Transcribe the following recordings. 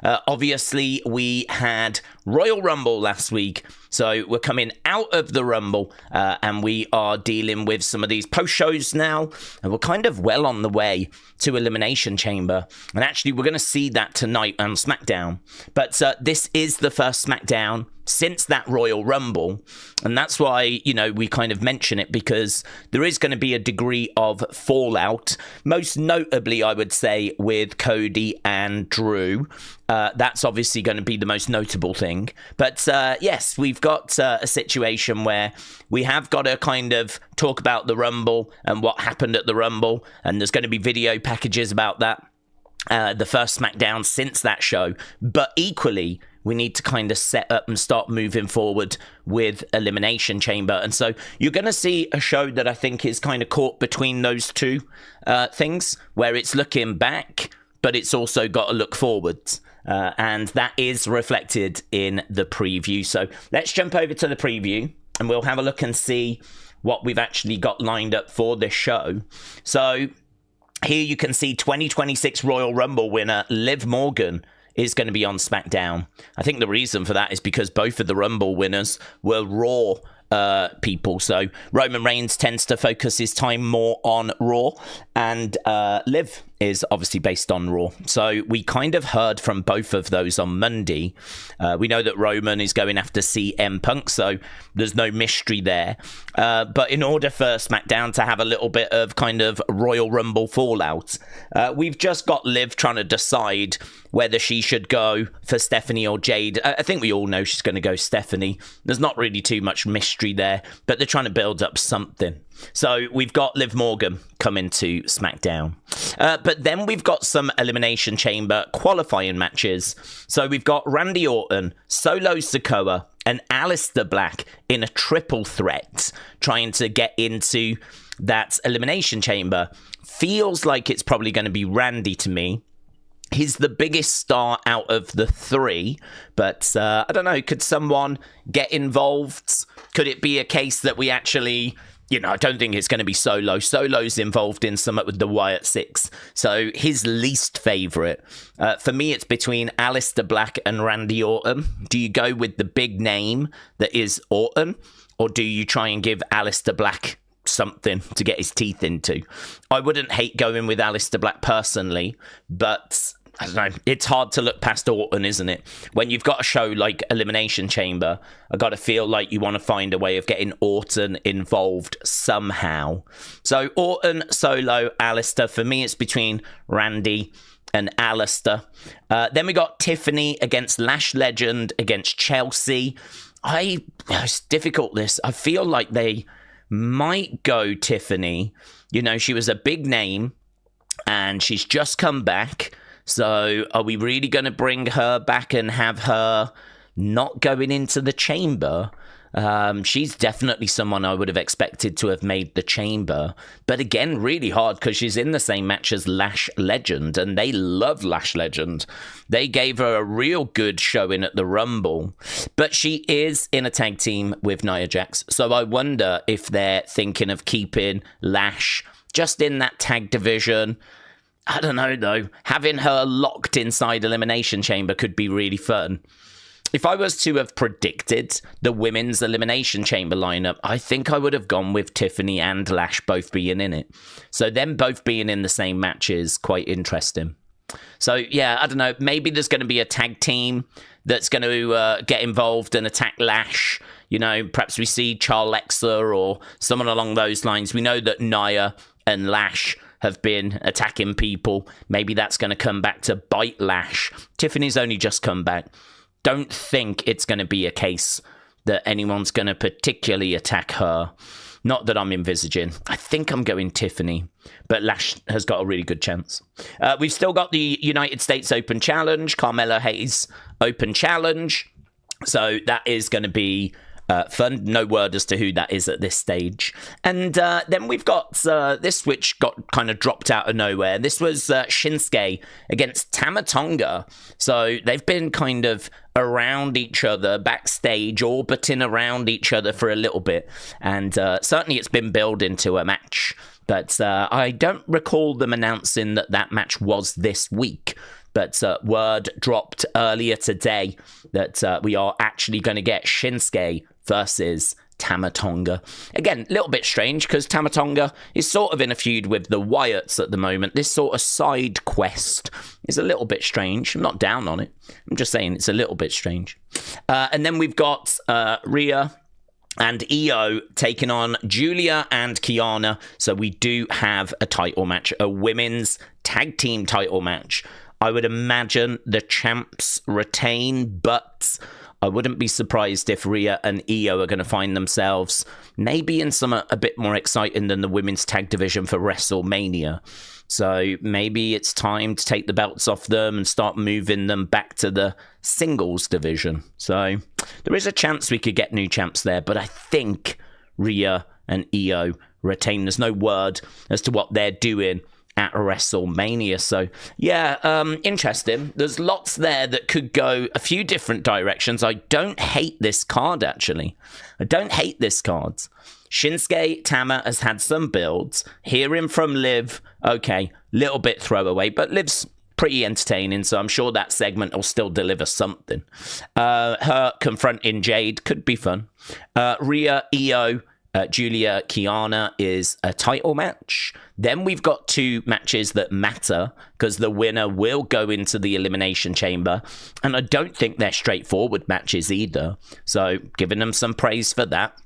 Obviously, we had Royal Rumble last week, so we're coming out of the Rumble, and we are dealing with some of these post-shows now, and we're kind of well on the way to Elimination Chamber, and actually, we're going to see that tonight on SmackDown, but this is the first SmackDown since that Royal Rumble, and that's why, we kind of mention it, because there is going to be a degree of fallout, most notably, I would say, with Cody and Drew. That's obviously going to be the most notable thing. But yes, we've got a situation where we have got to kind of talk about the Rumble and what happened at the Rumble, and there's going to be video packages about that. The first SmackDown since that show, but equally, we need to kind of set up and start moving forward with Elimination Chamber. And so you're going to see a show that I think is kind of caught between those two things, where it's looking back, but it's also got to look forward. And that is reflected in the preview. So let's jump over to the preview and we'll have a look and see what we've actually got lined up for this show. So here you can see 2026 Royal Rumble winner Liv Morgan is going to be on SmackDown. I think the reason for that is because both of the Rumble winners were Raw people. So Roman Reigns tends to focus his time more on Raw, and Liv is obviously based on Raw. So we kind of heard from both of those on Monday. We know that Roman is going after CM Punk, so there's no mystery there. But in order for SmackDown to have a little bit of kind of Royal Rumble fallout, we've just got Liv trying to decide whether she should go for Stephanie or Jade. I think we all know she's going to go Stephanie. There's not really too much mystery there, but they're trying to build up something. So we've got Liv Morgan coming to SmackDown. But then we've got some Elimination Chamber qualifying matches. So we've got Randy Orton, Solo Sikoa, and Aleister Black in a triple threat trying to get into that Elimination Chamber. Feels like it's probably going to be Randy to me. He's the biggest star out of the three, but I don't know, could someone get involved? Could it be a case that we actually, I don't think it's going to be Solo. Solo's involved in something with the Wyatt Six, so his least favourite. For me, it's between Aleister Black and Randy Orton. Do you go with the big name that is Orton, or do you try and give Aleister Black something to get his teeth into? I wouldn't hate going with Aleister Black personally, but I don't know, it's hard to look past Orton, isn't it? When you've got a show like Elimination Chamber, I got to feel like you want to find a way of getting Orton involved somehow. So Orton, Solo, Aleister. For me, it's between Randy and Aleister. Then we got Tiffany against Lash Legend against Chelsea. It's difficult, this. I feel like they might go Tiffany. She was a big name and she's just come back. So are we really going to bring her back and have her not going into the chamber? She's definitely someone I would have expected to have made the chamber. But again, really hard because she's in the same match as Lash Legend, and they love Lash Legend. They gave her a real good showing at the Rumble. But she is in a tag team with Nia Jax. So I wonder if they're thinking of keeping Lash just in that tag division. I don't know, though. Having her locked inside Elimination Chamber could be really fun. If I was to have predicted the women's Elimination Chamber lineup, I think I would have gone with Tiffany and Lash both being in it. So them both being in the same match is quite interesting. So, yeah, I don't know. Maybe there's going to be a tag team that's going to get involved and attack Lash. Perhaps we see Charlexa or someone along those lines. We know that Nia and Lash have been attacking people. Maybe that's going to come back to bite Lash. Tiffany's only just come back. Don't think it's going to be a case that anyone's going to particularly attack her. Not that I'm envisaging. I think I'm going Tiffany, but Lash has got a really good chance. We've still got the United States Open Challenge, Carmelo Hayes Open Challenge. So that is going to be fun. No word as to who that is at this stage. And then we've got this, which got kind of dropped out of nowhere. This was Shinsuke against Tama Tonga. So they've been kind of around each other, backstage, orbiting around each other for a little bit. And certainly it's been built into a match. But I don't recall them announcing that match was this week. but word dropped earlier today that we are actually going to get Shinsuke versus Tama Tonga. Again, a little bit strange because Tama Tonga is sort of in a feud with the Wyatts at the moment. This sort of side quest is a little bit strange. I'm not down on it. I'm just saying it's a little bit strange. And then we've got Rhea and Io taking on Julia and Kiana. So we do have a title match, a women's tag team title match. I would imagine the champs retain, but I wouldn't be surprised if Rhea and Io are going to find themselves maybe in some a bit more exciting than the women's tag division for WrestleMania. So maybe it's time to take the belts off them and start moving them back to the singles division. So there is a chance we could get new champs there, but I think Rhea and Io retain. There's no word as to what they're doing at WrestleMania. So yeah, interesting. There's lots there that could go a few different directions. I don't hate this card, actually. I don't hate this card. Shinsuke Tama has had some builds. Hearing from Liv, okay, little bit throwaway, but Liv's pretty entertaining, so I'm sure that segment will still deliver something. Her confronting Jade could be fun. Rhea, Io, Julia, Kiana is a title match. Then we've got two matches that matter because the winner will go into the Elimination Chamber. And I don't think they're straightforward matches either. So giving them some praise for that.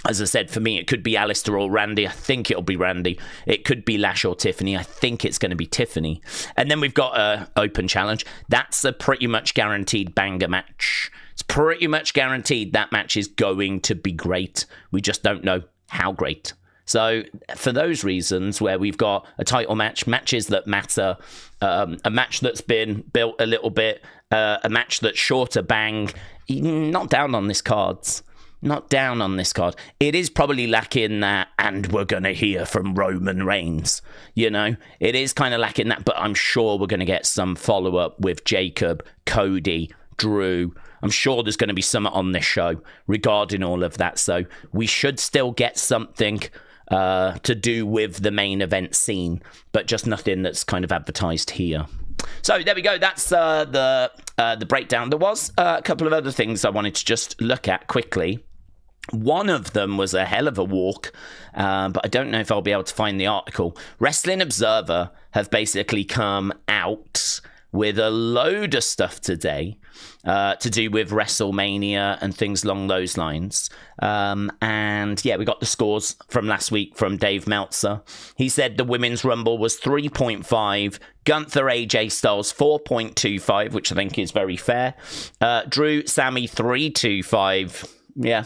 As I said, for me, it could be Alistair or Randy. I think it'll be Randy. It could be Lash or Tiffany. I think it's going to be Tiffany. And then we've got an open challenge. That's a pretty much guaranteed banger match. It's pretty much guaranteed that match is going to be great. We just don't know how great. So for those reasons, where we've got a title match, matches that matter, a match that's been built a little bit, a match that's sure to bang, not down on this cards. Not down on this card. It is probably lacking that, and we're going to hear from Roman Reigns. You know, it is kind of lacking that, but I'm sure we're going to get some follow-up with Jacob, Cody, Drew. I'm sure there's going to be something on this show regarding all of that. So we should still get something to do with the main event scene, but just nothing that's kind of advertised here. So there we go. That's the breakdown. There was a couple of other things I wanted to just look at quickly. One of them was a hell of a walk, but I don't know if I'll be able to find the article. Wrestling Observer have basically come out with a load of stuff today to do with WrestleMania and things along those lines. And yeah, we got the scores from last week from Dave Meltzer. He said the Women's Rumble was 3.5, Gunther AJ Styles 4.25, which I think is very fair. Drew Sammy 3.25. Yeah,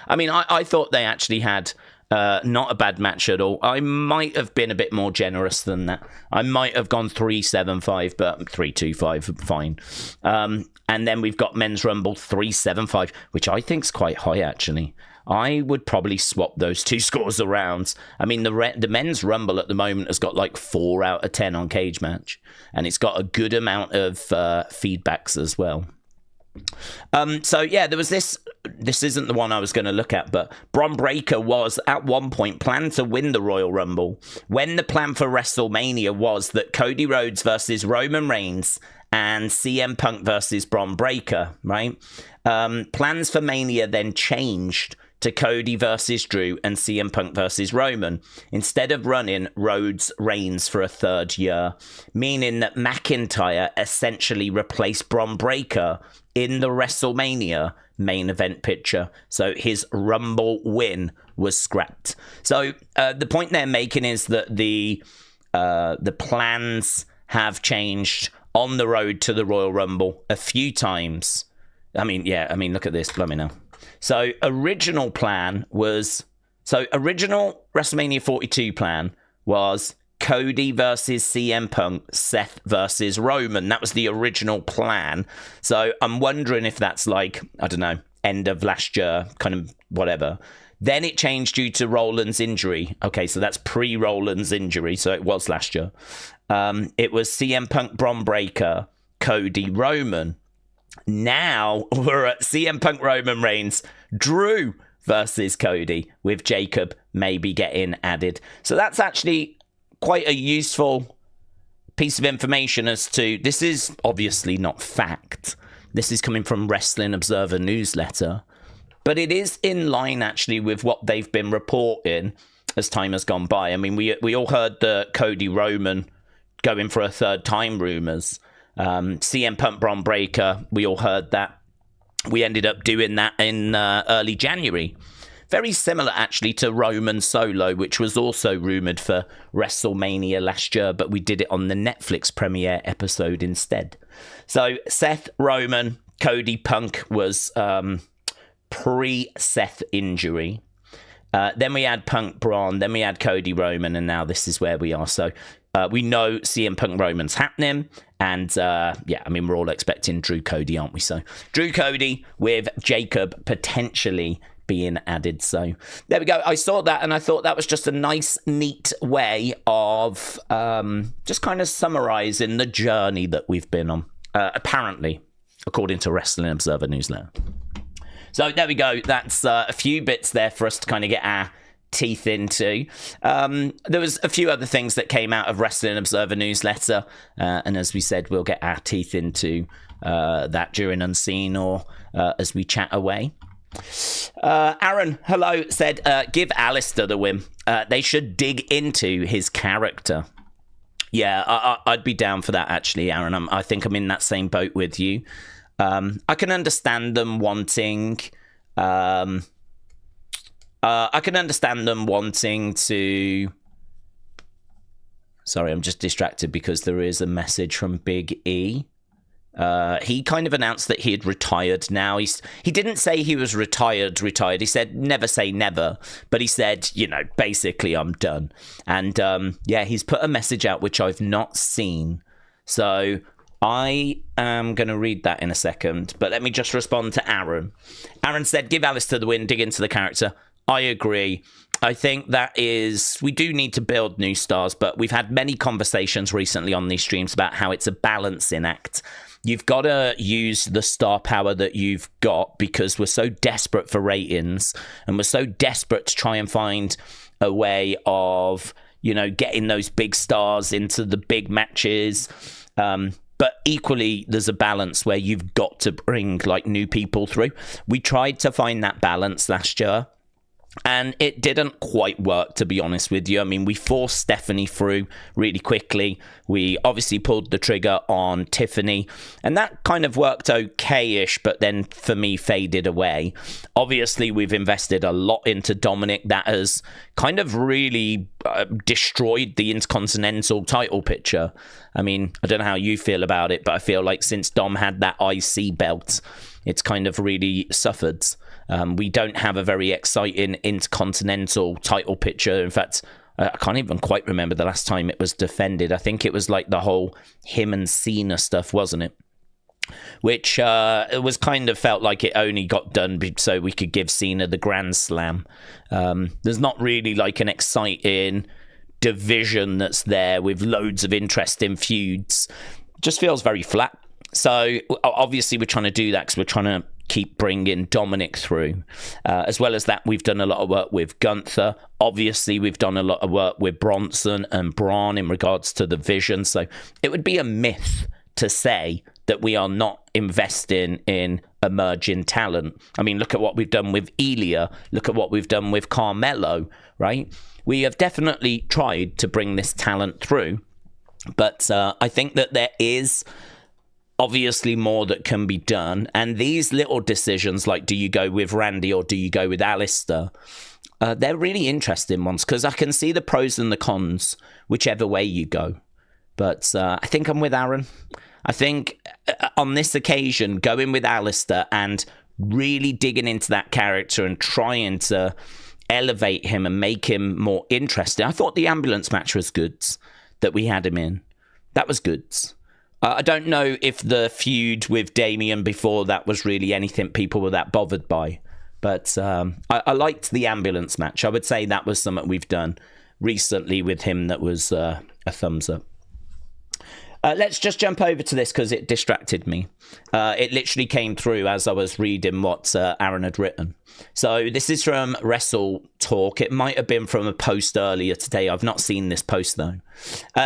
I mean, I thought they actually had not a bad match at all. I might have been a bit more generous than that. I might have gone 3.75, but 3.25, fine. And then we've got Men's Rumble 3.75, which I think is quite high, actually. I would probably swap those two scores around. I mean, the Men's Rumble at the moment has got like 4 out of 10 on Cage Match, and it's got a good amount of feedbacks as well. So yeah, there was this isn't the one I was going to look at, but Bron Breakker was at one point planned to win the Royal Rumble when the plan for WrestleMania was that Cody Rhodes versus Roman Reigns and CM Punk versus Bron Breakker, right? Plans for Mania then changed to Cody versus Drew and CM Punk versus Roman, instead of running Rhodes Reigns for a third year, meaning that McIntyre essentially replaced Bron Breakker in the WrestleMania main event picture. So his Rumble win was scrapped. So the point they're making is that the plans have changed on the road to the Royal Rumble a few times. I mean, look at this. Let me know. So original WrestleMania 42 plan was Cody versus CM Punk, Seth versus Roman. That was the original plan. So I'm wondering if that's like, I don't know, end of last year, kind of whatever. Then it changed due to Rollins' injury. Okay, so that's pre-Rollins' injury, so it was last year. It was CM Punk, Bron Breakker, Cody, Roman. Now we're at CM Punk, Roman Reigns, Drew versus Cody, with Jacob maybe getting added. So that's actually quite a useful piece of information as to, this is obviously not fact. This is coming from Wrestling Observer newsletter. But it is in line, actually, with what they've been reporting as time has gone by. I mean, we all heard the Cody Roman going for a third time rumours. CM Punk Braun Breaker, we all heard that. We ended up doing that in early January. Very similar, actually, to Roman Solo, which was also rumoured for WrestleMania last year, but we did it on the Netflix premiere episode instead. So Seth, Roman, Cody, Punk was pre-Seth injury. Then we had Punk Braun, then we had Cody Roman, and now this is where we are. So we know CM Punk Roman's happening, and yeah, I mean, we're all expecting Drew Cody, aren't we? So Drew Cody with Jacob potentially being added. So there we go. I saw that, and I thought that was just a nice, neat way of just kind of summarizing the journey that we've been on, apparently, according to Wrestling Observer newsletter. So there we go. That's a few bits there for us to kind of get our teeth into. There was a few other things that came out of Wrestling Observer newsletter, and as we said, we'll get our teeth into that during Unseen or as we chat away. Aaron, hello, said, give Alistair the win. They should dig into his character. Yeah, I'd be down for that, actually, Aaron. I think I'm in that same boat with you. I can understand them wanting... I can understand them wanting to... Sorry, I'm just distracted because there is a message from Big E. He kind of announced that he had retired now. He didn't say he was retired. He said, never say never. But he said, you know, basically, I'm done. And yeah, he's put a message out which I've not seen. So I am going to read that in a second. But let me just respond to Aaron. Aaron said, give Alistair the win, dig into the character. I agree. I think that is, we do need to build new stars, but we've had many conversations recently on these streams about how it's a balancing act. You've got to use the star power that you've got because we're so desperate for ratings and we're so desperate to try and find a way of, you know, getting those big stars into the big matches. But equally, there's a balance where you've got to bring like new people through. We tried to find that balance last year, and it didn't quite work, to be honest with you. I mean, we forced Stephanie through really quickly. We obviously pulled the trigger on Tiffany, and that kind of worked okay-ish, but then for me faded away. Obviously, we've invested a lot into Dominic. That has kind of really destroyed the Intercontinental title picture. I mean, I don't know how you feel about it, but I feel like since Dom had that IC belt, it's kind of really suffered. We don't have a very exciting Intercontinental title picture. In fact, I can't even quite remember the last time it was defended. I think it was like the whole him and Cena stuff, wasn't it? Which it was kind of felt like it only got done so we could give Cena the Grand Slam. There's not really like an exciting division that's there with loads of interesting feuds. It just feels very flat. So obviously we're trying to do that because we're trying to keep bringing Dominic through. As well as that, we've done a lot of work with Gunther. Obviously, we've done a lot of work with Bronson and Braun in regards to the vision. So it would be a myth to say that we are not investing in emerging talent. I mean, look at what we've done with Elia. Look at what we've done with Carmelo, right? We have definitely tried to bring this talent through. But I think that there is obviously more that can be done, and these little decisions like do you go with Randy or do you go with Alistair, they're really interesting ones because I can see the pros and the cons whichever way you go. But I think I'm with Aaron. I think on this occasion going with Alistair and really digging into that character and trying to elevate him and make him more interesting. I thought the ambulance match was good that we had him in. That was good. I don't know if the feud with Damian before that was really anything people were that bothered by. But I liked the ambulance match. I would say that was something we've done recently with him that was a thumbs up. Let's just jump over to this because it distracted me. It literally came through as I was reading what Aaron had written. So this is from Wrestle Talk. It might have been from a post earlier today. I've not seen this post though.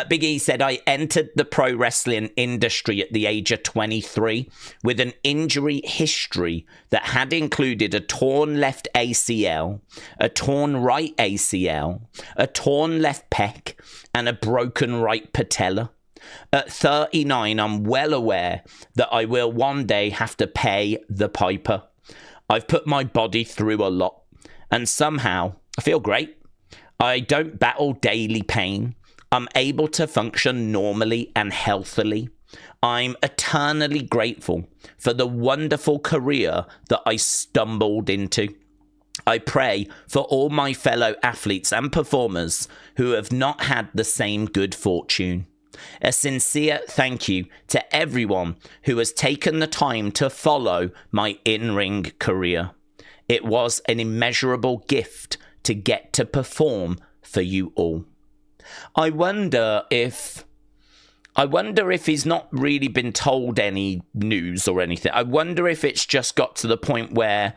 Big E said, I entered the pro wrestling industry at the age of 23 with an injury history that had included a torn left ACL, a torn right ACL, a torn left pec, and a broken right patella. At 39, I'm well aware that I will one day have to pay the piper. I've put my body through a lot, and somehow I feel great. I don't battle daily pain. I'm able to function normally and healthily. I'm eternally grateful for the wonderful career that I stumbled into. I pray for all my fellow athletes and performers who have not had the same good fortune. A sincere thank you to everyone who has taken the time to follow my in-ring career. It was an immeasurable gift to get to perform for you all. I wonder if he's not really been told any news or anything. I wonder if it's just got to the point where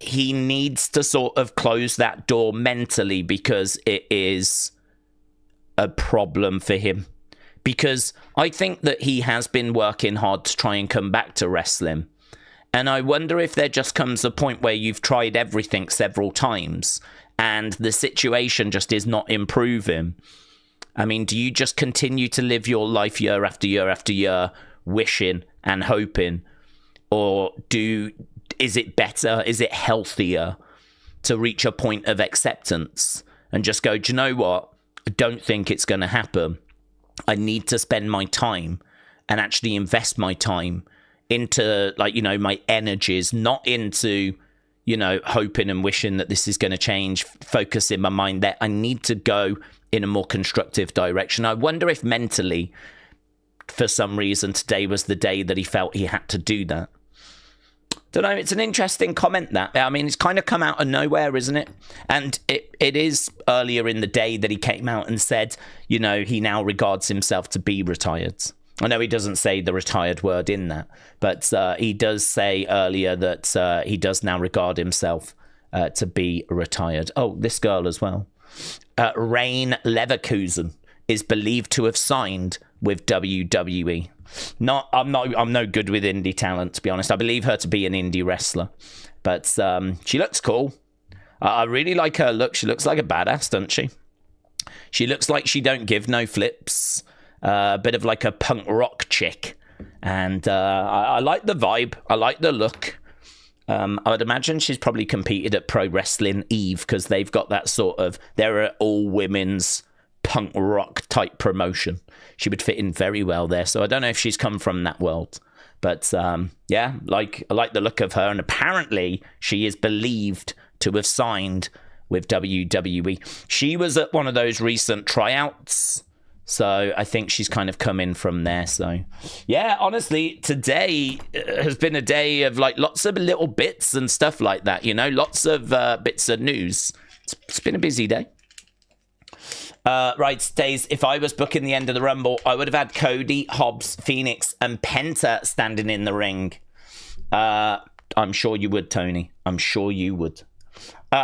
he needs to sort of close that door mentally because it is a problem for him. Because I think that he has been working hard to try and come back to wrestling. And I wonder if there just comes a point where you've tried everything several times and the situation just is not improving. I mean, do you just continue to live your life year after year after year, wishing and hoping? Or is it better? Is it healthier to reach a point of acceptance and just go, do you know what? I don't think it's going to happen. I need to spend my time and actually invest my time into, like, you know, my energies, not into, you know, hoping and wishing that this is going to change, focusing my mind there. I need to go in a more constructive direction. I wonder if mentally, for some reason, today was the day that he felt he had to do that. Don't know, it's an interesting comment that. I mean, it's kind of come out of nowhere, isn't it? And it is earlier in the day that he came out and said, you know, he now regards himself to be retired. I know he doesn't say the retired word in that, but he does say earlier that he does now regard himself to be retired. Oh, this girl as well. Rain Leverkusen is believed to have signed with WWE. I'm no good with indie talent, to be honest. I believe her to be an indie wrestler, but she looks cool. I really like her look. She looks like a badass, doesn't she? She looks like she don't give no flips. A bit of like a punk rock chick, and I like the vibe. I like the look. I would imagine she's probably competed at Pro Wrestling Eve because they've got that sort of, they're an all women's punk rock type promotion. She would fit in very well there. So I don't know if she's come from that world, but yeah, I like the look of her. And apparently she is believed to have signed with WWE. She was at one of those recent tryouts, so I think she's kind of come in from there. So yeah, honestly, today has been a day of like lots of little bits and stuff like that, you know, lots of bits of news. It's been a busy day. Right, Daze, if I was booking the end of the Rumble, I would have had Cody, Hobbs, Phoenix, and Penta standing in the ring. I'm sure you would, Tony. I'm sure you would.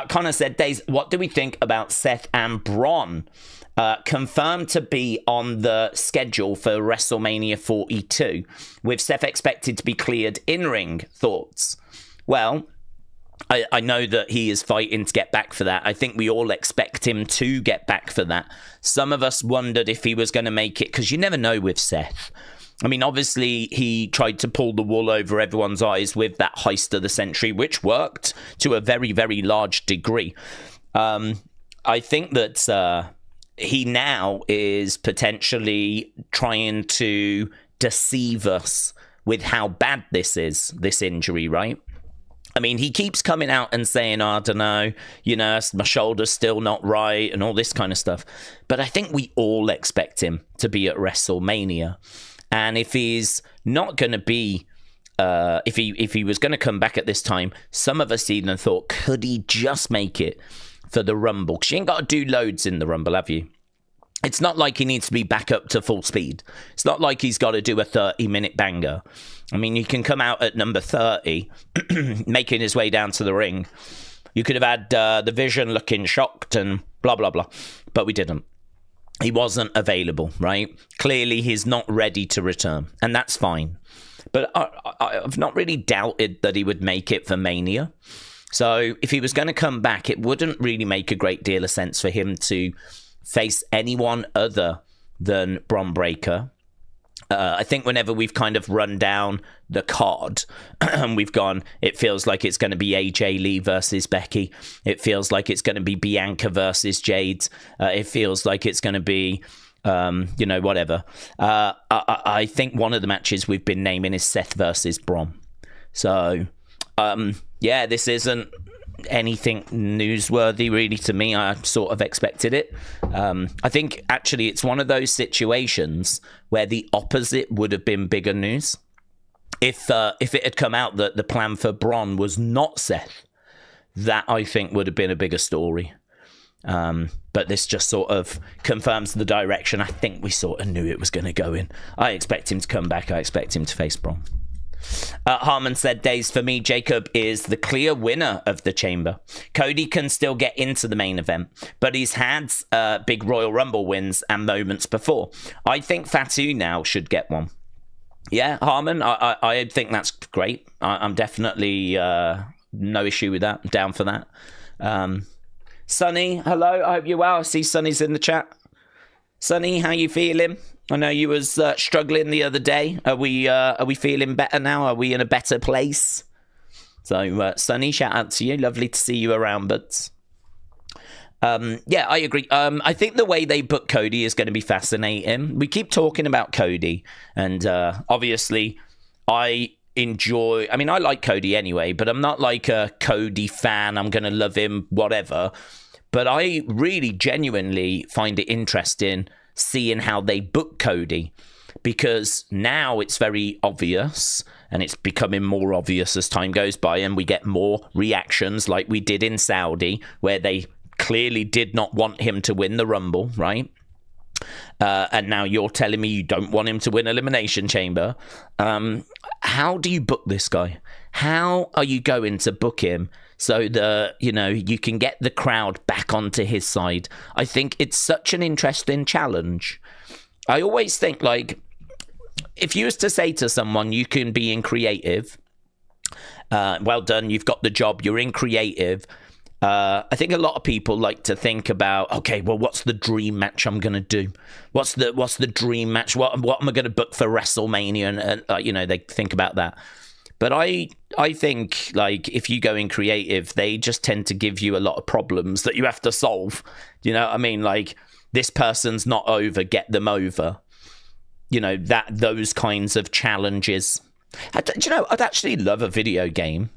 Connor said, Daze, what do we think about Seth and Braun? Confirmed to be on the schedule for WrestleMania 42, with Seth expected to be cleared in-ring. Thoughts? Well, I know that he is fighting to get back for that. I think we all expect him to get back for that. Some of us wondered if he was going to make it, because you never know with Seth. I mean, obviously, he tried to pull the wool over everyone's eyes with that heist of the century, which worked to a very, very large degree. I think that he now is potentially trying to deceive us with how bad this is, this injury, right? I mean, he keeps coming out and saying, oh, I don't know, you know, my shoulder's still not right and all this kind of stuff. But I think we all expect him to be at WrestleMania. And if he's not going to be, if he was going to come back at this time, some of us even thought, could he just make it for the Rumble? Because you ain't got to do loads in the Rumble, have you? It's not like he needs to be back up to full speed. It's not like he's got to do a 30-minute banger. I mean, you can come out at number 30, making his way down to the ring. You could have had the Vision looking shocked and blah, blah, blah. But we didn't. He wasn't available, right? Clearly, he's not ready to return. And that's fine. But I've not really doubted that he would make it for Mania. So if he was going to come back, it wouldn't really make a great deal of sense for him to face anyone other than Bron Breakker. I think whenever we've kind of run down the card and we've gone, it feels like it's going to be AJ Lee versus Becky. It feels like it's going to be Bianca versus Jade. It feels like it's going to be, whatever. I think one of the matches we've been naming is Seth versus Bron. So, this isn't anything newsworthy really to me. I sort of expected it. I think actually it's one of those situations where the opposite would have been bigger news. If it had come out that the plan for Bron was not Seth, that I think would have been a bigger story. But this just sort of confirms the direction I think we sort of knew it was going to go in. I expect him to come back. I expect him to face Bron. Harmon said, Daze, for me, Jacob is the clear winner of the Chamber. Cody can still get into the main event, but he's had big Royal Rumble wins and moments before. I think Fatu now should get one. Yeah, Harmon, I think that's great. I'm definitely no issue with that. I'm down for that. Sonny, hello. I hope you're well. I see Sonny's in the chat. Sonny, how you feeling? I know you was struggling the other day. Are we feeling better now? Are we in a better place? So, Sonny, shout out to you. Lovely to see you around, but I agree. I think the way they book Cody is going to be fascinating. We keep talking about Cody, and obviously, I like Cody anyway, but I'm not like a Cody fan. I'm going to love him, whatever. But I really genuinely find it interesting seeing how they book Cody, because now it's very obvious, and it's becoming more obvious as time goes by, and we get more reactions like we did in Saudi, where they clearly did not want him to win the Rumble, right? And now you're telling me you don't want him to win Elimination Chamber. How do you book this guy? How are you going to book him so that, you can get the crowd back onto his side? I think it's such an interesting challenge. I always think, like, if you was to say to someone, you can be in creative, well done, you've got the job, you're in creative. I think a lot of people like to think about, okay, well, what's the dream match I'm going to do? What's the dream match? What am I going to book for WrestleMania? And they think about that. But I think, like, if you go in creative, they just tend to give you a lot of problems that you have to solve. You know what I mean? Like, this person's not over, get them over. Those kinds of challenges. I'd actually love a video game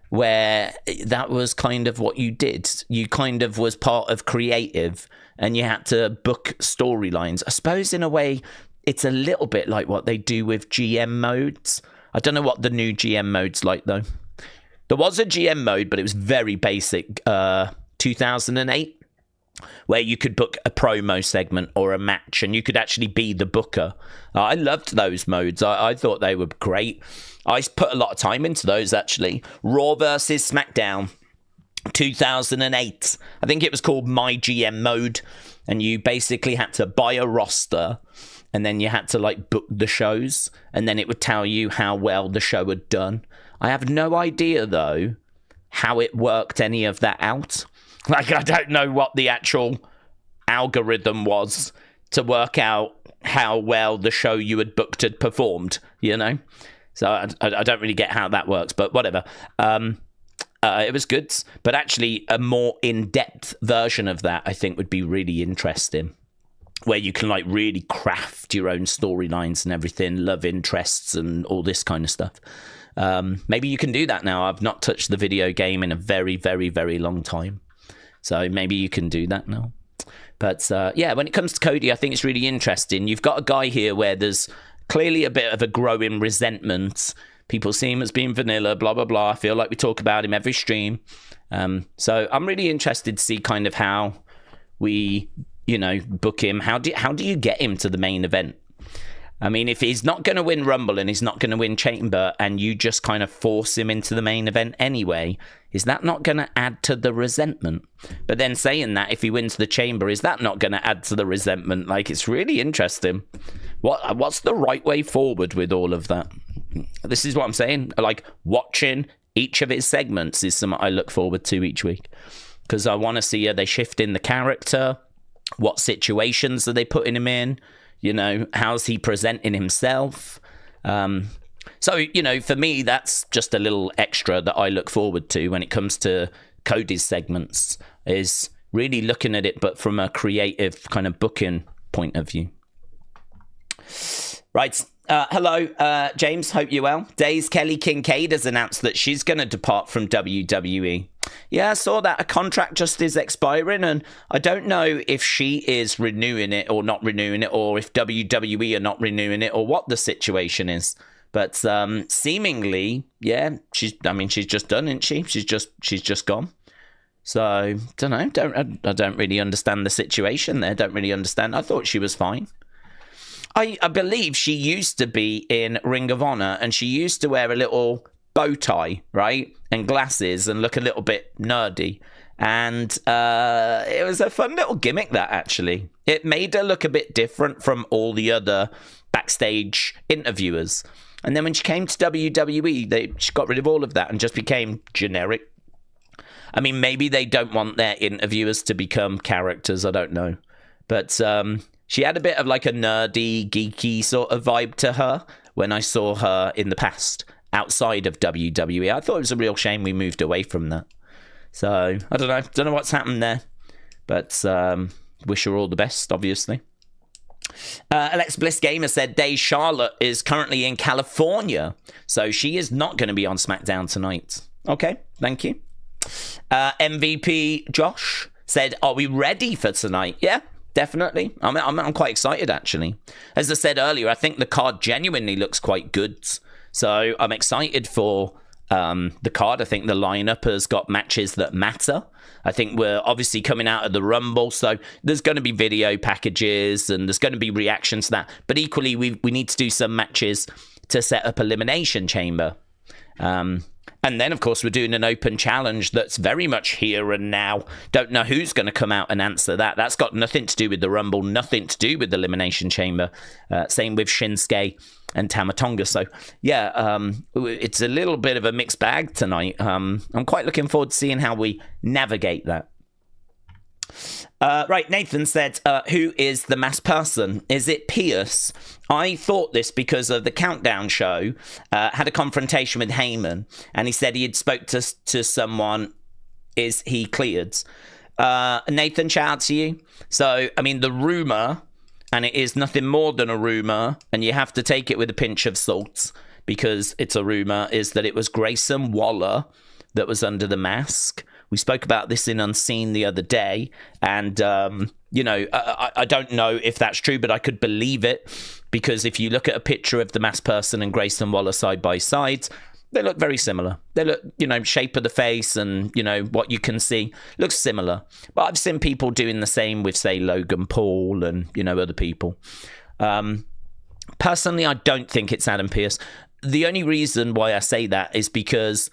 where that was kind of what you did. You kind of was part of creative and you had to book storylines. I suppose in a way it's a little bit like what they do with GM modes. I don't know what the new GM mode's like, though. There was a GM mode, but it was very basic. 2008, where you could book a promo segment or a match, and you could actually be the booker. I loved those modes. I thought they were great. I put a lot of time into those, actually. Raw versus SmackDown, 2008. I think it was called My GM Mode, and you basically had to buy a roster, and then you had to, like, book the shows, and then it would tell you how well the show had done. I have no idea, though, how it worked any of that out. Like, I don't know what the actual algorithm was to work out how well the show you had booked had performed, So I don't really get how that works, but whatever. It was good, but actually a more in-depth version of that I think would be really interesting, where you can, like, really craft your own storylines and everything, love interests and all this kind of stuff. Maybe you can do that now. I've not touched the video game in a very, very, very long time. So maybe you can do that now. But when it comes to Cody, I think it's really interesting. You've got a guy here where there's clearly a bit of a growing resentment. People see him as being vanilla, blah, blah, blah. I feel like we talk about him every stream. So I'm really interested to see kind of how we book him? How do you get him to the main event? I mean, if he's not going to win Rumble and he's not going to win Chamber and you just kind of force him into the main event anyway, is that not going to add to the resentment? But then saying that, if he wins the Chamber, is that not going to add to the resentment? Like, it's really interesting. What's the right way forward with all of that? This is what I'm saying. Like, watching each of his segments is something I look forward to each week. Because I want to see, are they shifting the character? What situations are they putting him in? How's he presenting himself? So, for me, that's just a little extra that I look forward to when it comes to Cody's segments, is really looking at it, but from a creative kind of booking point of view. Right. Hello, James. Hope you're well. Daze Kelly Kincaid has announced that she's going to depart from WWE. Yeah, I saw that a contract just is expiring, and I don't know if she is renewing it or not renewing it, or if WWE are not renewing it, or what the situation is. But seemingly, yeah, she's just done, isn't she? She's just gone. So don't know. I don't really understand the situation there. Don't really understand. I thought she was fine. I believe she used to be in Ring of Honor, and she used to wear a little bow tie, right? And glasses, and look a little bit nerdy. And it was a fun little gimmick, that, actually. It made her look a bit different from all the other backstage interviewers. And then when she came to WWE, she got rid of all of that and just became generic. I mean, maybe they don't want their interviewers to become characters, I don't know. But she had a bit of like a nerdy, geeky sort of vibe to her when I saw her in the past outside of WWE. I thought it was a real shame we moved away from that. So, I don't know what's happened there. But wish her all the best, obviously. Alex Bliss Gamer said Daze Charlotte is currently in California, so she is not going to be on SmackDown tonight. Okay, thank you. MVP Josh said, are we ready for tonight? Yeah, definitely. I'm quite excited, actually. As I said earlier, I think the card genuinely looks quite good. So I'm excited for the card. I think the lineup has got matches that matter. I think we're obviously coming out of the Rumble, so there's going to be video packages and there's going to be reactions to that. But equally, we need to do some matches to set up Elimination Chamber. And then, of course, we're doing an open challenge that's very much here and now. Don't know who's going to come out and answer that. That's got nothing to do with the Rumble, nothing to do with the Elimination Chamber. Same with Shinsuke and Tama Tonga. So, yeah, it's a little bit of a mixed bag tonight. I'm quite looking forward to seeing how we navigate that. Right, Nathan said, who is the masked person? Is it Pierce? I thought this because of the Countdown show, had a confrontation with Heyman, and he said he had spoke to someone. Is he cleared? Nathan, shout out to you. So, I mean, the rumour, and it is nothing more than a rumour, and you have to take it with a pinch of salt, because it's a rumour, is that it was Grayson Waller that was under the mask. We spoke about this in Unseen the other day, and, I don't know if that's true, but I could believe it, because if you look at a picture of the masked person and Grayson Waller side by side, they look very similar. They look, shape of the face and, what you can see looks similar. But I've seen people doing the same with, say, Logan Paul and, other people. Personally, I don't think it's Adam Pearce. The only reason why I say that is because,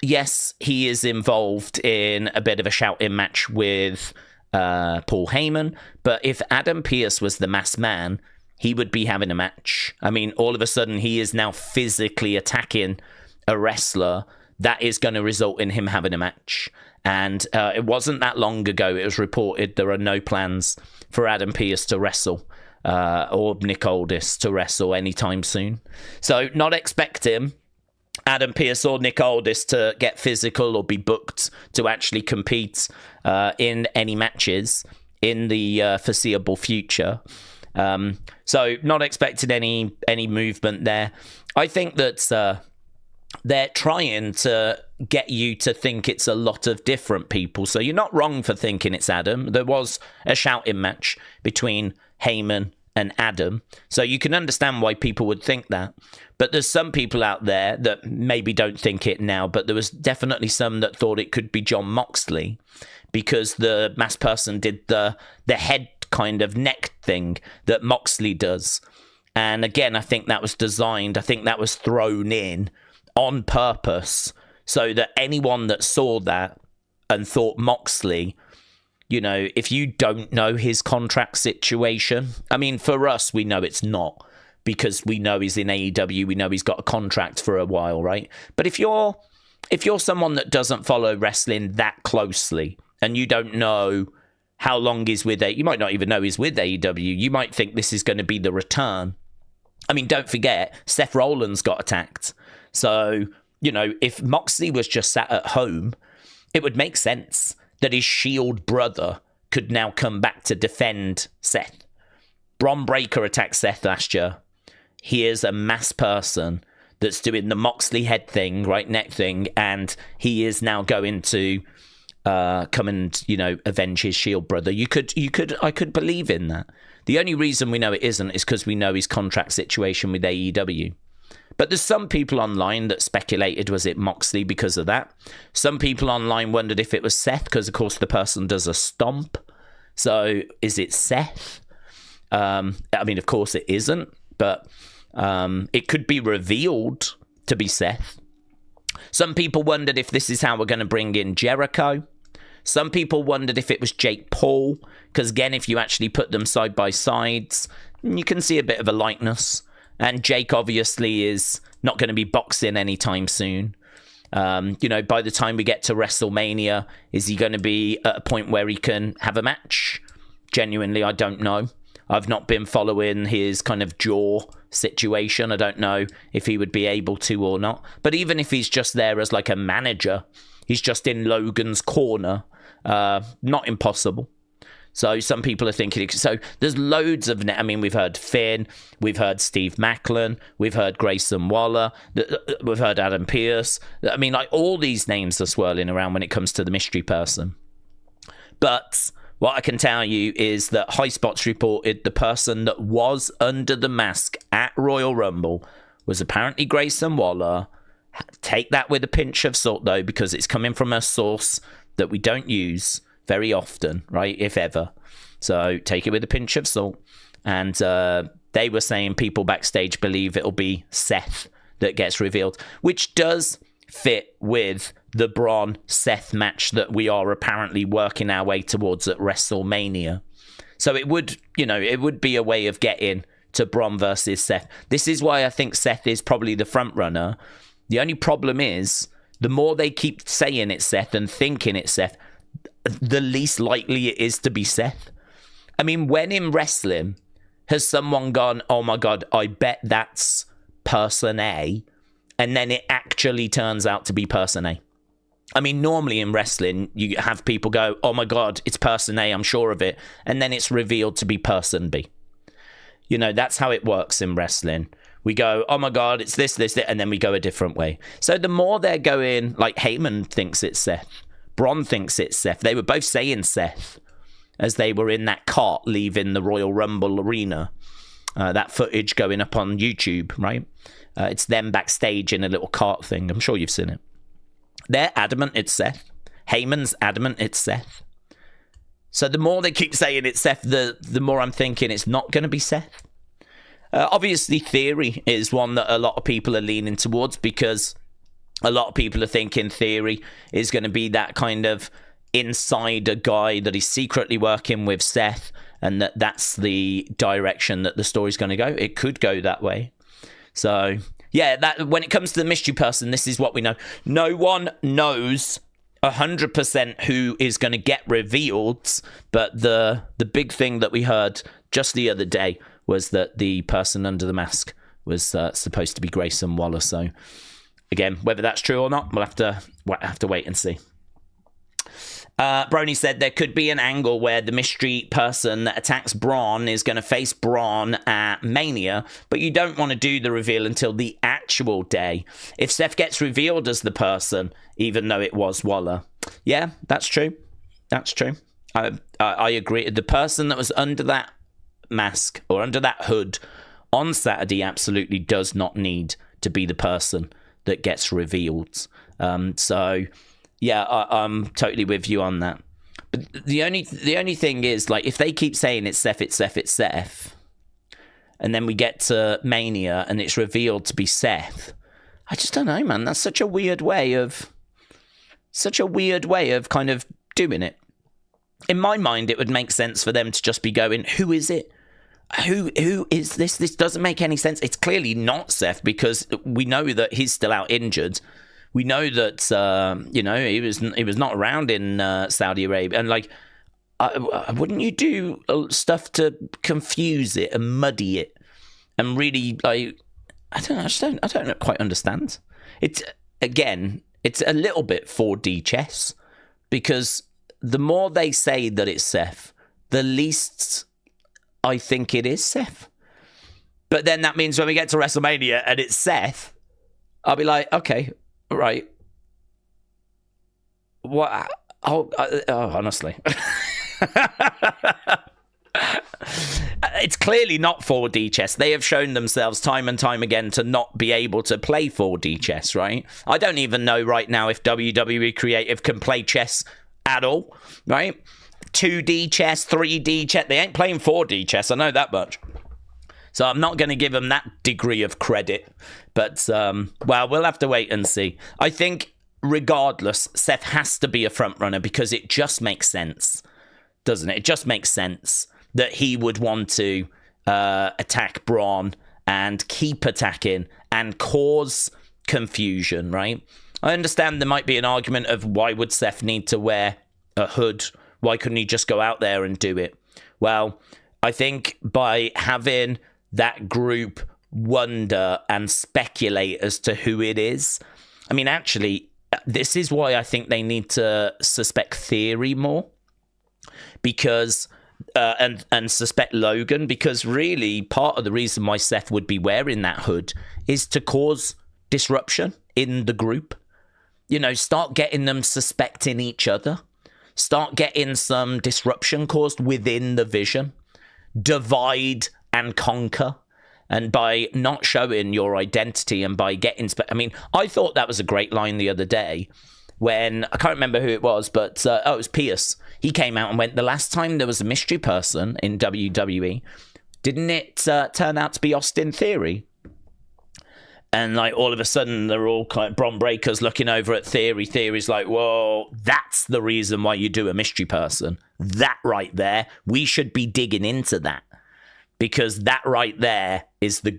yes, he is involved in a bit of a shouting match with Paul Heyman, but if Adam Pearce was the masked man, he would be having a match. I mean, all of a sudden, he is now physically attacking a wrestler. That is going to result in him having a match. And it wasn't that long ago, it was reported there are no plans for Adam Pearce to wrestle or Nick Aldis to wrestle anytime soon. So not expecting Adam Pearce or Nick Aldis to get physical or be booked to actually compete in any matches in the foreseeable future. So not expecting any movement there. I think that they're trying to get you to think it's a lot of different people. So you're not wrong for thinking it's Adam. There was a shouting match between Heyman and Adam. So you can understand why people would think that. But there's some people out there that maybe don't think it now, but there was definitely some that thought it could be Jon Moxley, because the masked person did the head kind of neck thing that Moxley does. And again, I think that was designed, I think that was thrown in on purpose so that anyone that saw that and thought Moxley, you know, if you don't know his contract situation, I mean, for us, we know it's not, because we know he's in AEW, we know he's got a contract for a while, right? But if you're someone that doesn't follow wrestling that closely and you don't know how long he's with you might not even know he's with AEW, you might think this is going to be the return. I mean, don't forget, Seth Rollins got attacked. So, you know, if Moxley was just sat at home, it would make sense that his Shield brother could now come back to defend Seth. Bron Breakker attacked Seth last year. Here's a mass person that's doing the Moxley head thing, right, neck thing, and he is now going to come and, you know, avenge his Shield brother. I could believe in that. The only reason we know it isn't is because we know his contract situation with AEW. But there's some people online that speculated, was it Moxley because of that? Some people online wondered if it was Seth, because, of course, the person does a stomp. So is it Seth? I mean, of course it isn't, but it could be revealed to be Seth. Some people wondered if this is how we're going to bring in Jericho. Some people wondered if it was Jake Paul, because again, if you actually put them side by sides, you can see a bit of a likeness. And Jake obviously is not going to be boxing anytime soon. You know, by the time we get to WrestleMania, is he going to be at a point where he can have a match? Genuinely, I don't know. I've not been following his kind of jaw situation. I don't know if he would be able to or not. But even if he's just there as like a manager, he's just in Logan's corner. Not impossible. So some people are thinking, so there's loads of, I mean, we've heard Finn, we've heard Steve Macklin, we've heard Grayson Waller, we've heard Adam Pearce. I mean, like, all these names are swirling around when it comes to the mystery person. But what I can tell you is that High Spots reported the person that was under the mask at Royal Rumble was apparently Grayson Waller. Take that with a pinch of salt, though, because it's coming from a source that we don't use very often, right, if ever. So take it with a pinch of salt. And they were saying people backstage believe it'll be Seth that gets revealed, which does fit with the Braun-Seth match that we are apparently working our way towards at WrestleMania. So it would, you know, it would be a way of getting to Braun versus Seth. This is why I think Seth is probably the front runner. The only problem is, the more they keep saying it's Seth and thinking it's Seth, the least likely it is to be Seth. I mean, when in wrestling has someone gone, oh my God, I bet that's person A, and then it actually turns out to be person A? I mean, normally in wrestling, you have people go, oh my God, it's person A, I'm sure of it, and then it's revealed to be person B. You know, that's how it works in wrestling. We go, oh my God, it's this, and then we go a different way. So the more they're going, like Heyman thinks it's Seth, Braun thinks it's Seth. They were both saying Seth as they were in that cart leaving the Royal Rumble arena. That footage going up on YouTube, right? It's them backstage in a little cart thing. I'm sure you've seen it. They're adamant it's Seth. Heyman's adamant it's Seth. So the more they keep saying it's Seth, the more I'm thinking it's not going to be Seth. Obviously, Theory is one that a lot of people are leaning towards, because a lot of people are thinking Theory is going to be that kind of insider guy that is secretly working with Seth, and that's the direction that the story's going to go. It could go that way. So, yeah, that when it comes to the mystery person, this is what we know. No one knows 100% who is going to get revealed, but the big thing that we heard just the other day was that the person under the mask was supposed to be Grayson Waller. So, again, whether that's true or not, we'll have to wait and see. Brony said there could be an angle where the mystery person that attacks Braun is going to face Braun at Mania, but you don't want to do the reveal until the actual day. If Seth gets revealed as the person, even though it was Waller. Yeah, that's true. That's true. I agree. The person that was under that mask or under that hood on Saturday absolutely does not need to be the person that gets revealed. So, yeah, I'm totally with you on that. The only thing is, like, if they keep saying it's Seth, and then we get to Mania and it's revealed to be Seth, I just don't know, man. That's such a weird way of kind of doing it. In my mind, it would make sense for them to just be going, who is it? Who is this? This doesn't make any sense. It's clearly not Seth, because we know that he's still out injured. We know that he was not around in Saudi Arabia, and like, wouldn't you do stuff to confuse it and muddy it and really, like, I don't quite understand. It's a little bit 4D chess, because the more they say that it's Seth, the least I think it is Seth. But then that means when we get to WrestleMania and it's Seth, I'll be like, okay, right. What? Honestly. It's clearly not 4D chess. They have shown themselves time and time again to not be able to play 4D chess, right? I don't even know right now if WWE Creative can play chess at all, right? 2D chess, 3D chess. They ain't playing 4D chess. I know that much. So I'm not going to give them that degree of credit. But, well, we'll have to wait and see. I think, regardless, Seth has to be a frontrunner, because it just makes sense, doesn't it? It just makes sense that he would want to attack Braun and keep attacking and cause confusion, right? I understand there might be an argument of, why would Seth need to wear a hood? Why couldn't he just go out there and do it? Well, I think by having that group wonder and speculate as to who it is, I mean, actually, this is why I think they need to suspect Theory more, because and suspect Logan, because really part of the reason why Seth would be wearing that hood is to cause disruption in the group. You know, start getting them suspecting each other. Start getting some disruption caused within the Vision. Divide and conquer. And by not showing your identity and by getting... I mean, I thought that was a great line the other day when... I can't remember who it was, but... it was Pierce. He came out and went, the last time there was a mystery person in WWE, didn't it turn out to be Austin Theory? And, like, all of a sudden, they're all kind of Bron Breakers looking over at Theory. Theory's like, whoa, that's the reason why you do a mystery person. That right there, we should be digging into that. Because that right there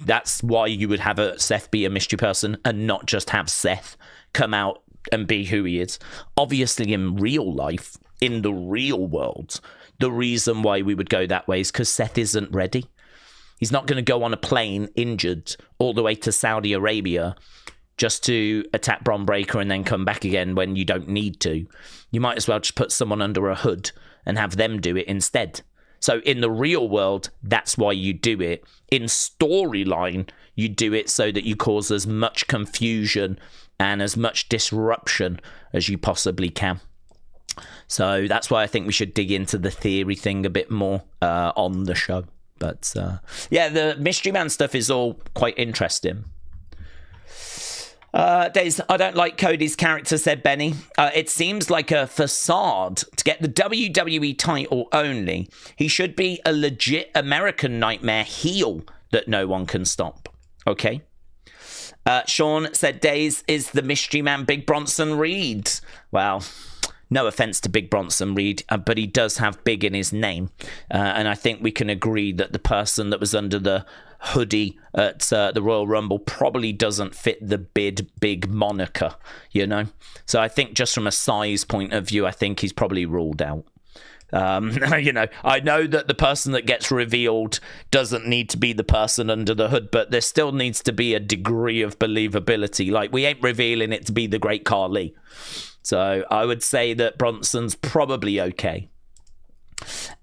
that's why you would have a Seth be a mystery person and not just have Seth come out and be who he is. Obviously, in real life, in the real world, the reason why we would go that way is because Seth isn't ready. He's not going to go on a plane injured all the way to Saudi Arabia just to attack Bron Breakker and then come back again when you don't need to. You might as well just put someone under a hood and have them do it instead. So in the real world, that's why you do it. In storyline, you do it so that you cause as much confusion and as much disruption as you possibly can. So that's why I think we should dig into the Theory thing a bit more on the show. But yeah, the Mystery Man stuff is all quite interesting. Daze, I don't like Cody's character, said Benny. It seems like a facade to get the WWE title only. He should be a legit American Nightmare heel that no one can stop. Okay. Sean said, Daze, is the Mystery Man Big Bronson Reed? Well, no offense to Big Bronson Reed, but he does have big in his name. And I think we can agree that the person that was under the hoodie at the Royal Rumble probably doesn't fit the big moniker, you know? So I think just from a size point of view, I think he's probably ruled out. You know, I know that the person that gets revealed doesn't need to be the person under the hood, but there still needs to be a degree of believability. Like, we ain't revealing it to be the Great Khali. So I would say that Bronson's probably okay.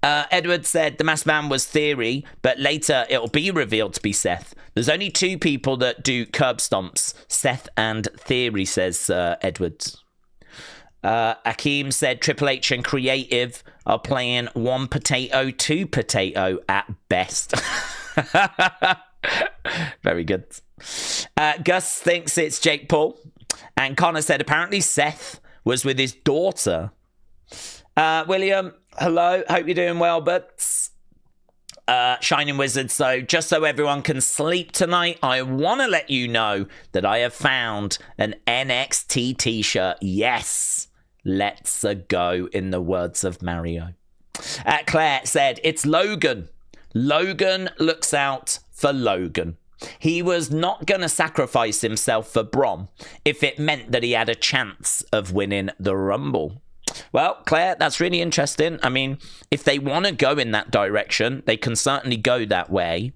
Edward said the Masked Man was Theory, but later it'll be revealed to be Seth. There's only two people that do curb stomps, Seth and Theory, says Edward. Akeem said Triple H and Creative are playing one potato, two potato at best. Very good. Gus thinks it's Jake Paul. And Connor said apparently Seth was with his daughter William, hello. Hope you're doing well, but Shining Wizard. So just so everyone can sleep tonight, I want to let you know that I have found an NXT t-shirt. Yes, let's go, in the words of Mario. Claire said, it's Logan. Logan looks out for Logan. He was not going to sacrifice himself for Brom if it meant that he had a chance of winning the Rumble. Well, Claire, that's really interesting. I mean, if they want to go in that direction, they can certainly go that way.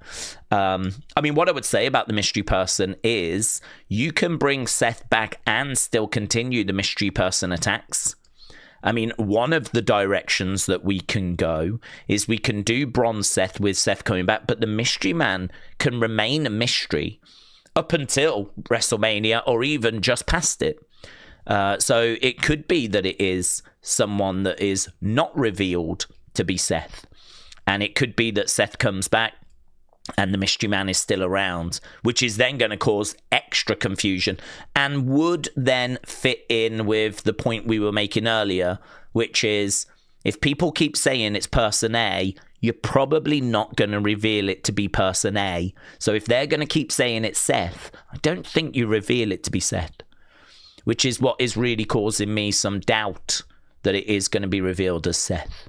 I mean, what I would say about the mystery person is you can bring Seth back and still continue the mystery person attacks. I mean, one of the directions that we can go is we can do Bronze Seth with Seth coming back, but the mystery man can remain a mystery up until WrestleMania or even just past it. So it could be that it is someone that is not revealed to be Seth. And it could be that Seth comes back and the mystery man is still around, which is then going to cause extra confusion and would then fit in with the point we were making earlier, which is if people keep saying it's person A, you're probably not going to reveal it to be person A. So if they're going to keep saying it's Seth, I don't think you reveal it to be Seth, which is what is really causing me some doubt that it is going to be revealed as Seth.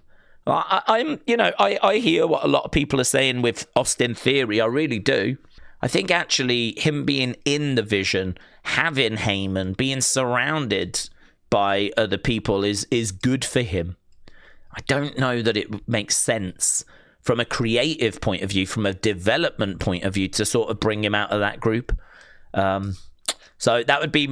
I hear what a lot of people are saying with Austin Theory. I really do. I think actually him being in the Vision, having Heyman, being surrounded by other people is good for him. I don't know that it makes sense from a creative point of view, from a development point of view, to sort of bring him out of that group. So that would be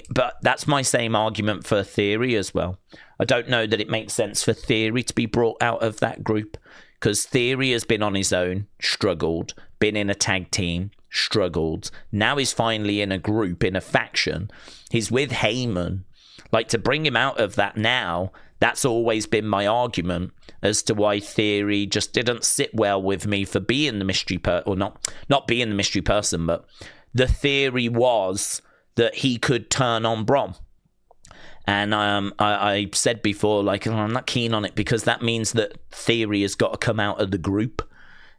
but that's my same argument for Theory as well. I don't know that it makes sense for Theory to be brought out of that group because Theory has been on his own, struggled, been in a tag team, struggled. Now he's finally in a group, in a faction. He's with Heyman. Like, to bring him out of that now, that's always been my argument as to why Theory just didn't sit well with me for being the mystery person, or not being the mystery person, but the theory was that he could turn on Brom. And I said before, like, I'm not keen on it because that means that Theory has got to come out of the group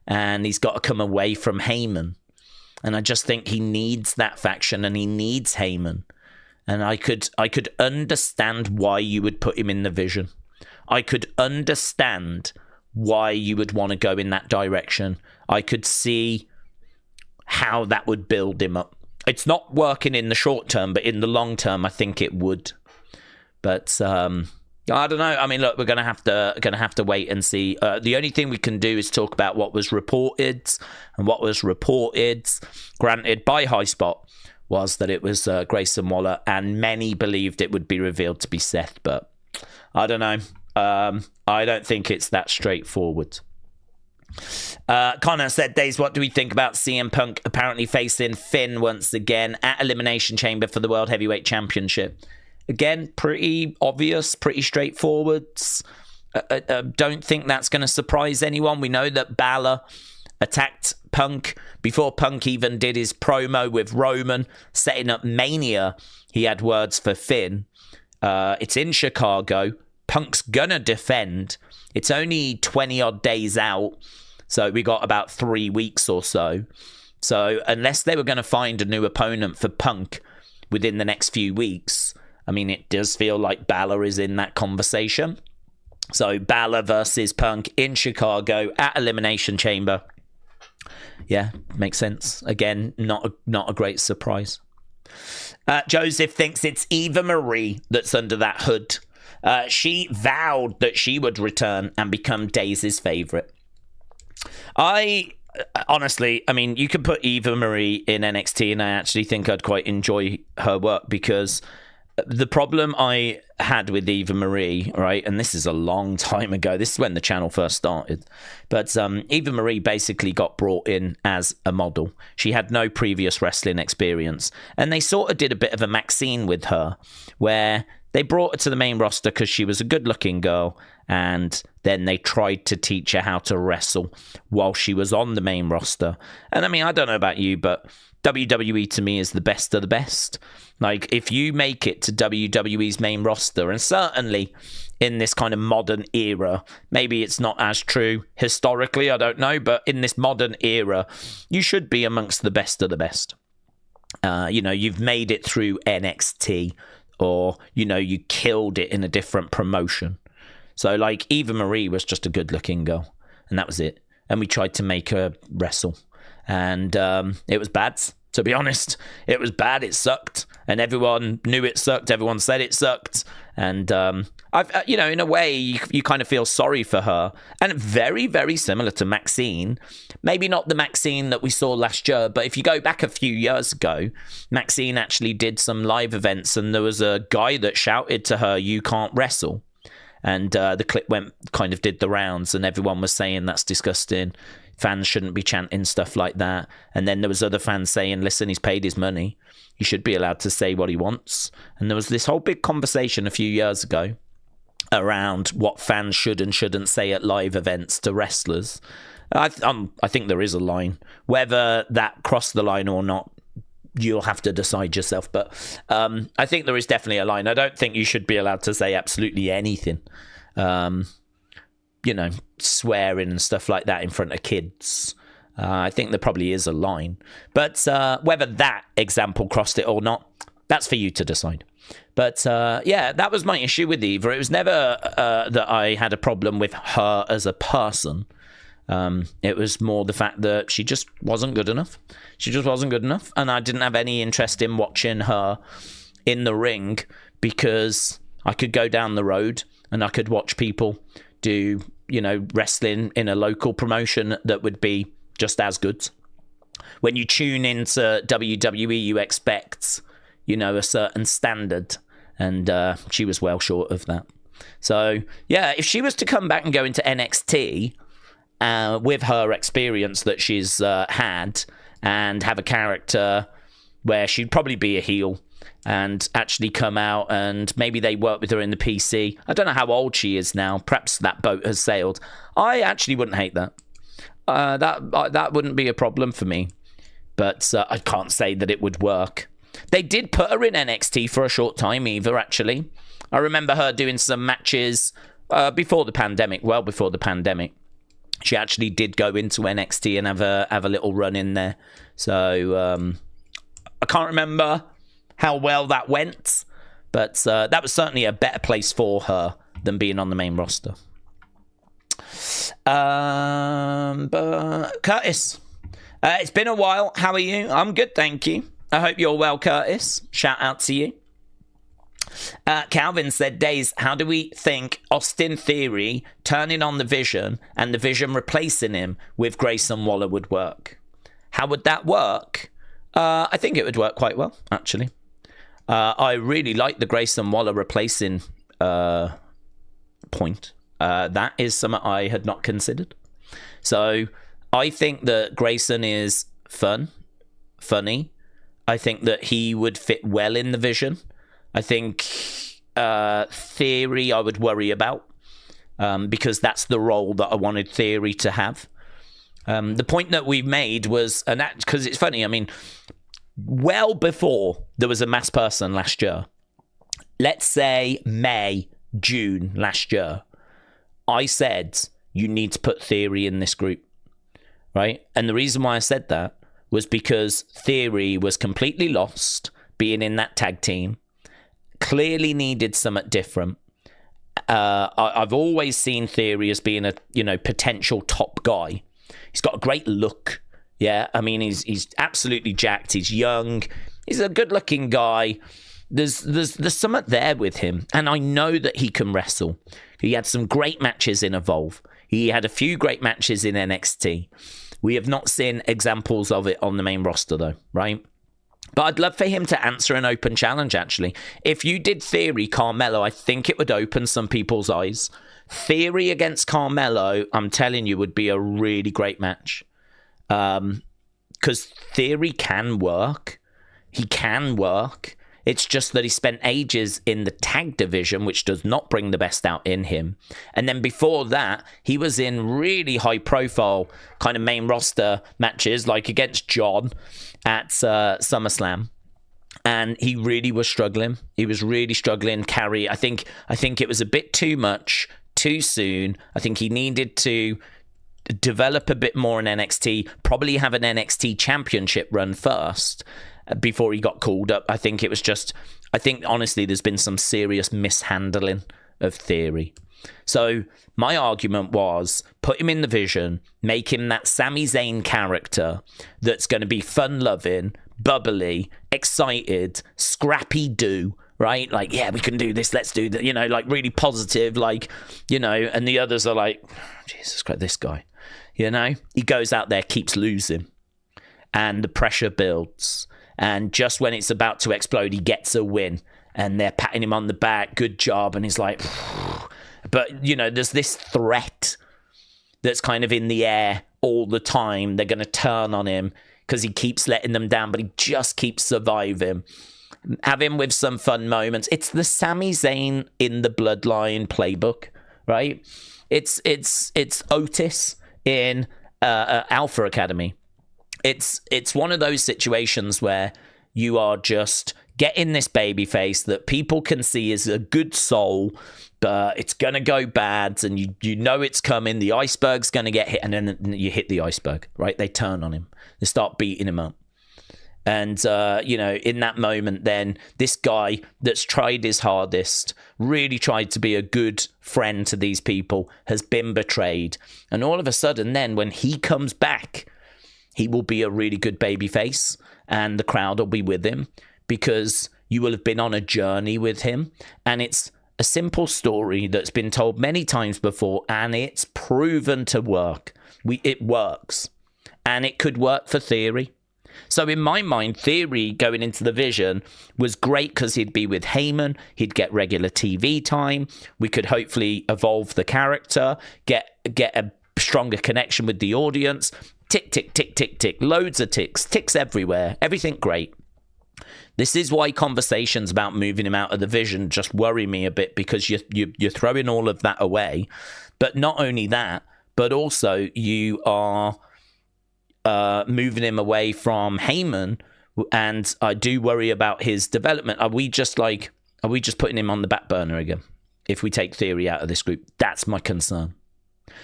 and he's got to come away from Heyman. And I just think he needs that faction and he needs Heyman. And I could understand why you would put him in the Vision. I could understand why you would want to go in that direction. I could see how that would build him up. It's not working in the short term, but in the long term, I think it would. But I don't know. I mean, look, we're gonna have to wait and see. The only thing we can do is talk about what was reported, and what was reported, granted by High Spot, was that it was Grayson Waller, and many believed it would be revealed to be Seth. But I don't know. I don't think it's that straightforward. Connor said, Daze, what do we think about CM Punk apparently facing Finn once again at Elimination Chamber for the World Heavyweight Championship? Again, pretty obvious, pretty straightforward. I don't think that's going to surprise anyone. We know that Balor attacked Punk before Punk even did his promo with Roman, setting up Mania. He had words for Finn. It's in Chicago. Punk's gonna defend. It's only 20 odd days out, so we got about 3 weeks or so. So unless they were going to find a new opponent for Punk within the next few weeks, I mean, it does feel like Balor is in that conversation. So Balor versus Punk in Chicago at Elimination Chamber. Yeah, makes sense. Again, not a great surprise. Joseph thinks it's Eva Marie that's under that hood. She vowed that she would return and become Daze's favorite. Honestly, I mean, you could put Eva Marie in NXT, and I actually think I'd quite enjoy her work, because the problem I had with Eva Marie, right, and this is a long time ago, this is when the channel first started, but Eva Marie basically got brought in as a model. She had no previous wrestling experience, and they sort of did a bit of a Maxine with her, where they brought her to the main roster because she was a good-looking girl, and then they tried to teach her how to wrestle while she was on the main roster. And I mean, I don't know about you, but WWE to me is the best of the best. Like, if you make it to WWE's main roster, and certainly in this kind of modern era, maybe it's not as true historically, I don't know, but in this modern era, you should be amongst the best of the best. You've made it through NXT, or, you killed it in a different promotion. So, like, Eva Marie was just a good-looking girl, and that was it. And we tried to make her wrestle. And it was bad, to be honest. It was bad. It sucked. And everyone knew it sucked. Everyone said it sucked. And, in a way, you kind of feel sorry for her. And very, very similar to Maxine. Maybe not the Maxine that we saw last year, but if you go back a few years ago, Maxine actually did some live events, and there was a guy that shouted to her, "You can't wrestle." And the clip did the rounds, and everyone was saying that's disgusting. Fans shouldn't be chanting stuff like that. And then there was other fans saying, listen, he's paid his money. He should be allowed to say what he wants. And there was this whole big conversation a few years ago around what fans should and shouldn't say at live events to wrestlers. I think there is a line. Whether that crossed the line or not, you'll have to decide yourself. But I think there is definitely a line. I don't think you should be allowed to say absolutely anything. Swearing and stuff like that in front of kids. I think there probably is a line. But whether that example crossed it or not, that's for you to decide. But that was my issue with Eva. It was never that I had a problem with her as a person. It was more the fact that she just wasn't good enough. She just wasn't good enough. And I didn't have any interest in watching her in the ring, because I could go down the road and I could watch people do, wrestling in a local promotion that would be just as good. When you tune into WWE, you expect, a certain standard. And she was well short of that. So, yeah, if she was to come back and go into NXT with her experience that she's had, and have a character where she'd probably be a heel and actually come out, and maybe they work with her in the PC. I don't know how old she is now. Perhaps that boat has sailed. I actually wouldn't hate that. That wouldn't be a problem for me. But I can't say that it would work. They did put her in NXT for a short time, Eva, actually. I remember her doing some matches before the pandemic, well before the pandemic. She actually did go into NXT and have a little run in there. So I can't remember how well that went, but that was certainly a better place for her than being on the main roster. But Curtis, it's been a while. How are you? I'm good, thank you. I hope you're well, Curtis. Shout out to you. Calvin said, Daze, how do we think Austin Theory turning on the Vision and the Vision replacing him with Grayson Waller would work? How would that work? I think it would work quite well, actually. I really like the Grayson Waller replacing point. That is something I had not considered. So I think that Grayson is funny. I think that he would fit well in the Vision. I think Theory I would worry about because that's the role that I wanted Theory to have. The point that we made was, and that, because it's funny, I mean, well before there was a mass person last year, let's say May, June last year, I said, you need to put Theory in this group, right? And the reason why I said that was because Theory was completely lost being in that tag team. Clearly needed something different. I've always seen Theory as being a potential top guy. He's got a great look. Yeah, I mean he's absolutely jacked. He's young. He's a good-looking guy. There's something there with him, and I know that he can wrestle. He had some great matches in Evolve. He had a few great matches in NXT. We have not seen examples of it on the main roster though, right? But I'd love for him to answer an open challenge, actually. If you did Theory Carmelo, I think it would open some people's eyes. Theory against Carmelo, I'm telling you, would be a really great match. Because Theory can work. He can work. It's just that he spent ages in the tag division, which does not bring the best out in him. And then before that, he was in really high-profile kind of main roster matches, like against John at SummerSlam. And he really was struggling. He was really struggling. I think it was a bit too much, too soon. I think he needed to develop a bit more in NXT, probably have an NXT championship run first before he got called up. I think honestly there's been some serious mishandling of Theory. So my argument was, put him in the Vision, make him that Sami Zayn character that's going to be fun-loving, bubbly, excited, scrappy-do, right? Like, yeah, we can do this, let's do that, like really positive, like, and the others are like, Jesus Christ, this guy, he goes out there, keeps losing, and the pressure builds. And just when it's about to explode, he gets a win. And they're patting him on the back. Good job. And he's like, but, there's this threat that's kind of in the air all the time. They're going to turn on him because he keeps letting them down, but he just keeps surviving. Have him with some fun moments. It's the Sami Zayn in the Bloodline playbook, right? It's Otis in Alpha Academy. It's one of those situations where you are just getting this babyface that people can see is a good soul, but it's going to go bad, and you know it's coming. The iceberg's going to get hit, and then you hit the iceberg, right? They turn on him. They start beating him up. And, in that moment, then this guy that's tried his hardest, really tried to be a good friend to these people, has been betrayed. And all of a sudden, then when he comes back, he will be a really good babyface, and the crowd will be with him because you will have been on a journey with him. And it's a simple story that's been told many times before, and it's proven to work. It works, and it could work for Theory. So in my mind, Theory going into the Vision was great because he'd be with Heyman, he'd get regular TV time, we could hopefully evolve the character, get a stronger connection with the audience. Tick, tick, tick, tick, tick. Loads of ticks everywhere. Everything great. This is why conversations about moving him out of the Vision just worry me a bit, because you're throwing all of that away. But not only that, but also you are moving him away from Heyman, and I do worry about his development. Are we just putting him on the back burner again if we take Theory out of this group? That's my concern.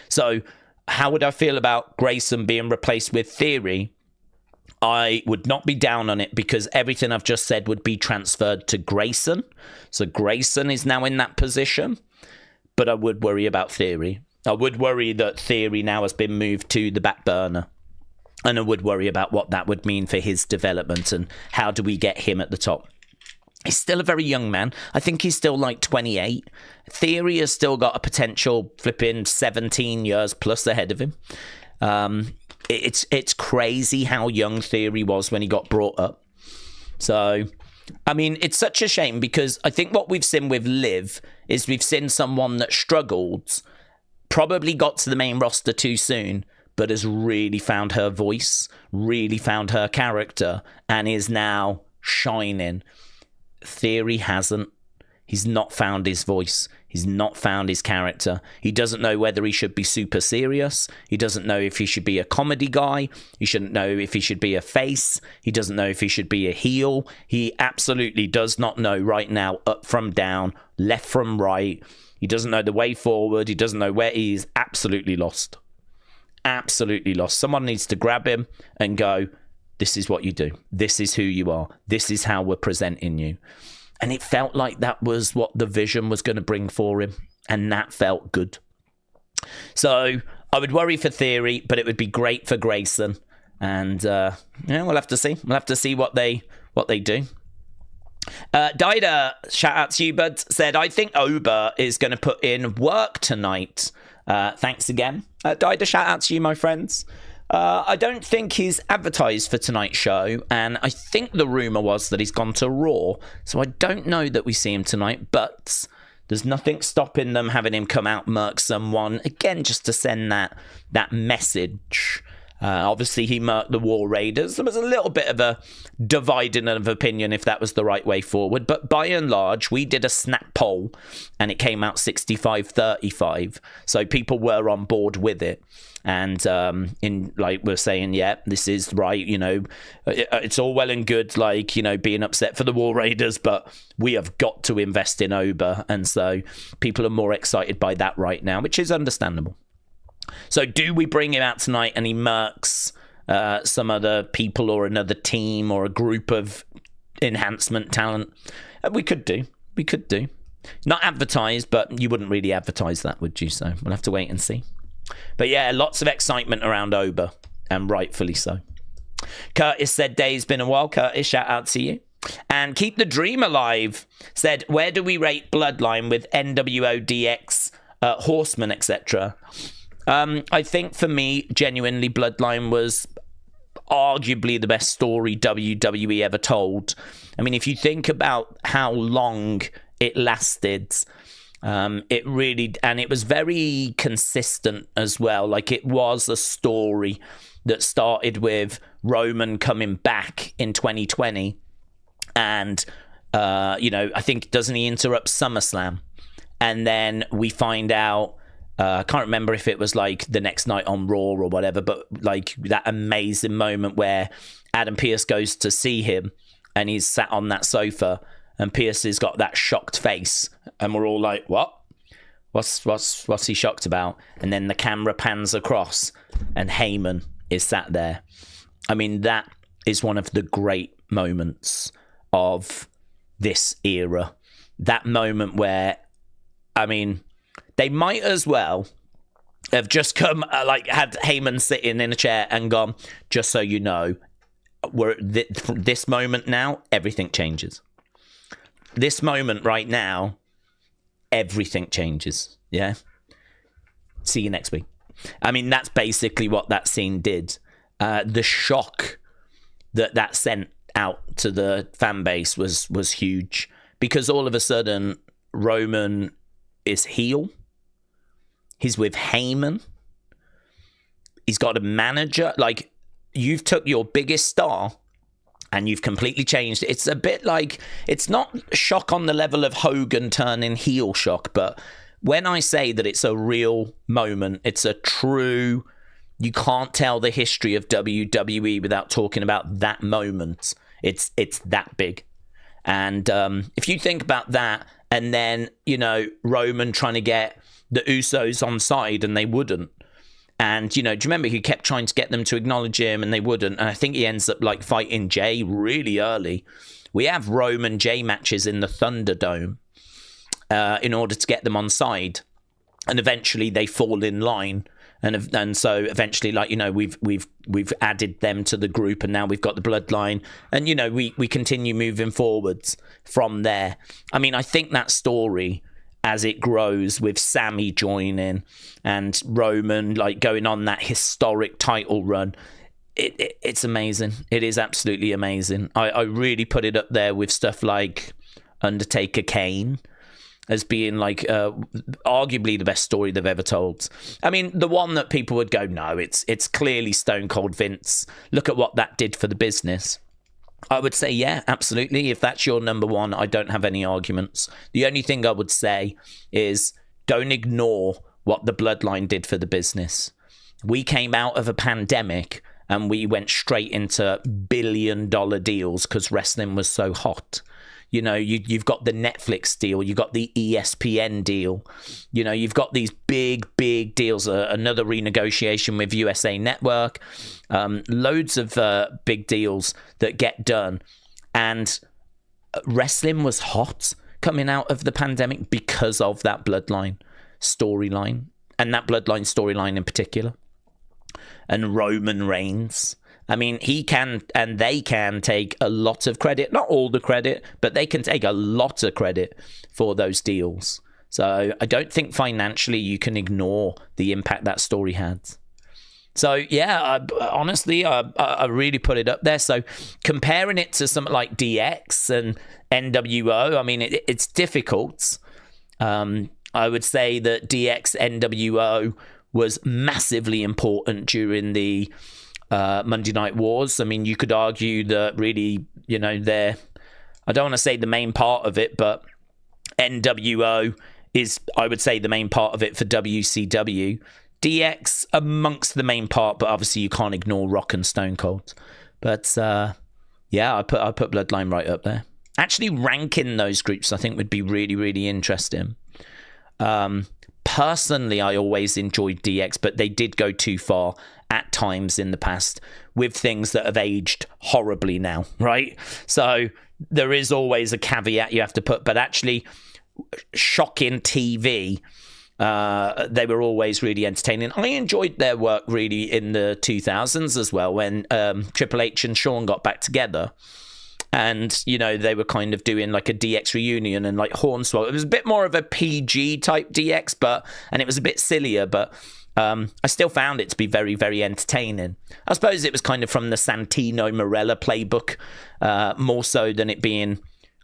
So how would I feel about Grayson being replaced with Theory? I would not be down on it, because everything I've just said would be transferred to Grayson. So Grayson is now in that position, but I would worry about Theory. I would worry that Theory now has been moved to the back burner, and I would worry about what that would mean for his development and how do we get him at the top. He's still a very young man. I think he's still like 28. Theory has still got a potential flipping 17 years plus ahead of him. It's crazy how young Theory was when he got brought up. So, I mean, it's such a shame, because I think what we've seen with Liv is we've seen someone that struggled, probably got to the main roster too soon, but has really found her voice, really found her character, and is now shining. Theory hasn't. He's not found his voice. He's not found his character. He doesn't know whether he should be super serious. He doesn't know if he should be a comedy guy. He shouldn't know if he should be a face. He doesn't know if he should be a heel. He absolutely does not know right now, up from down, left from right. He doesn't know the way forward. He doesn't know where he is. Absolutely lost. Absolutely lost. Someone needs to grab him and go, this is what you do. This is who you are. This is how we're presenting you. And it felt like that was what the Vision was going to bring for him. And that felt good. So I would worry for Theory, but it would be great for Grayson. And we'll have to see. We'll have to see what they do. Dida, shout out to you, bud, said, I think Oba is going to put in work tonight. Thanks again. Dida, shout out to you, my friends. I don't think he's advertised for tonight's show, and I think the rumour was that he's gone to Raw, so I don't know that we see him tonight, but there's nothing stopping them having him come out, murk someone, again, just to send that message. Obviously, he marked the War Raiders. There was a little bit of a dividing of opinion if that was the right way forward. But by and large, we did a snap poll and it came out 65-35. So people were on board with it. And in like we're saying, yeah, this is right. You know, it's all well and good, like, you know, being upset for the War Raiders, but we have got to invest in Oba. And so people are more excited by that right now, which is understandable. So do we bring him out tonight and he murks some other people or another team or a group of enhancement talent? We could do. Not advertised, but you wouldn't really advertise that, would you? So we'll have to wait and see. But yeah, lots of excitement around Oba, and rightfully so. Curtis said, Days been a while. Curtis, shout out to you. And Keep the Dream Alive said, where do we rate Bloodline with NWO, DX, Horsemen, etc.? I think for me, genuinely, Bloodline was arguably the best story WWE ever told. I mean, if you think about how long it lasted, it really, and it was very consistent as well. Like, it was a story that started with Roman coming back in 2020, and you know, I think, doesn't he interrupt SummerSlam? And then we find out, I can't remember if it was like the next night on Raw or whatever, but like that amazing moment where Adam Pearce goes to see him and he's sat on that sofa and Pearce has got that shocked face and we're all like, what? What's he shocked about? And then the camera pans across and Heyman is sat there. I mean, that is one of the great moments of this era. That moment where, I mean, they might as well have just come, like, had Heyman sitting in a chair and gone, just so you know, we're at this moment now, everything changes. This moment right now, everything changes. Yeah. See you next week. I mean, that's basically what that scene did. The shock that sent out to the fan base was huge, because all of a sudden Roman is heel. He's with Heyman. He's got a manager. Like, you've took your biggest star and you've completely changed it. It's a bit like, it's not shock on the level of Hogan turning heel shock, but when I say that it's a real moment, it's a true, you can't tell the history of WWE without talking about that moment. It's that big. And if you think about that, and then, you know, Roman trying to get the Usos on side and they wouldn't. And, you know, do you remember he kept trying to get them to acknowledge him and they wouldn't? And I think he ends up like fighting Jay really early. We have Roman Jay matches in the Thunderdome in order to get them on side. And eventually they fall in line. And so eventually, like, you know, we've added them to the group, and now we've got the Bloodline, and, you know, we continue moving forwards from there. I mean, I think that story, as it grows with Sammy joining and Roman, like, going on that historic title run, it's amazing. It is absolutely amazing. I really put it up there with stuff like Undertaker Kane as being like arguably the best story they've ever told. I mean, the one that people would go, no, it's clearly Stone Cold Vince. Look at what that did for the business. I would say, yeah, absolutely. If that's your number one, I don't have any arguments. The only thing I would say is don't ignore what the Bloodline did for the business. We came out of a pandemic and we went straight into billion-dollar deals because wrestling was so hot. You know, you've got the Netflix deal, you've got the ESPN deal, you know, you've got these big deals, another renegotiation with USA Network, loads of big deals that get done. And wrestling was hot coming out of the pandemic because of that Bloodline storyline, and that Bloodline storyline in particular. And Roman Reigns. I mean, he can and they can take a lot of credit, not all the credit, but they can take a lot of credit for those deals. So I don't think financially you can ignore the impact that story had. So, yeah, honestly, I really put it up there. So comparing it to something like DX and NWO, I mean, it's difficult. I would say that DX NWO was massively important during the Monday Night Wars. I mean, you could argue that really, they're, I don't want to say the main part of it, but NWO is, I would say, the main part of it for WCW. DX amongst the main part, but obviously you can't ignore Rock and Stone Cold. But I put Bloodline right up there. Actually, ranking those groups, I think, would be really, really interesting. Personally, I always enjoyed DX, but they did go too far at times in the past with things that have aged horribly now, right? So there is always a caveat you have to put, but actually, shocking TV, they were always really entertaining. I enjoyed their work really in the 2000s as well, when Triple H and Shawn got back together. And, they were kind of doing like a DX reunion and like Hornswoggle. It was a bit more of a PG type DX, and it was a bit sillier, but I still found it to be very, very entertaining. I suppose it was kind of from the Santino Marella playbook, more so than it being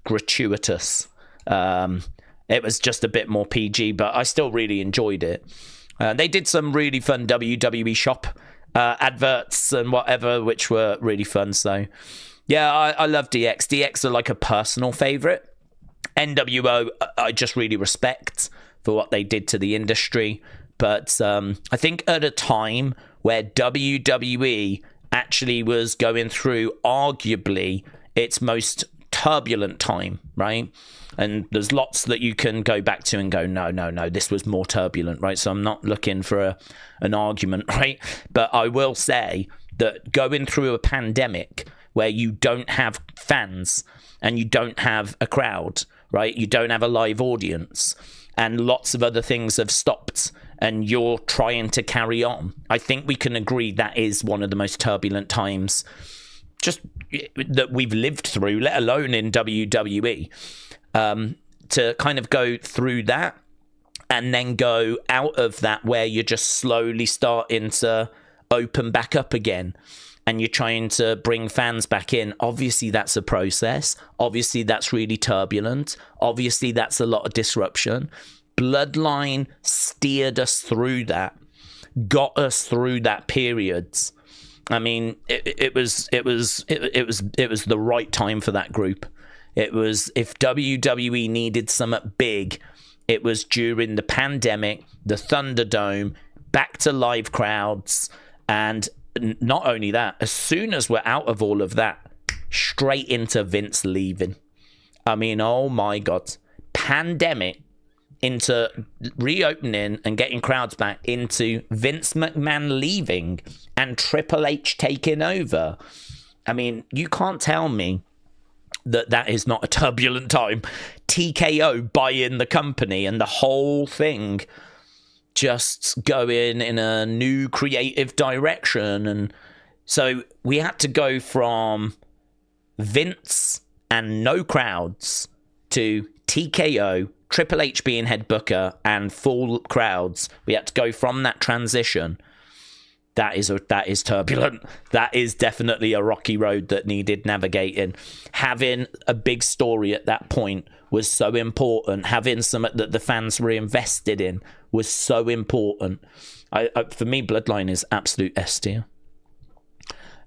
gratuitous. It was just a bit more PG, but I still really enjoyed it. They did some really fun WWE shop adverts and whatever, which were really fun. So, yeah, I love DX. DX are like a personal favorite. NWO, I just really respect for what they did to the industry. But I think at a time where WWE actually was going through arguably its most turbulent time, right? And there's lots that you can go back to and go, no, this was more turbulent, right? So I'm not looking for an argument, right? But I will say that going through a pandemic where you don't have fans and you don't have a crowd, right? You don't have a live audience and lots of other things have stopped and you're trying to carry on. I think we can agree that is one of the most turbulent times just that we've lived through, let alone in WWE. To kind of go through that and then go out of that where you're just slowly starting to open back up again and you're trying to bring fans back in. Obviously, that's a process. Obviously, that's really turbulent. Obviously, that's a lot of disruption. Bloodline steered us through that, got us through that period. I mean, it was the right time for that group. It was, if WWE needed something big, it was during the pandemic, the Thunderdome, back to live crowds, and not only that, as soon as we're out of all of that, straight into Vince leaving. I mean, oh my God. Pandemic into reopening and getting crowds back, into Vince McMahon leaving and Triple H taking over. I mean, you can't tell me that is not a turbulent time. TKO buying the company and the whole thing just going in a new creative direction. And so we had to go from Vince and no crowds to TKO, Triple H being head booker and full crowds. We had to go from that transition. That is turbulent. That is definitely a rocky road that needed navigating. Having a big story at that point was so important. Having something that the fans were invested in was so important. For me, Bloodline is absolute S tier.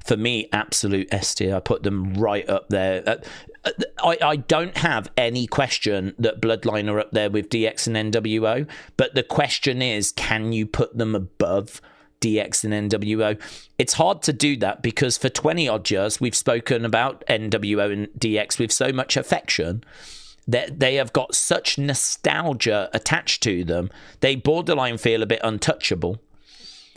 For me, absolute S tier. I put them right up there. I don't have any question that Bloodline are up there with DX and NWO, but the question is, can you put them above DX and NWO? It's hard to do that because for 20 odd years we've spoken about NWO and DX with so much affection that they have got such nostalgia attached to them. They borderline feel a bit untouchable.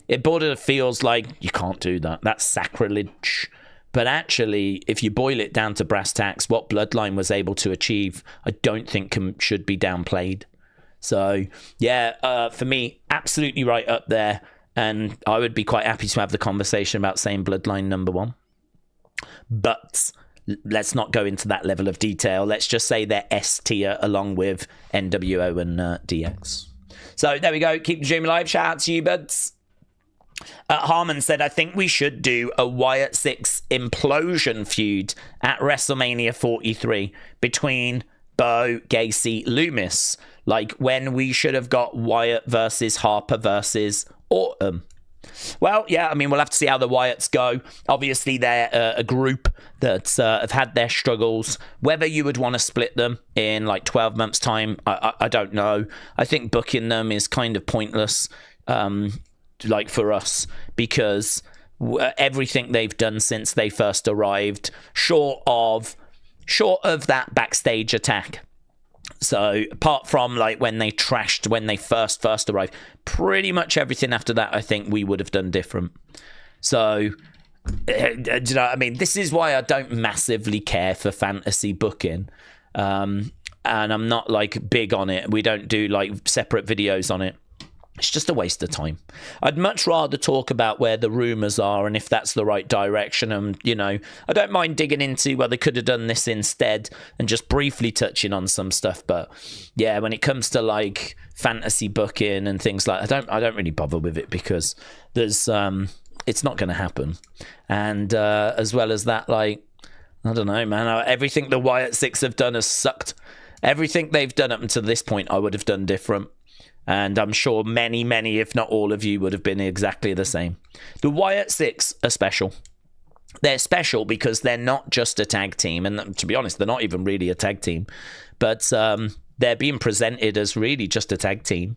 It borderline feels like you can't do that. That's sacrilege. But actually, if you boil it down to brass tacks, what Bloodline was able to achieve, I don't think should be downplayed. So, yeah, for me, absolutely right up there. And I would be quite happy to have the conversation about saying Bloodline number one. But let's not go into that level of detail. Let's just say they're S tier along with NWO and DX. So there we go. Keep the dream alive. Shout out to you, buds. Harmon said, I think we should do a Wyatt 6 implosion feud at WrestleMania 43 between Bo, Gacy, Loomis. Like when we should have got Wyatt versus Harper versus Orton. Well, yeah, I mean, we'll have to see how the Wyatts go. Obviously, they're a group that have had their struggles. Whether you would want to split them in like 12 months' time, I don't know. I think booking them is kind of pointless, like for us, because everything they've done since they first arrived, short of that backstage attack. So apart from like when they trashed when they first arrived, pretty much everything after that I think we would have done different. So do you know what I mean? This is why I don't massively care for fantasy booking, and I'm not like big on it. We don't do like separate videos on it. It's just a waste of time. I'd much rather talk about where the rumours are and if that's the right direction. And, you know, I don't mind digging into, well, they could have done this instead and just briefly touching on some stuff. But, yeah, when it comes to, like, fantasy booking and things like that, I don't really bother with it because there's it's not going to happen. And as well as that, like, I don't know, man. Everything the Wyatt Six have done has sucked. Everything they've done up until this point, I would have done different. And I'm sure many, if not all of you, would have been exactly the same. The Wyatt Six are special. They're special because they're not just a tag team. And to be honest, they're not even really a tag team. But they're being presented as really just a tag team.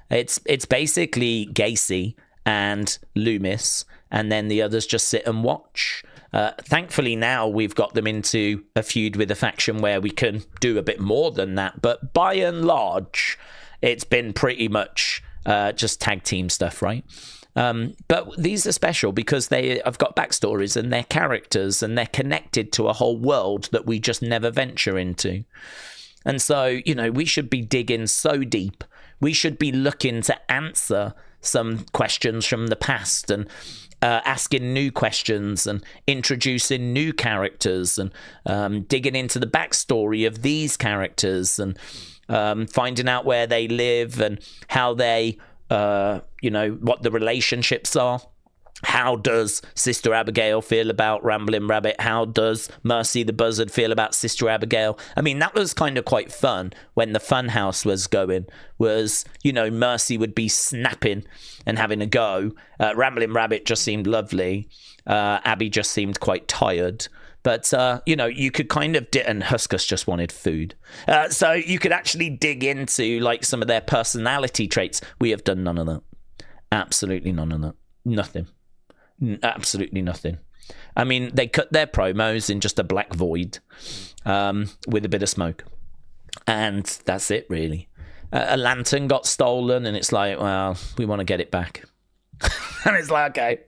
It's basically Gacy and Loomis. And then the others just sit and watch. Thankfully, now we've got them into a feud with a faction where we can do a bit more than that. But by and large, it's been pretty much just tag team stuff, right? But these are special because they have got backstories and they're characters and they're connected to a whole world that we just never venture into. And so, you know, we should be digging so deep. We should be looking to answer some questions from the past and asking new questions and introducing new characters and digging into the backstory of these characters and finding out where they live and how they, you know, what the relationships are. How does Sister Abigail feel about Ramblin' Rabbit? How does Mercy the Buzzard feel about Sister Abigail? I mean, that was kind of quite fun when the Funhouse was going, was, you know, Mercy would be snapping and having a go. Ramblin' Rabbit just seemed lovely. Abby just seemed quite tired. But, you know, you could kind of, and Huskus just wanted food. So you could actually dig into, like, some of their personality traits. We have done none of that. Absolutely none of that. Nothing. Absolutely nothing. I mean, they cut their promos in just a black void with a bit of smoke. And that's it, really. A lantern got stolen, and it's like, well, we want to get it back. And it's like, okay,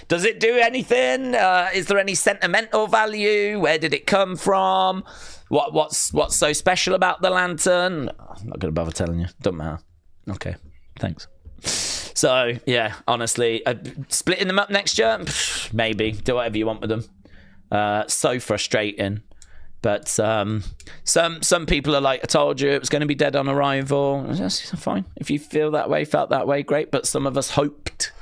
does it do anything? Is there any sentimental value? Where did it come from? What's so special about the lantern? I'm not going to bother telling you. Don't matter. Okay, thanks. So, yeah, honestly, splitting them up next year? Maybe. Do whatever you want with them. So frustrating. But some people are like, I told you it was going to be dead on arrival. That's fine. If you feel that way, felt that way, great. But some of us hoped.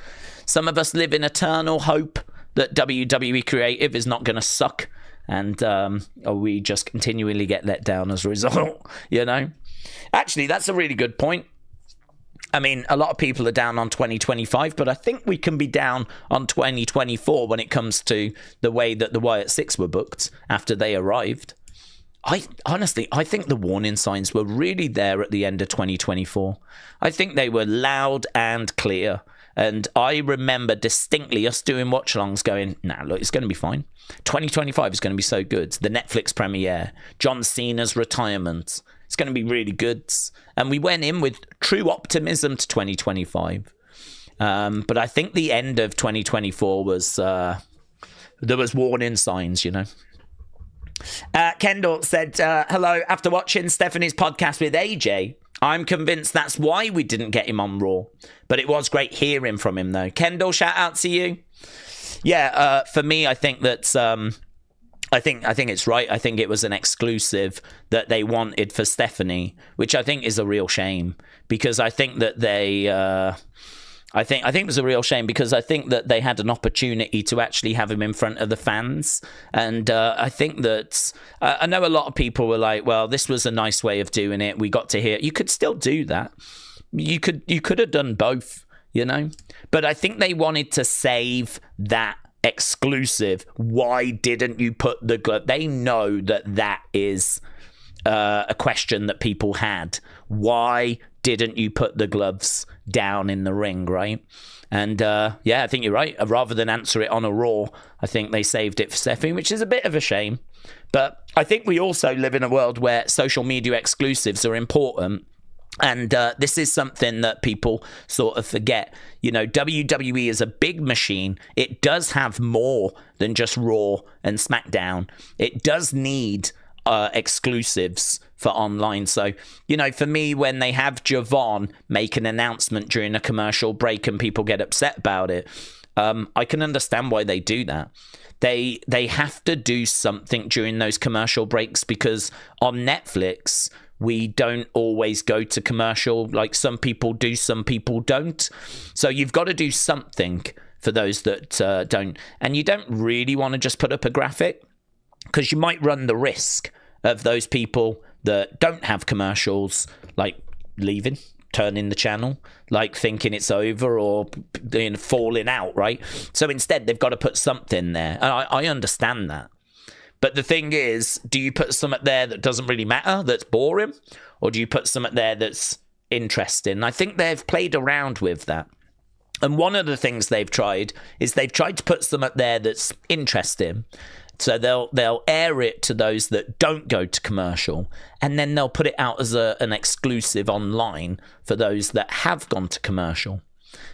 Some of us live in eternal hope that WWE Creative is not going to suck. And we just continually get let down as a result, you know? Actually, that's a really good point. I mean, a lot of people are down on 2025, but I think we can be down on 2024 when it comes to the way that the Wyatt Six were booked after they arrived. Honestly, I think the warning signs were really there at the end of 2024. I think they were loud and clear. And I remember distinctly us doing watch-alongs going, nah, look, it's going to be fine. 2025 is going to be so good. The Netflix premiere, John Cena's retirement. It's going to be really good. And we went in with true optimism to 2025. But I think the end of 2024 was, there was warning signs, you know. Kendall said, hello, after watching Stephanie's podcast with AJ, I'm convinced that's why we didn't get him on Raw. But it was great hearing from him, though. Kendall, shout out to you. Yeah, for me, I think that... I think it's right. I think it was an exclusive that they wanted for Stephanie, which I think is a real shame because I think that they, I think it was a real shame because I think that they had an opportunity to actually have him in front of the fans, and I think that I know a lot of people were like, well, this was a nice way of doing it. We got to hear. You could still do that. You could have done both. you know? But I think they wanted to save that exclusive. Why didn't you put the glove? They know that is a question that people had. Why didn't you put the gloves down in the ring, right? And I think you're right. Rather than answer it on a Raw, I think they saved it for Stephanie, which is a bit of a shame. But I think we also live in a world where social media exclusives are important. And this is something that people sort of forget. You know, WWE is a big machine. It does have more than just Raw and SmackDown. It does need exclusives for online. So, you know, for me, when they have Javon make an announcement during a commercial break and people get upset about it, I can understand why they do that. They have to do something during those commercial breaks because on Netflix, we don't always go to commercial. Like some people do, some people don't. So you've got to do something for those that don't. And you don't really want to just put up a graphic because you might run the risk of those people that don't have commercials, like leaving, turning the channel, like thinking it's over or falling out, right? So instead, they've got to put something there. And I understand that. But the thing is, do you put something there that doesn't really matter, that's boring? Or do you put something there that's interesting? I think they've played around with that. And one of the things they've tried is they've tried to put something there that's interesting. So they'll air it to those that don't go to commercial, and then they'll put it out as an exclusive online for those that have gone to commercial.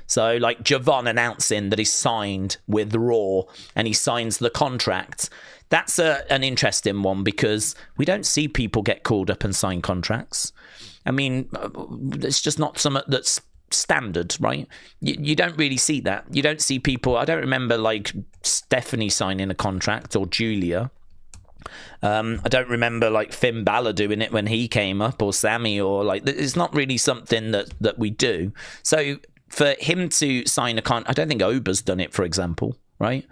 So like Javon announcing that he's signed with Raw and he signs the contract. That's an interesting one because we don't see people get called up and sign contracts. I mean, it's just not something that's standard, right? You don't really see that. You don't see people. I don't remember like Stephanie signing a contract or Julia. I don't remember like Finn Balor doing it when he came up or Sammy or like it's not really something that we do. So for him to sign a contract, I don't think Ober's done it, for example, right?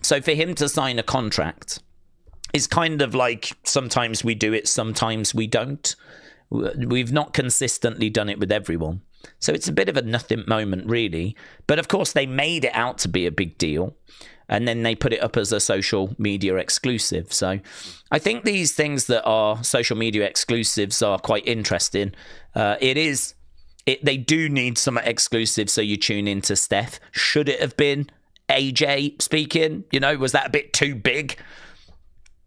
So for him to sign a contract is kind of like sometimes we do it, sometimes we don't. We've not consistently done it with everyone. So it's a bit of a nothing moment, really. But of course, they made it out to be a big deal. And then they put it up as a social media exclusive. So I think these things that are social media exclusives are quite interesting. They do need some exclusive, so you tune into Steph. Should it have been AJ speaking? You know, was that a bit too big?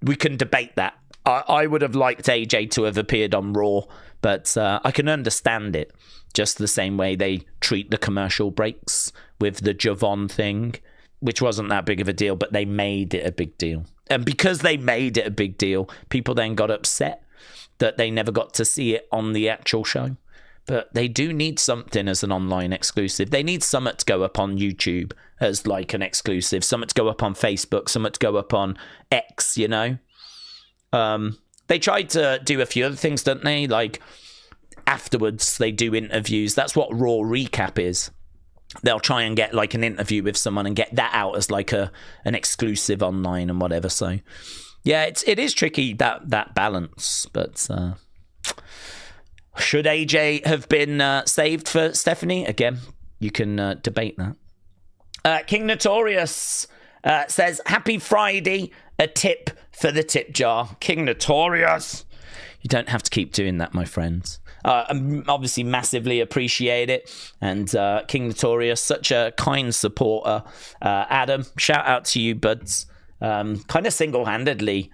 We can debate that. I would have liked AJ to have appeared on Raw, but I can understand it. Just the same way they treat the commercial breaks with the Javon thing, which wasn't that big of a deal, but they made it a big deal. And because they made it a big deal, people then got upset that they never got to see it on the actual show. But they do need something as an online exclusive. They need something to go up on YouTube as like an exclusive, something to go up on Facebook, something to go up on X, you know? They tried to do a few other things, don't they? Like afterwards, they do interviews. That's what Raw Recap is. They'll try and get like an interview with someone and get that out as like an exclusive online and whatever. So yeah, it is tricky, that balance. But should AJ have been saved for Stephanie? Again, you can debate that. King Notorious says, happy Friday, a tip for the tip jar. King Notorious. You don't have to keep doing that, my friends. I obviously massively appreciate it. And King Notorious, such a kind supporter. Adam, shout out to you, buds. Kind of single-handedly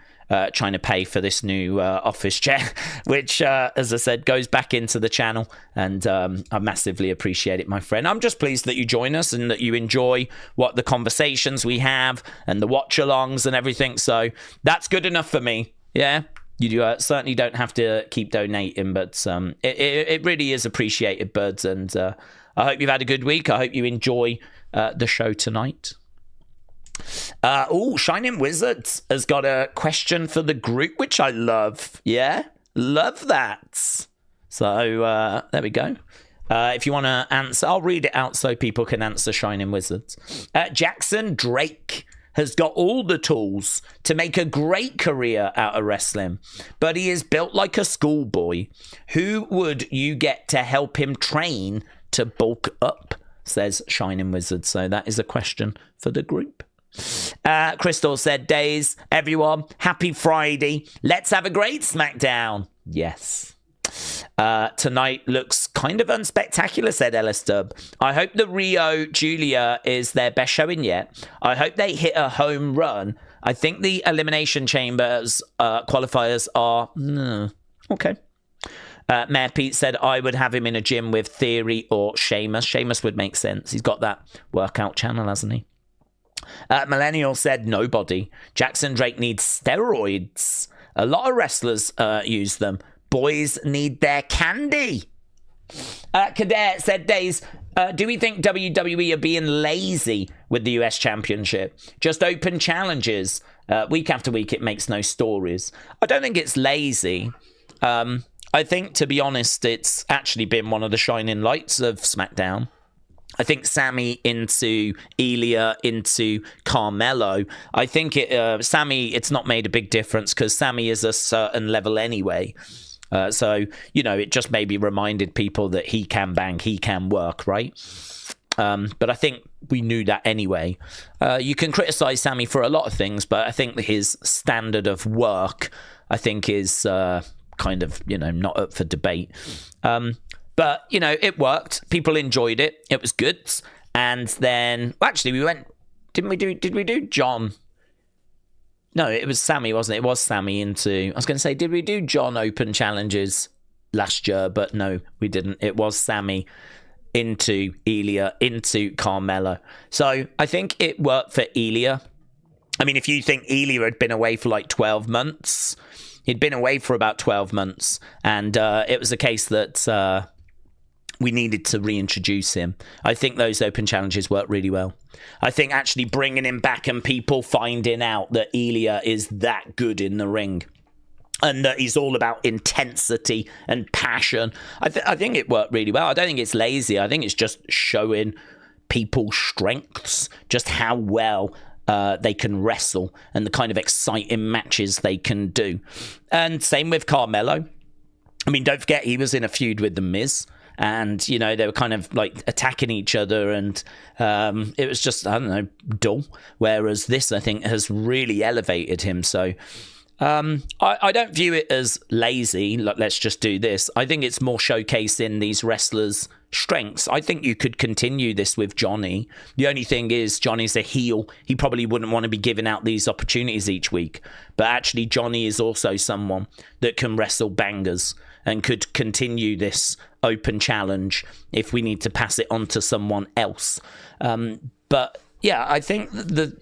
trying to pay for this new office chair, which, as I said, goes back into the channel. And I massively appreciate it, my friend. I'm just pleased that you join us and that you enjoy what the conversations we have and the watch-alongs and everything. So that's good enough for me. Yeah. You certainly don't have to keep donating, but it really is appreciated, buds. And I hope you've had a good week. I hope you enjoy the show tonight. Shining Wizards has got a question for the group, which I love. Yeah, love that. So there we go. If you want to answer, I'll read it out so people can answer Shining Wizards. Jackson Drake has got all the tools to make a great career out of wrestling, but he is built like a schoolboy. Who would you get to help him train to bulk up? says Shining Wizard. So that is a question for the group. Crystal said, Daze, everyone, happy Friday. Let's have a great SmackDown. Yes. Tonight looks kind of unspectacular, said Ellis Dub. I hope the Rio Julia is their best showing yet. I hope they hit a home run. I think the Elimination Chambers qualifiers are... okay. Mayor Pete said, I would have him in a gym with Theory or Sheamus. Sheamus would make sense. He's got that workout channel, hasn't he? Millennial said, nobody. Jackson Drake needs steroids. A lot of wrestlers use them. Boys need their candy. Cadet said, Daze, do we think WWE are being lazy with the US Championship? Just open challenges. Week after week, it makes no stories. I don't think it's lazy. I think, to be honest, it's actually been one of the shining lights of SmackDown. I think Sammy into Ilya into Carmelo. I think Sammy, it's not made a big difference because Sammy is a certain level anyway. So, it just maybe reminded people that he can bang, he can work, right? But I think we knew that anyway. You can criticize Sammy for a lot of things, but I think that his standard of work, I think, is kind of, not up for debate. But, it worked. People enjoyed it. It was good. And then, actually, did we do John? No, it was Sammy, wasn't it? It was Sammy into, I was going to say, did we do John Open challenges last year? But no, we didn't. It was Sammy into Ilya, into Carmelo. So I think it worked for Ilya. I mean, if you think Ilya had been away for like 12 months, he'd been away for about 12 months. And it was a case that we needed to reintroduce him. I think those open challenges worked really well. I think actually bringing him back and people finding out that Ilya is that good in the ring and that he's all about intensity and passion. I think it worked really well. I don't think it's lazy. I think it's just showing people's strengths, just how well they can wrestle and the kind of exciting matches they can do. And same with Carmelo. I mean, don't forget, he was in a feud with The Miz. And, they were kind of like attacking each other and it was just, I don't know, dull. Whereas this, I think, has really elevated him. So I don't view it as lazy, like, let's just do this. I think it's more showcasing these wrestlers' strengths. I think you could continue this with Johnny. The only thing is, Johnny's a heel. He probably wouldn't want to be giving out these opportunities each week. But actually, Johnny is also someone that can wrestle bangers and could continue this open challenge if we need to pass it on to someone else. But yeah, I think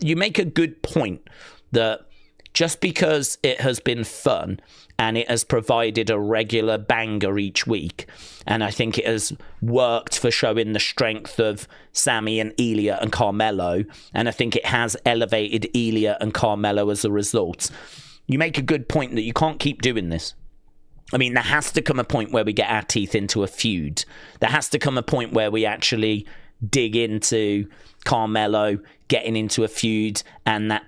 you make a good point that just because it has been fun and it has provided a regular banger each week, and I think it has worked for showing the strength of Sammy and Ilya and Carmelo, and I think it has elevated Ilya and Carmelo as a result. You make a good point that you can't keep doing this. I mean, there has to come a point where we get our teeth into a feud. There has to come a point where we actually dig into Carmelo getting into a feud and that,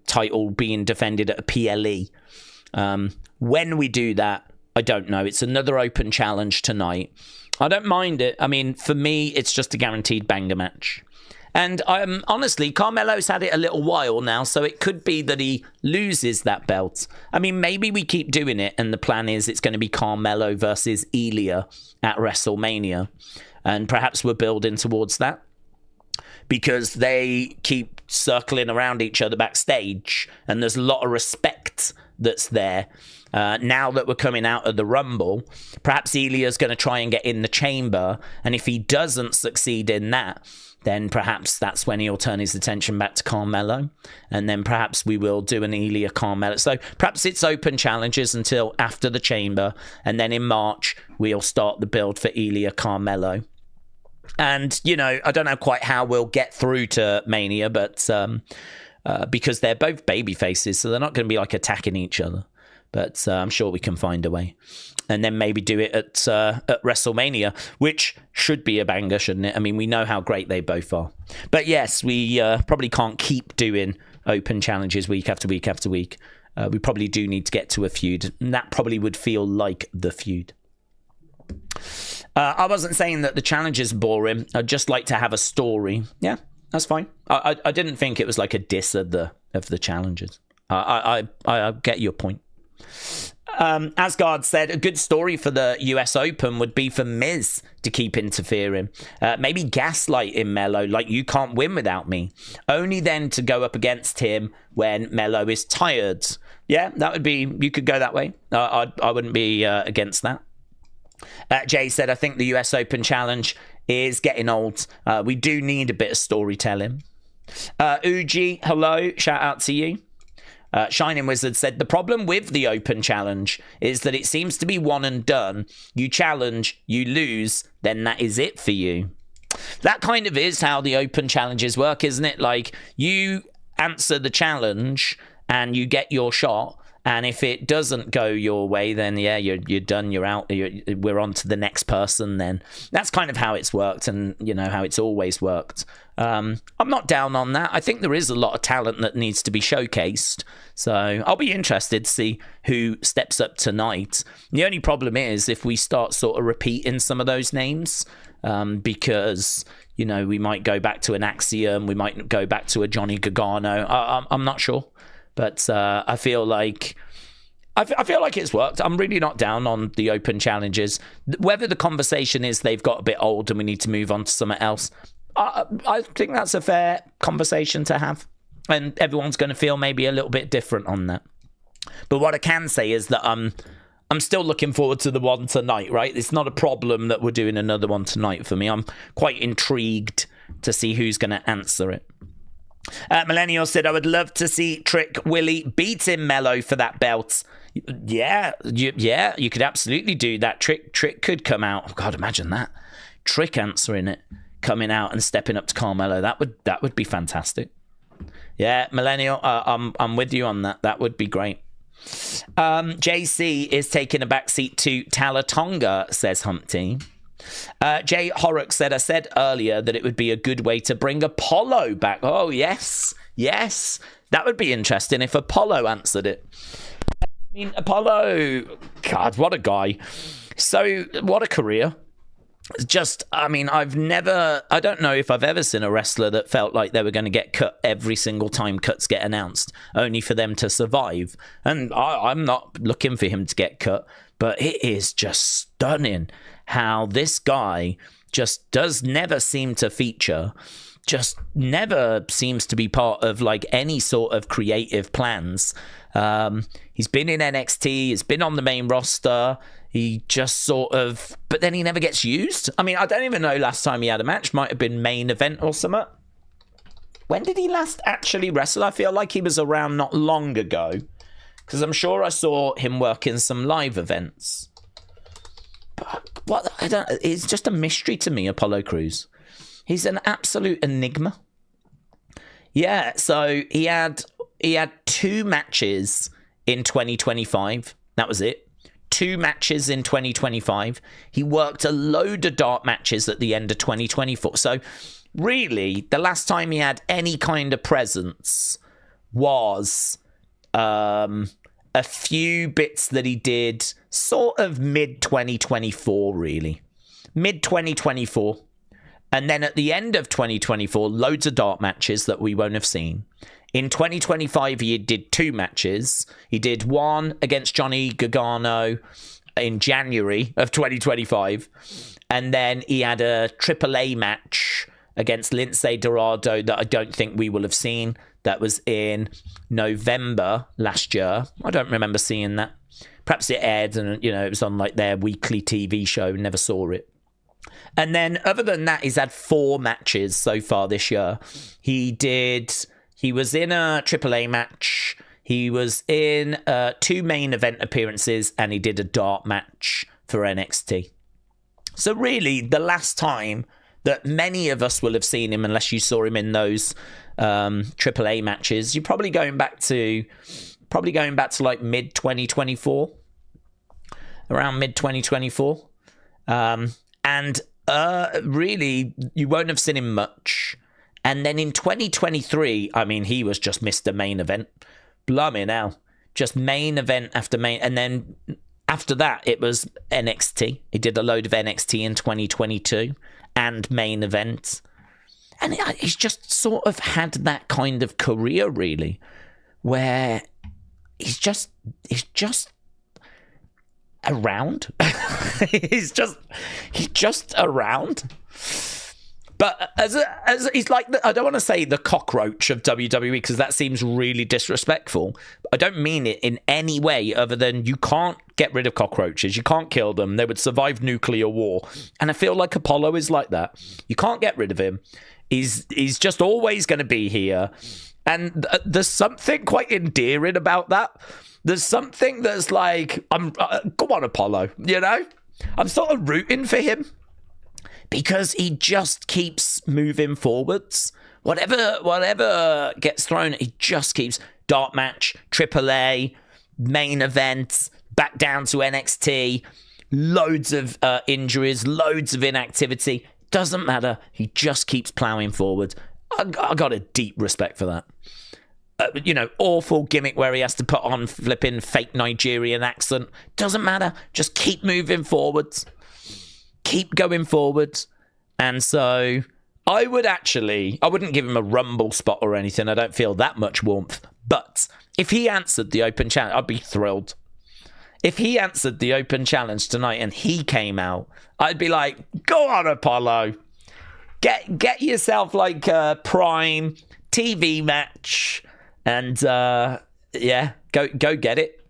title being defended at a PLE. When we do that, I don't know. It's another open challenge tonight. I don't mind it. I mean, for me, it's just a guaranteed banger match. And honestly, Carmelo's had it a little while now, so it could be that he loses that belt. I mean, maybe we keep doing it, and the plan is it's going to be Carmelo versus Ilya at WrestleMania. And perhaps we're building towards that, because they keep circling around each other backstage, and there's a lot of respect that's there. Now that we're coming out of the Rumble, perhaps Ilya's going to try and get in the chamber, and if he doesn't succeed in that, then perhaps that's when he'll turn his attention back to Carmelo, and then perhaps we will do an Ilya Carmelo. So perhaps it's open challenges until after the chamber, and then in March we'll start the build for Ilya Carmelo. And, I don't know quite how we'll get through to Mania, but because they're both baby faces, so they're not going to be like attacking each other. But I'm sure we can find a way. And then maybe do it at WrestleMania, which should be a banger, shouldn't it? I mean, we know how great they both are. But yes, we probably can't keep doing open challenges week after week after week. We probably do need to get to a feud, and that probably would feel like the feud. I wasn't saying that the challenge is boring. I'd just like to have a story. Yeah, that's fine. I didn't think it was like a diss of the challenges. I get your point. Asgard said a good story for the US Open would be for Miz to keep interfering. Maybe gaslighting Melo, like you can't win without me. Only then to go up against him when Melo is tired. Yeah, that would be, you could go that way. I wouldn't be against that. Jay said, I think the US Open Challenge is getting old. We do need a bit of storytelling. Uji, hello, shout out to you. Shining Wizard said, the problem with the Open Challenge is that it seems to be one and done. You challenge, you lose, then that is it for you. That kind of is how the Open Challenges work, isn't it? Like, you answer the challenge and you get your shot. And if it doesn't go your way, then yeah, you're done. You're out. We're on to the next person. Then that's kind of how it's worked, and you know how it's always worked. I'm not down on that. I think there is a lot of talent that needs to be showcased. So I'll be interested to see who steps up tonight. The only problem is if we start sort of repeating some of those names, because you know we might go back to an Axiom, we might go back to a Johnny Gargano. I'm not sure. But I feel like it's worked. I'm really not down on the Open Challenges. Whether the conversation is they've got a bit old and we need to move on to something else, I think that's a fair conversation to have. And everyone's going to feel maybe a little bit different on that. But what I can say is that I'm still looking forward to the one tonight, right? It's not a problem that we're doing another one tonight for me. I'm quite intrigued to see who's going to answer it. Millennial said, I would love to see Trick Willie beating Melo for that belt. Yeah, you could absolutely do that. Trick could come out. Oh, God, imagine that. Trick answering it, coming out and stepping up to Carmelo. That would be fantastic. Yeah, Millennial, I'm with you on that. That would be great. JC is taking a backseat to Tonga, says Humpty. Jay Horrocks said, I said earlier that it would be a good way to bring Apollo back. Oh, yes. That would be interesting if Apollo answered it. I mean, Apollo, God, what a guy. So, what a career. Just, I mean, I don't know if I've ever seen a wrestler that felt like they were going to get cut every single time cuts get announced, only for them to survive. And I'm not looking for him to get cut, but it is just stunning how this guy just does never seem to feature, just never seems to be part of like any sort of creative plans. He's been in NXT, he's been on the main roster, he just sort of, but then he never gets used. I mean, I don't even know last time he had a match, might have been main event or something. When did he last actually wrestle? I feel like he was around not long ago, because I'm sure I saw him work in some live events. But it's just a mystery to me, Apollo Crews. He's an absolute enigma. Yeah, so he had 2 matches in 2025. That was it. 2 matches in 2025. He worked a load of dark matches at the end of 2024. So really, the last time he had any kind of presence was a few bits that he did sort of mid-2024, really. Mid-2024. And then at the end of 2024, loads of dark matches that we won't have seen. In 2025, he did 2 matches. He did one against Johnny Gargano in January of 2025. And then he had a AAA match against Lince Dorado that I don't think we will have seen. That was in November last year. I don't remember seeing that. Perhaps it aired and, you know, it was on like their weekly TV show. Never saw it. And then other than that, he's had 4 matches so far this year. He was in a AAA match. He was in 2 main event appearances, and he did a dark match for NXT. So really, the last time that many of us will have seen him, unless you saw him in those AAA matches, you're probably going back to like mid 2024, around mid 2024, and really you won't have seen him much. And then in 2023, I mean, he was just Mr. Main Event. Blimey now, just main event after main, and then After that, it was NXT. He did a load of NXT in 2022 and main events. And he's just sort of had that kind of career, really, where he's just around. he's just around. But as he's like, I don't want to say the cockroach of WWE because that seems really disrespectful. I don't mean it in any way other than you can't get rid of cockroaches. You can't kill them. They would survive nuclear war. And I feel like Apollo is like that. You can't get rid of him. He's just always going to be here. And there's something quite endearing about that. There's something that's like, go on, Apollo, you know? I'm sort of rooting for him. Because he just keeps moving forwards. Whatever gets thrown, he just keeps dark match, AAA, main events, back down to NXT, loads of injuries, loads of inactivity. Doesn't matter. He just keeps plowing forward. I got a deep respect for that. Awful gimmick where he has to put on flipping fake Nigerian accent. Doesn't matter. Just keep moving forwards. Keep going forward. And so I wouldn't give him a Rumble spot or anything. I don't feel that much warmth. But if he answered the open challenge, I'd be thrilled. If he answered the open challenge tonight and he came out, I'd be like, go on, Apollo. Get yourself like a prime TV match. And go get it.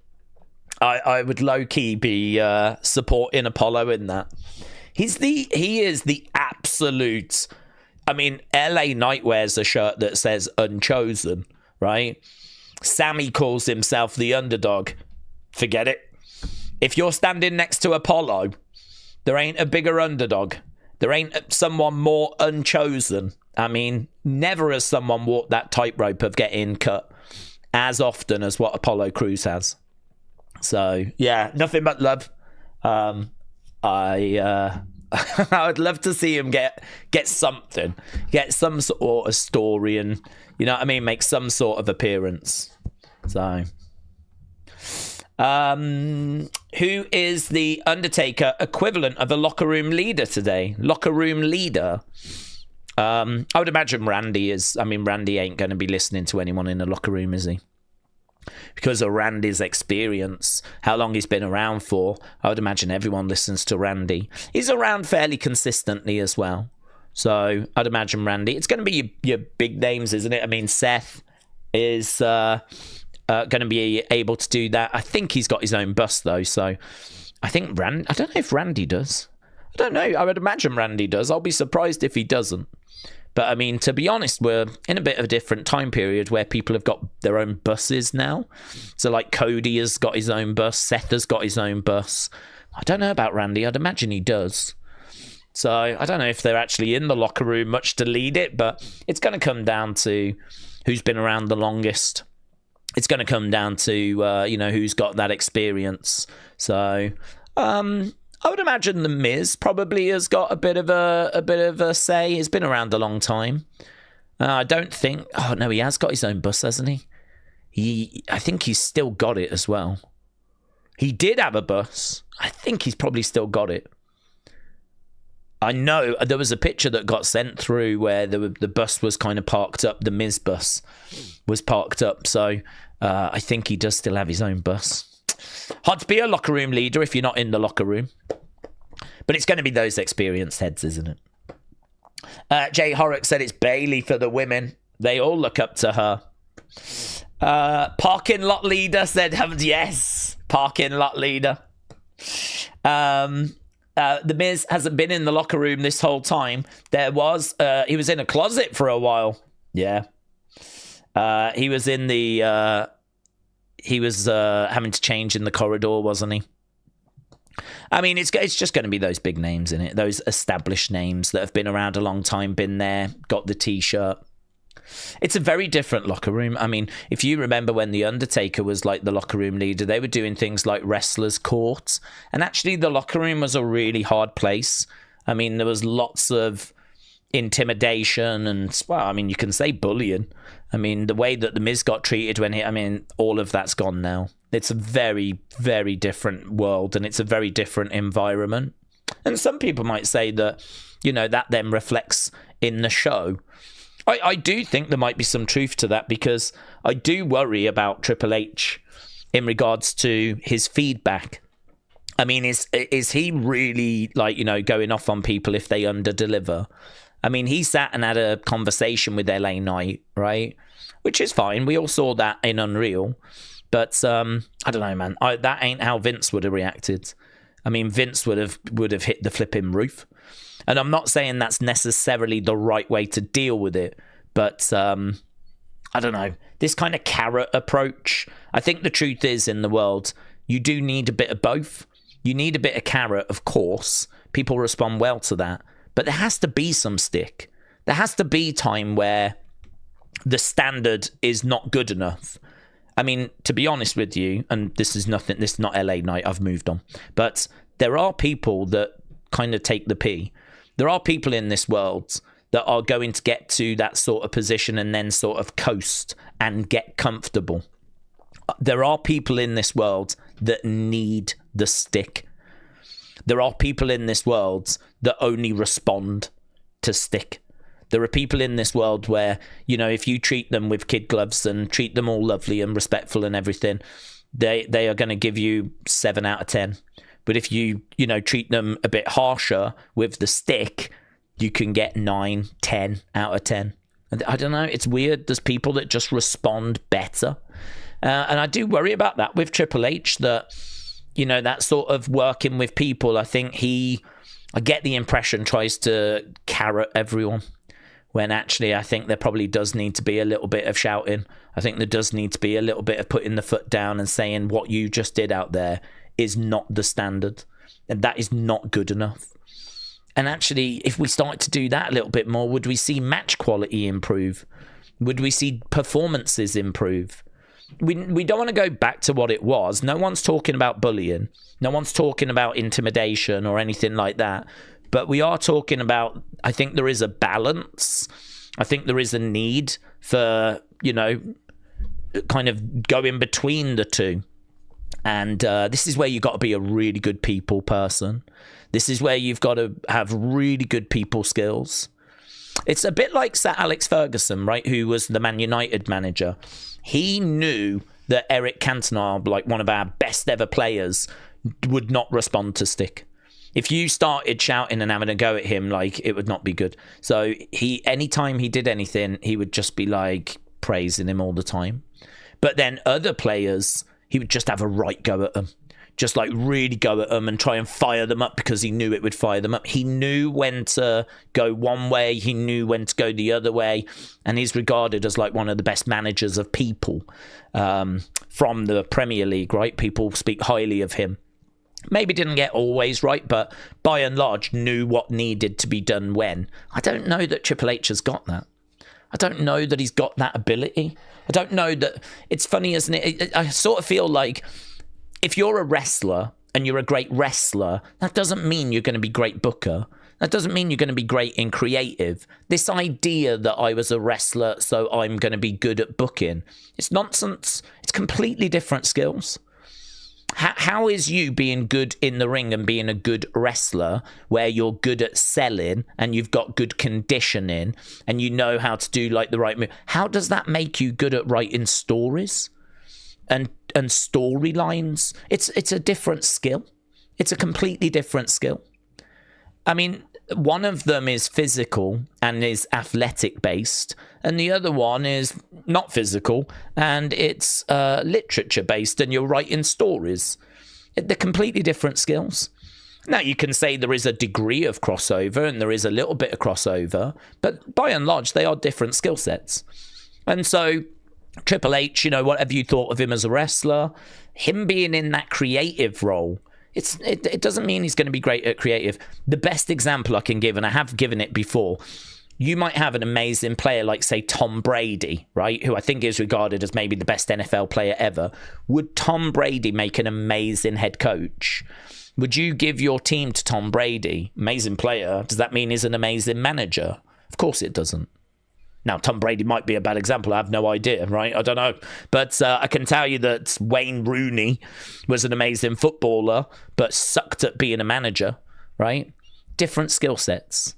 I would low-key be supporting Apollo in that. He is the absolute. I mean, LA Knight wears a shirt that says Unchosen, right? Sammy calls himself the underdog. Forget it. If you're standing next to Apollo, there ain't a bigger underdog. There ain't someone more unchosen. I mean, never has someone walked that tightrope of getting cut as often as what Apollo Crews has. So, yeah, nothing but love. I would love to see him get something, get some sort of story, and you know what I mean, make some sort of appearance. So, who is the Undertaker equivalent of a locker room leader today? Locker room leader. I would imagine Randy is. I mean, Randy ain't going to be listening to anyone in the locker room, is he? Because of Randy's experience, how long he's been around for, I would imagine everyone listens to Randy. He's around fairly consistently as well. So I'd imagine Randy. It's going to be your big names, isn't it? I mean, Seth is going to be able to do that. I think he's got his own bus, though. So I think I don't know if Randy does. I don't know. I would imagine Randy does. I'll be surprised if he doesn't. But, I mean, to be honest, we're in a bit of a different time period where people have got their own buses now. So, like, Cody has got his own bus. Seth has got his own bus. I don't know about Randy. I'd imagine he does. So, I don't know if they're actually in the locker room much to lead it, but it's going to come down to who's been around the longest. It's going to come down to, who's got that experience. So, I would imagine The Miz probably has got a bit of a say. He's been around a long time. I don't think. Oh no, he has got his own bus, hasn't he? I think he's still got it as well. He did have a bus. I think he's probably still got it. I know there was a picture that got sent through where the bus was kind of parked up. The Miz bus was parked up, so I think he does still have his own bus. Hard to be a locker room leader if you're not in the locker room. But it's going to be those experienced heads, isn't it? Jay Horrocks said it's Bailey for the women. They all look up to her. Parking lot leader said, yes, parking lot leader. The Miz hasn't been in the locker room this whole time. He was in a closet for a while. Yeah. He was in the... He was having to change in the corridor, wasn't he? I mean, it's just going to be those big names in it, those established names that have been around a long time, been there, got the T-shirt. It's a very different locker room. I mean, if you remember when The Undertaker was like the locker room leader, they were doing things like Wrestler's Court. And actually, the locker room was a really hard place. I mean, there was lots of intimidation and, well, I mean, you can say bullying. I mean, the way that The Miz got treated when all of that's gone now. It's a very, very different world, and it's a very different environment. And some people might say that, that then reflects in the show. I do think there might be some truth to that, because I do worry about Triple H in regards to his feedback. I mean, is he really, going off on people if they underdeliver? I mean, he sat and had a conversation with LA Knight, right? Which is fine. We all saw that in Unreal. But I don't know, man. That ain't how Vince would have reacted. I mean, Vince would have hit the flipping roof. And I'm not saying that's necessarily the right way to deal with it. But I don't know. This kind of carrot approach. I think the truth is, in the world, you do need a bit of both. You need a bit of carrot, of course. People respond well to that. But there has to be some stick. There has to be time where the standard is not good enough. I mean, to be honest with you, and this is not LA Knight, I've moved on. But there are people that kind of take the pee. There are people in this world that are going to get to that sort of position and then sort of coast and get comfortable. There are people in this world that need the stick. There are people in this world that only respond to stick. There are people in this world where, if you treat them with kid gloves and treat them all lovely and respectful and everything, they are going to give you 7 out of 10. But if you treat them a bit harsher with the stick, you can get 9, 10 out of 10. I don't know. It's weird. There's people that just respond better. And I do worry about that with Triple H, that, that sort of working with people, I think I get the impression, tries to carrot everyone, when actually I think there probably does need to be a little bit of shouting. I think there does need to be a little bit of putting the foot down and saying what you just did out there is not the standard, and that is not good enough. And actually, if we start to do that a little bit more, would we see match quality improve? Would we see performances improve? We don't want to go back to what it was. No one's talking about bullying. No one's talking about intimidation or anything like that. But we are talking about, I think there is a balance. I think there is a need for, kind of going between the two. And this is where you've got to be a really good people person. This is where you've got to have really good people skills. It's a bit like Sir Alex Ferguson, right, who was the Man United manager. He knew that Eric Cantona, like one of our best ever players, would not respond to stick. If you started shouting and having a go at him, it would not be good. So anytime he did anything, he would just be praising him all the time. But then other players, he would just have a right go at them. Just really go at them and try and fire them up, because he knew it would fire them up. He knew when to go one way. He knew when to go the other way. And he's regarded as one of the best managers of people from the Premier League, right? People speak highly of him. Maybe didn't get always right, but by and large knew what needed to be done when. I don't know that Triple H has got that. I don't know that he's got that ability. I don't know that... It's funny, isn't it? I sort of feel like if you're a wrestler and you're a great wrestler, that doesn't mean you're going to be great booker. That doesn't mean you're going to be great in creative. This idea that I was a wrestler, so I'm going to be good at booking, it's nonsense. It's completely different skills. How is you being good in the ring and being a good wrestler, where you're good at selling and you've got good conditioning and you know how to do the right move? How does that make you good at writing stories and storylines? It's a different skill. It's a completely different skill. I mean, one of them is physical and is athletic based, and the other one is not physical and it's literature based, and you're writing stories. They're completely different skills. Now, you can say there is a degree of crossover and there is a little bit of crossover, but by and large, they are different skill sets. And so Triple H, whatever you thought of him as a wrestler, him being in that creative role, it doesn't mean he's going to be great at creative. The best example I can give, and I have given it before, you might have an amazing player like, say, Tom Brady, right, who I think is regarded as maybe the best NFL player ever. Would Tom Brady make an amazing head coach? Would you give your team to Tom Brady? Amazing player. Does that mean he's an amazing manager? Of course it doesn't. Now, Tom Brady might be a bad example. I have no idea, right? I don't know. But I can tell you that Wayne Rooney was an amazing footballer, but sucked at being a manager, right? Different skill sets.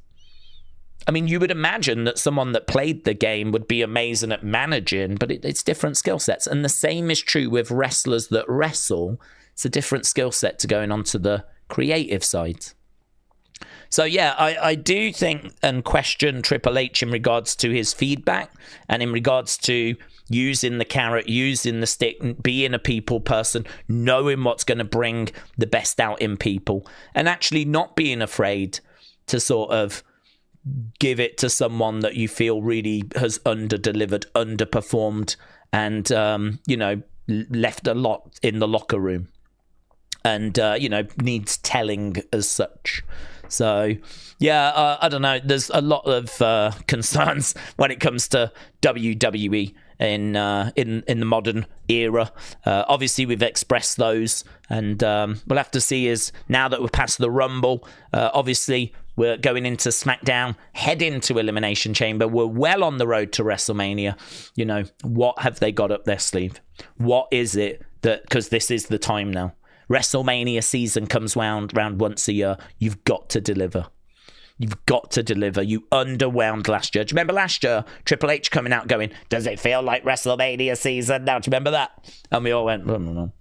I mean, you would imagine that someone that played the game would be amazing at managing, but it's different skill sets. And the same is true with wrestlers that wrestle. It's a different skill set to going on to the creative side. So, yeah, I do think and question Triple H in regards to his feedback and in regards to using the carrot, using the stick, being a people person, knowing what's going to bring the best out in people and actually not being afraid to sort of give it to someone that you feel really has underdelivered, underperformed and, left a lot in the locker room and, needs telling as such. So, yeah, I don't know. There's a lot of concerns when it comes to WWE in the modern era. Obviously, we've expressed those, and we'll have to see is now that we're past the Rumble. Obviously, we're going into SmackDown, heading to Elimination Chamber. We're well on the road to WrestleMania. What have they got up their sleeve? What is it that, because this is the time now. WrestleMania season comes round once a year. You've got to deliver. You've got to deliver. You underwhelmed last year. Do you remember last year? Triple H coming out going, does it feel like WrestleMania season now? Do you remember that? And we all went, no.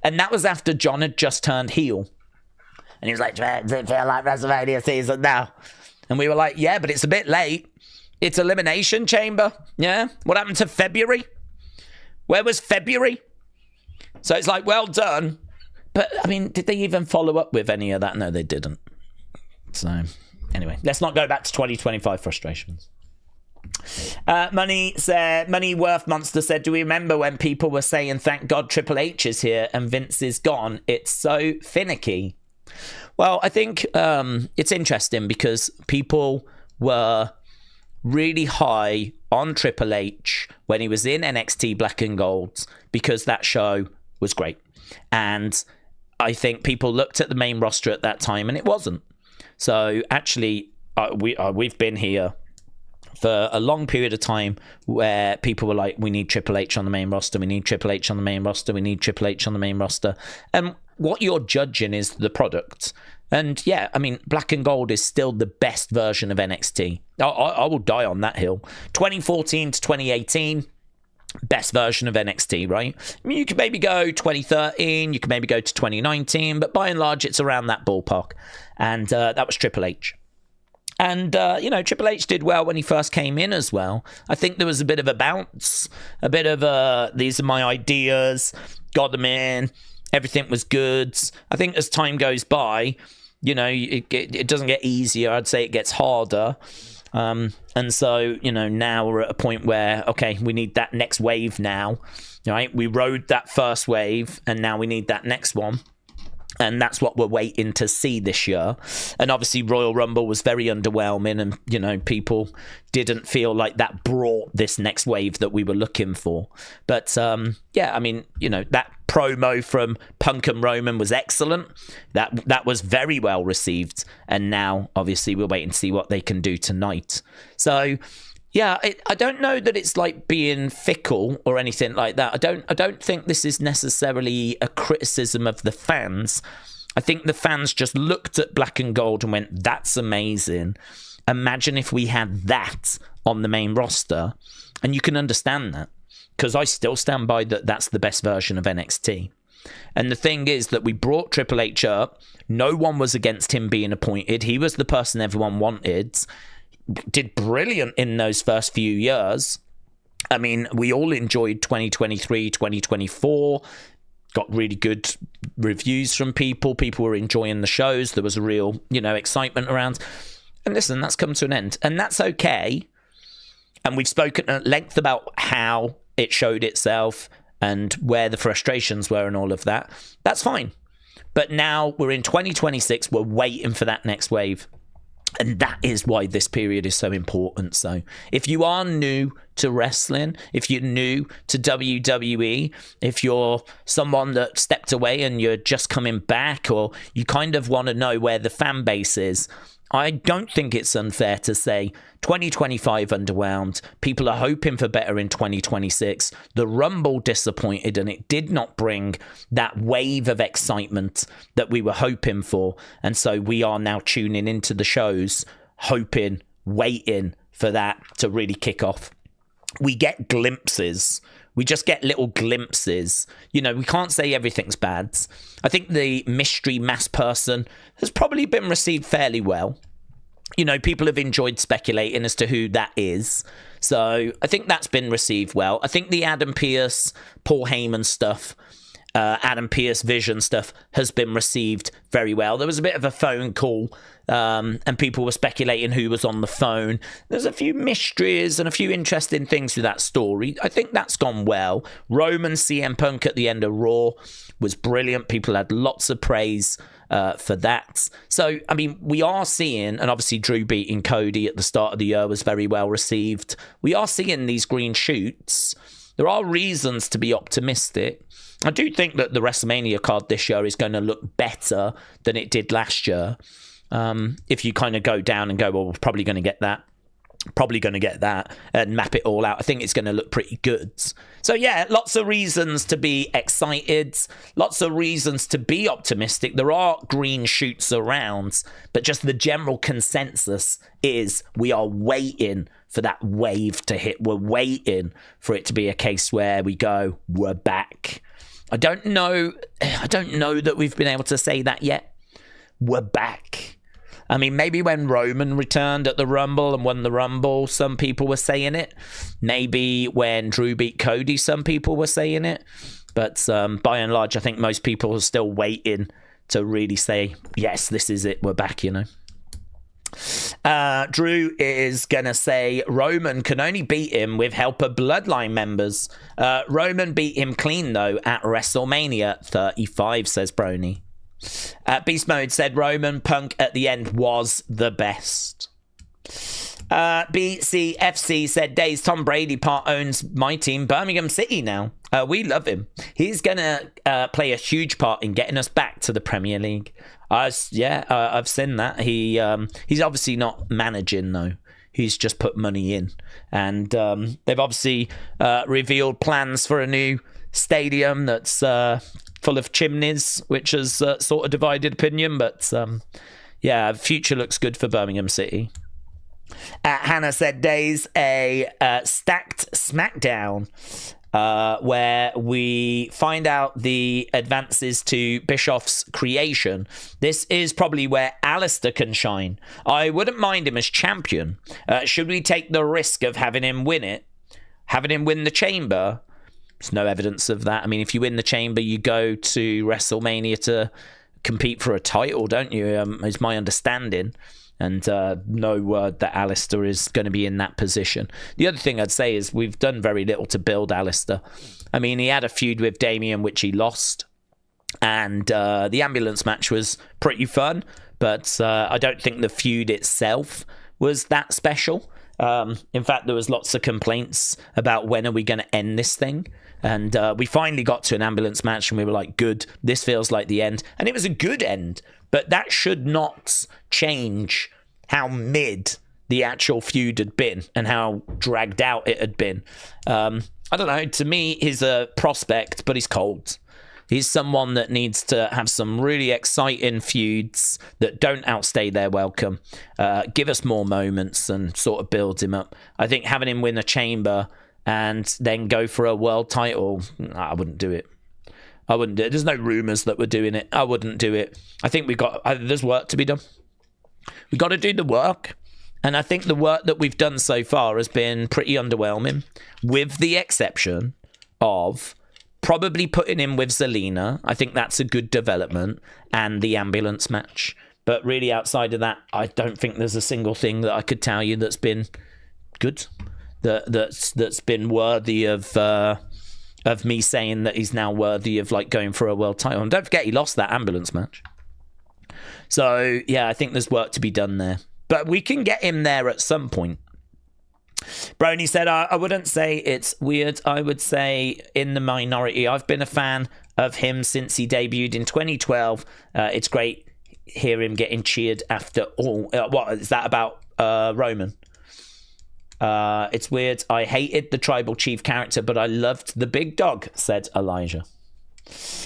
And that was after John had just turned heel. And he was like, does it feel like WrestleMania season now? And we were like, yeah, but it's a bit late. It's Elimination Chamber. Yeah? What happened to February? Where was February? So it's like, well done. But, I mean, did they even follow up with any of that? No, they didn't. So, anyway, let's not go back to 2025 frustrations. Money Worth Monster said, do we remember when people were saying, thank God Triple H is here and Vince is gone? It's so finicky. Well, I think it's interesting because people were really high on Triple H when he was in NXT Black and Gold because that show was great. And I think people looked at the main roster at that time and it wasn't. So actually, we've been here for a long period of time where people were like, we need Triple H on the main roster. We need Triple H on the main roster. We need Triple H on the main roster. And what you're judging is the product. And yeah, I mean, Black and Gold is still the best version of NXT. I will die on that hill. 2014 to 2018. Best version of NXT, right? I mean, you could maybe go 2013, you could maybe go to 2019, but by and large, it's around that ballpark. And that was Triple H. And, Triple H did well when he first came in as well. I think there was a bit of a bounce, a bit of these are my ideas, got them in, everything was good. I think as time goes by, it doesn't get easier. I'd say it gets harder. And so, now we're at a point where, okay, we need that next wave now, right? We rode that first wave and now we need that next one. And that's what we're waiting to see this year. And obviously Royal Rumble was very underwhelming and, people didn't feel like that brought this next wave that we were looking for. But, that promo from Punk and Roman was excellent. That was very well received. And now, obviously, we're waiting to see what they can do tonight. So, yeah, I don't know that it's like being fickle or anything like that. I don't think this is necessarily a criticism of the fans. I think the fans just looked at Black and Gold and went, that's amazing. Imagine if we had that on the main roster. And you can understand that because I still stand by that that's the best version of NXT. And the thing is that we brought Triple H up. No one was against him being appointed. He was the person everyone wanted. Did brilliant in those first few years. I mean, we all enjoyed 2023, 2024, got really good reviews from people. People were enjoying the shows. There was a real, excitement around. And listen, that's come to an end. And that's okay. And we've spoken at length about how it showed itself and where the frustrations were and all of that. That's fine. But now we're in 2026. We're waiting for that next wave. And that is why this period is so important. So if you are new to wrestling, if you're new to WWE, if you're someone that stepped away and you're just coming back, or you kind of want to know where the fan base is, I don't think it's unfair to say 2025 underwhelmed. People are hoping for better in 2026. The Rumble disappointed, and it did not bring that wave of excitement that we were hoping for. And so we are now tuning into the shows, hoping, waiting for that to really kick off. We get glimpses. We just get little glimpses. You know, we can't say everything's bad. I think the mystery mass person has probably been received fairly well. You know, people have enjoyed speculating as to who that is. So I think that's been received well. I think the Adam Pearce, Paul Heyman stuff, Adam Pearce Vision stuff has been received very well. There was a bit of a phone call and people were speculating who was on the phone. There's a few mysteries and a few interesting things with that story. I think that's gone well. Roman CM Punk at the end of Raw was brilliant. People had lots of praise for that. So, I mean, we are seeing, and obviously Drew beating Cody at the start of the year was very well received. We are seeing these green shoots. There are reasons to be optimistic. I do think that the WrestleMania card this year is going to look better than it did last year. If you kind of go down and go, well, we're probably going to get that, and map it all out, I think it's going to look pretty good. So yeah, lots of reasons to be excited, lots of reasons to be optimistic. There are green shoots around, but just the general consensus is we are waiting for that wave to hit. We're waiting for it to be a case where we go, we're back. I don't know that we've been able to say that yet. We're back. I mean, maybe when Roman returned at the Rumble and won the Rumble, some people were saying it. Maybe when Drew beat Cody, some people were saying it. But by and large, I think most people are still waiting to really say, yes, this is it. We're back, you know. Drew is going to say Roman can only beat him with help of Bloodline members. Roman beat him clean, though, at WrestleMania 35, says Brony. Beast Mode said Roman Punk at the end was the best. BCFC said Daze, Tom Brady part owns my team, Birmingham City now. We love him. He's going to play a huge part in getting us back to the Premier League. I've seen that. He's obviously not managing, though. He's just put money in. And they've obviously revealed plans for a new stadium that's full of chimneys, which has sort of divided opinion. But yeah, future looks good for Birmingham City. Hannah said Daze a stacked SmackDown where we find out the advances to Bischoff's creation. This is probably where Alistair can shine. I wouldn't mind him as champion. Should we take the risk of having him win it? Having him win the Chamber? There's no evidence of that. I mean, if you win the Chamber, you go to WrestleMania to compete for a title, don't you? Is my understanding. And no word that Alistair is going to be in that position. The other thing I'd say is we've done very little to build Alistair. I mean, he had a feud with Damien, which he lost. And the ambulance match was pretty fun. But I don't think the feud itself was that special. In fact, there was lots of complaints about when are we going to end this thing. And we finally got to an ambulance match and we were like, good, this feels like the end. And it was a good end. But that should not change how mid the actual feud had been and how dragged out it had been. I don't know. To me, he's a prospect, but he's cold. He's someone that needs to have some really exciting feuds that don't outstay their welcome. Give us more moments and sort of build him up. I think having him win a Chamber and then go for a world title, I wouldn't do it. I wouldn't do it. There's no rumours that we're doing it. I wouldn't do it. I think there's work to be done. We've got to do the work. And I think the work that we've done so far has been pretty underwhelming, with the exception of probably putting him with Zelina. I think that's a good development, and the ambulance match. But really outside of that, I don't think there's a single thing that I could tell you that's been good, that's been worthy of me saying that he's now worthy of like going for a world title. And don't forget, he lost that ambulance match. So yeah, I think there's work to be done there, but we can get him there at some point. Brony said, I wouldn't say it's weird. I would say in the minority. I've been a fan of him since he debuted in 2012. It's great hear him getting cheered after all. What is that about Roman? It's weird. I hated the tribal chief character, but I loved the big dog, said Elijah.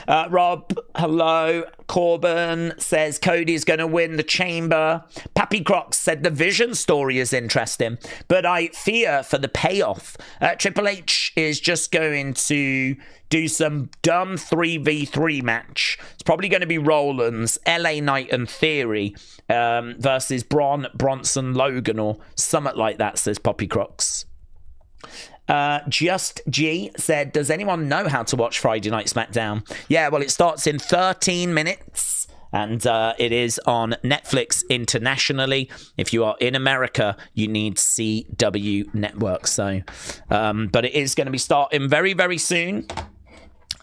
Rob, hello. Corbin says Cody's going to win the chamber. Pappy Crocs said the Vision story is interesting, but I fear for the payoff. Triple H is just going to do some dumb 3v3 match. It's probably going to be Rollins, LA Knight and Theory versus Braun, Bronson, Logan, or something like that, says Poppy Crocs. Just G said, does anyone know how to watch Friday Night SmackDown? Yeah, well, it starts in 13 minutes and it is on Netflix internationally. If you are in America, you need CW Network. So, but it is going to be starting very, very soon.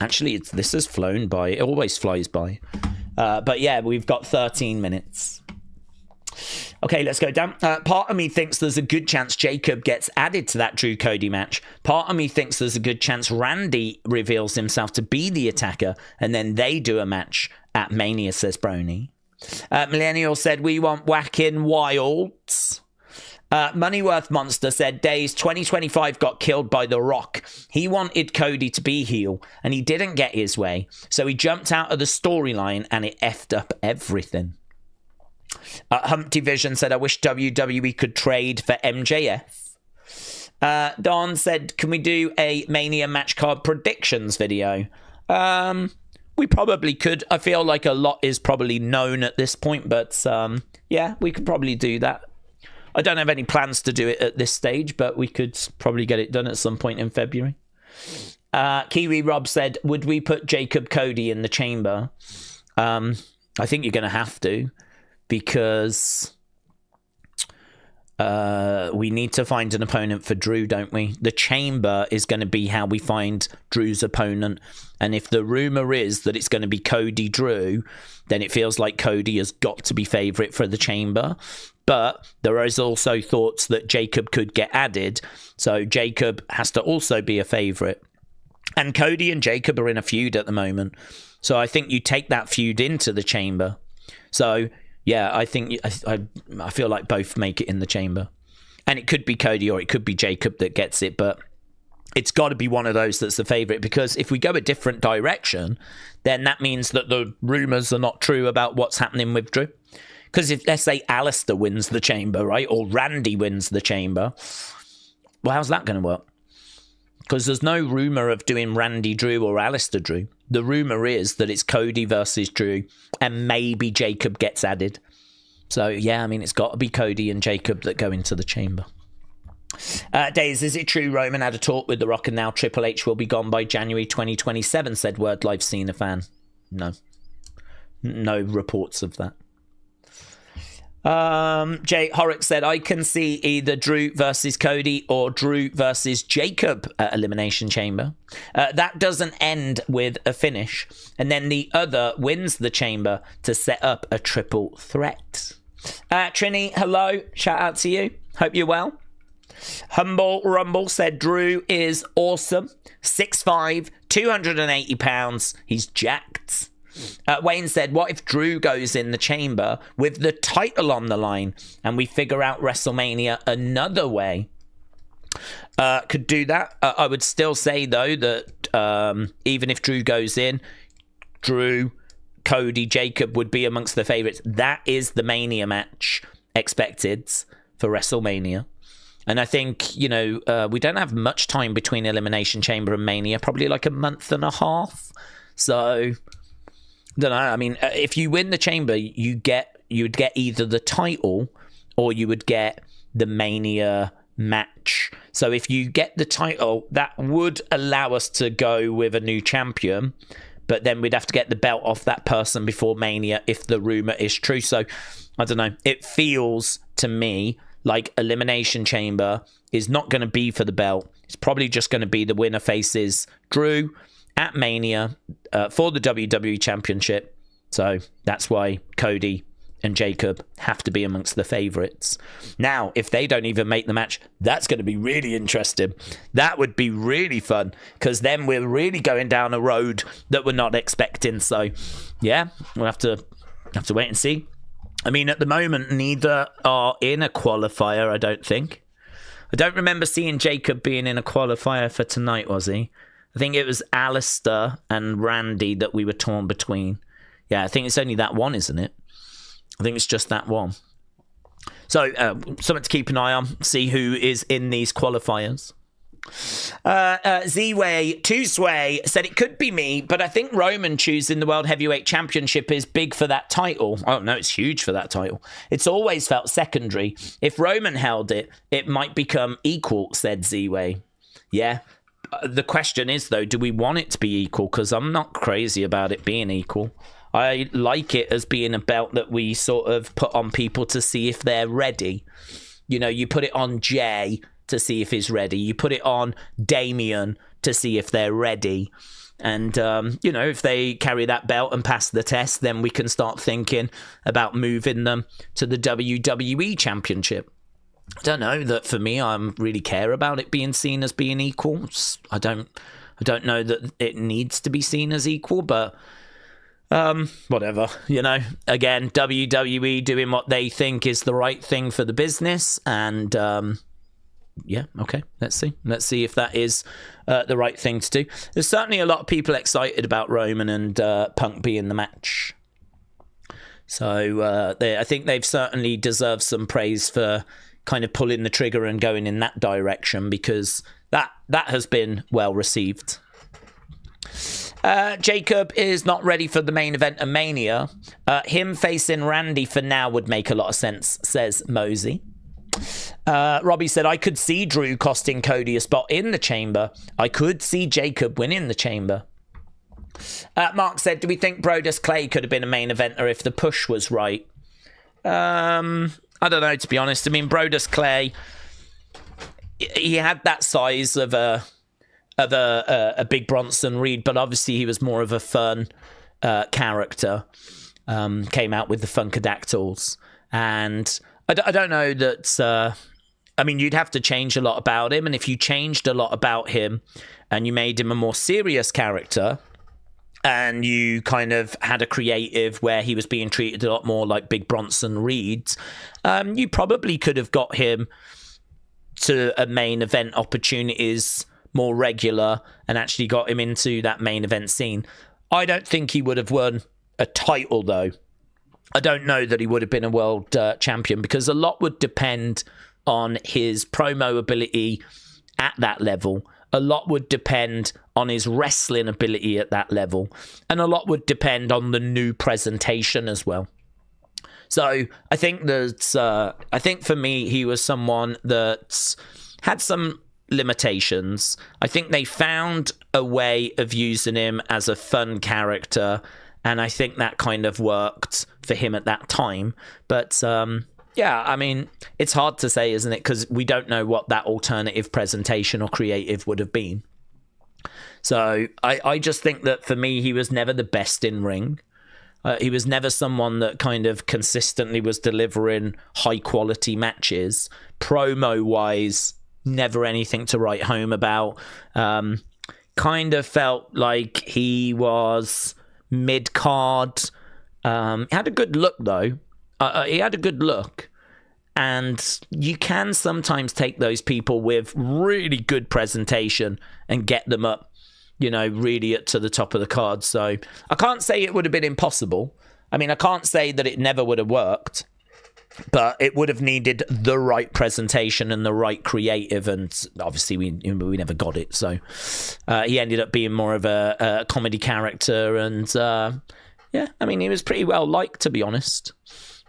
Actually, this has flown by. It always flies by. But yeah, we've got 13 minutes. Okay, let's go down. Part of me thinks there's a good chance Jacob gets added to that Drew Cody match. Part of me thinks there's a good chance Randy reveals himself to be the attacker and then they do a match at Mania, says Brony. Millennial said, we want whacking wilds. Moneyworth Monster said, Daze 2025 got killed by The Rock. He wanted Cody to be heel and he didn't get his way. So he jumped out of the storyline and it effed up everything. Humpty Vision said, I wish WWE could trade for MJF. Don said, can we do a Mania match card predictions video? We probably could. I feel like a lot is probably known at this point, but yeah, we could probably do that. I don't have any plans to do it at this stage, but we could probably get it done at some point in February. Kiwi Rob said, would we put Jacob Cody in the chamber? I think you're going to have to. Because we need to find an opponent for Drew, don't we? The chamber is going to be how we find Drew's opponent. And if the rumor is that it's going to be Cody Drew, then it feels like Cody has got to be favorite for the chamber. But there is also thoughts that Jacob could get added. So Jacob has to also be a favorite. And Cody and Jacob are in a feud at the moment. So I think you take that feud into the chamber. So yeah, I think I feel like both make it in the chamber. And it could be Cody or it could be Jacob that gets it, but it's got to be one of those that's the favourite, because if we go a different direction, then that means that the rumours are not true about what's happening with Drew. Because if, let's say, Alistair wins the chamber, right, or Randy wins the chamber, well, how's that going to work? Because there's no rumour of doing Randy Drew or Alistair Drew. The rumour is that it's Cody versus Drew and maybe Jacob gets added. So, yeah, I mean, it's got to be Cody and Jacob that go into the chamber. Daze, is it true Roman had a talk with The Rock and now Triple H will be gone by January 2027, said Word Live Cena fan? No. No reports of that. Jay Horrocks said, I can see either Drew versus Cody or Drew versus Jacob at Elimination Chamber. That doesn't end with a finish. And then the other wins the chamber to set up a triple threat. Trini, hello. Shout out to you. Hope you're well. Humble Rumble said, Drew is awesome. 6'5", 280 pounds. He's jacked. Wayne said, what if Drew goes in the chamber with the title on the line and we figure out WrestleMania another way? Could do that. I would still say, though, that even if Drew goes in, Drew, Cody, Jacob would be amongst the favourites. That is the Mania match expected for WrestleMania. And I think, you know, we don't have much time between Elimination Chamber and Mania, probably like a month and a half. So don't know. I mean, if you win the chamber, you'd get either the title or you would get the Mania match. So if you get the title, that would allow us to go with a new champion, but then we'd have to get the belt off that person before Mania if the rumor is true. So I don't know. It feels to me like Elimination Chamber is not going to be for the belt. It's probably just going to be the winner faces Drew at Mania for the WWE Championship. So that's why Cody and Jacob have to be amongst the favourites. Now, if they don't even make the match, that's going to be really interesting. That would be really fun, because then we're really going down a road that we're not expecting. So, yeah, we'll have to Have to wait and see. I mean, at the moment, neither are in a qualifier, I don't think. I don't remember seeing Jacob being in a qualifier for tonight, was he? I think it was Alistair and Randy that we were torn between. Yeah, I think it's only that one, isn't it? I think it's just that one. So, something to keep an eye on. See who is in these qualifiers. Z-Way, Two-Sway said it could be me, but I think Roman choosing the World Heavyweight Championship is big for that title. Oh, no, it's huge for that title. It's always felt secondary. If Roman held it, it might become equal, said Z-Way. Yeah. The question is, though, do we want it to be equal? Because I'm not crazy about it being equal. I like it as being a belt that we sort of put on people to see if they're ready. You know, you put it on Jay to see if he's ready. You put it on Damien to see if they're ready. And, you know, if they carry that belt and pass the test, then we can start thinking about moving them to the WWE Championship. I don't know that for me, I really care about it being seen as being equal. I don't know that it needs to be seen as equal, but whatever, you know. Again, WWE doing what they think is the right thing for the business, and yeah, okay, let's see if that is the right thing to do. There's certainly a lot of people excited about Roman and Punk being the match, so I think they've certainly deserved some praise for kind of pulling the trigger and going in that direction, because that has been well received. Jacob is not ready for the main event of Mania. Him facing Randy for now would make a lot of sense, says Mosey. Robbie said, I could see Drew costing Cody a spot in the Chamber. I could see Jacob winning the Chamber. Mark said, do we think Brodus Clay could have been a main eventer if the push was right? I don't know, to be honest. I mean, Brodus Clay, he had that size of a big Bronson Reed, but obviously he was more of a fun character. Came out with the Funkadactyls, and I don't know that. I mean, you'd have to change a lot about him, and if you changed a lot about him, and you made him a more serious character, and you kind of had a creative where he was being treated a lot more like Big Bronson Reed, you probably could have got him to a main event opportunities more regular and actually got him into that main event scene. I don't think he would have won a title, though. I don't know that he would have been a world champion, because a lot would depend on his promo ability at that level. A lot would depend on his wrestling ability at that level. And a lot would depend on the new presentation as well. So I think I think for me, he was someone that had some limitations. I think they found a way of using him as a fun character, and I think that kind of worked for him at that time. But yeah, I mean, it's hard to say, isn't it? Because we don't know what that alternative presentation or creative would have been. So I just think that for me, he was never the best in ring. He was never someone that kind of consistently was delivering high quality matches. Promo wise, never anything to write home about. Kind of felt like he was mid card. He had a good look, though. He had a good look. And you can sometimes take those people with really good presentation and get them up, you know, really to the top of the card. So I can't say it would have been impossible. I mean, I can't say that it never would have worked, but it would have needed the right presentation and the right creative. And obviously we never got it. So he ended up being more of a comedy character. And yeah, I mean, he was pretty well liked, to be honest,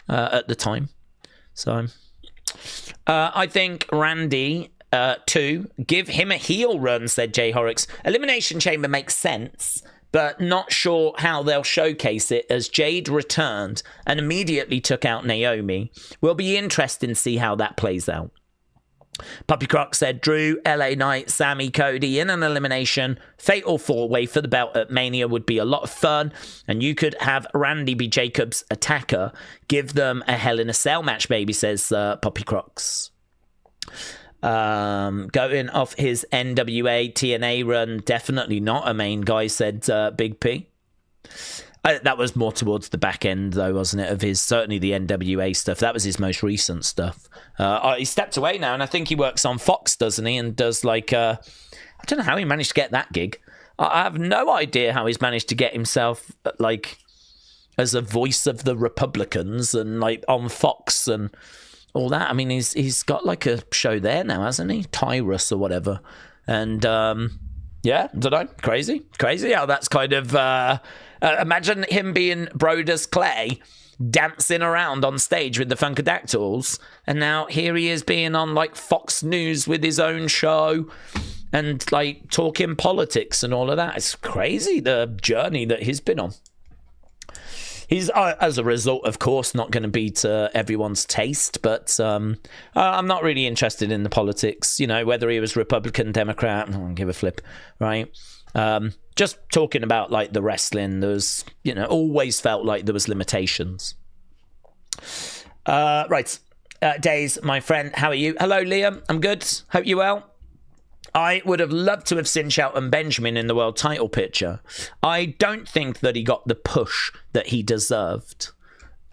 at the time. So I think Randy, too, give him a heel run, said Jay Horrocks. Elimination Chamber makes sense, but not sure how they'll showcase it, as Jade returned and immediately took out Naomi. Will be interesting to see how that plays out. Puppy Croc said Drew, LA Knight, Sammy, Cody in an elimination fatal 4-way for the belt at Mania would be a lot of fun, and you could have Randy be Jacob's attacker. Give them a Hell in a Cell match, baby, says Puppy Crocs. Going off his NWA TNA run, definitely not a main guy, said Big P. That was more towards the back end, though, wasn't it? Of his, certainly the NWA stuff. That was his most recent stuff. He stepped away now, and I think he works on Fox, doesn't he? And does like, I don't know how he managed to get that gig. I have no idea how he's managed to get himself like as a voice of the Republicans and like on Fox and all that. I mean, he's got like a show there now, hasn't he? Tyrus or whatever. And yeah, don't know. Crazy how that's kind of. Imagine him being Brodus Clay, dancing around on stage with the Funkadactyls, and now here he is being on like Fox News with his own show and like talking politics and all of that. It's crazy the journey that he's been on. He's, as a result, of course, not going to be to everyone's taste, but I'm not really interested in the politics. You know, whether he was Republican, Democrat, I don't give a flip, right? Just talking about like the wrestling, there's, you know, always felt like there was limitations. Right, Daze, my friend, how are you? Hello, Liam. I'm good. Hope you're well. I would have loved to have seen Shelton Benjamin in the world title picture. I don't think that he got the push that he deserved.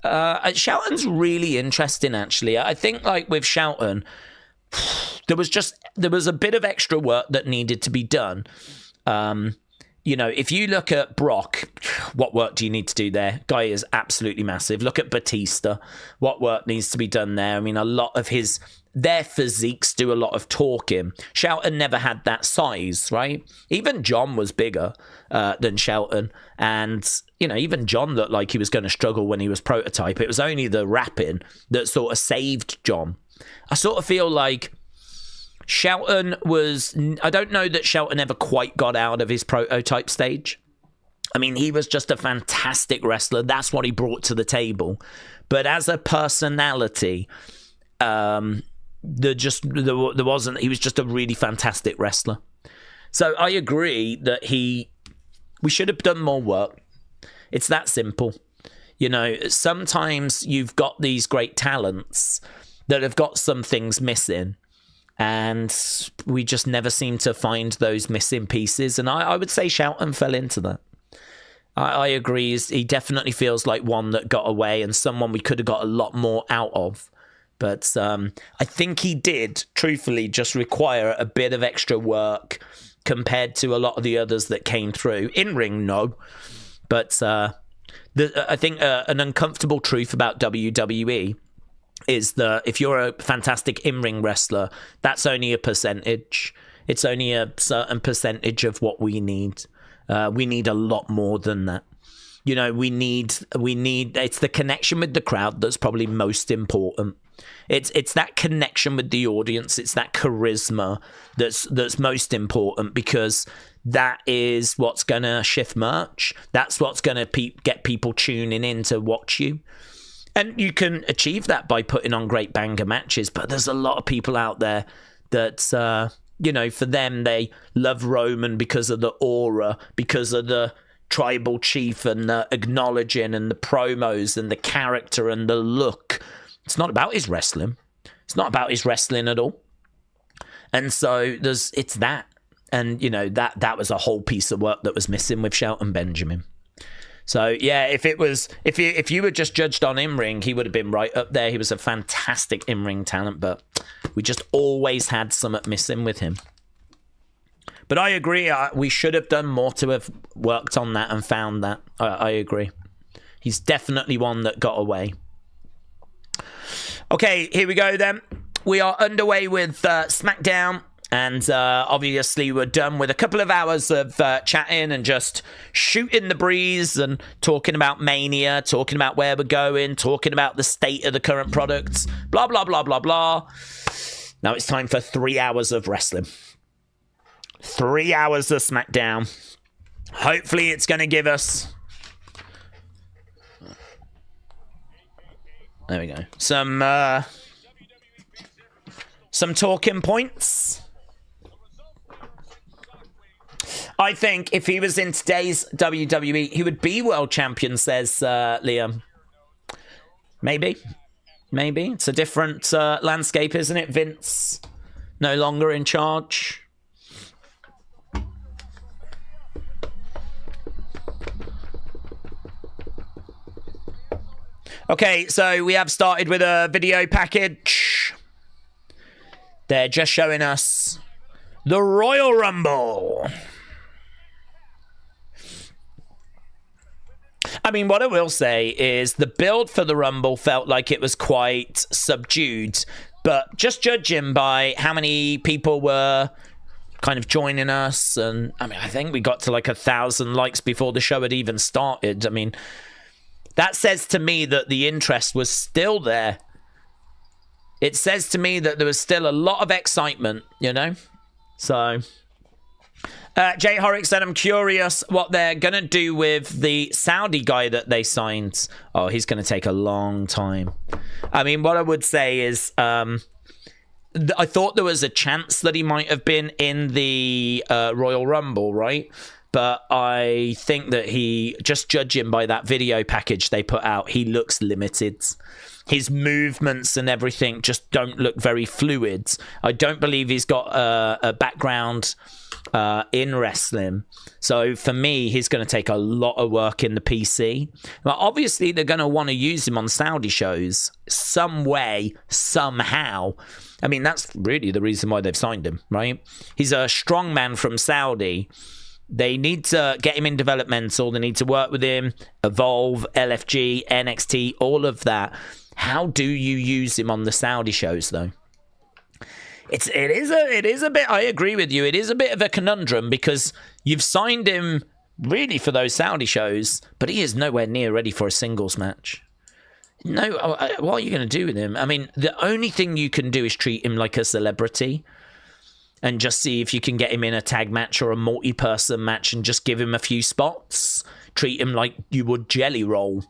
Shelton's really interesting, actually. I think, like, with Shelton, there was a bit of extra work that needed to be done. You know, if you look at Brock, what work do you need to do there? Guy is absolutely massive. Look at Batista. What work needs to be done there? I mean, a lot of their physiques do a lot of talking. Shelton never had that size, right? Even John was bigger than Shelton. And, you know, even John looked like he was going to struggle when he was prototype. It was only the rapping that sort of saved John. I sort of feel like Shelton was... I don't know that Shelton ever quite got out of his prototype stage. I mean, he was just a fantastic wrestler. That's what he brought to the table. But as a personality... there wasn't. He was just a really fantastic wrestler. So I agree that we should have done more work. It's that simple. You know, sometimes you've got these great talents that have got some things missing, and we just never seem to find those missing pieces. And I would say Shelton fell into that. I agree. He definitely feels like one that got away and someone we could have got a lot more out of. But I think he did, truthfully, just require a bit of extra work compared to a lot of the others that came through. In-ring, no. But I think an uncomfortable truth about WWE is that if you're a fantastic in-ring wrestler, that's only a percentage. It's only a certain percentage of what we need. We need a lot more than that. You know, we need. It's the connection with the crowd that's probably most important. It's that connection with the audience. It's that charisma that's most important, because that is what's gonna shift merch. That's what's gonna get people tuning in to watch you. And you can achieve that by putting on great banger matches. But there's a lot of people out there that you know, for them, they love Roman because of the aura, because of the tribal chief and the acknowledging and the promos and the character and the look. It's not about his wrestling. It's not about his wrestling at all. And so it's that. And, you know, that was a whole piece of work that was missing with Shelton Benjamin. So, yeah, if you were just judged on in-ring, he would have been right up there. He was a fantastic in-ring talent, but we just always had something missing with him. But I agree, we should have done more to have worked on that and found that. I agree. He's definitely one that got away. Okay, here we go then. We are underway with SmackDown, and obviously we're done with a couple of hours of chatting and just shooting the breeze and talking about Mania, talking about where we're going, talking about the state of the current products, blah, blah, blah, blah, blah. Now it's time for 3 hours of wrestling. 3 hours of SmackDown. Hopefully it's going to give us... There we go. Some talking points. I think if he was in today's WWE, he would be world champion, says Liam. Maybe. It's a different landscape, isn't it? Vince no longer in charge. Okay, so we have started with a video package. They're just showing us the Royal Rumble. I mean, what I will say is the build for the Rumble felt like it was quite subdued, but just judging by how many people were kind of joining us, and I mean, I think we got to like 1,000 likes before the show had even started. I mean, that says to me that the interest was still there. It says to me that there was still a lot of excitement, you know? So, Jay Horrick said, I'm curious what they're going to do with the Saudi guy that they signed. Oh, he's going to take a long time. I mean, what I would say is, I thought there was a chance that he might have been in the Royal Rumble, right? But I think that he, just judging by that video package they put out, he looks limited. His movements and everything just don't look very fluid. I don't believe he's got a background in wrestling. So for me, he's going to take a lot of work in the PC. Well, obviously, they're going to want to use him on Saudi shows some way, somehow. I mean, that's really the reason why they've signed him, right? He's a strongman from Saudi. They need to get him in developmental. They need to work with him, Evolve, LFG, NXT, all of that. How do you use him on the Saudi shows, though? It is a bit, I agree with you, it is a bit of a conundrum because you've signed him really for those Saudi shows, but he is nowhere near ready for a singles match. No, what are you going to do with him? I mean, the only thing you can do is treat him like a celebrity and just see if you can get him in a tag match or a multi-person match and just give him a few spots. Treat him like you would Jelly Roll.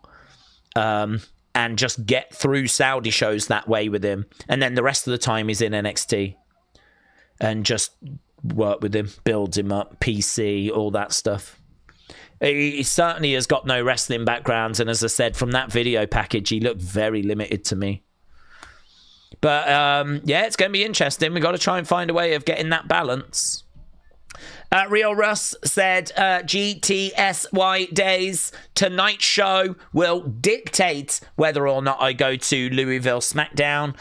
And just get through Saudi shows that way with him. And then the rest of the time he's in NXT. And just work with him, build him up, PC, all that stuff. He certainly has got no wrestling background. And as I said, from that video package, he looked very limited to me. But, yeah, it's going to be interesting. We've got to try and find a way of getting that balance. Real Russ said, GTSY Days, tonight's show will dictate whether or not I go to Louisville Smackdown.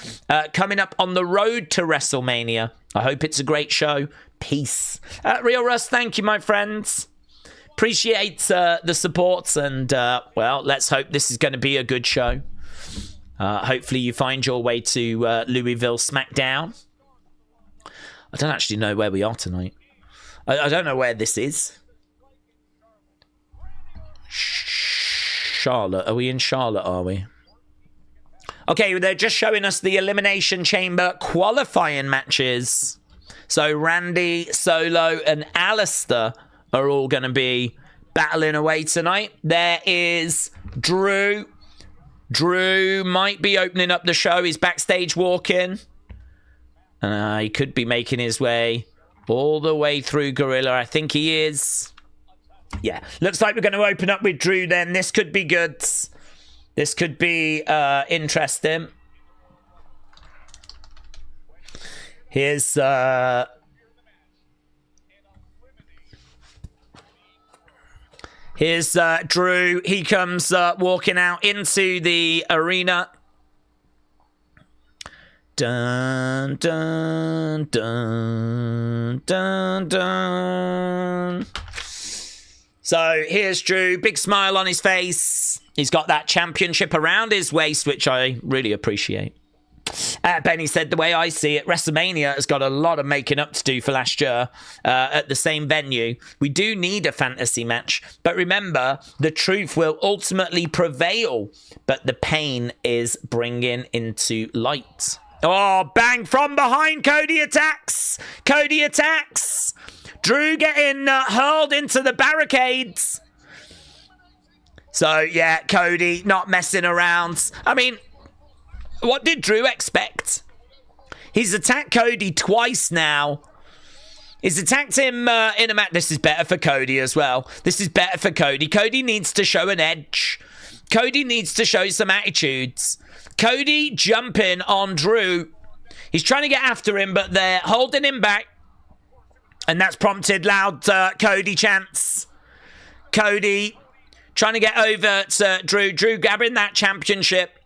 Coming up on the road to WrestleMania. I hope it's a great show. Peace. Real Russ, thank you, my friends. Appreciate the support, and, well, let's hope this is going to be a good show. Hopefully you find your way to Louisville Smackdown. I don't actually know where we are tonight. I don't know where this is. Charlotte. Are we in Charlotte, are we? Okay, they're just showing us the Elimination Chamber qualifying matches. So Randy, Solo, and Alistair are all going to be battling away tonight. There is Drew. Drew might be opening up the show. He's backstage walking. He could be making his way all the way through Gorilla. I think he is. Yeah, looks like we're going to open up with Drew then. This could be good. This could be interesting. Here's Drew. He comes walking out into the arena. Dun, dun, dun, dun, dun. So here's Drew, big smile on his face. He's got that championship around his waist, which I really appreciate. Benny said, the way I see it, WrestleMania has got a lot of making up to do for last year at the same venue. We do need a fantasy match, but remember, the truth will ultimately prevail, but the pain is bringing into light. Oh, bang from behind. Cody attacks. Cody attacks. Drew getting hurled into the barricades. So, yeah, Cody not messing around. I mean, what did Drew expect? He's attacked Cody twice now. He's attacked him in a match. This is better for Cody as well. This is better for Cody. Cody needs to show an edge. Cody needs to show some attitudes. Cody jumping on Drew. He's trying to get after him, but they're holding him back. And that's prompted loud Cody chants. Cody Trying to get over to Drew. Drew grabbing that championship.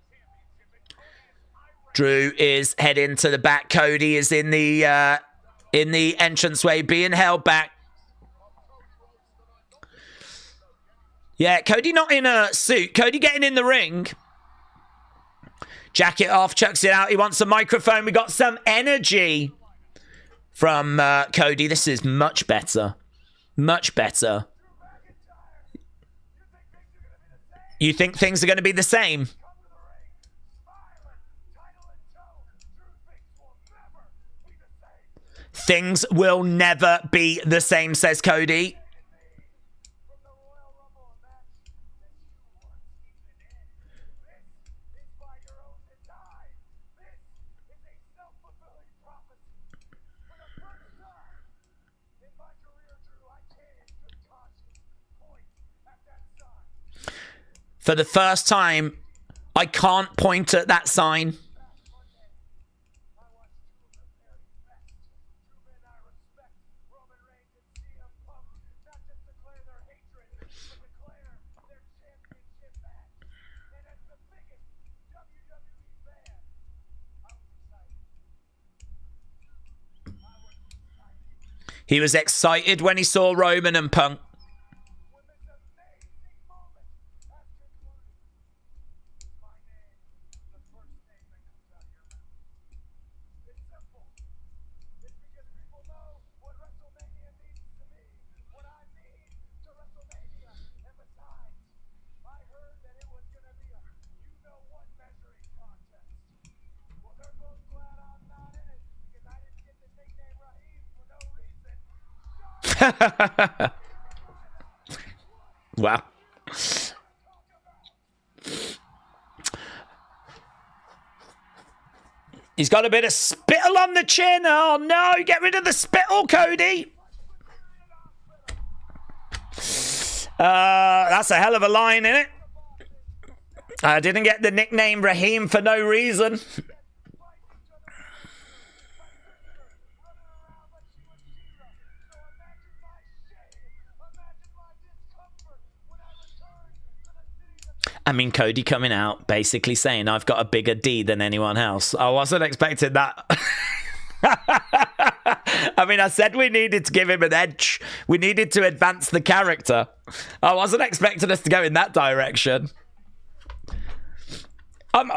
Drew is heading to the back. Cody is in the entranceway, being held back. Yeah, Cody not in a suit. Cody getting in the ring. Jacket off, chucks it out. He wants a microphone. We got some energy from Cody. This is much better. Much better. You think things are going to be the same? Things will never be the same, says Cody. For the first time, I can't point at that sign. He was excited when he saw Roman and Punk. Wow. He's got a bit of spittle on the chin. Oh no, get rid of the spittle, Cody. That's a hell of a line, isn't it? I didn't get the nickname Raheem for no reason. I mean, Cody coming out basically saying, I've got a bigger D than anyone else. I wasn't expecting that. I mean, I said we needed to give him an edge. We needed to advance the character. I wasn't expecting us to go in that direction. I'm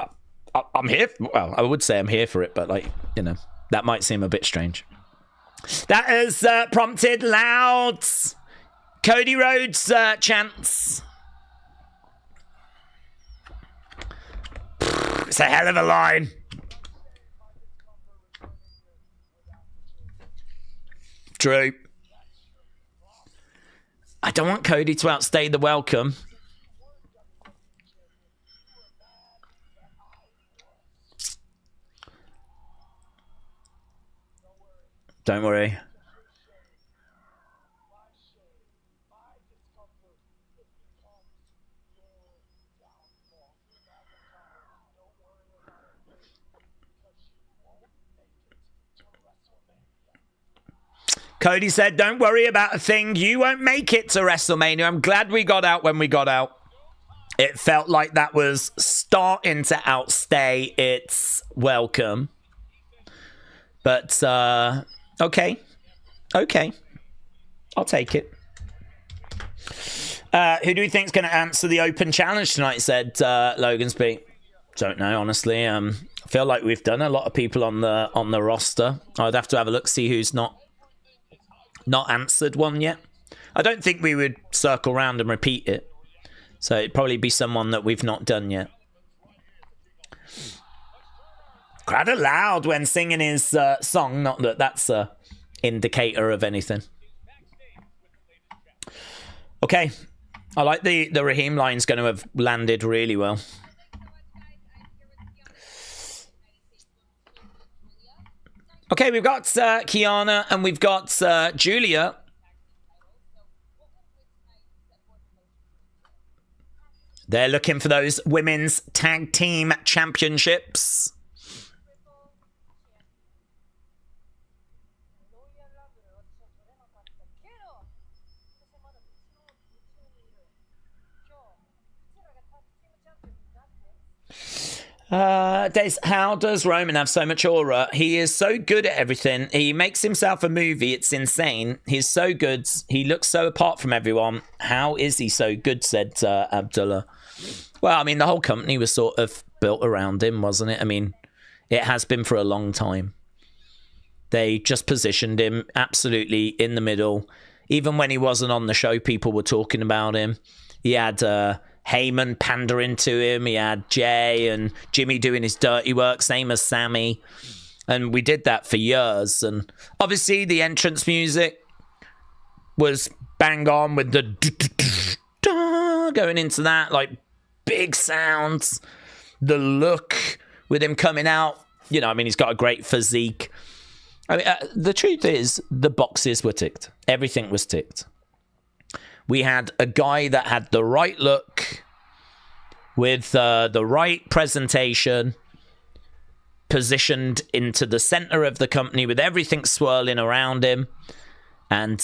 here. Well, I would say I'm here for it, but like, you know, that might seem a bit strange. That has prompted loud Cody Rhodes chants. It's a hell of a line. Drew. I don't want Cody to outstay the welcome. Don't worry. Cody said, don't worry about a thing. You won't make it to WrestleMania. I'm glad we got out when we got out. It felt like that was starting to outstay its welcome. But, okay. Okay. I'll take it. Who do we think is going to answer the open challenge tonight, said Logan Speak. Don't know, honestly. I feel like we've done a lot of people on the roster. I'd have to have a look, see who's not answered one yet. I don't think we would circle around and repeat it. So it'd probably be someone that we've not done yet. Crowd are loud when singing his song. Not that that's a indicator of anything. Okay. I like the Raheem line's going to have landed really well. Okay, we've got Kiana and we've got Julia. They're looking for those women's tag team championships. Daze, how does Roman have so much aura? He is so good at everything. He makes himself a movie. It's insane. He's so good. He looks so apart from everyone. How is he so good, said Abdullah. Well, I mean, the whole company was sort of built around him, wasn't it? I mean, it has been for a long time. They just positioned him absolutely in the middle. Even when he wasn't on the show, people were talking about him. He had Heyman pandering to him. He had Jay and Jimmy doing his dirty work, same as Sammy. And we did that for years. And obviously the entrance music was bang on with the going into that, like big sounds. The look with him coming out. You know, I mean, he's got a great physique. I mean, the truth is, the boxes were ticked. Everything was ticked. We had a guy that had the right look with the right presentation, positioned into the center of the company with everything swirling around him. And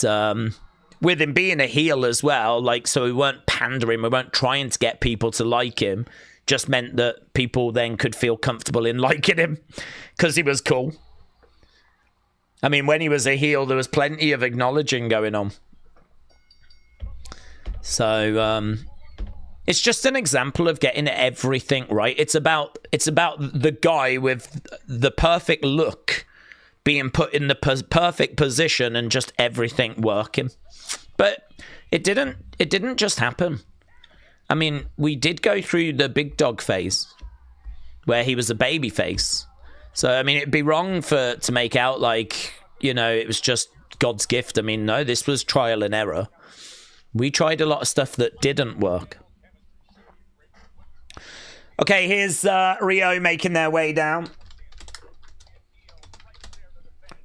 with him being a heel as well, like, so we weren't pandering, we weren't trying to get people to like him. Just meant that people then could feel comfortable in liking him because he was cool. I mean, when he was a heel, there was plenty of acknowledging going on. So it's just an example of getting everything right. It's about the guy with the perfect look being put in the perfect position and just everything working. But it didn't just happen. I mean, we did go through the big dog phase where he was a baby face. So, I mean, it'd be wrong to make out like, you know, it was just God's gift. I mean, no, this was trial and error. We tried a lot of stuff that didn't work. Okay, here's Rio making their way down.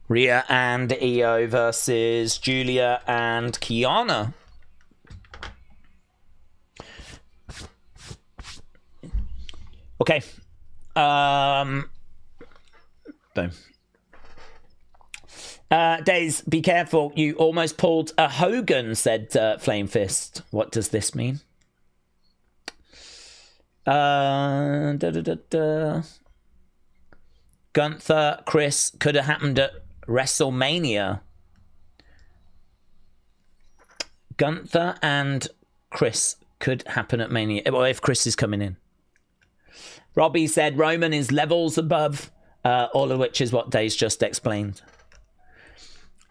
Rhea and Io versus Julia and Kiana. Okay. Boom. Daze, be careful. You almost pulled a Hogan, said Flame Fist. What does this mean? Gunther, Chris, could have happened at WrestleMania. Gunther and Chris could happen at Mania. Well, if Chris is coming in. Robbie said Roman is levels above, all of which is what Daze just explained.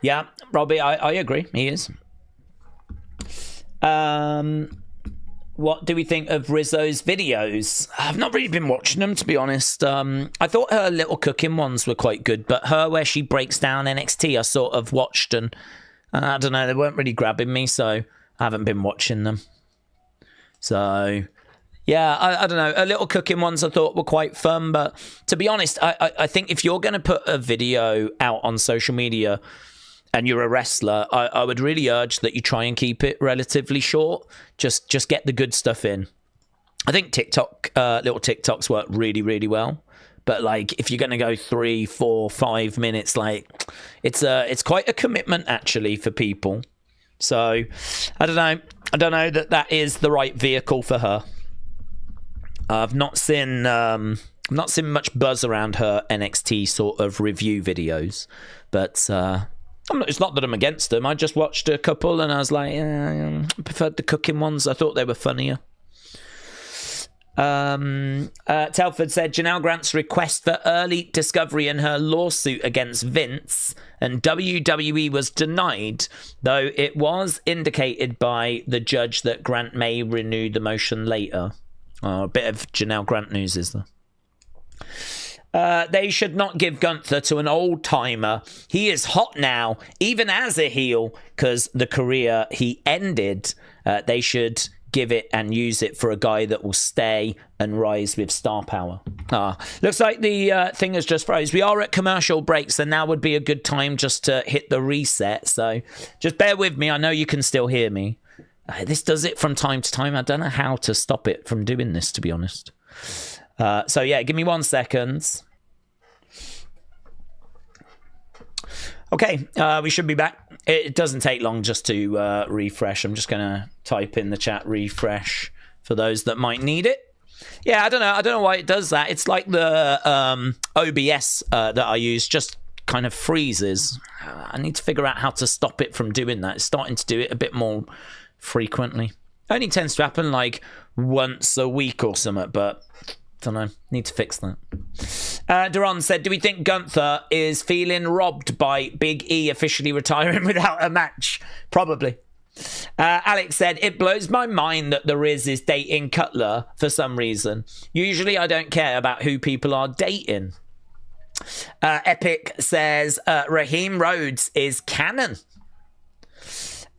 Yeah, Robbie, I agree. He is. What do we think of Rizzo's videos? I've not really been watching them, to be honest. I thought her little cooking ones were quite good, but her where she breaks down NXT, I sort of watched, and I don't know, they weren't really grabbing me, so I haven't been watching them. So, yeah, I don't know. Her little cooking ones I thought were quite fun, but to be honest, I think if you're going to put a video out on social media and you're a wrestler, I would really urge that you try and keep it relatively short. Just get the good stuff in. I think little TikToks work really, really well. But like, if you're going to go 3, 4, 5 minutes, like it's quite a commitment actually for people. So I don't know. I don't know that is the right vehicle for her. I've not seen much buzz around her NXT sort of review videos, but it's not that I'm against them. I just watched a couple and I was like, I preferred the cooking ones. I thought they were funnier. Telford said Janelle Grant's request for early discovery in her lawsuit against Vince and WWE was denied, though it was indicated by the judge that Grant may renew the motion later. Oh, a bit of Janelle Grant news, is there? They should not give Gunther to an old-timer. He is hot now, even as a heel, because the career he ended. They should give it and use it for a guy that will stay and rise with star power. Looks like the thing has just froze. We are at commercial breaks, and now would be a good time just to hit the reset. So just bear with me. I know you can still hear me. This does it from time to time. I don't know how to stop it from doing this, to be honest. So yeah, give me 1 second. Okay, we should be back. It doesn't take long just to refresh. I'm just going to type in the chat refresh. for those that might need it. Yeah, I don't know why it does that. It's like the OBS that I use just kind of freezes. I need to figure out how to stop it from doing that. It's starting to do it a bit more frequently. Only tends to happen like once a week or something, but don't know. Need to fix that. Duran said, do we think Gunther is feeling robbed by Big E officially retiring without a match? Probably. Alex said, it blows my mind that the Riz is dating Cutler for some reason. Usually I don't care about who people are dating. Epic says, Raheem Rhodes is canon.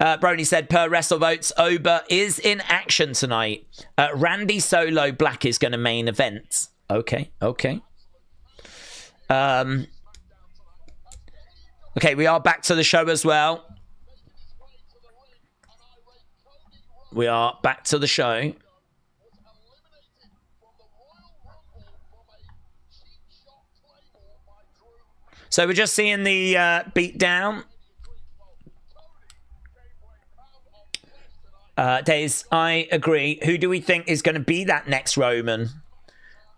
Brony said, per WrestleVotes, Oba is in action tonight. Randy Solo Black is going to main event. Okay. Okay, we are back to the show as well. We are back to the show. So we're just seeing the beatdown. Daze, I agree. Who do we think is going to be that next Roman?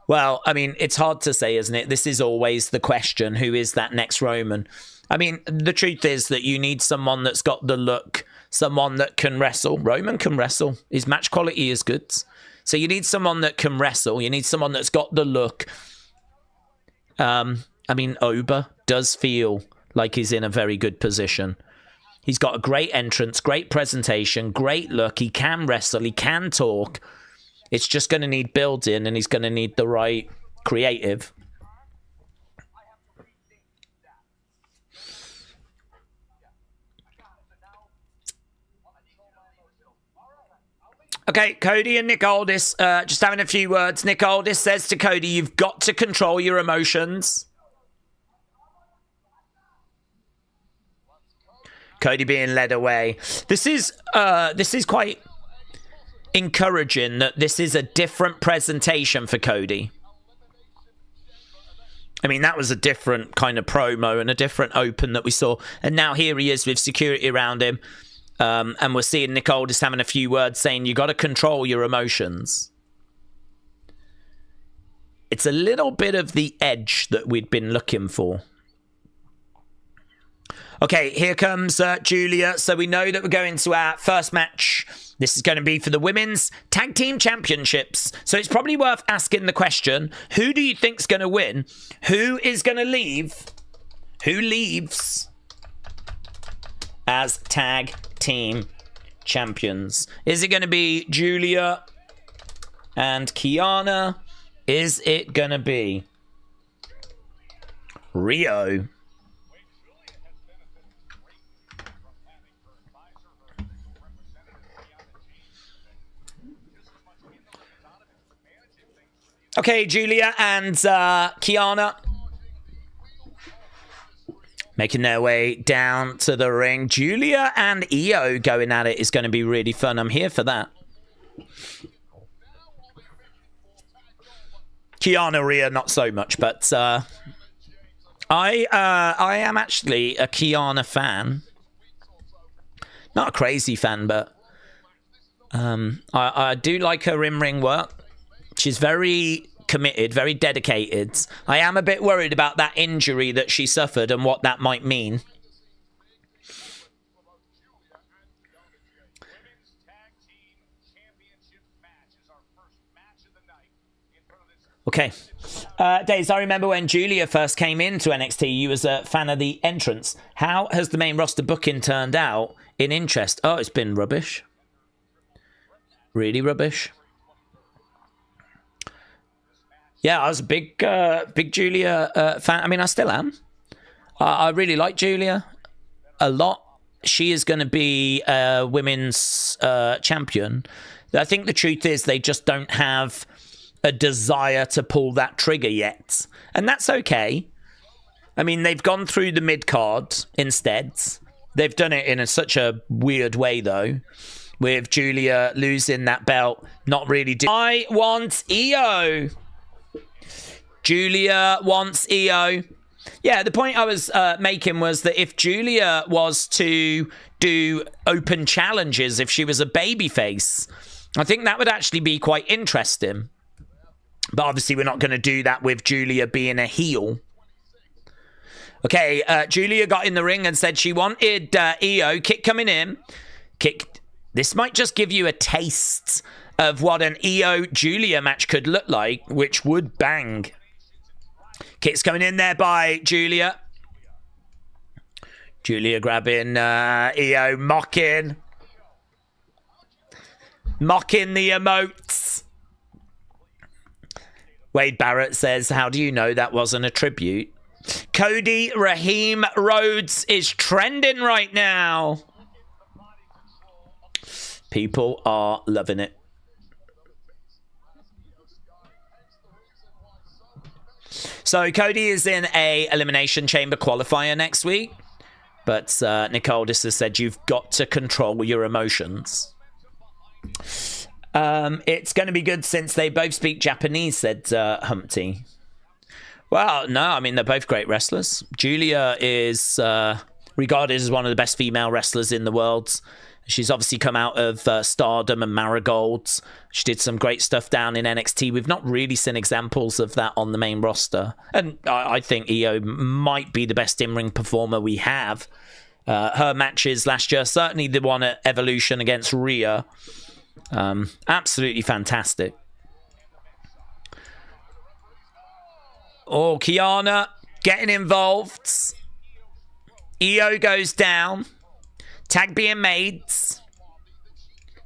Well, I mean, it's hard to say, isn't it? This is always the question. Who is that next Roman? I mean, the truth is that you need someone that's got the look, someone that can wrestle. Roman can wrestle. His match quality is good. So you need someone that can wrestle. You need someone that's got the look. I mean, Oba does feel like he's in a very good position. He's got a great entrance, great presentation, great look. He can wrestle. He can talk. It's just going to need building, and he's going to need the right creative. Okay, Cody and Nick Aldis, just having a few words. Nick Aldis says to Cody, you've got to control your emotions. Cody being led away. This is quite encouraging that this is a different presentation for Cody. I mean, that was a different kind of promo and a different open that we saw. And now here he is with security around him. And we're seeing Nick Aldis having a few words saying, you got to control your emotions. It's a little bit of the edge that we'd been looking for. Okay, here comes Julia. So we know that we're going to our first match. This is going to be for the Women's Tag Team Championships. So it's probably worth asking the question, who do you think's going to win? Who is going to leave? Who leaves as Tag Team Champions? Is it going to be Julia and Kiana? Is it going to be Rio? Okay, Julia and Kiana making their way down to the ring. Julia and Io going at it is going to be really fun. I'm here for that. Kiana, Rhea, not so much, but I am actually a Kiana fan. Not a crazy fan, but I do like her in-ring work. She's very committed, very dedicated. I am a bit worried about that injury that she suffered and what that might mean. Okay. Daze, I remember when Julia first came into NXT, you was a fan of the entrance. How has the main roster booking turned out in interest? Oh, it's been rubbish. Really rubbish. Yeah, I was a big Julia fan. I mean, I still am. I really like Julia a lot. She is going to be a women's champion. I think the truth is they just don't have a desire to pull that trigger yet. And that's okay. I mean, they've gone through the mid-card instead. They've done it in such a weird way, though, with Julia losing that belt, not really I want Io. Julia wants Io. Yeah, the point I was making was that if Julia was to do open challenges, if she was a babyface, I think that would actually be quite interesting. But obviously, we're not going to do that with Julia being a heel. Okay, Julia got in the ring and said she wanted Io. Kick coming in. Kick. This might just give you a taste of what an Io-Julia match could look like, which would bang. Kick's coming in there by Julia. Julia grabbing Io, mocking. Mocking the emotes. Wade Barrett says, how do you know that wasn't a tribute? Cody Raheem Rhodes is trending right now. People are loving it. So Cody is in a Elimination Chamber qualifier next week. But Nicole just has said you've got to control your emotions. It's going to be good since they both speak Japanese, said Humpty. Well, no, I mean, they're both great wrestlers. Julia is regarded as one of the best female wrestlers in the world. She's obviously come out of Stardom and Marigolds. She did some great stuff down in NXT. We've not really seen examples of that on the main roster. And I think Io might be the best in-ring performer we have. Her matches last year, certainly the one at Evolution against Rhea. Absolutely fantastic. Oh, Kiana getting involved. Io goes down. Tag being made.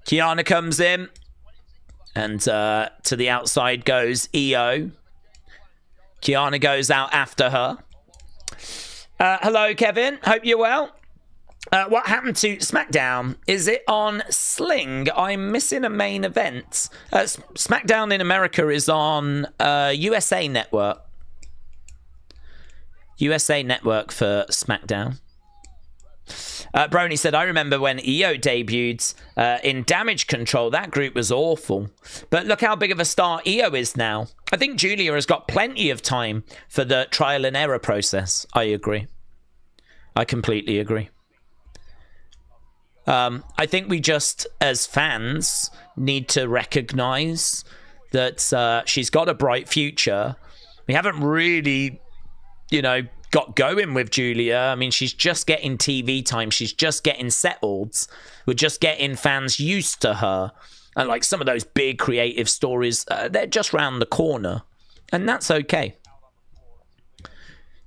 Kiana comes in. And to the outside goes Io. Kiana goes out after her. Hello, Kevin. Hope you're well. What happened to SmackDown? Is it on Sling? I'm missing a main event. SmackDown in America is on USA Network. USA Network for SmackDown. Brony said, I remember when Io debuted in Damage Control. That group was awful. But look how big of a star Io is now. I think Julia has got plenty of time for the trial and error process. I agree. I completely agree. I think we just, as fans, need to recognize that she's got a bright future. We haven't really, got going with Julia. I mean, she's just getting TV time. She's just getting settled. We're just getting fans used to her. And like some of those big creative stories, they're just round the corner. And that's okay.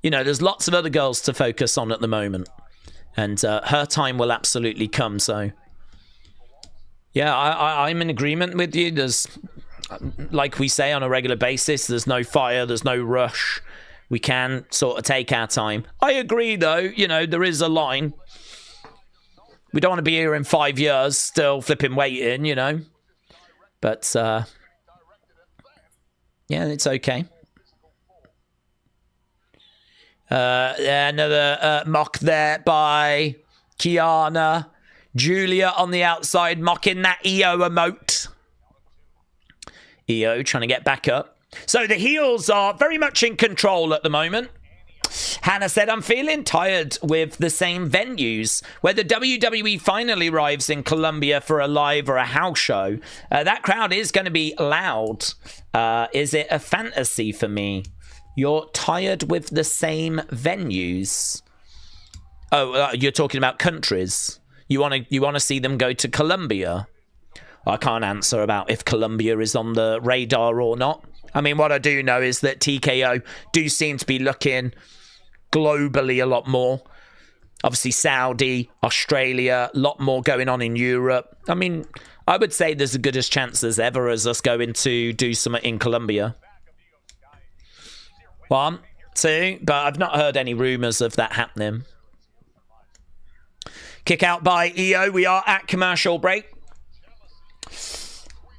There's lots of other girls to focus on at the moment. And her time will absolutely come. So, yeah, I'm in agreement with you. There's, like we say on a regular basis, there's no fire, there's no rush. We can sort of take our time. I agree, though. There is a line. We don't want to be here in 5 years still flipping waiting, But, yeah, it's okay. Another mock there by Kiana. Julia on the outside mocking that Io emote. Io trying to get back up. So the heels are very much in control at the moment. Hannah said, I'm feeling tired with the same venues. Whether WWE finally arrives in Colombia for a live or a house show, that crowd is going to be loud. Is it a fantasy for me? You're tired with the same venues. Oh, you're talking about countries. You want to see them go to Colombia? I can't answer about if Colombia is on the radar or not. I mean, what I do know is that TKO do seem to be looking globally a lot more. Obviously, Saudi, Australia, a lot more going on in Europe. I mean, I would say there's the goodest chance as ever as us going to do something in Colombia. 1, 2, but I've not heard any rumours of that happening. Kick out by Io. We are at commercial break.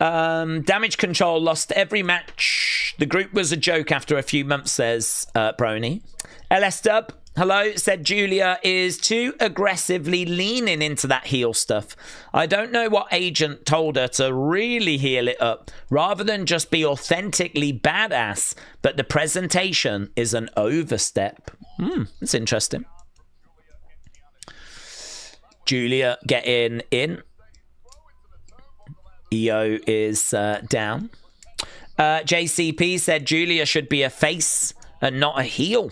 Damage Control lost every match. The group was a joke after a few months, says Brony. LS Dub, hello, said Julia is too aggressively leaning into that heel stuff. I don't know what agent told her to really heel it up rather than just be authentically badass, but the presentation is an overstep. That's interesting. Julia getting in. EO is down. JCP said Julia should be a face and not a heel.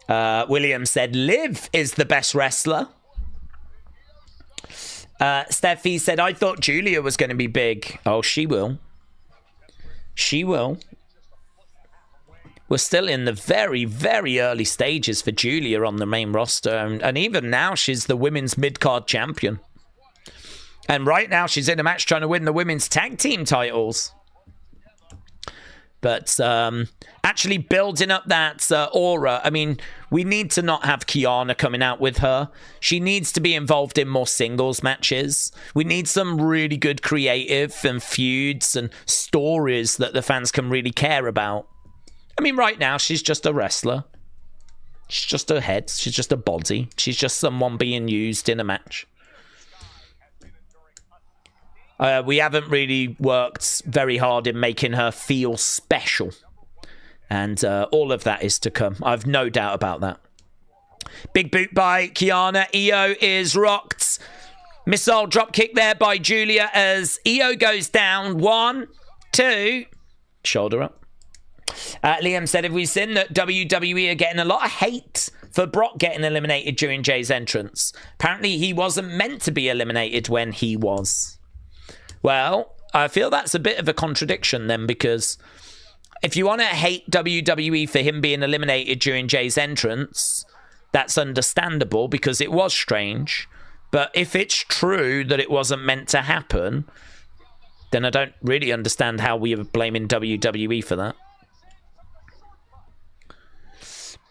William said Liv is the best wrestler. Steffi said, I thought Julia was going to be big. Oh, she will. She will. We're still in the very, very early stages for Julia on the main roster. And even now, she's the women's mid-card champion. And right now, she's in a match trying to win the women's tag team titles. But actually building up that aura, I mean, we need to not have Kiana coming out with her. She needs to be involved in more singles matches. We need some really good creative and feuds and stories that the fans can really care about. I mean, right now, she's just a wrestler. She's just a head. She's just a body. She's just someone being used in a match. We haven't really worked very hard in making her feel special. And all of that is to come. I've no doubt about that. Big boot by Kiana. EO is rocked. Missile drop kick there by Julia as EO goes down. 1, 2. Shoulder up. Liam said, have we seen that WWE are getting a lot of hate for Brock getting eliminated during Jay's entrance? Apparently he wasn't meant to be eliminated when he was. Well, I feel that's a bit of a contradiction then, because if you want to hate WWE for him being eliminated during Jay's entrance, that's understandable because it was strange. But if it's true that it wasn't meant to happen, then I don't really understand how we are blaming WWE for that.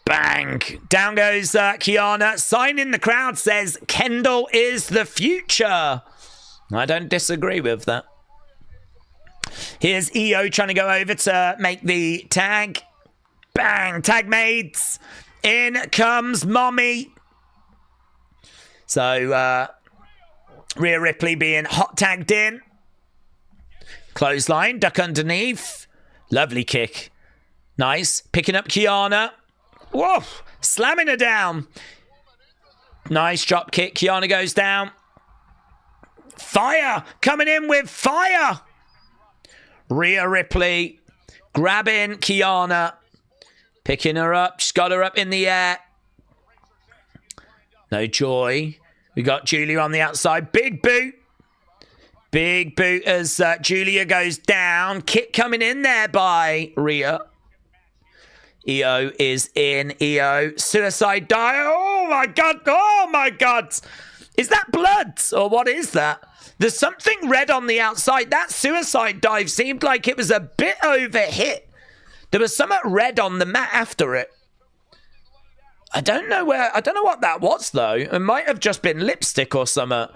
Bang! Down goes Kiana. Sign in the crowd says, Kendall is the future. I don't disagree with that. Here's EO trying to go over to make the tag. Bang! Tag mates. In comes Mommy. So, Rhea Ripley being hot tagged in. Clothesline. Duck underneath. Lovely kick. Nice. Picking up Kiana. Whoa! Slamming her down. Nice drop kick. Kiana goes down. Fire! Coming in with fire! Rhea Ripley grabbing Kiana. Picking her up. She's got her up in the air. No joy. We got Julia on the outside. Big boot. Big boot as Julia goes down. Kick coming in there by Rhea. EO is in. EO. Suicide dive. Oh my God. Oh my God. Is that blood? Or what is that? There's something red on the outside. That suicide dive seemed like it was a bit overhit. There was something red on the mat after it. I don't know what that was, though. It might have just been lipstick or something.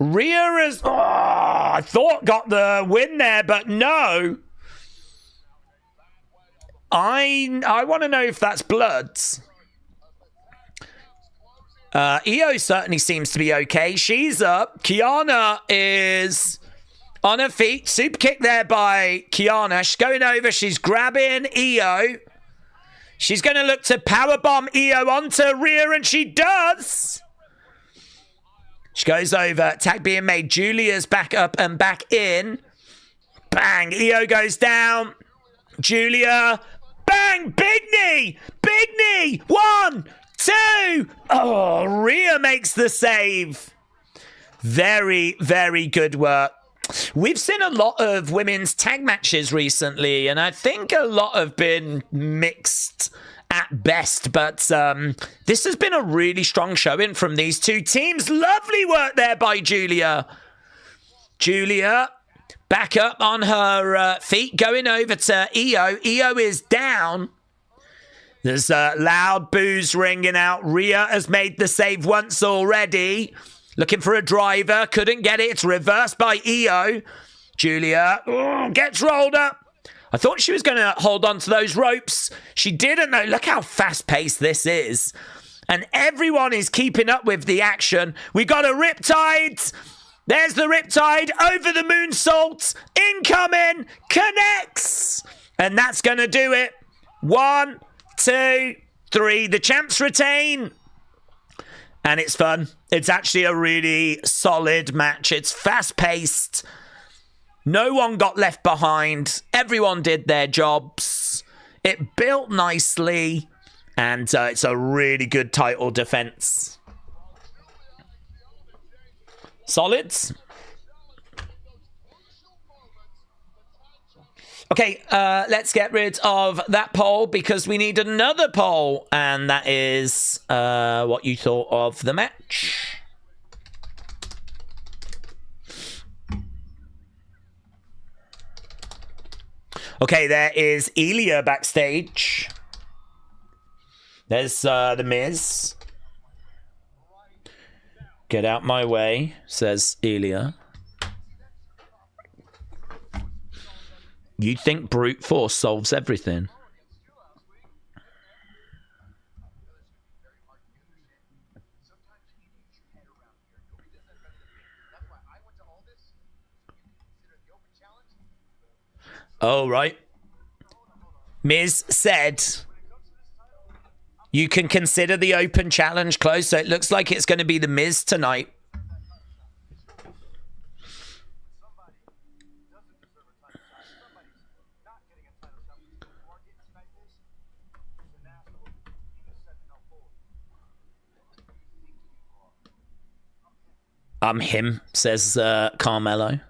Rhea is... Oh, I thought got the win there, but no. I want to know if that's blood. EO certainly seems to be okay. She's up. Kiana is on her feet. Super kick there by Kiana. She's going over. She's grabbing EO. She's going to look to powerbomb EO onto Rhea, and she does. She goes over. Tag being made. Julia's back up and back in. Bang. EO goes down. Julia. Bang. Big knee. Big knee. 1, 2. Oh, Rhea makes the save. Very, very good work. We've seen a lot of women's tag matches recently, and I think a lot have been mixed at best, but this has been a really strong showing from these two teams. Lovely work there by Julia. Julia back up on her feet, going over to EO. EO is down. There's loud boos ringing out. Rhea has made the save once already. Looking for a driver. Couldn't get it. It's reversed by EO. Julia gets rolled up. I thought she was going to hold on to those ropes. She didn't, though. Look how fast-paced this is. And everyone is keeping up with the action. We got a Riptide. There's the Riptide over the moonsault. Incoming. Connects. And that's going to do it. 1, 2, 3. The champs retain. and it's fun. It's actually a really solid match. It's fast-paced. No one got left behind. Everyone did their jobs. It built nicely, and it's a really good title defense. Solids. Okay, let's get rid of that poll because we need another poll, and that is what you thought of the match. Okay, there is Ilya backstage. There's the Miz. Get out my way, says Ilya. You think brute force solves everything? Oh, right. Miz said you can consider the open challenge closed, so it looks like it's going to be the Miz tonight. I'm him, says Carmelo.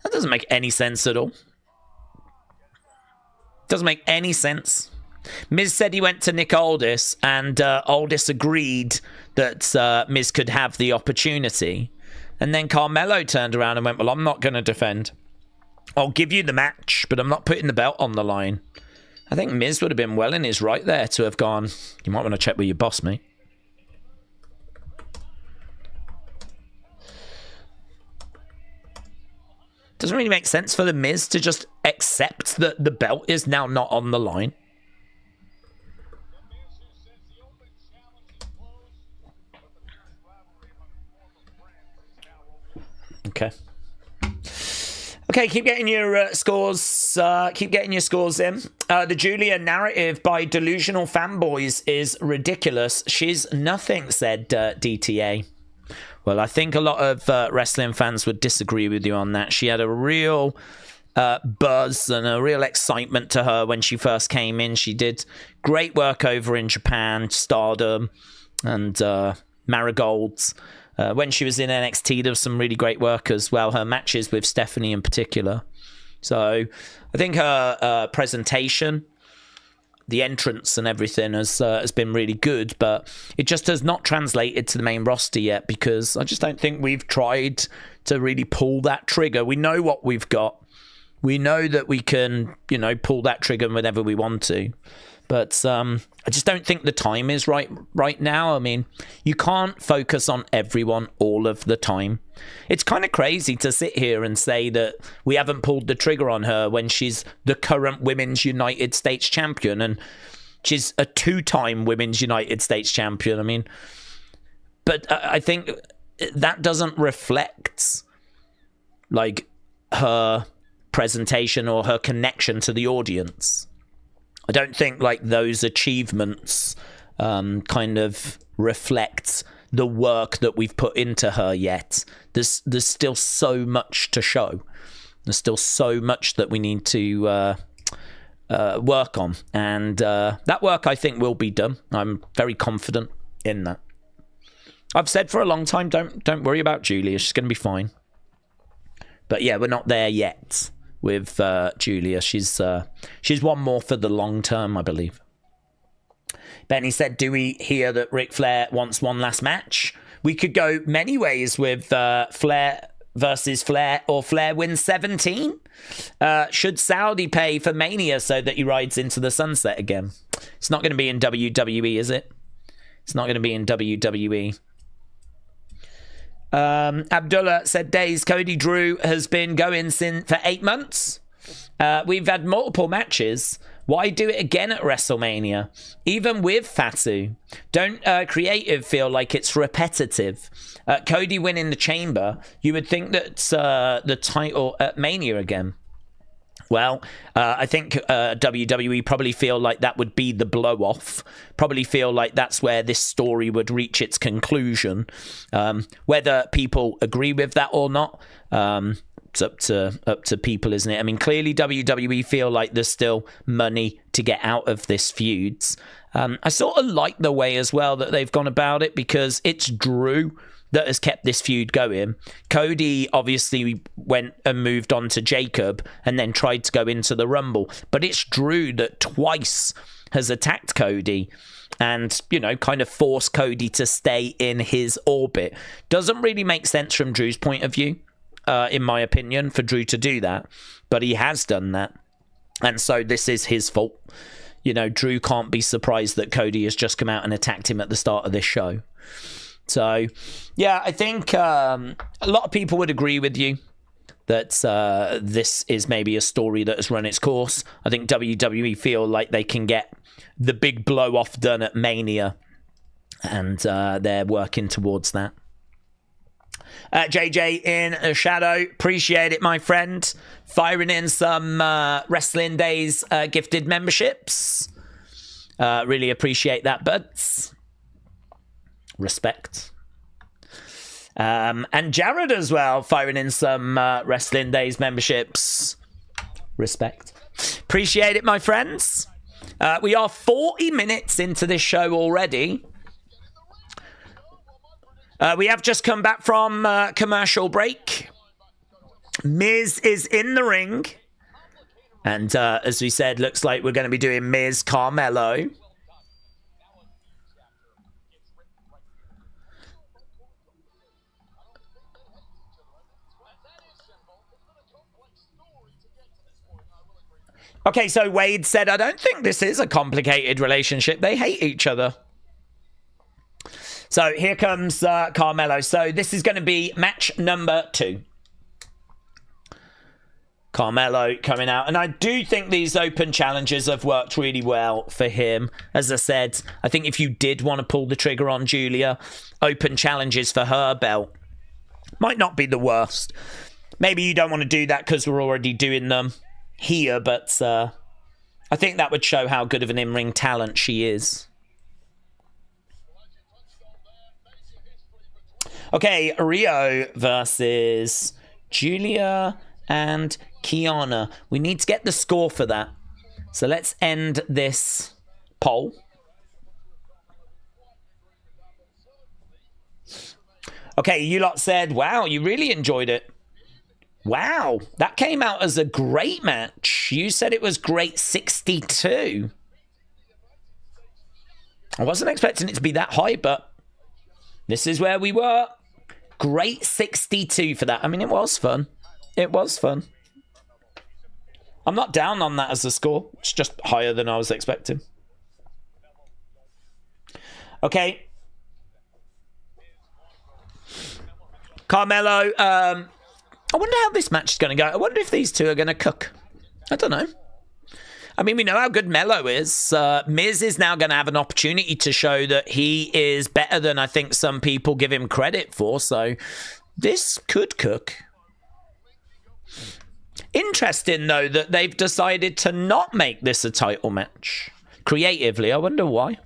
That doesn't make any sense at all. Doesn't make any sense. Miz said he went to Nick Aldis, and Aldis agreed that Miz could have the opportunity. And then Carmelo turned around and went, well, I'm not going to defend. I'll give you the match, but I'm not putting the belt on the line. I think Miz would have been well in his right there to have gone, you might want to check with your boss, mate. Doesn't really make sense for the Miz to just accept that the belt is now not on the line. Okay. Okay, keep getting your scores. Keep getting your scores in. The Julia narrative by delusional fanboys is ridiculous. She's nothing, said DTA. Well, I think a lot of wrestling fans would disagree with you on that. She had a real buzz and a real excitement to her when she first came in. She did great work over in Japan, Stardom, and Marigolds. When she was in NXT, there was some really great work as well. Her matches with Stephanie in particular. So I think her presentation, the entrance and everything has been really good, but it just has not translated to the main roster yet because I just don't think we've tried to really pull that trigger. We know what we've got. We know that we can, pull that trigger whenever we want to. But I just don't think the time is right now. I mean, you can't focus on everyone all of the time. It's kind of crazy to sit here and say that we haven't pulled the trigger on her when she's the current Women's United States champion and she's a 2-time Women's United States champion. I mean, but I think that doesn't reflect like her presentation or her connection to the audience. I don't think like those achievements kind of reflect the work that we've put into her yet. There's still so much to show. There's still so much that we need to work on, and that work I think will be done. I'm very confident in that. I've said for a long time, don't worry about Julia. She's going to be fine. But yeah, we're not there yet with Julia. She's one more for the long term, I believe. Benny said, do we hear that Ric Flair wants one last match? We could go many ways with Flair versus Flair, or Flair wins 17. Should Saudi pay for Mania so that he rides into the sunset again? It's not going to be in WWE, is it? It's not going to be in WWE. Abdullah said, Daze, Cody Drew has been going for 8 months. We've had multiple matches. Why do it again at WrestleMania? Even with Fatu. Don't creative feel like it's repetitive. Cody winning the chamber, you would think that's the title at Mania again. Well, I think WWE probably feel like that would be the blow-off. Probably feel like that's where this story would reach its conclusion. Whether people agree with that or not, it's up to people, isn't it? I mean, clearly WWE feel like there's still money to get out of this feuds. I sort of like the way as well that they've gone about it, because it's Drew that has kept this feud going. Cody obviously went and moved on to Jacob and then tried to go into the Rumble, but it's Drew that twice has attacked Cody and, you know, kind of forced Cody to stay in his orbit. Doesn't really make sense from Drew's point of view, in my opinion, for Drew to do that, but he has done that, and so this is his fault. You know, Drew can't be surprised that Cody has just come out and attacked him at the start of this show. So, yeah, I think a lot of people would agree with you that this is maybe a story that has run its course. I think WWE feel like they can get the big blow-off done at Mania, and they're working towards that. JJ in the shadow, appreciate it, my friend. Firing in some Wrestling Daze gifted memberships. Really appreciate that, buds. Respect. And Jared as well, firing in some Wrestling Daze memberships. Respect. Appreciate it, my friends. We are 40 minutes into this show already. We have just come back from commercial break. Miz is in the ring. And as we said, looks like we're going to be doing Miz Carmelo. Okay, so Wade said, I don't think this is a complicated relationship. They hate each other. So here comes Carmelo. So this is going to be match number 2. Carmelo coming out. And I do think these open challenges have worked really well for him. As I said, I think if you did want to pull the trigger on Julia, open challenges for her belt might not be the worst. Maybe you don't want to do that because we're already doing them here, but I think that would show how good of an in-ring talent she is. Okay, Rio versus Julia and Kiana. We need to get the score for that. So let's end this poll. Okay, you lot said, wow, you really enjoyed it. Wow, that came out as a great match. You said it was great 62. I wasn't expecting it to be that high, but this is where we were. Great 62 for that. I mean, it was fun. It was fun. I'm not down on that as a score. It's just higher than I was expecting. Okay. Carmelo, I wonder how this match is going to go. I wonder if these two are going to cook. I don't know. I mean, we know how good Melo is. Miz is now going to have an opportunity to show that he is better than I think some people give him credit for. So this could cook. Interesting, though, that they've decided to not make this a title match. Creatively, I wonder why.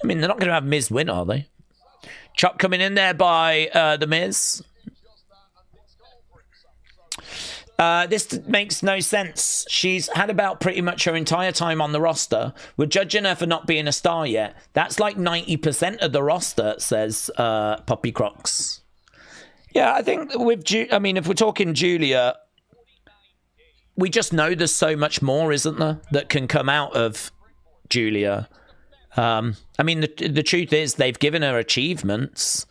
I mean, they're not going to have Miz win, are they? Chop coming in there by The Miz. This makes no sense. She's had about pretty much her entire time on the roster. We're judging her for not being a star yet. That's like 90% of the roster, says Poppy Crocs. Yeah, I think with if we're talking Julia, we just know there's so much more, isn't there, that can come out of Julia. I mean, the truth is they've given her achievements,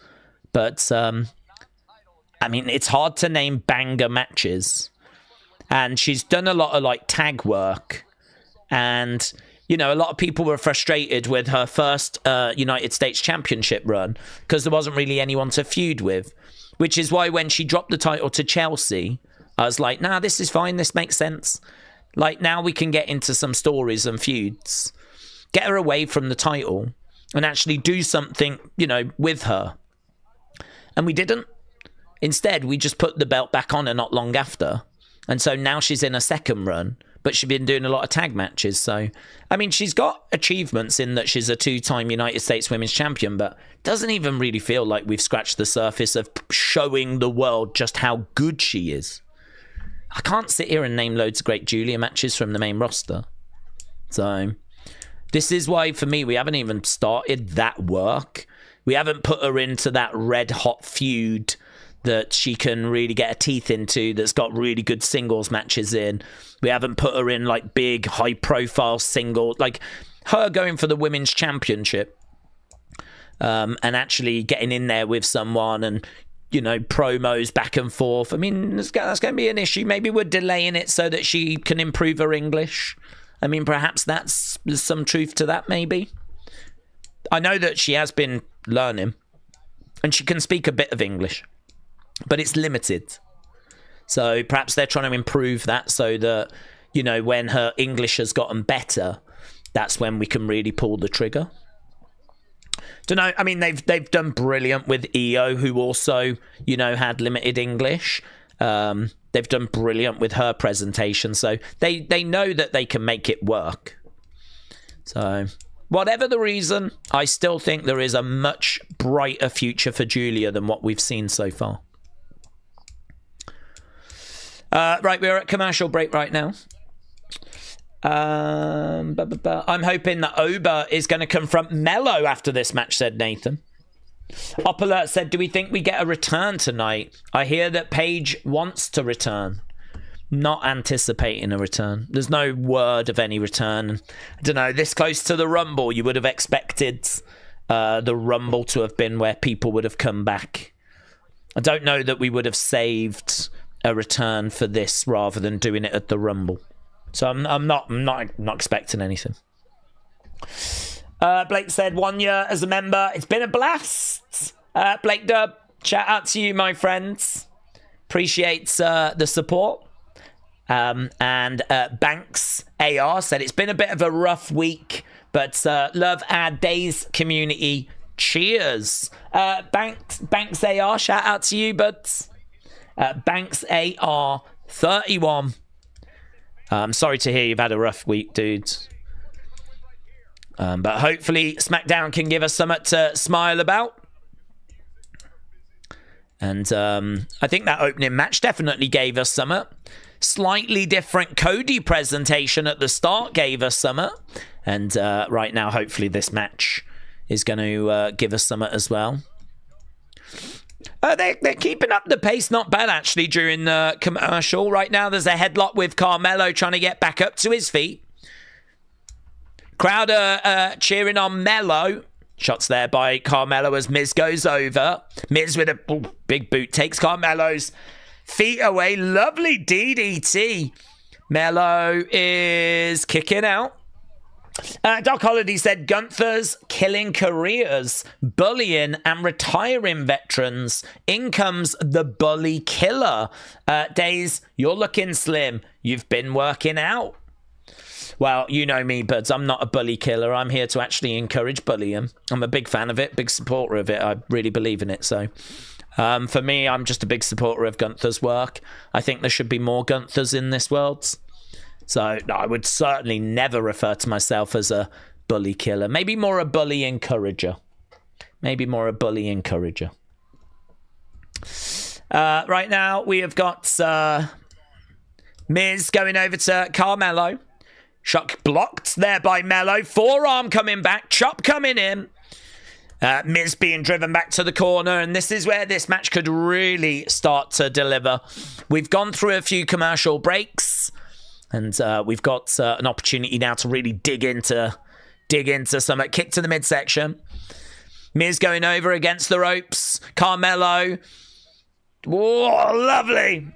but I mean, it's hard to name banger matches. And she's done a lot of like tag work. And, you know, a lot of people were frustrated with her first United States Championship run because there wasn't really anyone to feud with. Which is why when she dropped the title to Chelsea, I was like, nah, this is fine. This makes sense. Like, now we can get into some stories and feuds. Get her away from the title and actually do something, you know, with her. And we didn't. Instead, we just put the belt back on her not long after. And so now she's in a second run, but she's been doing a lot of tag matches. So, I mean, she's got achievements in that she's a 2-time United States Women's Champion, but doesn't even really feel like we've scratched the surface of showing the world just how good she is. I can't sit here and name loads of great Julia matches from the main roster. So, this is why, for me, we haven't even started that work. We haven't put her into that red-hot feud that she can really get her teeth into, that's got really good singles matches in. We haven't put her in, like, big, high-profile singles. Like, her going for the Women's Championship and actually getting in there with someone and, you know, promos back and forth. I mean, that's going to be an issue. Maybe we're delaying it so that she can improve her English. I mean, perhaps there's some truth to that, maybe. I know that she has been learning, and she can speak a bit of English, but it's limited. So perhaps they're trying to improve that so that, you know, when her English has gotten better, that's when we can really pull the trigger. Don't know. I mean, they've done brilliant with Io, who also, you know, had limited English. They've done brilliant with her presentation, so they know that they can make it work. So, whatever the reason, I still think there is a much brighter future for Julia than what we've seen so far. Right, we're at commercial break right now. I'm hoping that Oba is going to confront Mello after this match, said Nathan. Op Alert said, do we think we get a return tonight? I hear that Paige wants to return. Not anticipating a return. There's no word of any return. I don't know, this close to the Rumble, you would have expected the Rumble to have been where people would have come back. I don't know that we would have saved a return for this rather than doing it at the Rumble. So I'm not expecting anything. Blake said, 1 year as a member. It's been a blast. Blake Dub, shout out to you, my friends. Appreciate the support. And Banks AR said, it's been a bit of a rough week, but love our Daze community. Cheers. Banks AR, shout out to you, buds. Banks AR 31. I'm sorry to hear you've had a rough week, dudes. But hopefully SmackDown can give us something to smile about. And I think that opening match definitely gave us something. Slightly different Cody presentation at the start gave us something. And right now, hopefully this match is going to give us something as well. They're keeping up the pace, not bad actually, during the commercial. Right now there's a headlock with Carmelo trying to get back up to his feet. Crowd cheering on Mello. Shots there by Carmelo as Miz goes over. Miz with a big boot takes Carmelo's feet away. Lovely DDT. Mello is kicking out. Doc Holliday said, Gunther's killing careers, bullying and retiring veterans. In comes the bully killer. Daze, you're looking slim. You've been working out. Well, you know me, buds. I'm not a bully killer. I'm here to actually encourage bullying. I'm a big fan of it, big supporter of it. I really believe in it. So for me, I'm just a big supporter of Gunther's work. I think there should be more Gunthers in this world. So I would certainly never refer to myself as a bully killer. Maybe more a bully encourager. Right now, we have got Miz going over to Carmelo. Shock blocked there by Mello. Forearm coming back. Chop coming in. Miz being driven back to the corner. And this is where this match could really start to deliver. We've gone through a few commercial breaks. And we've got an opportunity now to really dig into some kick to the midsection. Miz going over against the ropes. Carmelo. Whoa, lovely.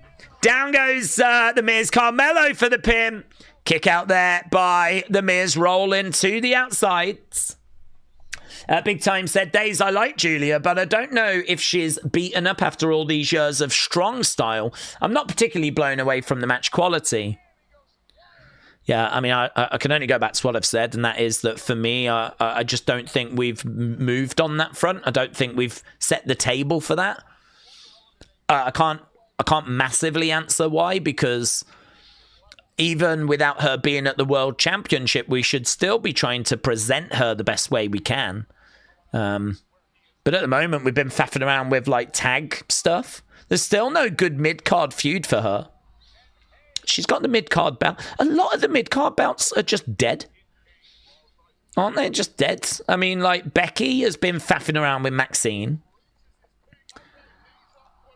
Down goes the Miz. Carmelo for the pin. Kick out there by the Miz, rolling to the outside. Big Time said, Daze, I like Julia, but I don't know if she's beaten up after all these years of strong style. I'm not particularly blown away from the match quality. Yeah, I mean, I can only go back to what I've said, and that is that for me, I just don't think we've moved on that front. I don't think we've set the table for that. I can't I can't massively answer why, because even without her being at the World Championship, we should still be trying to present her the best way we can. But at the moment, we've been faffing around with like tag stuff. There's still no good mid-card feud for her. She's got the mid-card belt. A lot of the mid-card belts are just dead. Aren't they just dead? I mean, like, Becky has been faffing around with Maxine.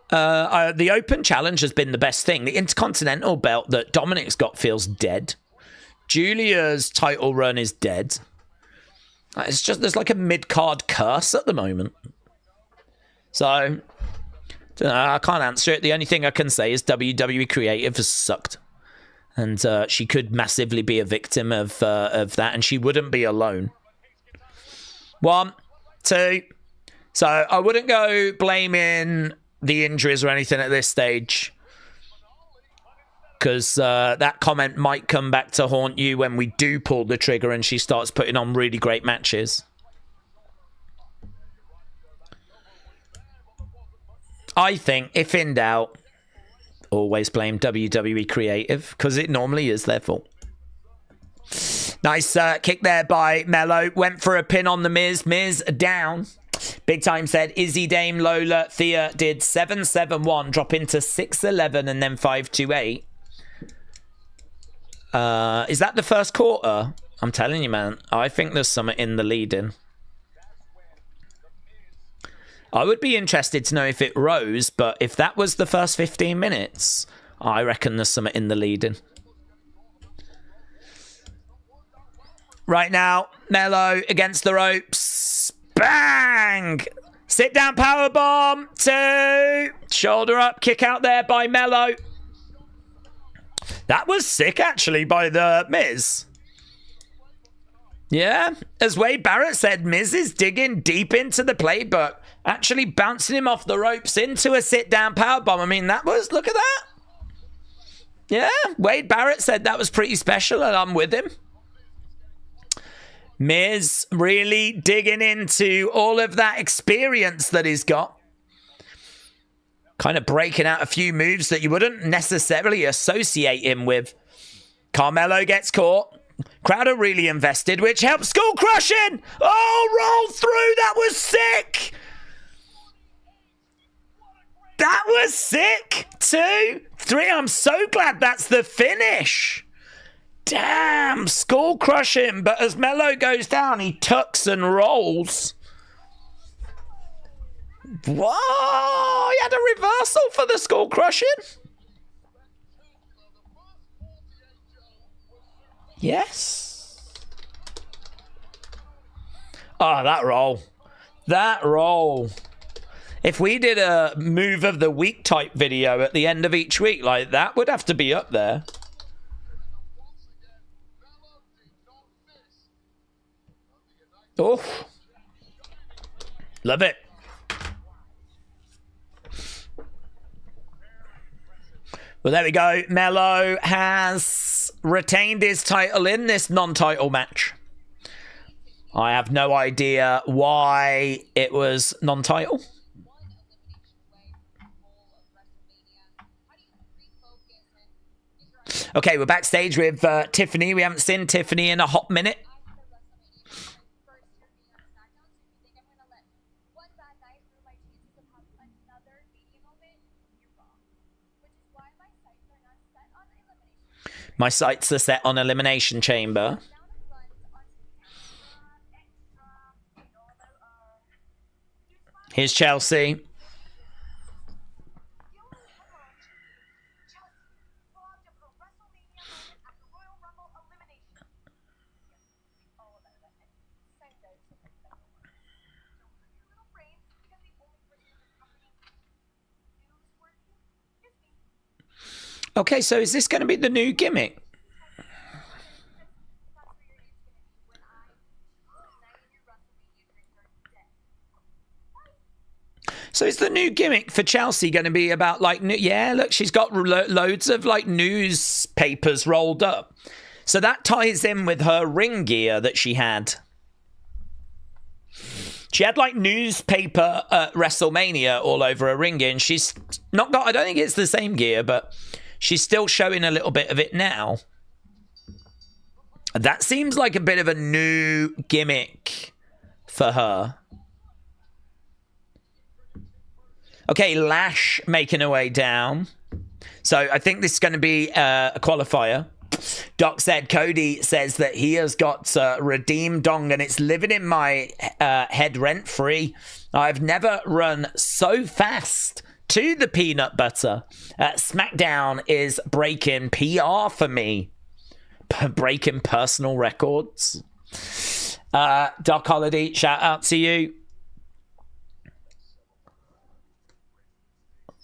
The Open Challenge has been the best thing. The Intercontinental belt that Dominic's got feels dead. Julia's title run is dead. It's just, there's like a mid-card curse at the moment. So, I can't answer it. The only thing I can say is WWE Creative has sucked. And she could massively be a victim of that, and she wouldn't be alone. 1, 2. So, I wouldn't go blaming the injuries or anything at this stage, because that comment might come back to haunt you when we do pull the trigger and she starts putting on really great matches. I think, if in doubt, always blame WWE Creative, because it normally is their fault. Nice kick there by Mello. Went for a pin on the Miz. Miz down. Big Time said Izzy, Dame, Lola, Thea did 7-7-1, drop into 6-11 and then 5-2-8. Is that the first quarter? I'm telling you, man. I think there's something in the lead-in. I would be interested to know if it rose, but if that was the first 15 minutes, I reckon there's something in the lead-in. Right now, Mello against the ropes. Bang! Sit down powerbomb. 2. Shoulder up. Kick out there by Mello. That was sick, actually, by the Miz. Yeah, as Wade Barrett said, Miz is digging deep into the playbook. Actually bouncing him off the ropes into a sit-down powerbomb. I mean, that was... Look at that. Yeah, Wade Barrett said that was pretty special, and I'm with him. Miz really digging into all of that experience that he's got. Kind of breaking out a few moves that you wouldn't necessarily associate him with. Carmelo gets caught. Crowd are really invested, which helps. Skull crushing! Oh, roll through! That was sick! That was sick! 2, 3. I'm so glad that's the finish. Damn, skull crushing. But as Mello goes down, he tucks and rolls. Whoa! He had a reversal for the skull crushing. Yes. Oh, that roll. That roll. If we did a move of the week type video at the end of each week, like that would have to be up there. Oh. Love it. Well, there we go. Mello has retained his title in this non-title match. I have no idea why it was non-title. Okay, we're backstage with Tiffany. We haven't seen Tiffany in a hot minute. My sights are set on Elimination Chamber. Here's Chelsea. Okay, so is this going to be the new gimmick? So is the new gimmick for Chelsea going to be about like, yeah, look, she's got loads of like newspapers rolled up. So that ties in with her ring gear that she had. She had like newspaper WrestleMania all over her ring gear, and she's not got, I don't think it's the same gear, but she's still showing a little bit of it now. That seems like a bit of a new gimmick for her. Okay, Lash making her way down. So I think this is going to be a qualifier. Doc said Cody says that he has got Redeem Dong and it's living in my head rent-free. I've never run so fast to the peanut butter. SmackDown is breaking PR for me. Breaking personal records. Doc Holiday, shout out to you.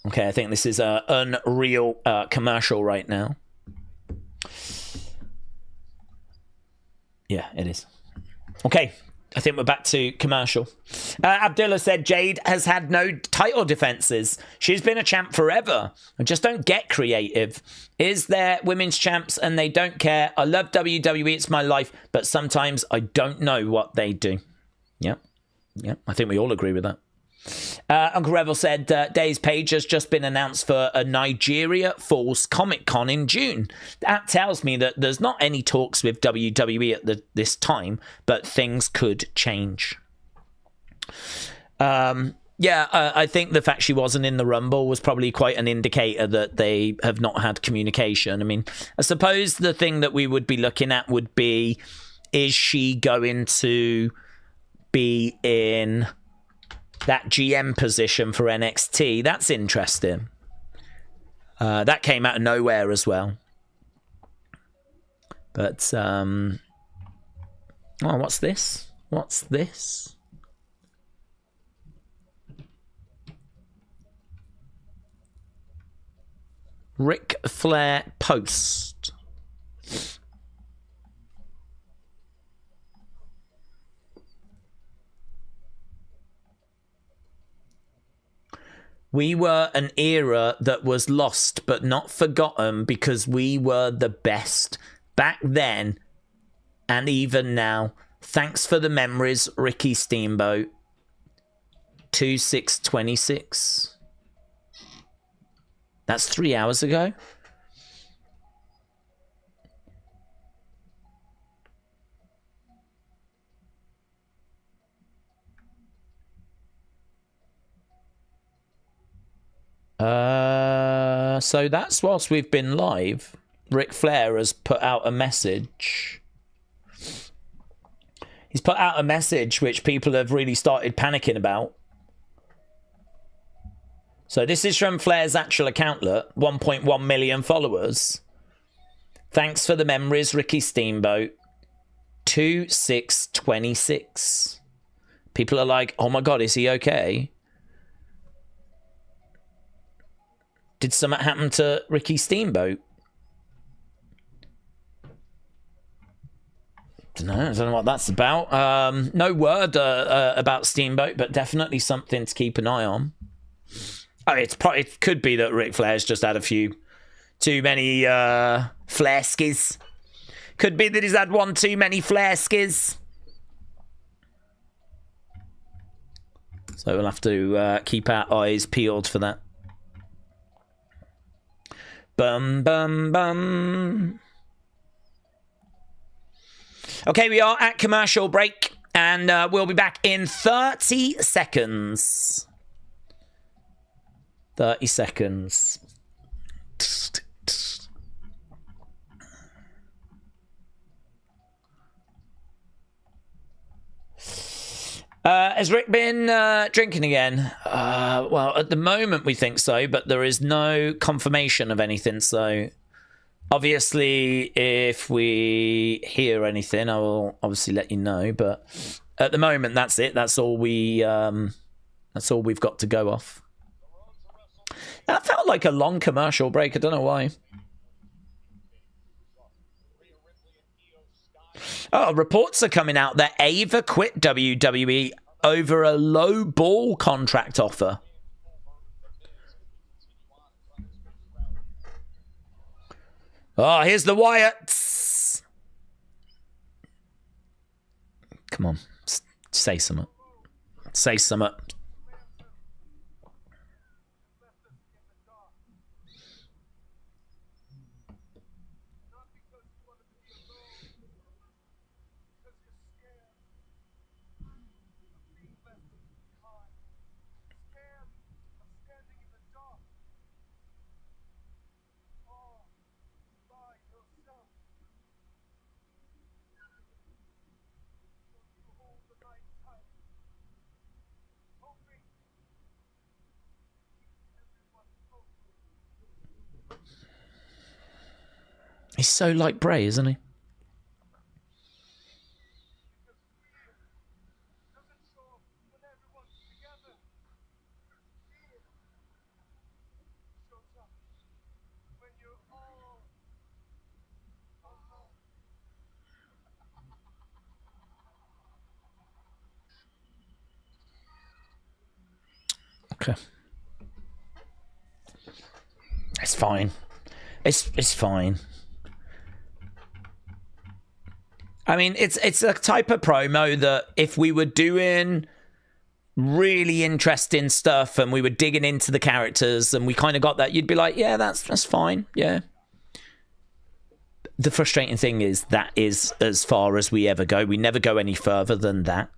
Okay, I think this is an unreal commercial right now. Yeah, it is. Okay, I think we're back to commercial. Abdullah said Jade has had no title defenses. She's been a champ forever. I just don't get creative. Is there women's champs and they don't care? I love WWE, it's my life, but sometimes I don't know what they do. Yeah, I think we all agree with that. Uncle Revel said Daze Page has just been announced for a Nigeria Falls Comic Con in June. That tells me that there's not any talks with WWE at this time, but things could change. I think the fact she wasn't in the Rumble was probably quite an indicator that they have not had communication. I mean, I suppose the thing that we would be looking at would be, is she going to be in that GM position for NXT? That's interesting. That came out of nowhere as well. But, what's this? What's this? Ric Flair post. We were an era that was lost but not forgotten because we were the best back then and even now. Thanks for the memories, Ricky Steamboat. 2626. That's 3 hours ago. So that's whilst we've been live. Ric Flair has put out a message. He's put out a message which people have really started panicking about. So this is from Flair's actual accountlet, 1.1 million followers. Thanks for the memories, Ricky Steamboat. 2626. People are like, oh my God, is he okay? Did something happen to Ricky Steamboat? I don't know what that's about. No word about Steamboat, but definitely something to keep an eye on. Oh, it could be that Ric Flair's just had a few too many Flair skis. Could be that he's had one too many Flair skis. So we'll have to keep our eyes peeled for that. Bum, bum, bum. Okay, we are at commercial break, and we'll be back in 30 seconds. 30 seconds. Has Rick been drinking again? Well, at the moment we think so, but there is no confirmation of anything. So, obviously, if we hear anything, I will obviously let you know. But at the moment, that's it. That's all we've got to go off. That felt like a long commercial break. I don't know why. Oh, reports are coming out that Ava quit WWE over a low ball contract offer. Oh, here's the Wyatts. Come on, say something. Say something. He's so like Bray, isn't he? Okay. It's fine. It's fine. I mean, it's a type of promo that if we were doing really interesting stuff and we were digging into the characters and we kind of got that, you'd be like, yeah, that's fine. Yeah. The frustrating thing is that is as far as we ever go. We never go any further than that.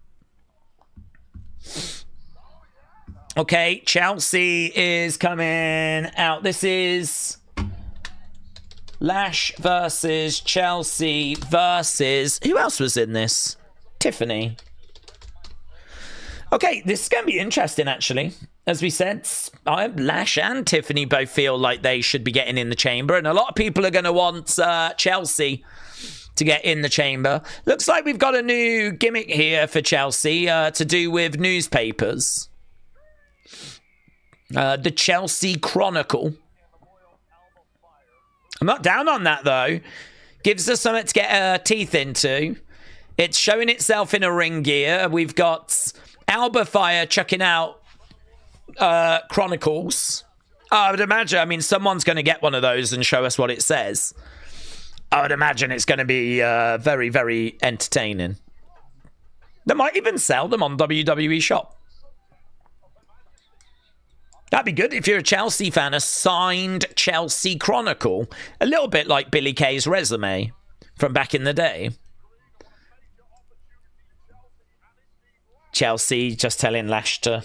Okay, Chelsea is coming out. This is Lash versus Chelsea versus... Who else was in this? Tiffany. Okay, this is going to be interesting, actually. As we said, Lash and Tiffany both feel like they should be getting in the chamber, and a lot of people are going to want Chelsea to get in the chamber. Looks like we've got a new gimmick here for Chelsea to do with newspapers. The Chelsea Chronicle. I'm not down on that, though. Gives us something to get our teeth into. It's showing itself in a ring gear. We've got Alba Fire chucking out Chronicles. I would imagine, I mean, someone's going to get one of those and show us what it says. I would imagine it's going to be very, very entertaining. They might even sell them on WWE Shop. That'd be good if you're a Chelsea fan, a signed Chelsea Chronicle. A little bit like Billy Kay's resume from back in the day. Chelsea just telling Lash to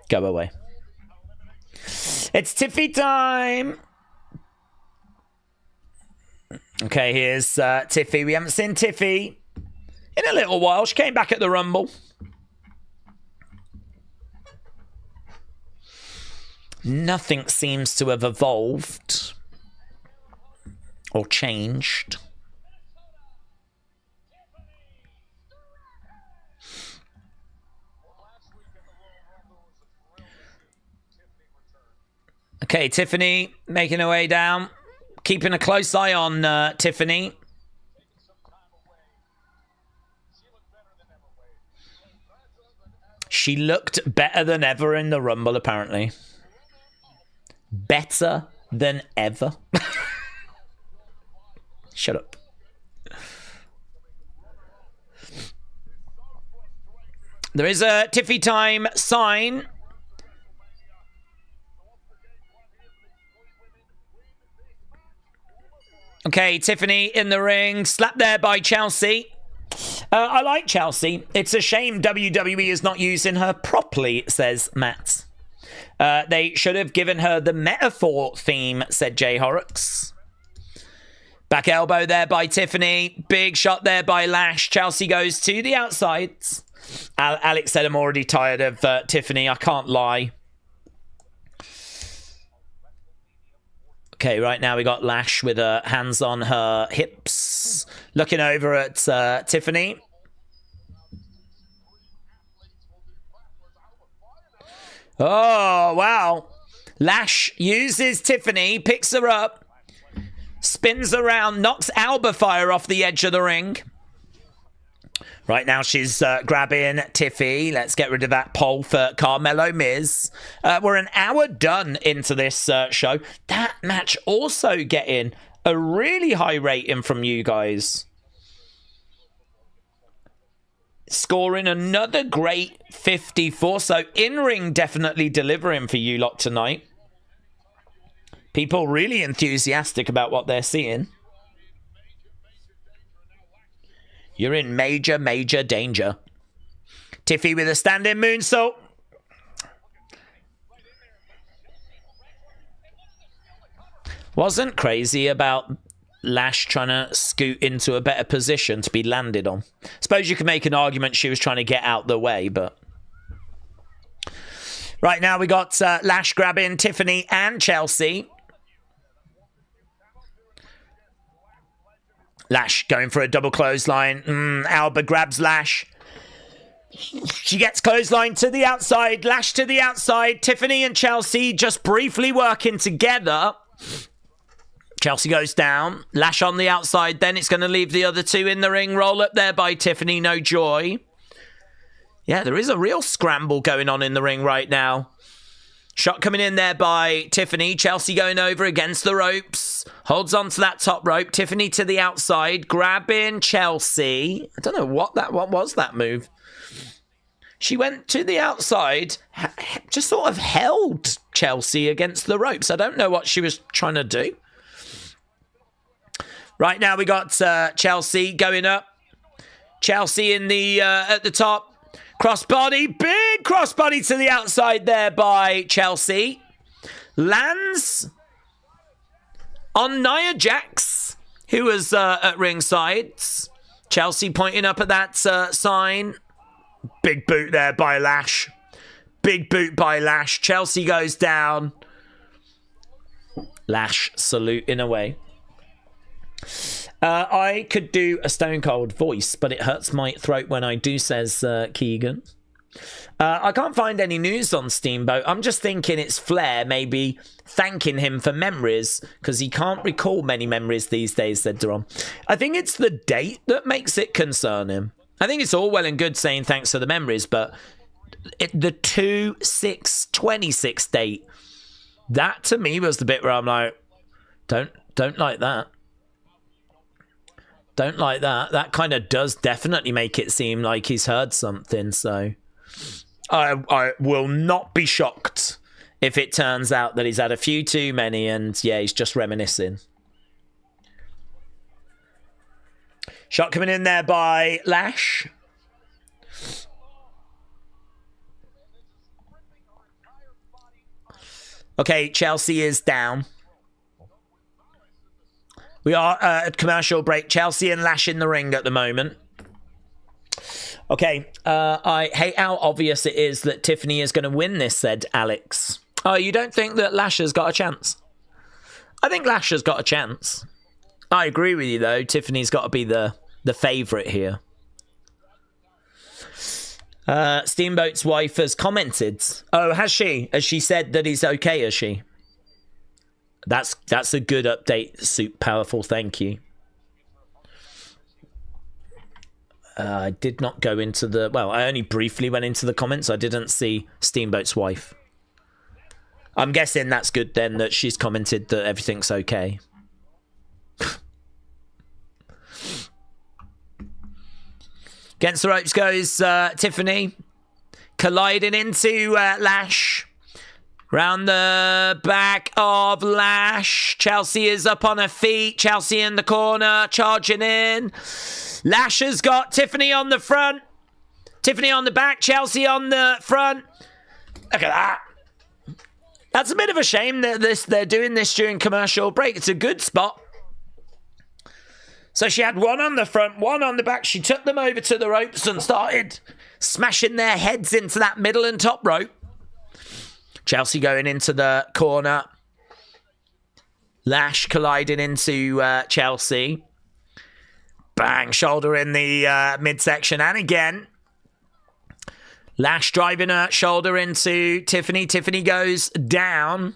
go away. It's Tiffy time. Okay, here's Tiffy. We haven't seen Tiffy in a little while. She came back at the Rumble. Nothing seems to have evolved or changed. Okay, Tiffany making her way down. Keeping a close eye on Tiffany. She looked better than ever in the Rumble, apparently. Better than ever. Shut up. There is a Tiffy time sign. Okay, Tiffany in the ring. Slapped there by Chelsea. I like Chelsea. It's a shame WWE is not using her properly, says Matt. They should have given her the metaphor theme, said Jay Horrocks. Back elbow there by Tiffany. Big shot there by Lash. Chelsea goes to the outside. Alex said, I'm already tired of Tiffany. I can't lie. Okay, right now we got Lash with her hands on her hips. Looking over at Tiffany. Oh, wow. Lash uses Tiffany, picks her up, spins around, knocks Alba Fire off the edge of the ring. Right now she's grabbing Tiffy. Let's get rid of that pole for Carmelo Miz. We're an hour done into this show. That match also getting a really high rating from you guys. scoring another great 54. So in-ring definitely delivering for you lot tonight. People really enthusiastic about what they're seeing. You're in major, major danger. Tiffy with a standing moonsault. Wasn't crazy about Lash trying to scoot into a better position to be landed on. Suppose you could make an argument she was trying to get out the way, but... Right now we got Lash grabbing Tiffany and Chelsea. Lash going for a double clothesline. Alba grabs Lash. She gets clothesline to the outside. Lash to the outside. Tiffany and Chelsea just briefly working together. Chelsea goes down. Lash on the outside. Then it's going to leave the other two in the ring. Roll up there by Tiffany. No joy. Yeah, there is a real scramble going on in the ring right now. Shot coming in there by Tiffany. Chelsea going over against the ropes. Holds on to that top rope. Tiffany to the outside. Grabbing Chelsea. I don't know what was that move. She went to the outside. Just sort of held Chelsea against the ropes. I don't know what she was trying to do. Right now we got Chelsea going up. Chelsea in the at the top. Crossbody, big crossbody to the outside there by Chelsea. Lands on Nia Jax, who was at ringside. Chelsea pointing up at that sign. Big boot there by Lash. Big boot by Lash. Chelsea goes down. Lash saluting away. I could do a Stone Cold voice, but it hurts my throat when I do, says Keegan. I can't find any news on Steamboat. I'm just thinking it's Flair maybe thanking him for memories, because he can't recall many memories these days, said Deron. I think it's the date that makes it concern him. I think it's all well and good saying thanks for the memories, but the 2/6/26 date, that to me was the bit where I'm like, don't like that. Don't like that. That kind of does definitely make it seem like he's heard something. So I will not be shocked if it turns out that he's had a few too many and, yeah, he's just reminiscing. Shot coming in there by Lash. Okay, Chelsea is down. We are at commercial break. Chelsea and Lash in the ring at the moment. Okay, I hate how obvious it is that Tiffany is going to win this, said Alex. Oh, you don't think that Lash has got a chance? I think Lash has got a chance. I agree with you, though. Tiffany's got to be the favourite here. Steamboat's wife has commented. Oh, has she? Has she said that he's okay, has she? That's a good update, Soup Powerful. Thank you. I did not go into the... Well, I only briefly went into the comments. I didn't see Steamboat's wife. I'm guessing that's good then, that she's commented that everything's okay. Against the ropes goes Tiffany. Colliding into Lash. Round the back of Lash. Chelsea is up on her feet. Chelsea in the corner, charging in. Lash has got Tiffany on the front. Tiffany on the back. Chelsea on the front. Look at that. That's a bit of a shame that they're doing this during commercial break. It's a good spot. So she had one on the front, one on the back. She took them over to the ropes and started smashing their heads into that middle and top rope. Chelsea going into the corner. Lash colliding into Chelsea. Bang, shoulder in the midsection. And again, Lash driving her shoulder into Tiffany. Tiffany goes down.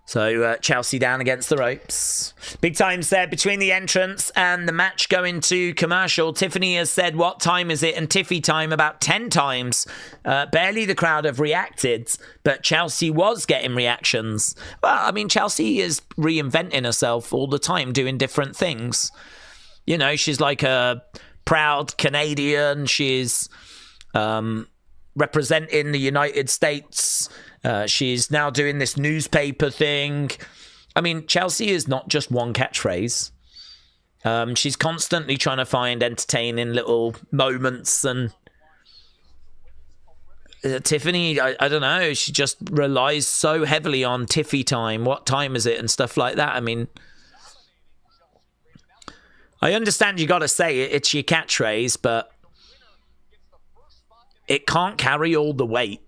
So Chelsea down against the ropes. Big times there between the entrance and the match going to commercial. Tiffany has said, what time is it? And Tiffy time about 10 times. Barely the crowd have reacted, but Chelsea was getting reactions. Well, I mean, Chelsea is reinventing herself all the time, doing different things. You know, she's like a proud Canadian. She's representing the United States. She's now doing this newspaper thing. I mean, Chelsea is not just one catchphrase. She's constantly trying to find entertaining little moments, and Tiffany, I don't know, she just relies so heavily on Tiffy time. What time is it? And stuff like that. I mean, I understand you got to say it. It's your catchphrase, but it can't carry all the weight.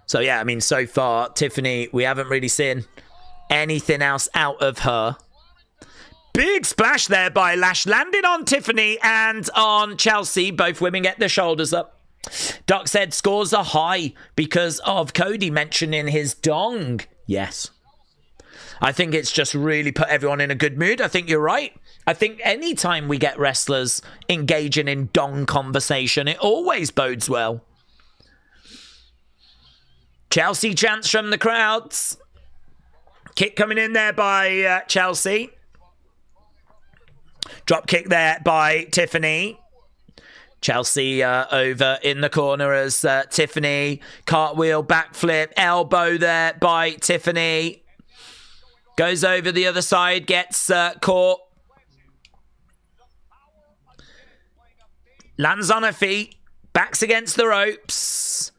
So, yeah, I mean, so far, Tiffany, we haven't really seen anything else out of her. Big splash there by Lash, landing on Tiffany and on Chelsea. Both women get their shoulders up. Doc said scores are high because of Cody mentioning his dong. Yes. I think it's just really put everyone in a good mood. I think you're right. I think anytime we get wrestlers engaging in dong conversation, it always bodes well. Chelsea chants from the crowds. Kick coming in there by Chelsea. Drop kick there by Tiffany. Chelsea over in the corner as Tiffany. Cartwheel, backflip, elbow there by Tiffany. Goes over the other side, gets caught. Lands on her feet. Backs against the ropes.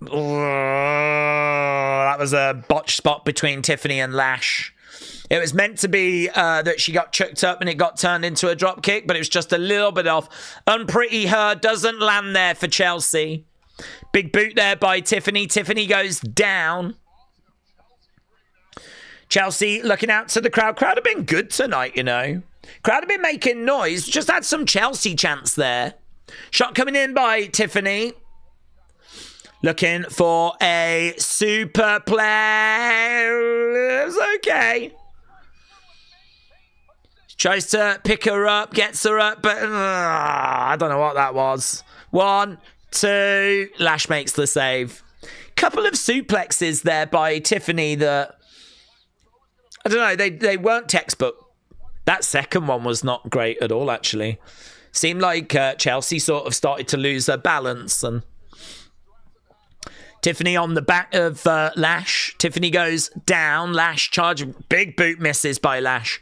Oh, that was a botched spot between Tiffany and Lash. It was meant to be that she got chucked up and it got turned into a drop kick, but it was just a little bit off. Unpretty Her doesn't land there for Chelsea. Big boot there by Tiffany. Tiffany goes down. Chelsea looking out to the crowd. Crowd have been good tonight, you know. Crowd have been making noise. Just had some Chelsea chants there. Shot coming in by Tiffany. Looking for a super play. It's okay. Tries to pick her up, gets her up, but I don't know what that was. 1, 2, Lash makes the save. Couple of suplexes there by Tiffany that, I don't know, they weren't textbook. That second one was not great at all, actually. Seemed like Chelsea sort of started to lose her balance, and Tiffany on the back of Lash. Tiffany goes down. Lash charging. Big boot misses by Lash.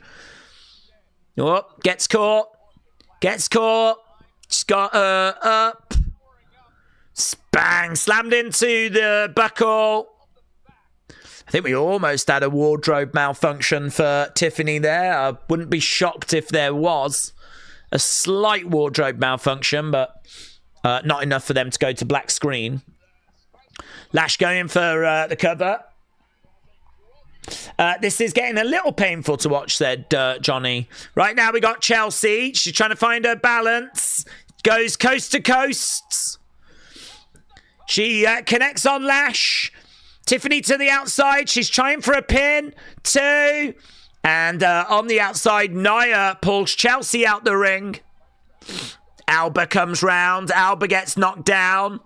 Oh, gets caught. Gets caught. She's got her up. Bang. Slammed into the buckle. I think we almost had a wardrobe malfunction for Tiffany there. I wouldn't be shocked if there was a slight wardrobe malfunction, but not enough for them to go to black screen. Lash going for the cover. This is getting a little painful to watch, said Johnny. Right now we got Chelsea. She's trying to find her balance. Goes coast to coast. She connects on Lash. Tiffany to the outside. She's trying for a pin. 2. And on the outside, Nia pulls Chelsea out the ring. Alba comes round. Alba gets knocked down.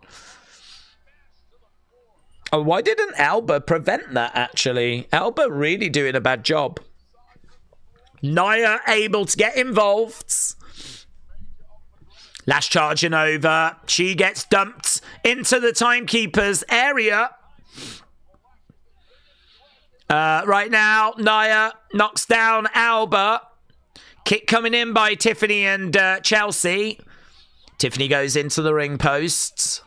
Oh, why didn't Alba prevent that, actually? Alba really doing a bad job. Nia able to get involved. Lash charging over. She gets dumped into the timekeeper's area. Right now, Nia knocks down Alba. Kick coming in by Tiffany and Chelsea. Tiffany goes into the ring posts.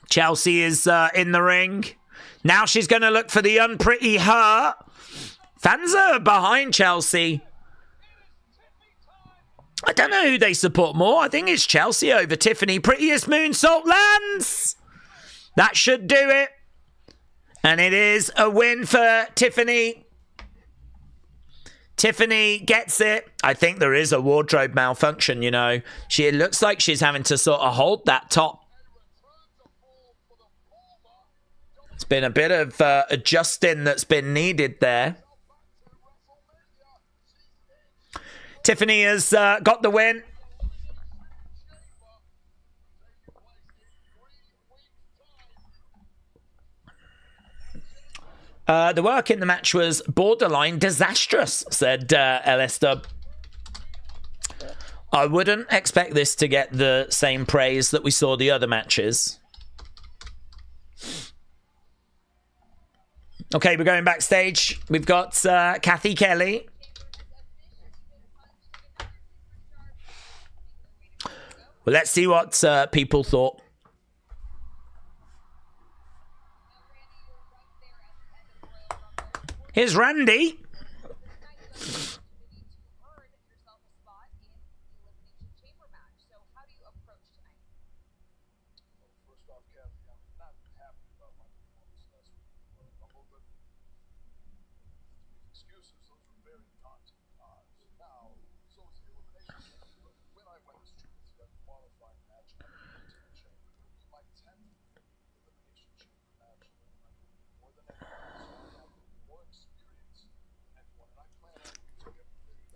Chelsea is in the ring. Now she's going to look for the Unpretty Her. Fans are behind Chelsea. I don't know who they support more. I think it's Chelsea over Tiffany. Prettiest moonsault lands. That should do it. And it is a win for Tiffany. Tiffany gets it. I think there is a wardrobe malfunction, you know. It looks like she's having to sort of hold that top. It's been a bit of adjusting that's been needed there. Tiffany has got the win. The work in the match was borderline disastrous, said LS Dub. I wouldn't expect this to get the same praise that we saw the other matches. Okay, we're going backstage. We've got Kathy Kelly. Well, let's see what people thought. Here's Randy.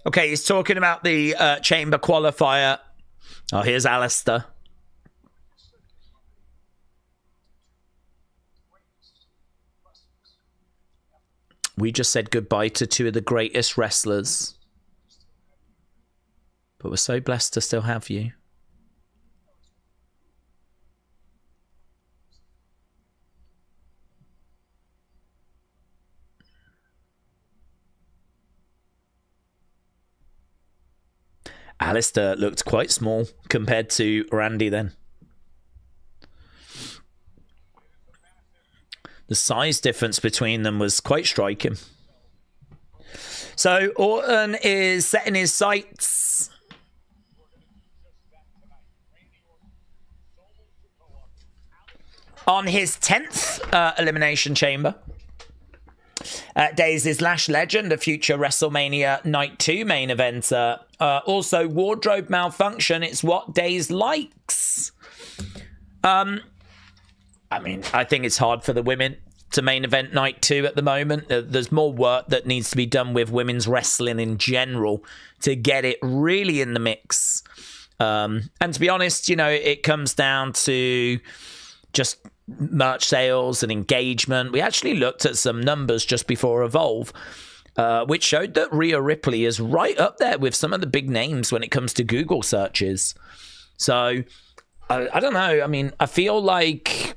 Okay, he's talking about the chamber qualifier. Oh, here's Alistair. We just said goodbye to two of the greatest wrestlers. But we're so blessed to still have you. Alistair looked quite small compared to Randy then. The size difference between them was quite striking. So Orton is setting his sights. On his 10th Elimination Chamber. Daze is Lash Legend, a future WrestleMania Night 2 main eventer. Also, wardrobe malfunction. It's what Daze likes. I mean, I think it's hard for the women to main event Night 2 at the moment. There's more work that needs to be done with women's wrestling in general to get it really in the mix. And to be honest, you know, it comes down to just merch sales and engagement. We actually looked at some numbers just before Evolve, which showed that Rhea Ripley is right up there with some of the big names when it comes to Google searches. So I don't know. I mean, I feel like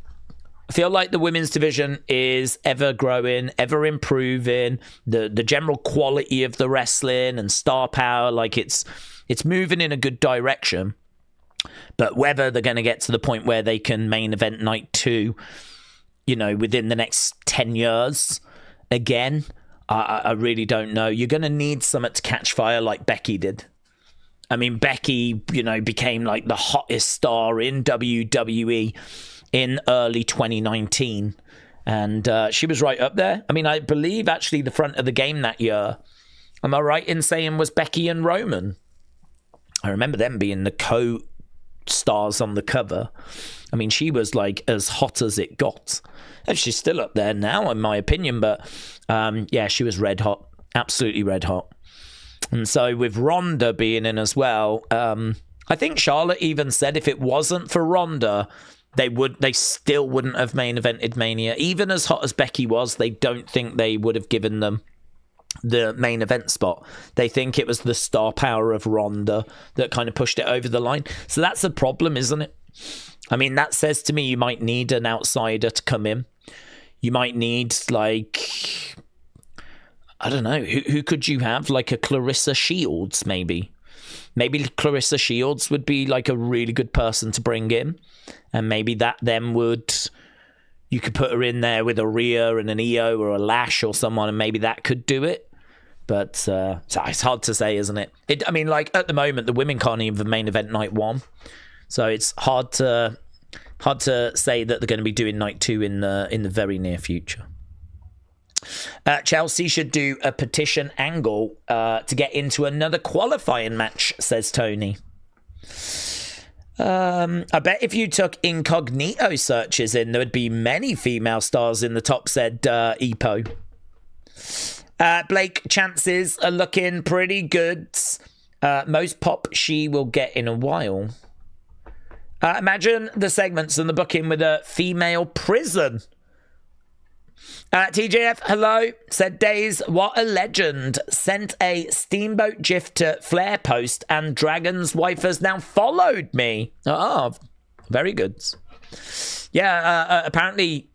the women's division is ever growing, ever improving. The general quality of the wrestling and star power, like it's moving in a good direction. But whether they're going to get to the point where they can main event Night 2, you know, within the next 10 years, again, I really don't know. You're going to need something to catch fire like Becky did. I mean, Becky, you know, became like the hottest star in WWE in early 2019. And she was right up there. I mean, I believe actually the front of the game that year, am I right in saying, was Becky and Roman? I remember them being the co-stars on the cover. I mean, she was like as hot as it got. And she's still up there now, in my opinion. But yeah, she was red hot. Absolutely red hot. And so with Ronda being in as well, I think Charlotte even said if it wasn't for Ronda, they still wouldn't have main evented Mania. Even as hot as Becky was, they don't think they would have given them the main event spot. They think it was the star power of Ronda that kind of pushed it over the line. So that's a problem, isn't it? I mean, that says to me you might need an outsider to come in. You might need, like, I don't know, who could you have? Like a Clarissa Shields, maybe. Maybe Clarissa Shields would be like a really good person to bring in. And maybe that then would... You could put her in there with a Rhea and an Io or a Lash or someone, and maybe that could do it. But so it's hard to say, isn't it? I mean, like, at the moment, the women can't even main event Night 1. So it's hard to say that they're going to be doing Night 2 in the very near future. Chelsea should do a petition angle to get into another qualifying match, says Tony. I bet if you took incognito searches in, there would be many female stars in the top, said Epo. Blake chances are looking pretty good. Most pop she will get in a while. Imagine the segments and the booking with a female prison. TJF, hello. Said Daze, what a legend. Sent a steamboat gif to Flair post and Dragon's wife has now followed me. Oh, very good. Yeah, apparently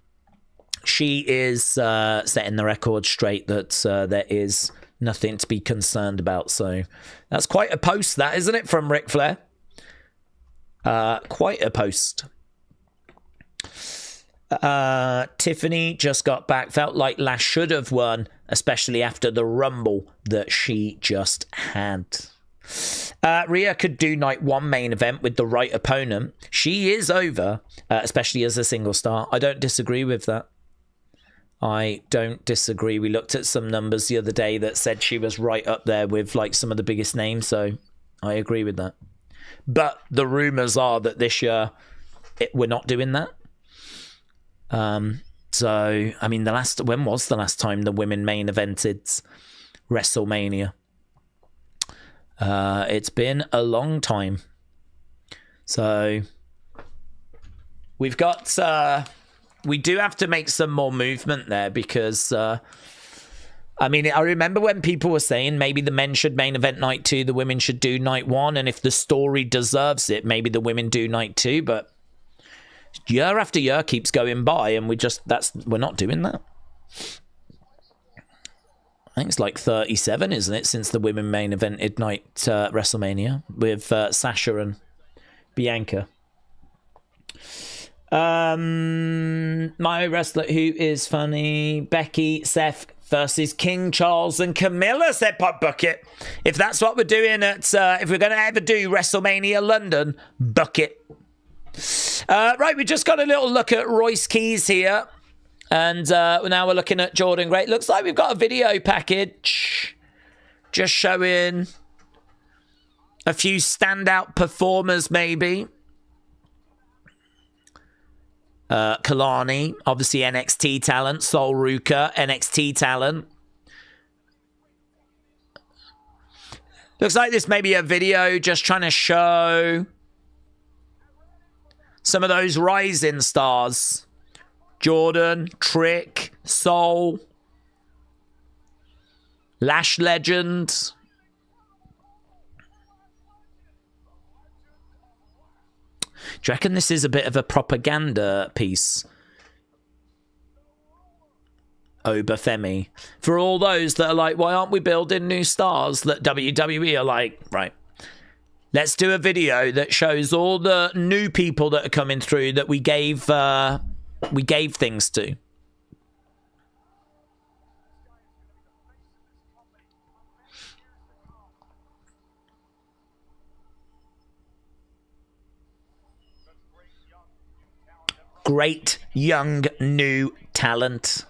she is setting the record straight that there is nothing to be concerned about. So that's quite a post, that, isn't it, from Ric Flair? Quite a post. Tiffany just got back. Felt like Lash should have won, especially after the Rumble that she just had. Rhea could do night 1 main event with the right opponent. She is over, especially as a single star. I don't disagree with that. I don't disagree. We looked at some numbers the other day that said she was right up there with like some of the biggest names, so I agree with that. But the rumors are that this year we're not doing that. So I mean, when was the last time the women main evented WrestleMania? It's been a long time. So we've got we do have to make some more movement there because I mean, I remember when people were saying maybe the men should main event night 2, the women should do night 1, and if the story deserves it, maybe the women do night 2, but year after year keeps going by and we're not doing that. I think it's like 37, isn't it, since the women main evented night WrestleMania with Sasha and Bianca. My wrestler who is funny, Becky, Seth versus King Charles and Camilla, said Pop Bucket. If that's what we're doing at, if we're going to ever do WrestleMania London, Bucket. Right, we just got a little look at Royce Keys here. And now we're looking at Jordan Gray. Looks like we've got a video package just showing a few standout performers, maybe. Kalani, obviously NXT talent. Sol Ruka, NXT talent. Looks like this may be a video just trying to show some of those rising stars. Jordan, Trick, Sol, Lash Legend. Do you reckon this is a bit of a propaganda piece? Obafemi. For all those that are like, why aren't we building new stars? That WWE are like, right, let's do a video that shows all the new people that are coming through that we gave things to. Great young new talent.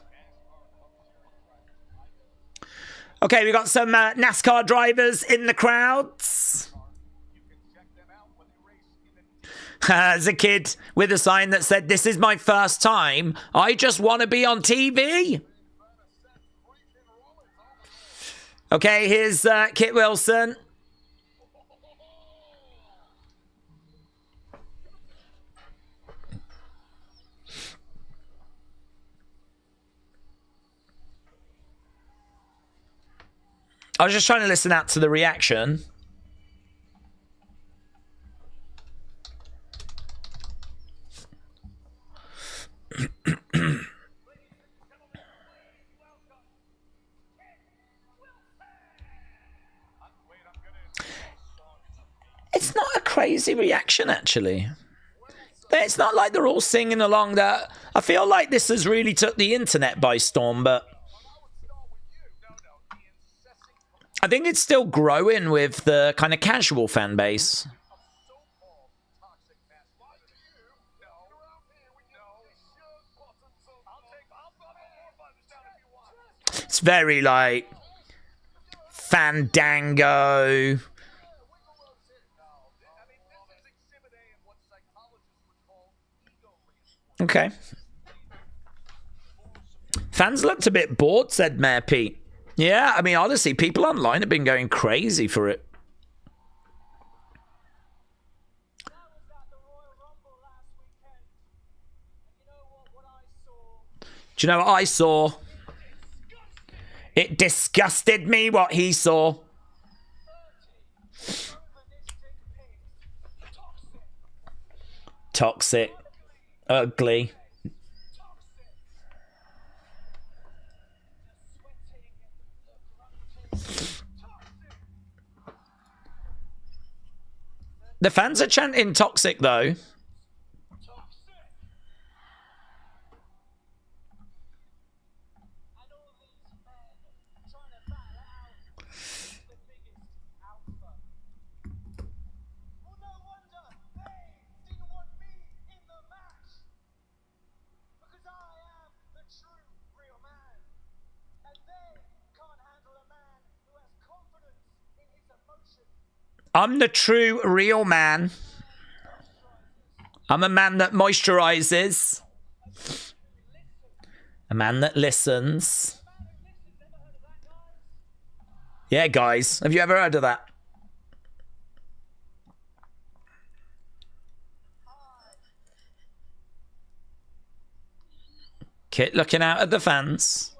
Okay, we got some NASCAR drivers in the crowds. As a kid with a sign that said, "This is my first time. I just want to be on TV." Okay, here's Kit Wilson. I was just trying to listen out to the reaction. It's not a crazy reaction, actually. It's not like they're all singing along. That I feel like this has really took the internet by storm, but I think it's still growing with the kind of casual fan base. It's very like Fandango. Okay. Fans looked a bit bored, said Mayor Pete. Yeah, I mean, honestly, people online have been going crazy for it. Do you know what I saw? It disgusted me what he saw. Toxic. Ugly. The fans are chanting toxic, though. I'm the true, real man. I'm a man that moisturizes. A man that listens. Yeah, guys. Have you ever heard of that? Kit looking out at the fans.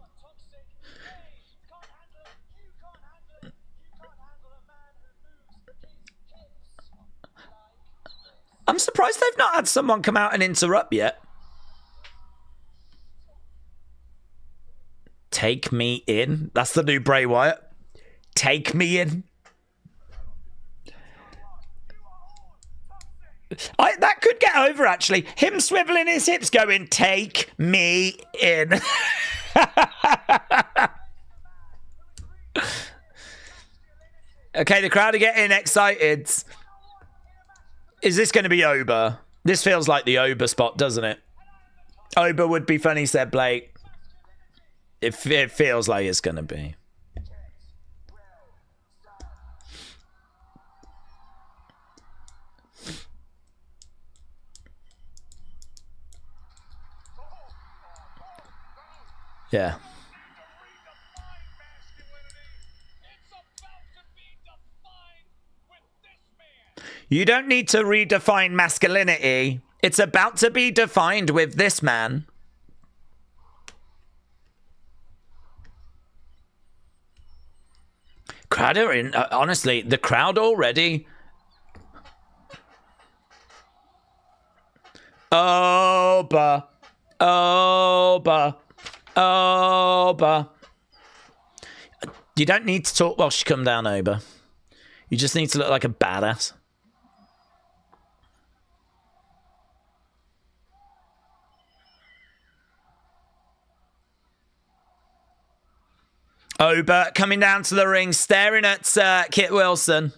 I'm surprised they've not had someone come out and interrupt yet. Take me in. That's the new Bray Wyatt. Take me in. That could get over, actually. Him swiveling his hips going, take me in. Okay, the crowd are getting excited. Is this going to be Oba? This feels like the Oba spot, doesn't it? Oba would be funny, said Blake. It feels like it's going to be. Yeah. You don't need to redefine masculinity. It's about to be defined with this man. Crowd are in. Honestly, the crowd already. Oba. Oba. Oba. You don't need to talk while she come down, Oba. You just need to look like a badass. Oba coming down to the ring, staring at Kit Wilson.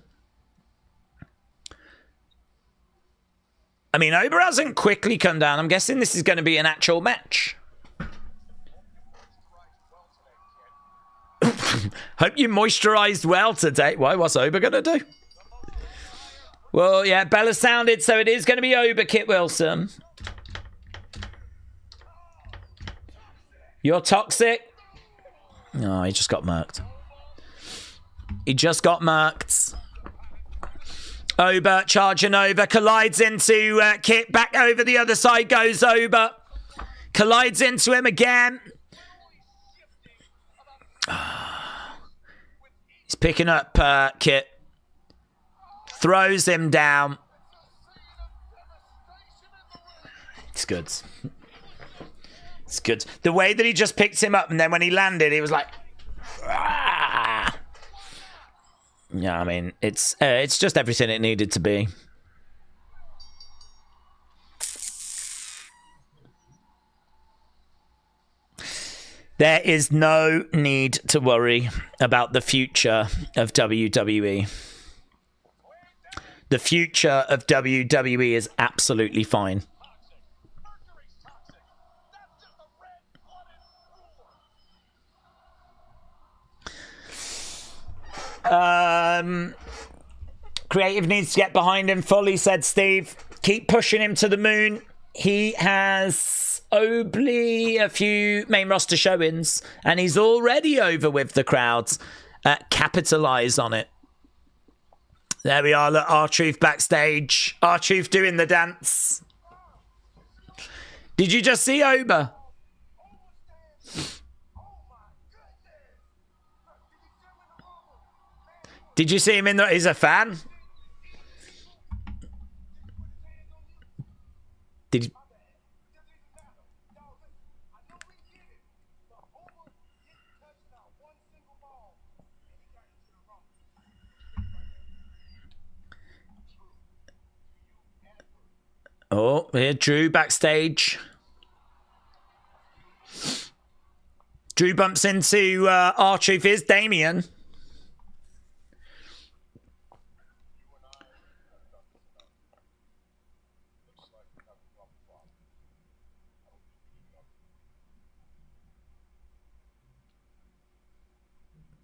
I mean, Oba hasn't quickly come down. I'm guessing this is going to be an actual match. Hope you moisturized well today. Why? What's Oba going to do? Well, yeah, Bella sounded, so it is going to be Oba, Kit Wilson. You're toxic. Oh, he just got murked. He just got murked. Oba charging over, collides into Kit. Back over the other side goes Oba. Collides into him again. He's picking up Kit. Throws him down. It's good. It's good. The way that he just picked him up and then when he landed, he was like... Ah! Yeah, I mean, it's just everything it needed to be. There is no need to worry about the future of WWE. The future of WWE is absolutely fine. Creative needs to get behind him fully, said Steve. Keep pushing him to the moon. He has only a few main roster showings, and he's already over with the crowds. Capitalize on it. There we are. Look, R-Truth backstage. R-Truth doing the dance. Did you just see Oba? Did you see him in the... He's a fan? Did you... Oh, here, Drew backstage. Drew bumps into R-Truth. Here's Damien.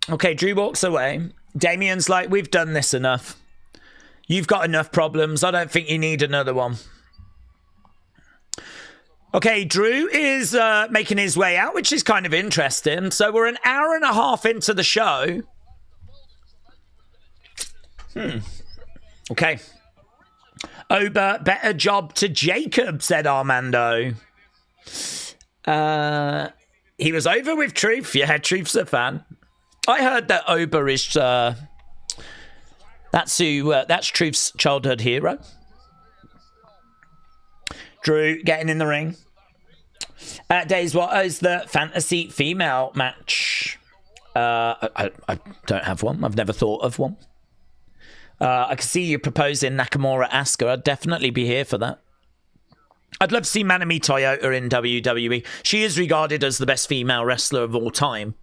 Okay, Drew walks away. Damien's like, we've done this enough. You've got enough problems. I don't think you need another one. Okay, Drew is making his way out, which is kind of interesting. So we're an hour and a half into the show. Okay. Ober, better job to Jacob, said Armando. He was over with Truth. Yeah, Truth's a fan. I heard that Ober is... that's Truth's childhood hero. Drew getting in the ring. Daze, what is the fantasy female match? I don't have one. I've never thought of one. I can see you proposing Nakamura Asuka. I'd definitely be here for that. I'd love to see Manami Toyota in WWE. She is regarded as the best female wrestler of all time.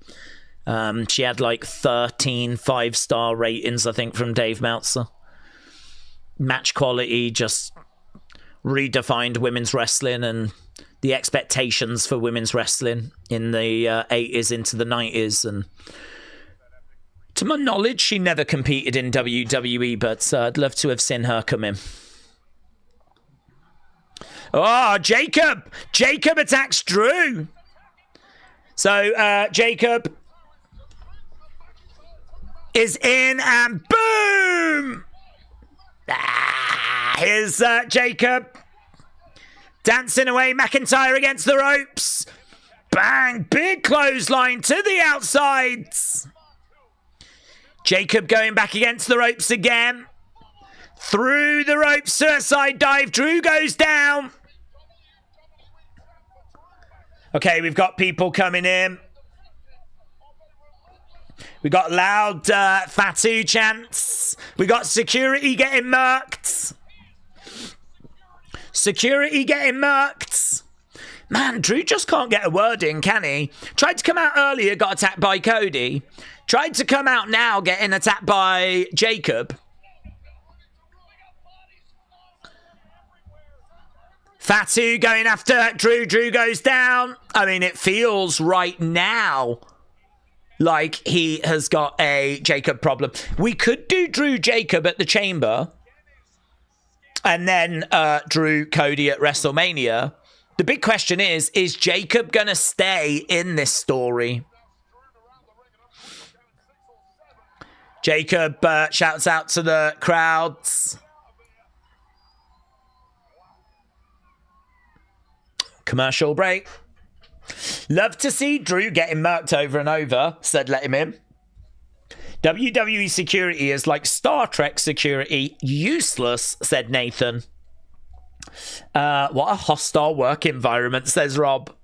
She had like 13 5-star ratings, I think, from Dave Meltzer. Match quality just redefined women's wrestling and the expectations for women's wrestling in the 80s into the 90s. And to my knowledge, she never competed in WWE, but I'd love to have seen her come in. Oh, Jacob! Jacob attacks Drew! So, Jacob is in and boom! Here's Jacob dancing away. McIntyre against the ropes. Bang! Big clothesline to the outsides. Jacob going back against the ropes again. Through the ropes, suicide dive. Drew goes down. Okay, we've got people coming in. We got loud Fatu chants. We got security getting murked. Security getting murked. Man, Drew just can't get a word in, can he? Tried to come out earlier, got attacked by Cody. Tried to come out now, getting attacked by Jacob. Fatu going after Drew. Drew goes down. I mean, it feels right now like he has got a Jacob problem. We could do Drew Jacob at the Chamber and then Drew Cody at WrestleMania. The big question is Jacob going to stay in this story? Jacob shouts out to the crowds. Commercial break. Love to see Drew getting murked over and over, said Let Him In. WWE security is like Star Trek security, useless, said Nathan. What a hostile work environment, says Rob.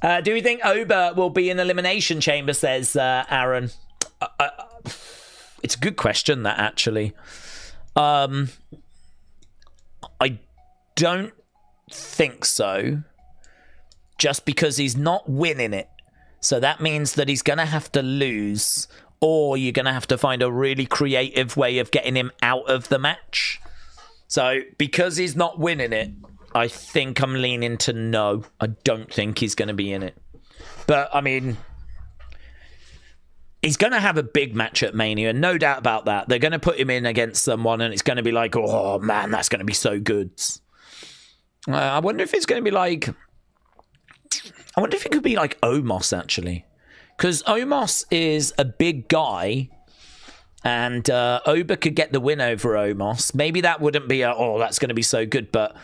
Do we think Ober will be in Elimination Chamber, says Aaron. It's a good question, that, actually. I don't think so. Just because he's not winning it. So that means that he's going to have to lose, or you're going to have to find a really creative way of getting him out of the match. So because he's not winning it, I think I'm leaning to no. I don't think he's going to be in it. But, I mean, he's going to have a big match at Mania, no doubt about that. They're going to put him in against someone, and it's going to be like, oh, man, that's going to be so good. I wonder if it's going to be like... I wonder if it could be like Omos, actually. Because Omos is a big guy, and Ober could get the win over Omos. Maybe that wouldn't be that's going to be so good, but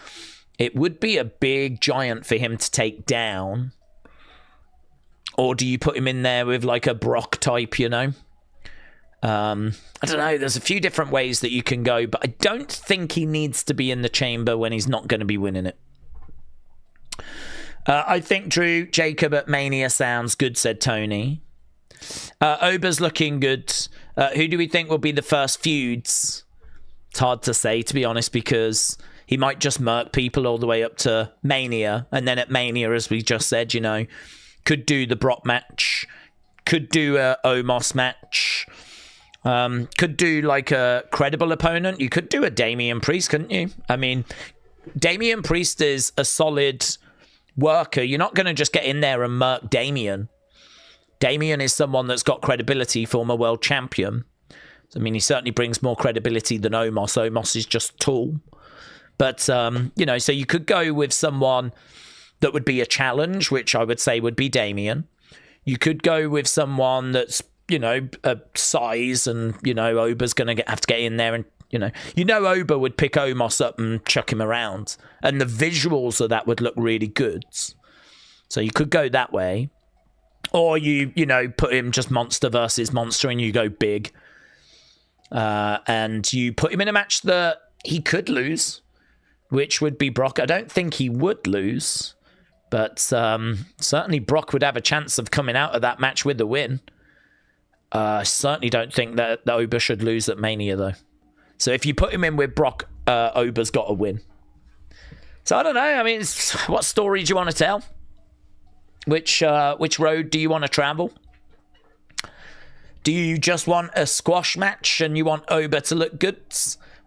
it would be a big giant for him to take down. Or do you put him in there with like a Brock type, you know? I don't know. There's a few different ways that you can go, but I don't think he needs to be in the chamber when he's not going to be winning it. I think Drew Jacob at Mania sounds good, said Tony. Ober's looking good. Who do we think will be the first feuds? It's hard to say, to be honest, because he might just murk people all the way up to Mania. And then at Mania, as we just said, you know, could do the Brock match. Could do a Omos match. Could do like a credible opponent. You could do a Damian Priest, couldn't you? I mean, Damian Priest is a solid worker. You're not going to just get in there and murk Damian. Damian is someone that's got credibility, former world champion. I mean, he certainly brings more credibility than Omos. Omos is just tall. But, you know, so you could go with someone that would be a challenge, which I would say would be Damian. You could go with someone that's, you know, a size, and, you know, Ober's going to have to get in there and, you know, Ober would pick Omos up and chuck him around. And the visuals of that would look really good. So you could go that way. Or you know, put him just monster versus monster and you go big. And you put him in a match that he could lose, which would be Brock. I don't think he would lose, but certainly Brock would have a chance of coming out of that match with the win. I certainly don't think that Ober should lose at Mania, though. So if you put him in with Brock, Ober's got to win. So I don't know. I mean, what story do you want to tell? Which road do you want to travel? Do you just want a squash match and you want Ober to look good?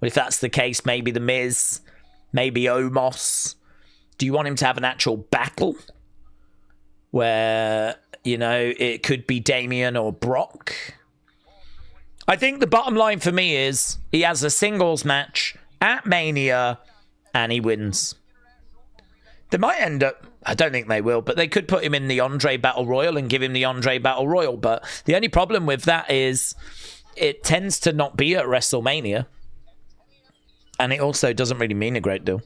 Well, if that's the case, maybe The Miz, maybe Omos. Do you want him to have an actual battle where, you know, it could be Damian or Brock? I think the bottom line for me is he has a singles match at Mania and he wins. They might end up, I don't think they will, but they could put him in the Andre Battle Royal and give him the Andre Battle Royal. But the only problem with that is it tends to not be at WrestleMania. And it also doesn't really mean a great deal.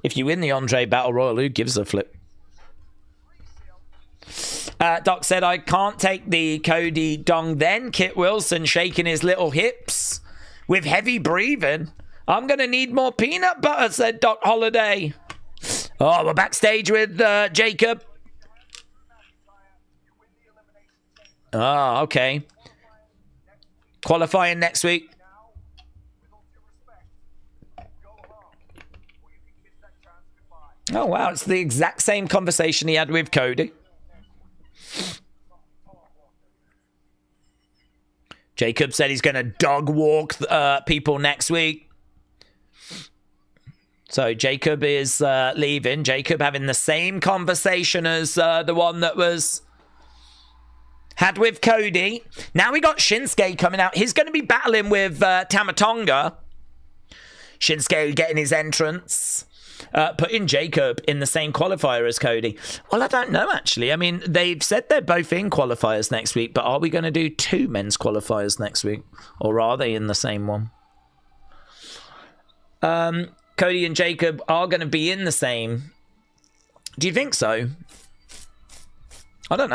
If you win the Andre Battle Royal, who gives a flip? Doc said, I can't take the Cody Dong then. Kit Wilson shaking his little hips with heavy breathing. I'm going to need more peanut butter, said Doc Holiday. Oh, we're backstage with Jacob. Oh, okay. Qualifying next week. Oh, wow. It's the exact same conversation he had with Cody. Jacob said he's going to dog walk people next week. So Jacob is leaving. Jacob having the same conversation as the one that was had with Cody. Now we got Shinsuke coming out. He's going to be battling with Tama Tonga. Shinsuke getting his entrance. Putting Jacob in the same qualifier as Cody. Well, I don't know, actually. I mean, they've said they're both in qualifiers next week, but are we going to do two men's qualifiers next week? Or are they in the same one? Cody and Jacob are going to be in the same. Do you think so? I don't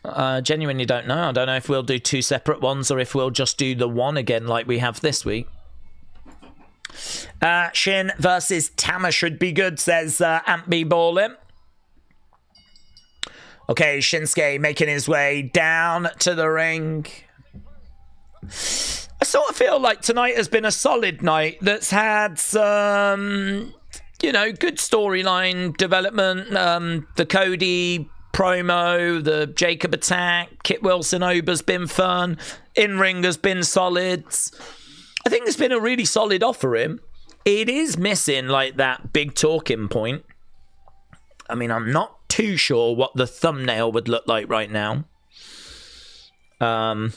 know. Genuinely don't know. I don't know if we'll do two separate ones or if we'll just do the one again like we have this week. Shin versus Tama should be good, says Ampy Ballin. Okay, Shinsuke making his way down to the ring. I sort of feel like tonight has been a solid night that's had some, you know, good storyline development. The Cody promo, the Jacob attack, Kit Wilson Ober's been fun. In-ring has been solid. I think it's been a really solid off for him. It is missing, like, that big talking point. I mean, I'm not too sure what the thumbnail would look like right now. But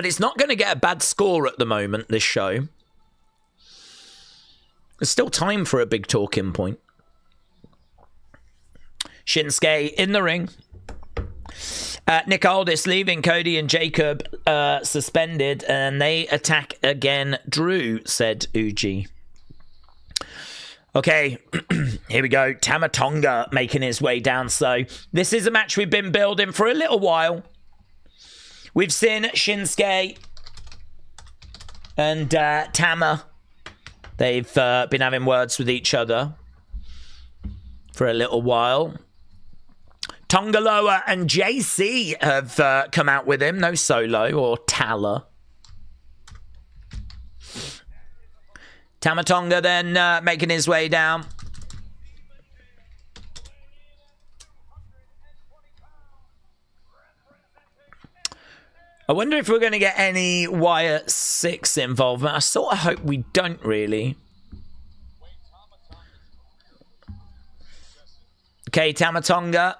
it's not going to get a bad score at the moment, this show. There's still time for a big talking point. Shinsuke in the ring. Nick Aldis leaving Cody and Jacob suspended, and they attack again. Drew, said Uji. Okay, here we go. Tama Tonga making his way down. So this is a match we've been building for a little while. We've seen Shinsuke and Tama. They've been having words with each other for a little while. Tonga Loa and JC have come out with him. No Solo or Tala. Tama Tonga then making his way down. I wonder if we're going to get any Wyatt 6 involvement. I sort of hope we don't really. Okay, Tama Tonga.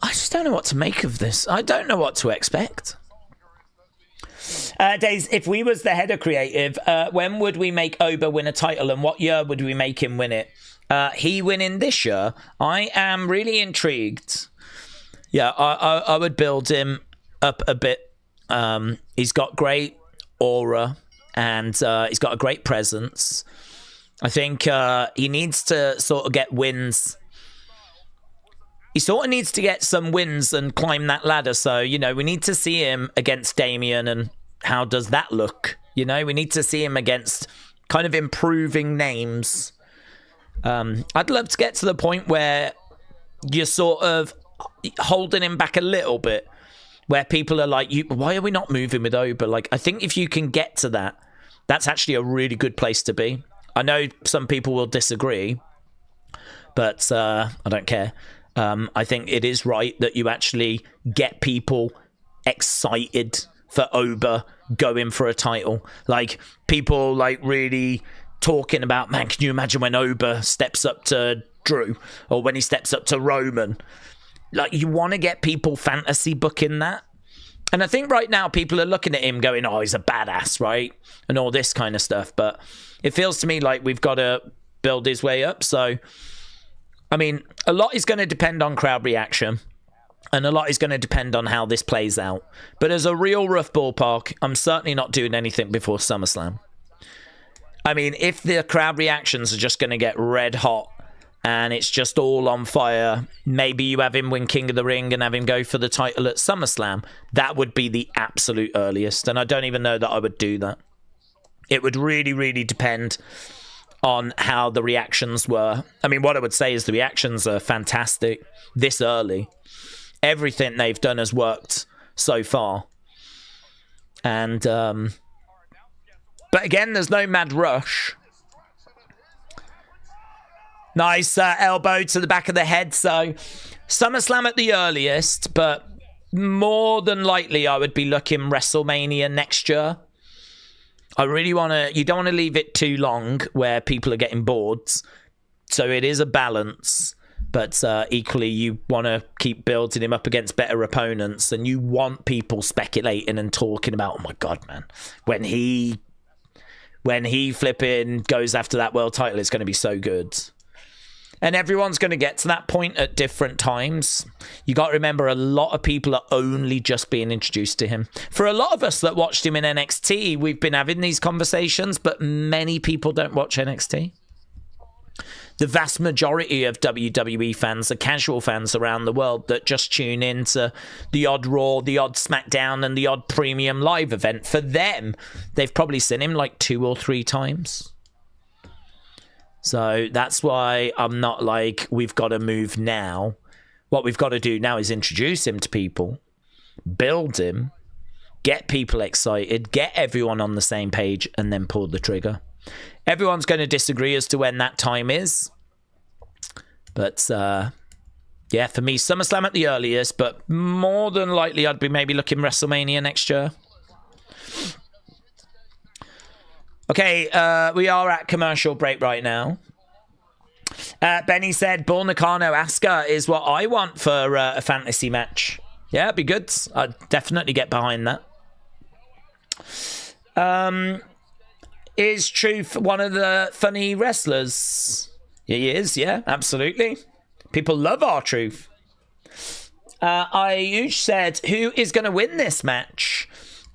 I just don't know what to make of this. I don't know what to expect. Daze, if we was the head of creative, when would we make Oba win a title and what year would we make him win it? He winning this year? I am really intrigued. Yeah, I would build him up a bit. He's got great aura and he's got a great presence. I think he needs to sort of get wins. He sort of needs to get some wins and climb that ladder. So, you know, we need to see him against Damien and how does that look? You know, we need to see him against kind of improving names. I'd love to get to the point where you're sort of holding him back a little bit, where people are like, why are we not moving with Oba? Like, I think if you can get to that, that's actually a really good place to be. I know some people will disagree, but I don't care. I think it is right that you actually get people excited for Oba going for a title. Like, people like really talking about, man, can you imagine when Oba steps up to Drew or when he steps up to Roman? Like, you want to get people fantasy booking that. And I think right now people are looking at him going, oh, he's a badass, right? And all this kind of stuff. But it feels to me like we've got to build his way up. So, I mean, a lot is going to depend on crowd reaction. And a lot is going to depend on how this plays out. But as a real rough ballpark, I'm certainly not doing anything before SummerSlam. I mean, if the crowd reactions are just going to get red hot and it's just all on fire, maybe you have him win King of the Ring and have him go for the title at SummerSlam. That would be the absolute earliest. And I don't even know that I would do that. It would really, really depend on how the reactions were. I mean, what I would say is the reactions are fantastic this early. Everything they've done has worked so far. And, but again, there's no mad rush. Nice elbow to the back of the head. So, SummerSlam at the earliest, but more than likely I would be looking WrestleMania next year. I really want to... You don't want to leave it too long where people are getting bored. So it is a balance. But equally, you want to keep building him up against better opponents. And you want people speculating and talking about, oh my God, man. When he flipping goes after that world title, it's going to be so good. And everyone's going to get to that point at different times. You got to remember, a lot of people are only just being introduced to him. For a lot of us that watched him in NXT, we've been having these conversations, but many people don't watch NXT. The vast majority of WWE fans are casual fans around the world that just tune in to the odd Raw, the odd SmackDown, and the odd premium live event. For them, they've probably seen him like 2 or 3 times. So that's why I'm not like, we've got to move now. What we've got to do now is introduce him to people, build him, get people excited, get everyone on the same page, and then pull the trigger. Everyone's going to disagree as to when that time is. But, yeah, for me, SummerSlam at the earliest, but more than likely I'd be maybe looking WrestleMania next year. Okay, we are at commercial break right now. Benny said, Bull Nakano Asuka is what I want for a fantasy match. Yeah, it'd be good. I'd definitely get behind that. Is Truth one of the funny wrestlers? He is, yeah, absolutely. People love R-Truth. I said, who is going to win this match?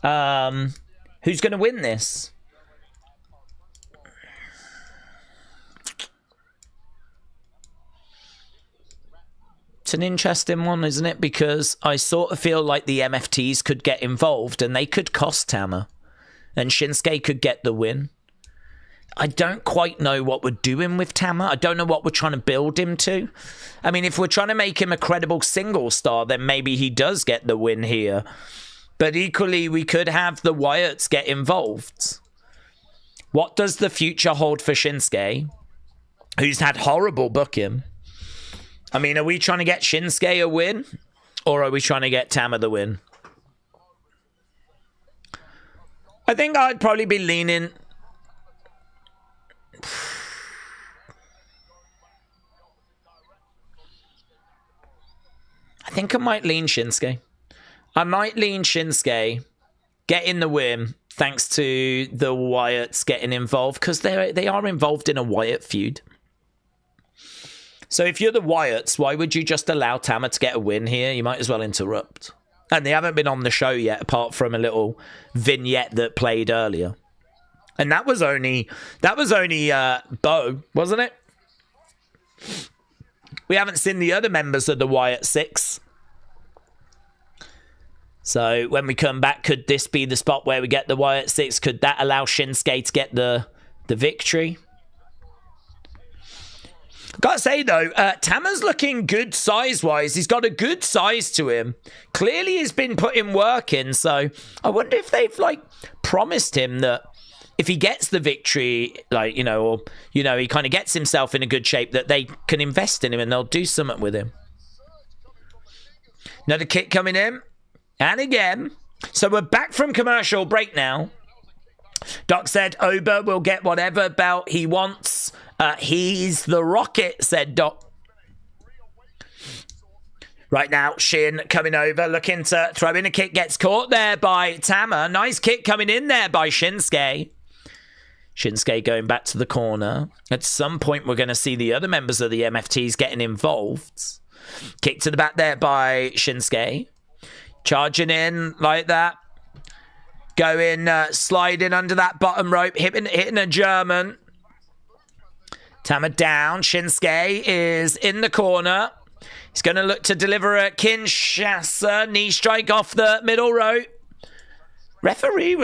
Who's going to win this? It's an interesting one, isn't it? Because I sort of feel like the MFTs could get involved and they could cost Tama. And Shinsuke could get the win. I don't quite know what we're doing with Tama. I don't know what we're trying to build him to. I mean, if we're trying to make him a credible single star, then maybe he does get the win here. But equally, we could have the Wyatts get involved. What does the future hold for Shinsuke, who's had horrible booking? I mean, are we trying to get Shinsuke a win? Or are we trying to get Tama the win? I think I'd probably be leaning... I think I might lean Shinsuke. I might lean Shinsuke, getting the win, thanks to the Wyatts getting involved, because they are involved in a Wyatt feud. So if you're the Wyatts, why would you just allow Tama to get a win here? You might as well interrupt. And they haven't been on the show yet, apart from a little vignette that played earlier. And that was only Bo, wasn't it? We haven't seen the other members of the Wyatt Six. So when we come back, could this be the spot where we get the Wyatt Six? Could that allow Shinsuke to get the victory? Gotta say, though, Tama's looking good size-wise. He's got a good size to him. Clearly, he's been putting work in, so I wonder if they've, promised him that if he gets the victory, he kind of gets himself in a good shape, that they can invest in him and they'll do something with him. Another kick coming in. And again. So we're back from commercial break now. Doc said Oba will get whatever belt he wants. He's the Rocket, said Doc. Right now, Shin coming over, looking to throw in a kick. Gets caught there by Tama. Nice kick coming in there by Shinsuke. Shinsuke going back to the corner. At some point, we're going to see the other members of the MFTs getting involved. Kick to the back there by Shinsuke. Charging in like that. Going, sliding under that bottom rope. Hitting a German. Tama down. Shinsuke is in the corner. He's going to look to deliver a Kinshasa knee strike off the middle rope. Referee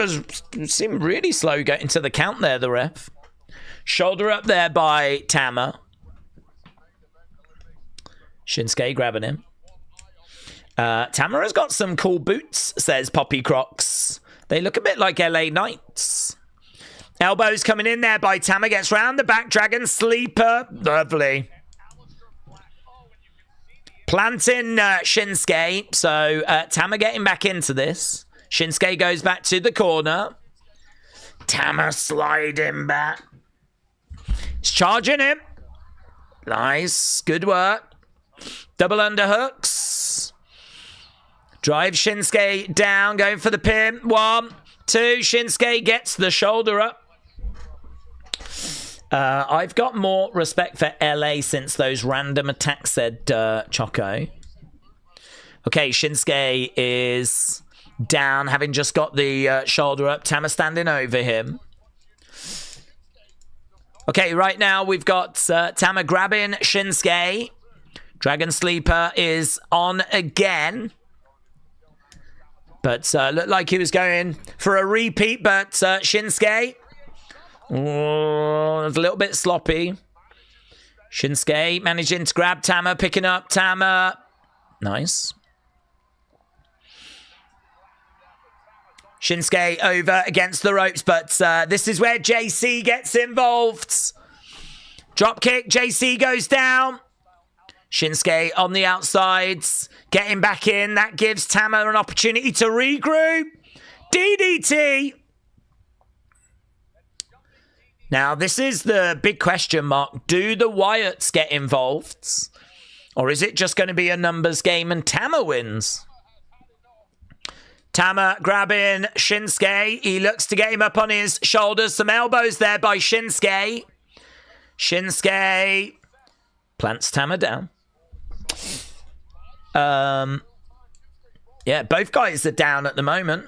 seemed really slow getting to the count there, the ref. Shoulder up there by Tama. Shinsuke grabbing him. Tama has got some cool boots, says Poppy Crocs. They look a bit like LA Knights. Elbows coming in there by Tama. Gets round the back. Dragon Sleeper. Lovely. Planting Shinsuke. So Tama getting back into this. Shinsuke goes back to the corner. Tama sliding back. He's charging him. Nice. Good work. Double underhooks. Drive Shinsuke down. Going for the pin. 1, 2. Shinsuke gets the shoulder up. I've got more respect for LA since those random attacks, said Choco. Okay, Shinsuke is down, having just got the shoulder up. Tama standing over him. Okay, right now we've got Tama grabbing Shinsuke. Dragon Sleeper is on again. But looked like he was going for a repeat, but Shinsuke... Oh, it's a little bit sloppy. Shinsuke managing to grab Tama, picking up Tama. Nice. Shinsuke over against the ropes, but this is where JC gets involved. Drop kick, JC goes down. Shinsuke on the outsides, getting back in. That gives Tama an opportunity to regroup. DDT. Now, this is the big question mark. Do the Wyatts get involved? Or is it just going to be a numbers game and Tama wins? Tama grabbing Shinsuke. He looks to get him up on his shoulders. Some elbows there by Shinsuke. Shinsuke plants Tama down. Yeah, both guys are down at the moment.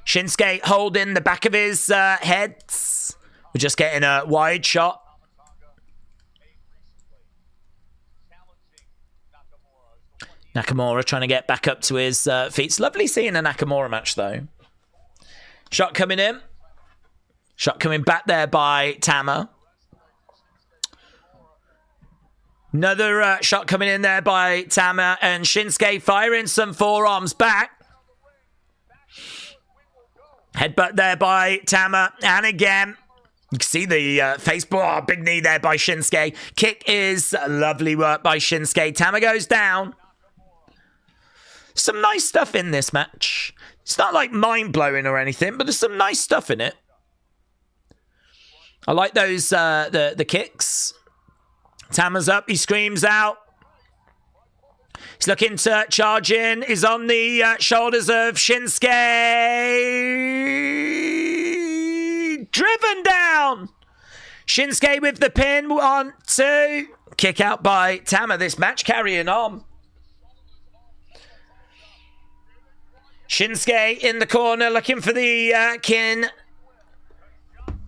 Shinsuke holding the back of his head. We're just getting a wide shot. Nakamura trying to get back up to his feet. It's lovely seeing a Nakamura match, though. Shot coming in. Shot coming back there by Tama. Another shot coming in there by Tama. And Shinsuke firing some forearms back. Headbutt there by Tama. And again, you can see the face. Oh, big knee there by Shinsuke. Kick is lovely work by Shinsuke. Tama goes down. Some nice stuff in this match. It's not like mind-blowing or anything, but there's some nice stuff in it. I like those, the kicks. Tama's up. He screams out. He's looking to charge in. He's on the shoulders of Shinsuke. Driven down. Shinsuke with the pin. 1, 2. Kick out by Tama. This match carrying on. Shinsuke in the corner looking for the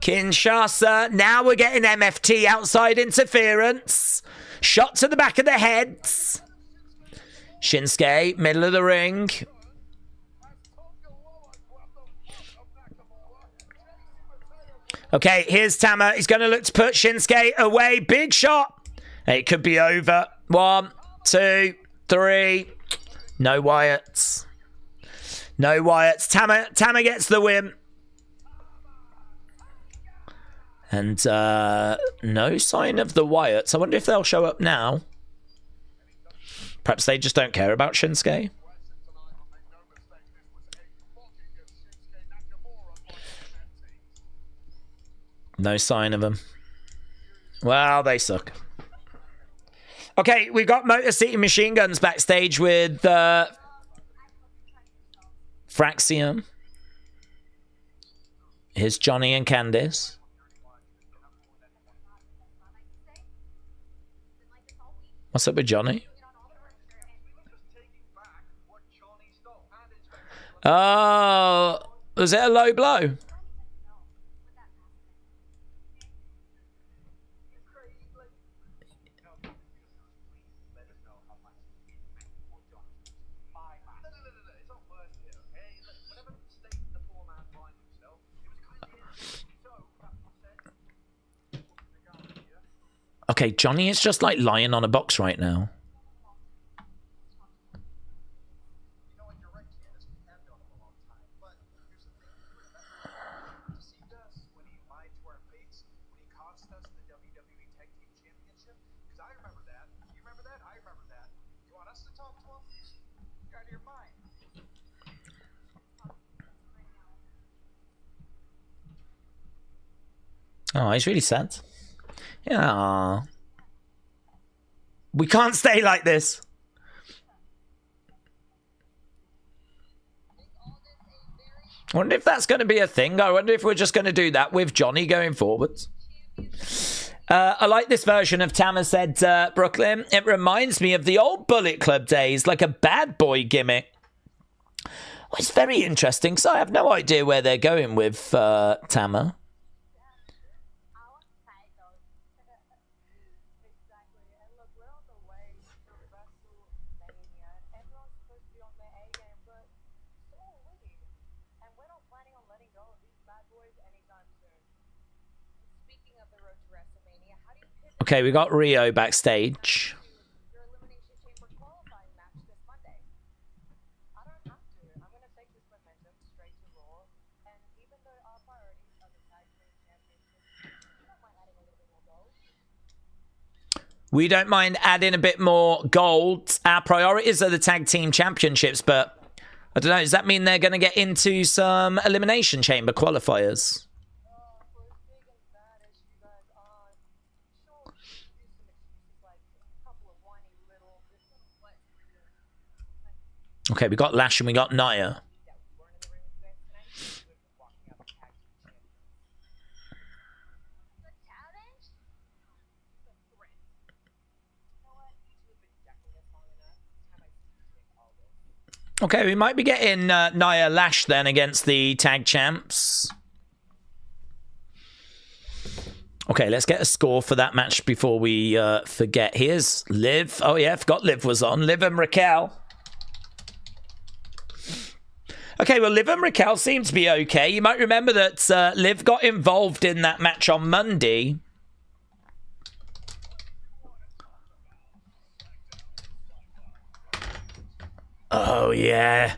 Kinshasa. Now we're getting MFT outside interference. Shot to the back of the head. Shinsuke, middle of the ring. Okay, here's Tama. He's going to look to put Shinsuke away. Big shot. It could be over. 1, 2, 3. No Wyatts. No Wyatts. Tama gets the win. And no sign of the Wyatts. I wonder if they'll show up now. Perhaps they just don't care about Shinsuke. No sign of them. Well, they suck. Okay, we've got Motor City Machine Guns backstage with Fraxium. Here's Johnny and Candice. What's up with Johnny? Oh, was it a low blow? Okay, Johnny is just like lying on a box right now. Oh, he's really sad. Yeah. We can't stay like this. I wonder if that's going to be a thing. I wonder if we're just going to do that with Johnny going forwards. I like this version of Tama said, Brooklyn. It reminds me of the old Bullet Club days, like a bad boy gimmick. Well, it's very interesting because I have no idea where they're going with Tama. Okay, we got Rio backstage. We don't mind adding a bit more gold. Our priorities are the tag team championships, but I don't know. Does that mean they're going to get into some elimination chamber qualifiers? Okay, we got Lash and we got Nia. Okay, we might be getting Nia Lash then against the tag champs. Okay, let's get a score for that match before we forget. Here's Liv. Oh, yeah, I forgot Liv was on. Liv and Raquel. Okay, well, Liv and Raquel seem to be okay. You might remember that Liv got involved in that match on Monday. Oh, yeah.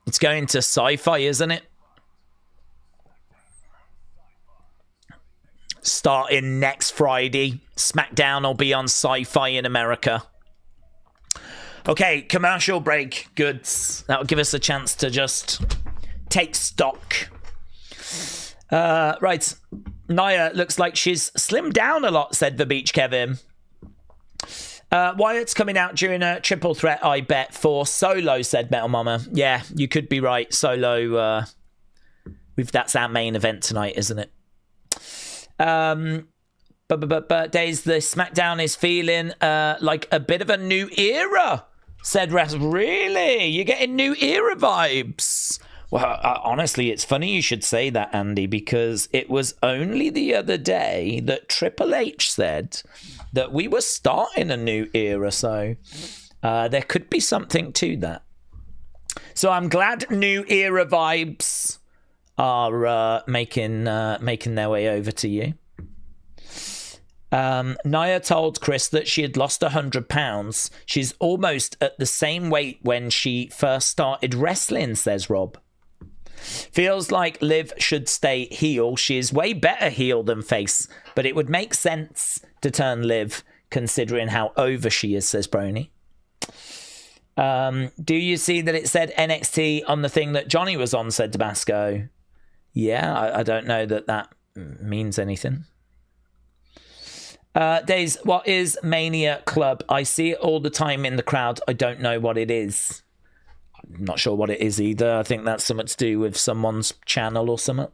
It's going to Sci-Fi, isn't it? Starting next Friday. SmackDown will be on Sci-Fi in America. Okay, commercial break. Good. That'll give us a chance to just take stock. Right. Nia looks like she's slimmed down a lot, said the Beach Kevin. Wyatt's coming out during a triple threat, I bet, for Solo, said Metal Mama. Yeah, you could be right. Solo, that's our main event tonight, isn't it? But Daze, the SmackDown is feeling like a bit of a new era, said Ras. Really? You're getting new era vibes? Well, honestly, it's funny you should say that, Andy, because it was only the other day that Triple H said that we were starting a new era, so there could be something to that. So I'm glad new era vibes are making their way over to you. Nia told Chris that she had lost 100 pounds. She's almost at the same weight when she first started wrestling, says Rob. Feels like Liv should stay heel. She is way better heel than face, but it would make sense to turn Liv considering how over she is, says Brony. Do you see that it said NXT on the thing that Johnny was on, said Tabasco. Yeah, I don't know that means anything. Daze, what is Mania Club? I see it all the time in the crowd. I don't know what it is. I'm not sure what it is either. I think that's something to do with someone's channel or something.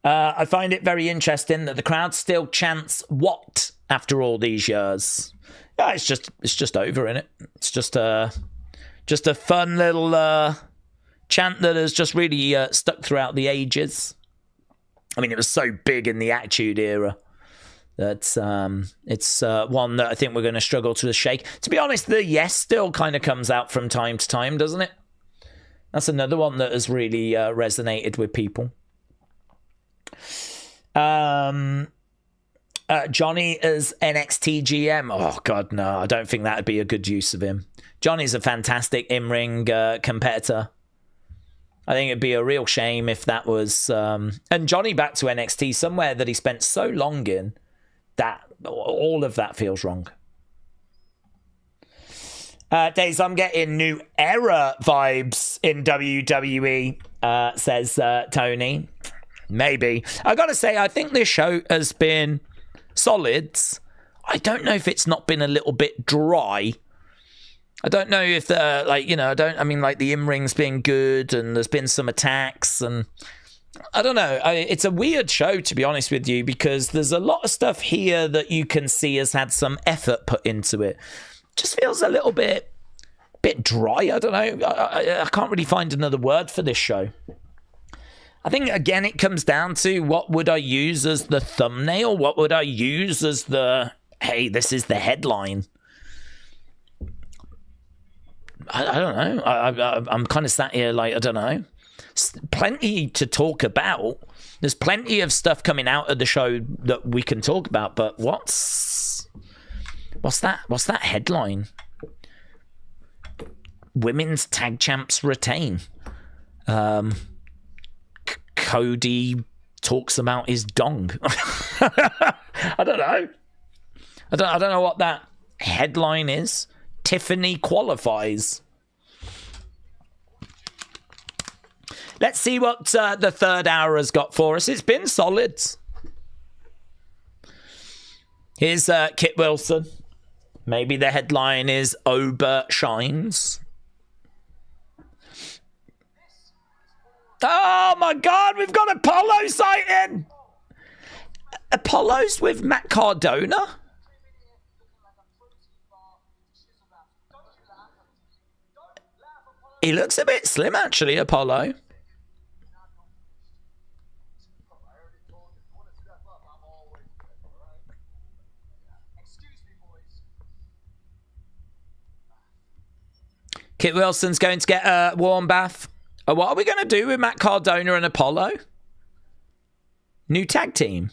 I find it very interesting that the crowd still chants "what" after all these years. Yeah, it's just over, innit? It's just a fun little chant that has just really stuck throughout the ages. I mean, it was so big in the Attitude Era that it's one that I think we're going to struggle to shake. To be honest, the yes still kind of comes out from time to time, doesn't it? That's another one that has really resonated with people. Johnny as NXT GM. Oh, God, no. I don't think that would be a good use of him. Johnny's a fantastic in-ring competitor. I think it'd be a real shame if that was... and Johnny back to NXT, somewhere that he spent so long in, that all of that feels wrong. Days, I'm getting new era vibes in WWE, says Tony. Maybe. I gotta say, I think this show has been solid. I don't know if it's not been a little bit dry. I don't know if the in-ring's been good and there's been some attacks and I don't know. It's a weird show, to be honest with you, because there's a lot of stuff here that you can see has had some effort put into it. Just feels a little bit dry. I don't know. I can't really find another word for this show. I think, again, it comes down to what would I use as the thumbnail? What would I use as the, hey, this is the headline? I don't know. I'm kind of sat here like, I don't know. Plenty to talk about. There's plenty of stuff coming out of the show that we can talk about, but what's that headline? Women's tag champs retain. Cody talks about his dong. I don't know. I don't know what that headline is. Tiffany qualifies. Let's see what the third hour has got for us. It's been solid. Here's Kit Wilson. Maybe the headline is Ober shines. Oh my God, we've got Apollo sighting. Apollo's with Matt Cardona. He looks a bit slim, actually, Apollo. Kit Wilson's going to get a warm bath. What are we going to do with Matt Cardona and Apollo? New tag team.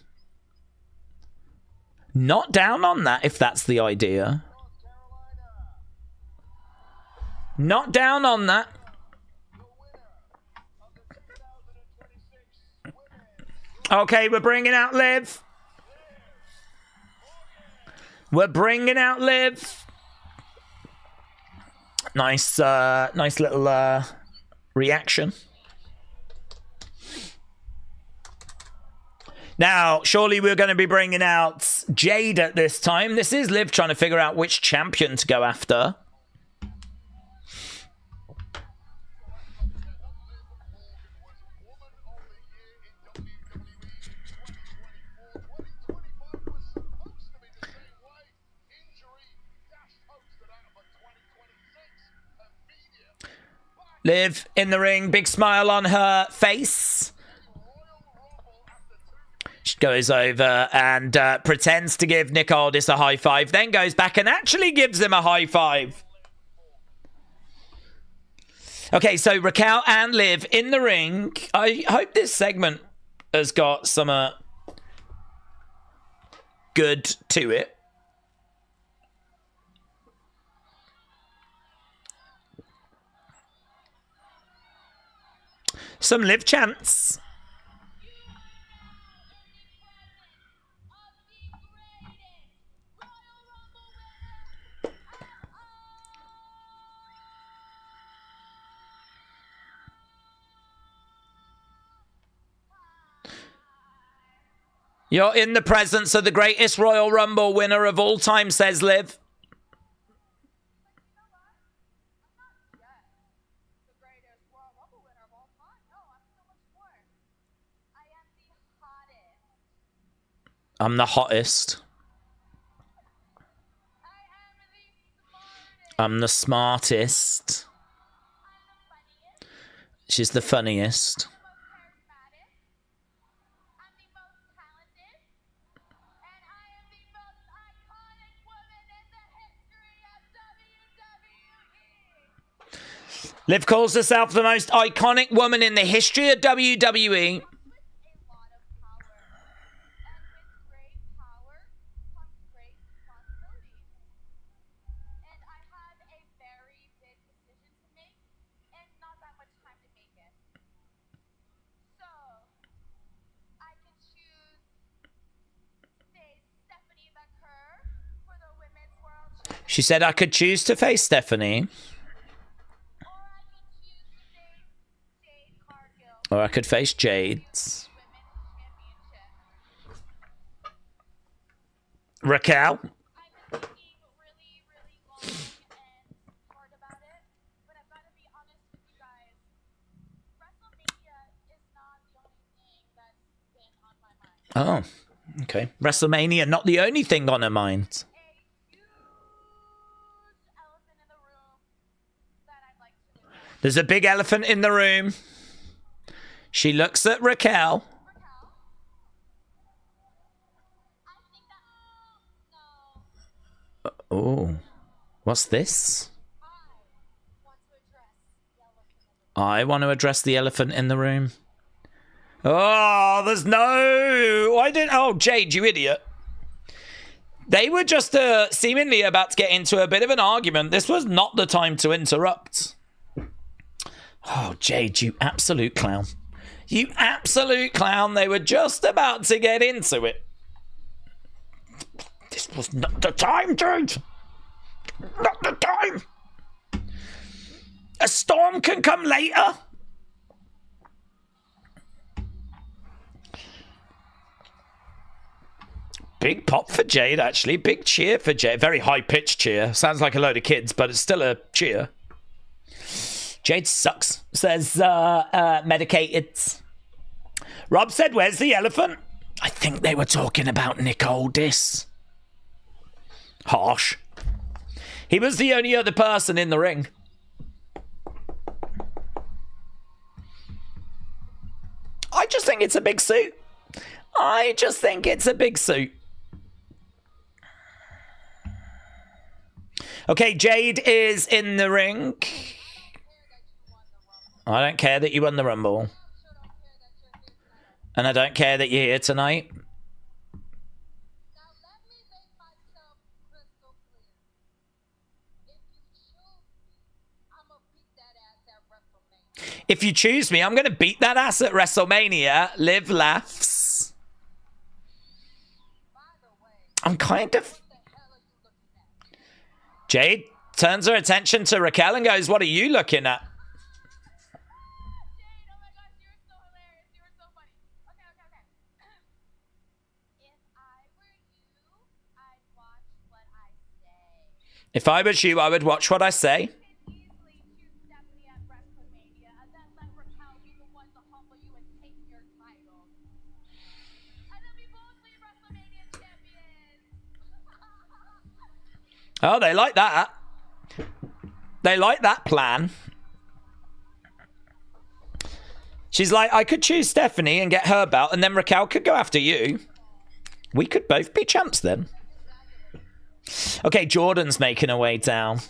Not down on that, if that's the idea. Not down on that. Okay, we're bringing out Liv. We're bringing out Liv. Nice little reaction. Now, surely we're going to be bringing out Jade at this time. This is Liv trying to figure out which champion to go after. Liv in the ring, big smile on her face. She goes over and pretends to give Nick Aldis a high five, then goes back and actually gives him a high five. Okay, so Raquel and Liv in the ring. I hope this segment has got some good to it. Some Liv chants. You're in the presence of the greatest Royal Rumble winner of all time, says Liv. I'm the hottest. I'm the smartest. She's the funniest. Liv calls herself the most iconic woman in the history of WWE. She said I could choose to face Stephanie. Or I could face Jade. Raquel. Oh, okay. WrestleMania, not the only thing on her mind. There's a big elephant in the room. She looks at Raquel. Oh, what's this? I want to address the elephant in the room. Oh, there's no... Why didn't... Oh, Jade, you idiot. They were just seemingly about to get into a bit of an argument. This was not the time to interrupt. Oh, Jade, you absolute clown. You absolute clown. They were just about to get into it. This was not the time, Jade. Not the time. A storm can come later. Big pop for Jade, actually. Big cheer for Jade. Very high-pitched cheer. Sounds like a load of kids, but it's still a cheer. Jade sucks, says Medicated. Rob said, where's the elephant? I think they were talking about Nick Aldis. Harsh. He was the only other person in the ring. just think it's a big suit. I just think it's a big suit. Okay, Jade is in the ring. I don't care that you won the Rumble. And I don't care that you're here tonight. If you choose me, I'm going to beat that ass at WrestleMania. Liv laughs. I'm kind of... Jade turns her attention to Raquel and goes, what are you looking at? If I was you, I would watch what I say. Oh, they like that. They like that plan. She's like, I could choose Stephanie and get her belt, and then Raquel could go after you. We could both be champs then. Okay, Jordan's making her way down.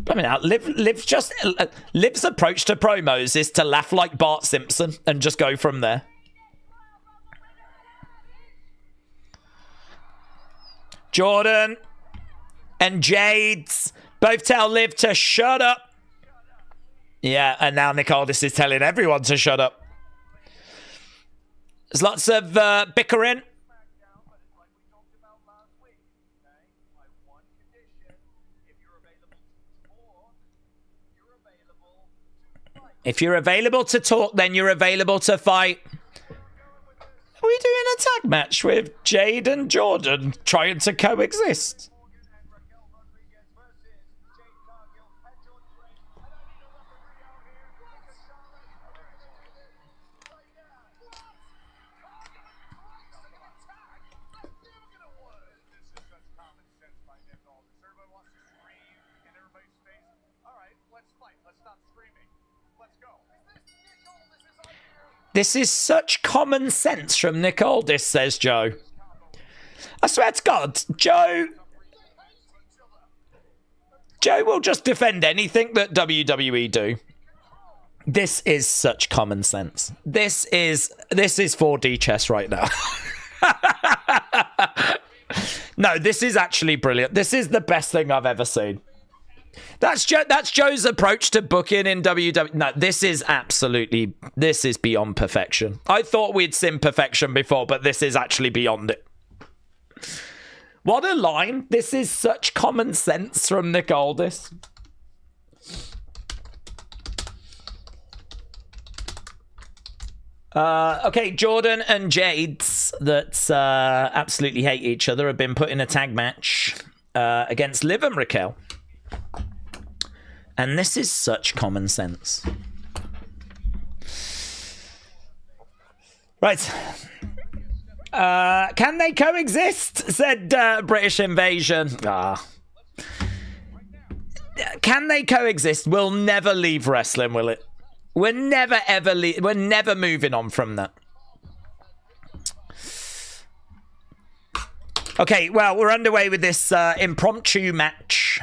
I mean, Liv's approach to promos is to laugh like Bart Simpson and just go from there. Jordan and Jades both tell Liv to shut up. Yeah, and now Nick Aldis is telling everyone to shut up. There's lots of bickering. If you're available to talk, then you're available to fight. Are we doing a tag match with Jade and Jordan trying to coexist? This is such common sense from Nick Aldis, says Joe. I swear to God, Joe will just defend anything that WWE do. This is such common sense. This is 4D chess right now. No, this is actually brilliant. This is the best thing I've ever seen. That's Joe's approach to booking in WWE. No, this is beyond perfection. I thought we'd seen perfection before, but this is actually beyond it. What a line. This is such common sense from Nick Aldis. Okay, Jordan and Jades that absolutely hate each other have been put in a tag match against Liv and Raquel. And this is such common sense. Right. Can they coexist? Said British Invasion. Can they coexist? We'll never leave wrestling, will it? We're never, ever we're never moving on from that. Okay, well, we're underway with this impromptu match.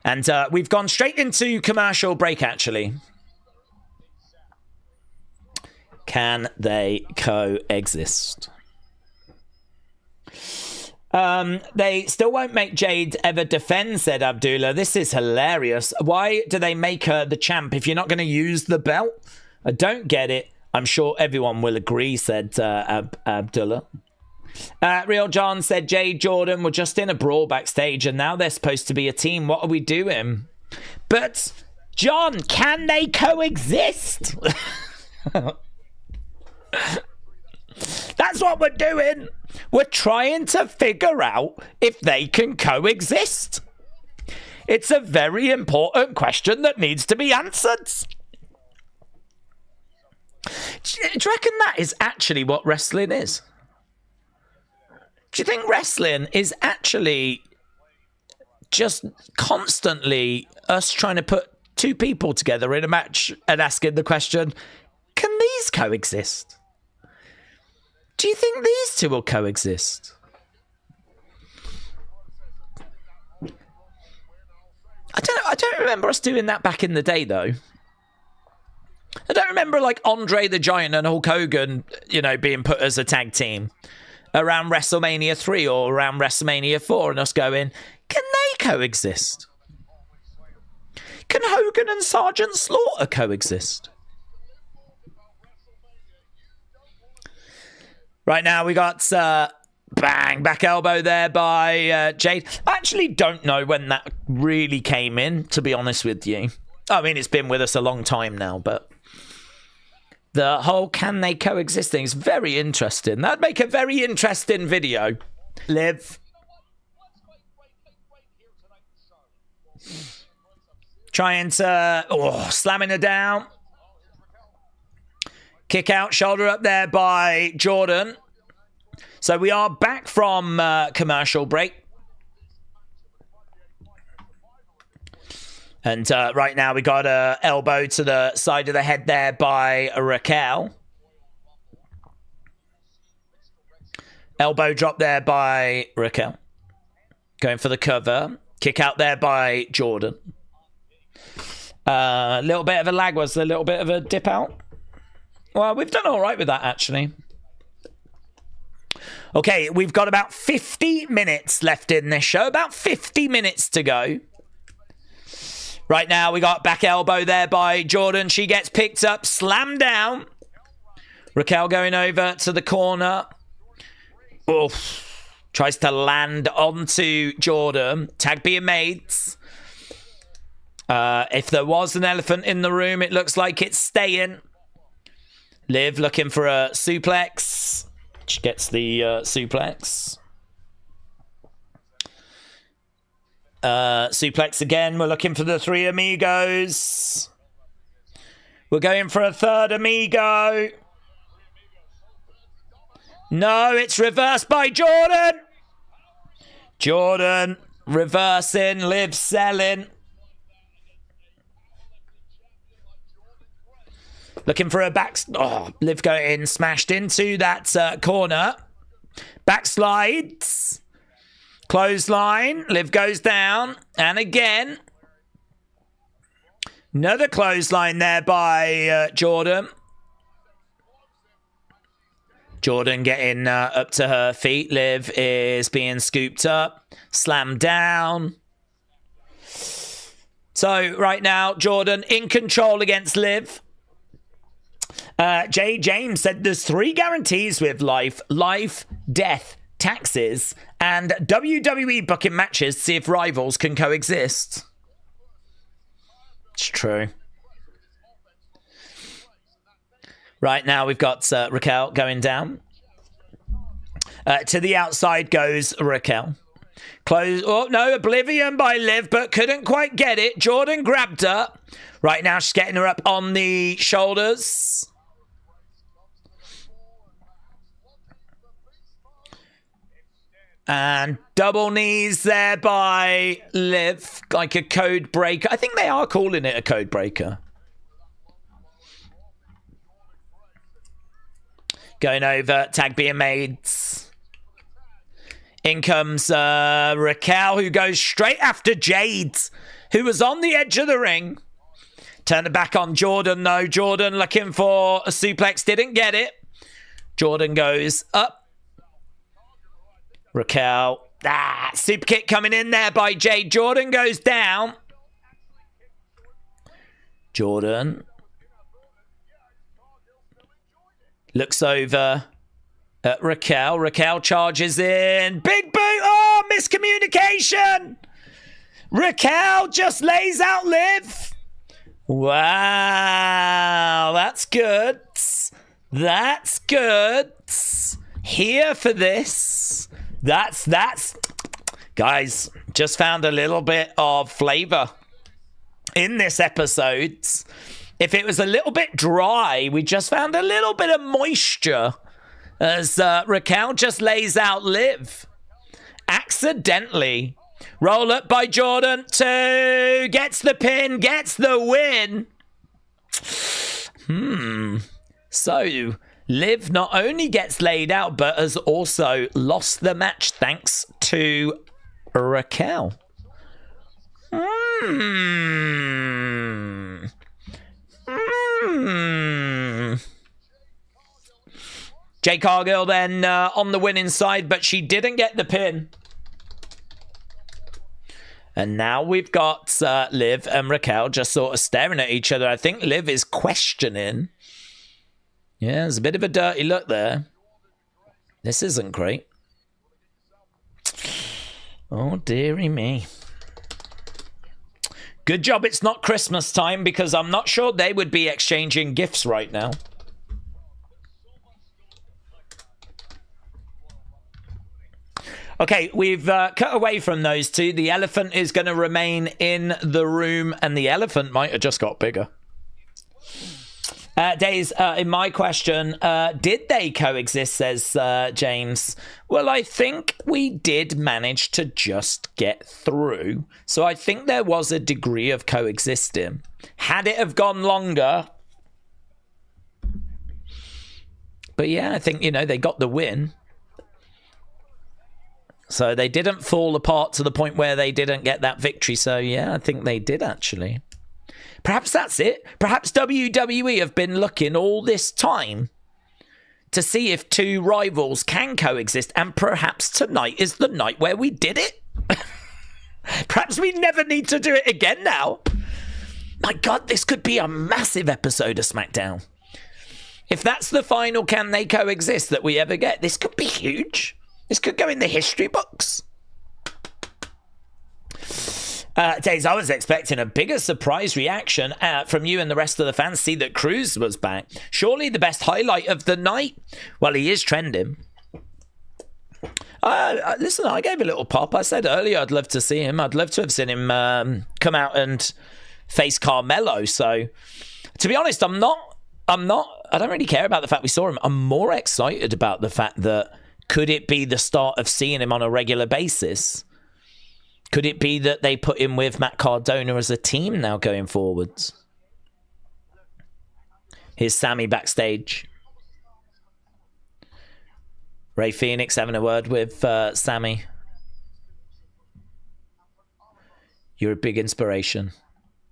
And we've gone straight into commercial break, actually. Can they coexist? They still won't make Jade ever defend, said Abdullah. This is hilarious. Why do they make her the champ if you're not going to use the belt? I don't get it. I'm sure everyone will agree, said Abdullah. Real John said Jade Jordan were just in a brawl backstage and now they're supposed to be a team. What are we doing? But, John, can they coexist? That's That's what we're doing. We're trying to figure out if they can coexist. It's a very important question that needs to be answered. Do you reckon that is actually what wrestling is? Do you think wrestling is actually just constantly us trying to put two people together in a match and asking the question, can these coexist? Do you think these two will coexist? I don't remember us doing that back in the day, though. I don't remember, like, Andre the Giant and Hulk Hogan, being put as a tag team around WrestleMania 3 or around WrestleMania 4 and us going, can they coexist? Can Hogan and Sergeant Slaughter coexist? Right now we got bang, back elbow there by Jade. I actually don't know when that really came in, to be honest with you. I mean, it's been with us a long time now, but the whole can they coexist thing is very interesting. That'd make a very interesting video. Liv. Trying to, slamming her down. Kick out, shoulder up there by Jordan. So we are back from commercial break. And right now we got a elbow to the side of the head there by Raquel. Elbow drop there by Raquel. Going for the cover. Kick out there by Jordan. A little bit of a lag, was there? A little bit of a dip out? Well, we've done all right with that, actually. Okay, we've got about 50 minutes left in this show. About 50 minutes to go. Right now, we got back elbow there by Jordan. She gets picked up, slammed down. Raquel going over to the corner. Oof. Tries to land onto Jordan. Tag being made. If there was an elephant in the room, it looks like it's staying. Liv looking for a suplex. She gets the suplex. Suplex again. We're looking for the three amigos. We're going for a third amigo. No, it's reversed by Jordan. Jordan reversing. Liv selling. Looking for a back... Liv getting smashed into that corner. Backslides. Clothesline. Liv goes down. And again. Another clothesline there by Jordan. Jordan getting up to her feet. Liv is being scooped up. Slammed down. So, right now, Jordan in control against Liv. Jay James said there's 3 guarantees with life, death, taxes, and WWE booking matches to see if rivals can coexist. It's true. Right now we've got Raquel going down. To the outside goes Raquel. Close. Oh, no, Oblivion by Liv, but couldn't quite get it. Jordan grabbed her. Right now she's getting her up on the shoulders. And double knees there by Liv, like a code breaker. I think they are calling it a code breaker. Going over, tag being made. In comes Raquel, who goes straight after Jade, who was on the edge of the ring. Turn it back on Jordan, though. Jordan looking for a suplex, didn't get it. Jordan goes up. Raquel. Super kick coming in there by Jade. Jordan goes down. Jordan looks over at Raquel. Raquel charges in. Big boot. Oh, miscommunication. Raquel just lays out Liv. Wow. That's good. That's good. here for this. That's guys, just found a little bit of flavor in this episode. If it was a little bit dry, we just found a little bit of moisture as Raquel just lays out Liv accidentally. Roll up by Jordan 2, gets the pin, gets the win. So Liv not only gets laid out, but has also lost the match thanks to Raquel. Jay Cargill then on the winning side, but she didn't get the pin. And now we've got Liv and Raquel just sort of staring at each other. I think Liv is questioning. Yeah, there's a bit of a dirty look there. This isn't great. Oh, dearie me. Good job it's not Christmas time, because I'm not sure they would be exchanging gifts right now. Okay, we've cut away from those two. The elephant is going to remain in the room, and the elephant might have just got bigger. Daze, in my question, did they coexist, says James. Well, I think we did manage to just get through. So I think there was a degree of coexisting. Had it have gone longer... But yeah, I think, they got the win. So they didn't fall apart to the point where they didn't get that victory. So yeah, I think they did actually. Perhaps that's it. Perhaps WWE have been looking all this time to see if two rivals can coexist, and perhaps tonight is the night where we did it. Perhaps we never need to do it again now. My God, this could be a massive episode of SmackDown. If that's the final can they coexist that we ever get, this could be huge. This could go in the history books. Daze, I was expecting a bigger surprise reaction from you and the rest of the fans. See that Cruz was back. Surely the best highlight of the night. Well, he is trending. Listen, I gave a little pop. I said earlier I'd love to see him. I'd love to have seen him come out and face Carmelo. So, to be honest, I don't really care about the fact we saw him. I'm more excited about the fact that could it be the start of seeing him on a regular basis? Could it be that they put him with Matt Cardona as a team now going forwards? Here's Sammy backstage. Ray Phoenix having a word with Sammy. You're a big inspiration.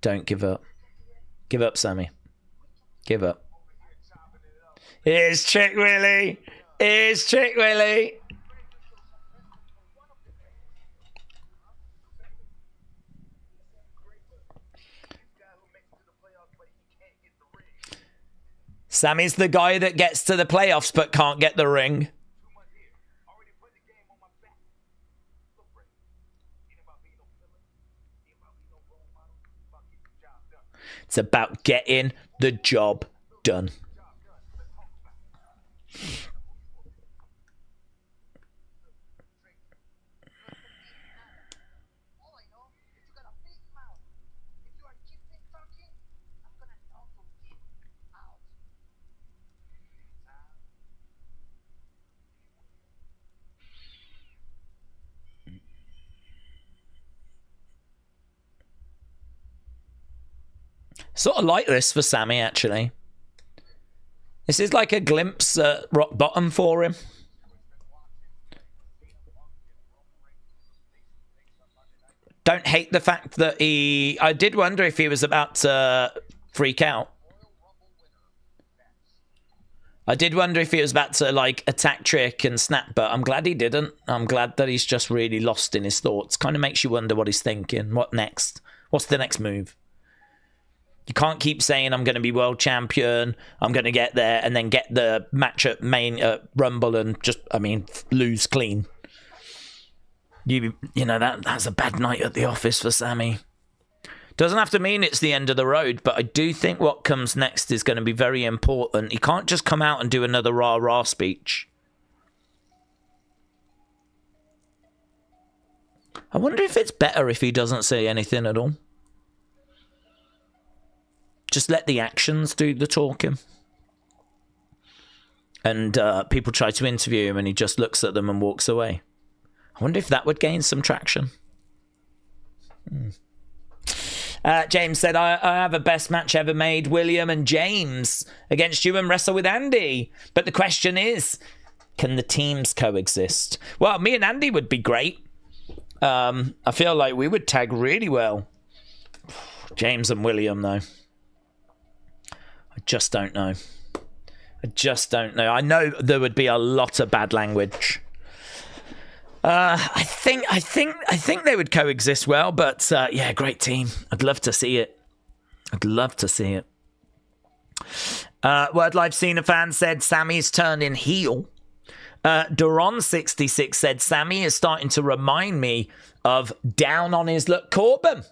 Don't give up. Give up, Sammy. Give up. Here's Chick Willie. Here's Chick Willie. Sammy's the guy that gets to the playoffs but can't get the ring. It's about getting the job done. Sort of like this for Sammy, actually. This is like a glimpse at rock bottom for him. Don't hate the fact that I did wonder if he was about to freak out. I did wonder if he was about to, like, attack Trick and snap, but I'm glad he didn't. I'm glad that he's just really lost in his thoughts. Kind of makes you wonder what he's thinking. What next? What's the next move? You can't keep saying, I'm going to be world champion, I'm going to get there, and then get the match at main Rumble and just, lose clean. You know, that's a bad night at the office for Sammy. Doesn't have to mean it's the end of the road, but I do think what comes next is going to be very important. He can't just come out and do another rah-rah speech. I wonder if it's better if he doesn't say anything at all. Just let the actions do the talking. And people try to interview him and he just looks at them and walks away. I wonder if that would gain some traction. James said, I have a best match ever made, William and James against you and Wrestle with Andy. But the question is, can the teams coexist? Well, me and Andy would be great. I feel like we would tag really well. James and William, though. I just don't know. I know there would be a lot of bad language. I think they would coexist well, but yeah, great team. I'd love to see it. Word Life Cena fan said Sammy's turning heel. Duron66 said Sammy is starting to remind me of down on his luck Corbin.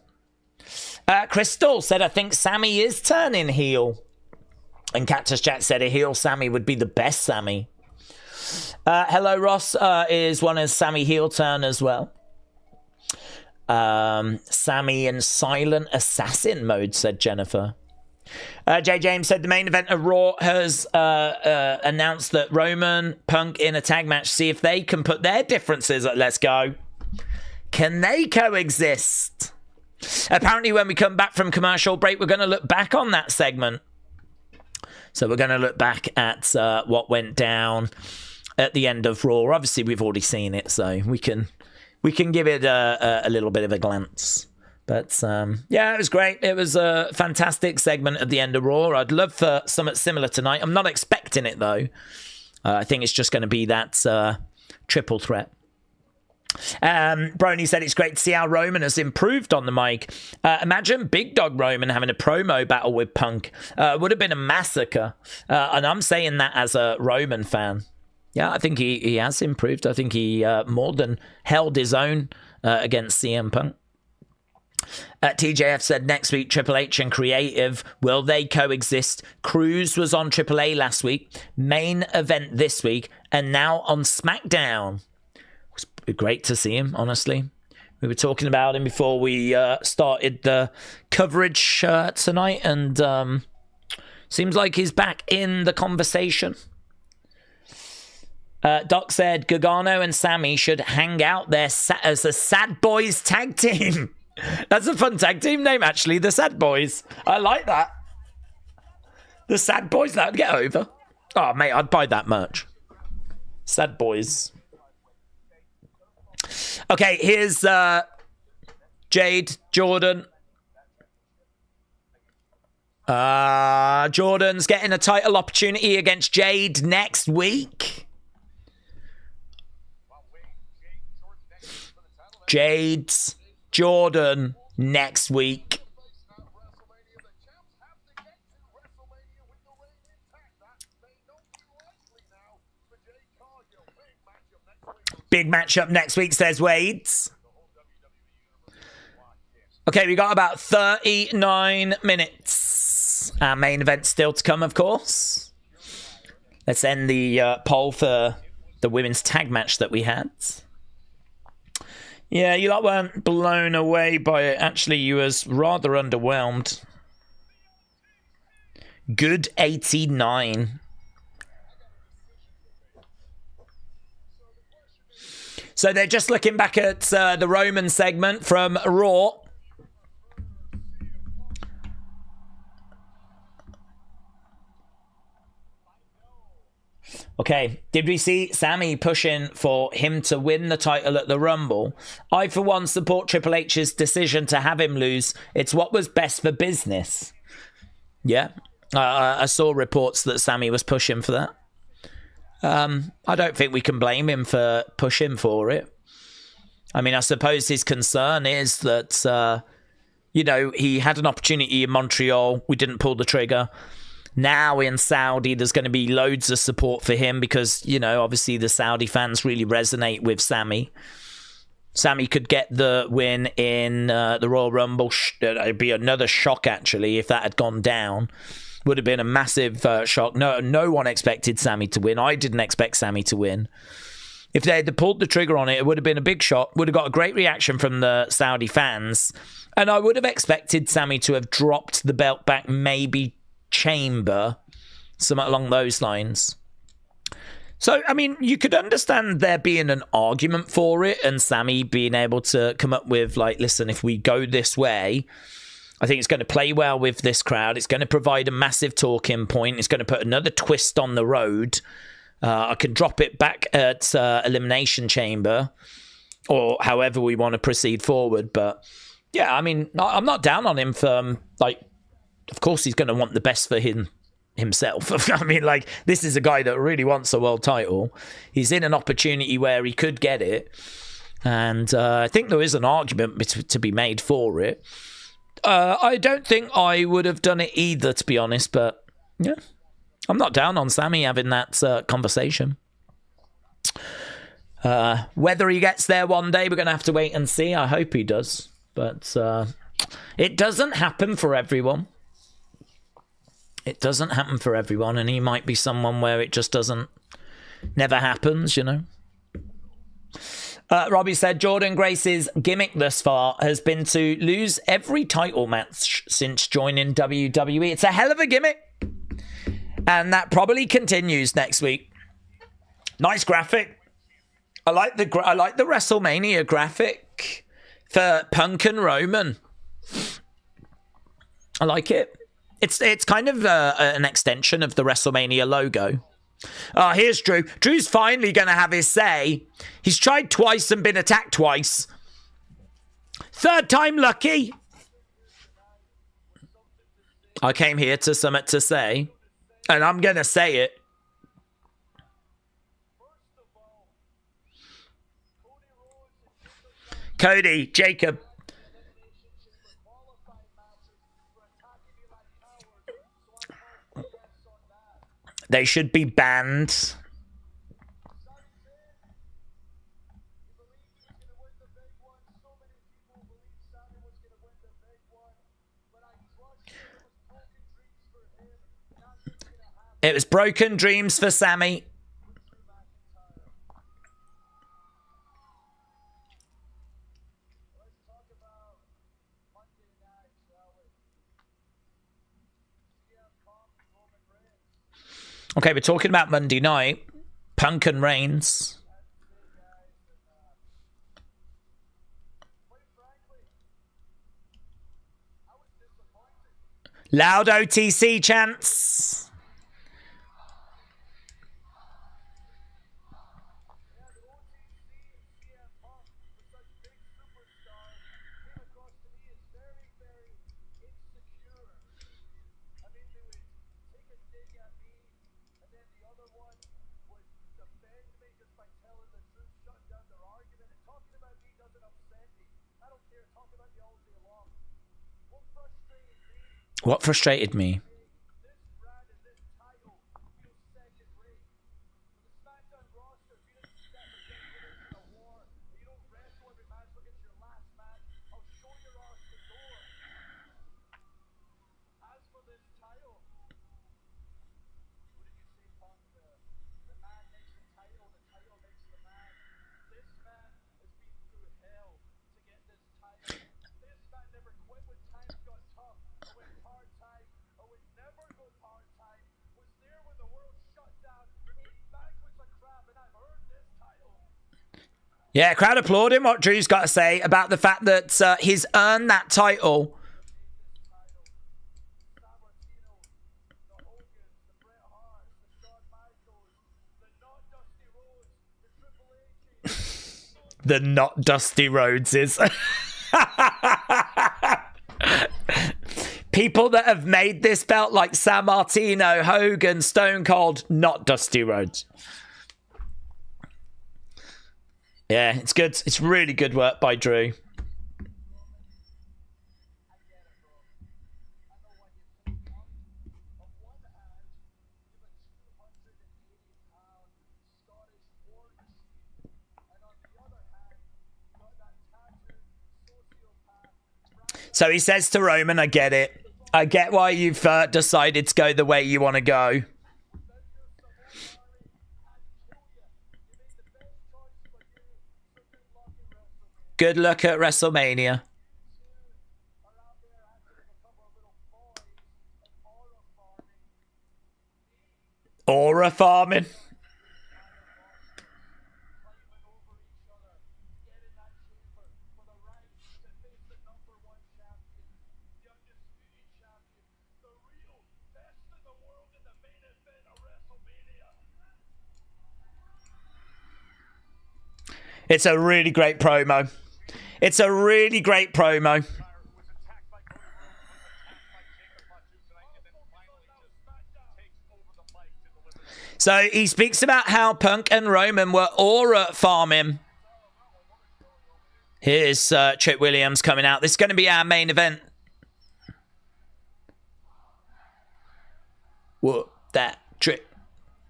Crystal said I think Sammy is turning heel. And Cactus Jack said a heel Sammy would be the best Sammy. Hello Ross is one of Sammy heel turn as well. Sammy in silent assassin mode, said Jennifer. J. James said the main event of Raw has announced that Roman, Punk in a tag match. See if they can put their differences at Let's Go. Can they coexist? Apparently when we come back from commercial break, we're going to look back on that segment. So we're going to look back at what went down at the end of Raw. Obviously, we've already seen it, so we can give it a little bit of a glance. But yeah, it was great. It was a fantastic segment at the end of Raw. I'd love for something similar tonight. I'm not expecting it, though. I think it's just going to be that triple threat. Brony said it's great to see how Roman has improved on the mic. Imagine Big Dog Roman having a promo battle with Punk. Would have been a massacre. And I'm saying that as a Roman fan. Yeah, I think he has improved. I think he more than held his own against CM Punk. TJF said next week Triple H and Creative, will they coexist? Cruz was on AAA last week, main event this week, and now on SmackDown. It was great to see him, honestly. We were talking about him before we started the coverage tonight, and seems like he's back in the conversation. Doc said Gargano and Sammy should hang out there as a Sad Boys tag team. That's a fun tag team name, actually. The Sad Boys. I like that. The Sad Boys, that would get over. Oh, mate, I'd buy that merch. Sad Boys. Okay, here's Jade, Jordan. Jordan's getting a title opportunity against Jade next week. Jade's Jordan next week. Big matchup next week, says Wade's. Okay, we got about 39 minutes. Our main event still to come, of course. Let's end the poll for the women's tag match that we had. Yeah, you lot weren't blown away by it. Actually, you was rather underwhelmed. Good 89. So they're just looking back at the Roman segment from Raw. Okay, did we see Sammy pushing for him to win the title at the Rumble? I, for one, support Triple H's decision to have him lose. It's what was best for business. Yeah, I saw reports that Sammy was pushing for that. I don't think we can blame him for pushing for it. I mean, I suppose his concern is that, you know, he had an opportunity in Montreal. We didn't pull the trigger. Now in Saudi, there's going to be loads of support for him because, you know, obviously the Saudi fans really resonate with Sammy. Sammy could get the win in the Royal Rumble. It'd be another shock, actually, if that had gone down. Would have been a massive shock. No one expected Sammy to win. I didn't expect Sammy to win. if they had pulled the trigger on it, it would have been a big shot, would have got a great reaction from the Saudi fans. And I would have expected Sami to have dropped the belt back, maybe Chamber, something along those lines. So, I mean, you could understand there being an argument for it and Sami being able to come up with, like, listen, if we go this way, I think it's going to play well with this crowd. It's going to provide a massive talking point. It's going to put another twist on the road. I can drop it back at Elimination Chamber or however we want to proceed forward. But, yeah, I mean, I'm not down on him for, like, of course he's going to want the best for himself. I mean, like, this is a guy that really wants a world title. He's in an opportunity where he could get it. And I think there is an argument to be made for it. I don't think I would have done it either, to be honest. But, yeah, I'm not down on Sami having that conversation. Whether he gets there one day, we're going to have to wait and see. I hope he does. But it doesn't happen for everyone. It doesn't happen for everyone, and he might be someone where it just never happens, you know. Robbie said, Jordan Grace's gimmick thus far has been to lose every title match since joining WWE. It's a hell of a gimmick, and that probably continues next week. Nice graphic. I like the WrestleMania graphic for Punk and Roman. I like it. It's kind of an extension of the WrestleMania logo. Here's Drew. Drew's finally going to have his say. He's tried twice and been attacked twice. Third time lucky. I came here to something to say, and I'm going to say it. Cody, Jacob. They should be banned. It was broken dreams for Sami. Okay, we're talking about Monday night. Punk and Reigns. Loud OTC chants. What frustrated me? Yeah, crowd applauding what Drew's got to say about the fact that he's earned that title. The not Dusty Rhodeses. People that have made this belt like San Martino, Hogan, Stone Cold, not Dusty Rhodes. Yeah, it's good. It's really good work by Drew. So he says to Roman, I get it. I get why you've decided to go the way you want to go. Good luck at WrestleMania. Aura farming. It's a really great promo. It's a really great promo. So he speaks about how Punk and Roman were aura farming. Here's Trick Williams coming out. This is going to be our main event. Whoop that trick.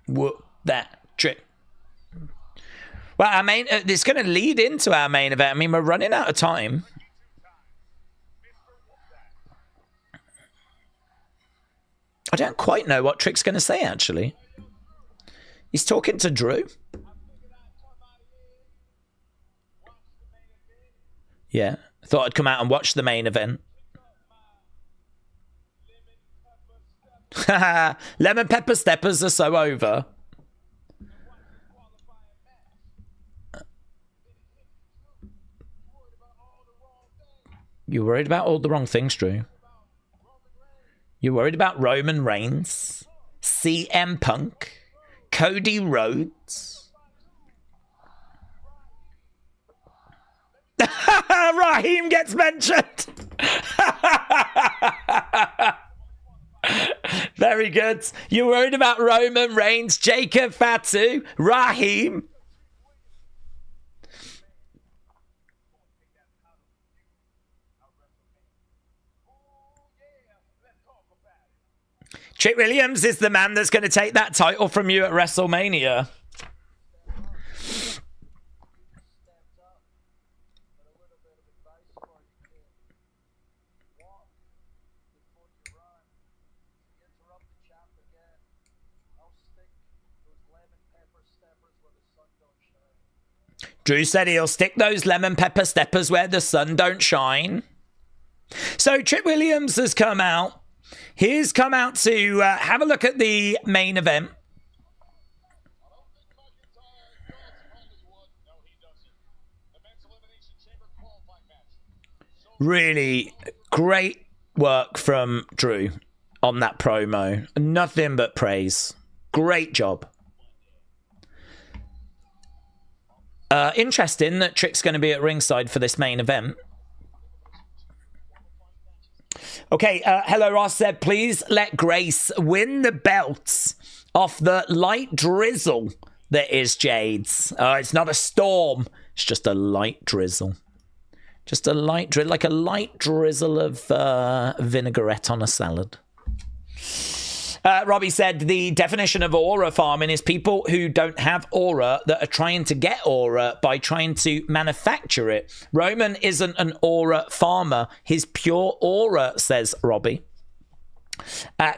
Whoop that trick. Well, our main, it's going to lead into our main event. I mean, we're running out of time. I don't quite know what Trick's going to say, actually. He's talking to Drew. Yeah, thought I'd come out and watch the main event. Lemon pepper steppers are so over. You're worried about all the wrong things, Drew. You're worried about Roman Reigns, CM Punk, Cody Rhodes. Raheem gets mentioned. Very good. You're worried about Roman Reigns, Jacob Fatu, Raheem. Trick Williams is the man that's going to take that title from you at WrestleMania. Drew said he'll stick those lemon pepper steppers where the sun don't shine. So Trick Williams has come out. He's come out to have a look at the main event. Really great work from Drew on that promo. Nothing but praise. Great job. Interesting that Trick's going to be at ringside for this main event. Okay, hello Ross said, please let Grace win the belts off the light drizzle that is Jade's. It's not a storm, it's just a light drizzle. Just a light drizzle, like a light drizzle of vinaigrette on a salad. Robbie said, the definition of aura farming is people who don't have aura that are trying to get aura by trying to manufacture it. Roman isn't an aura farmer. He's pure aura, says Robbie.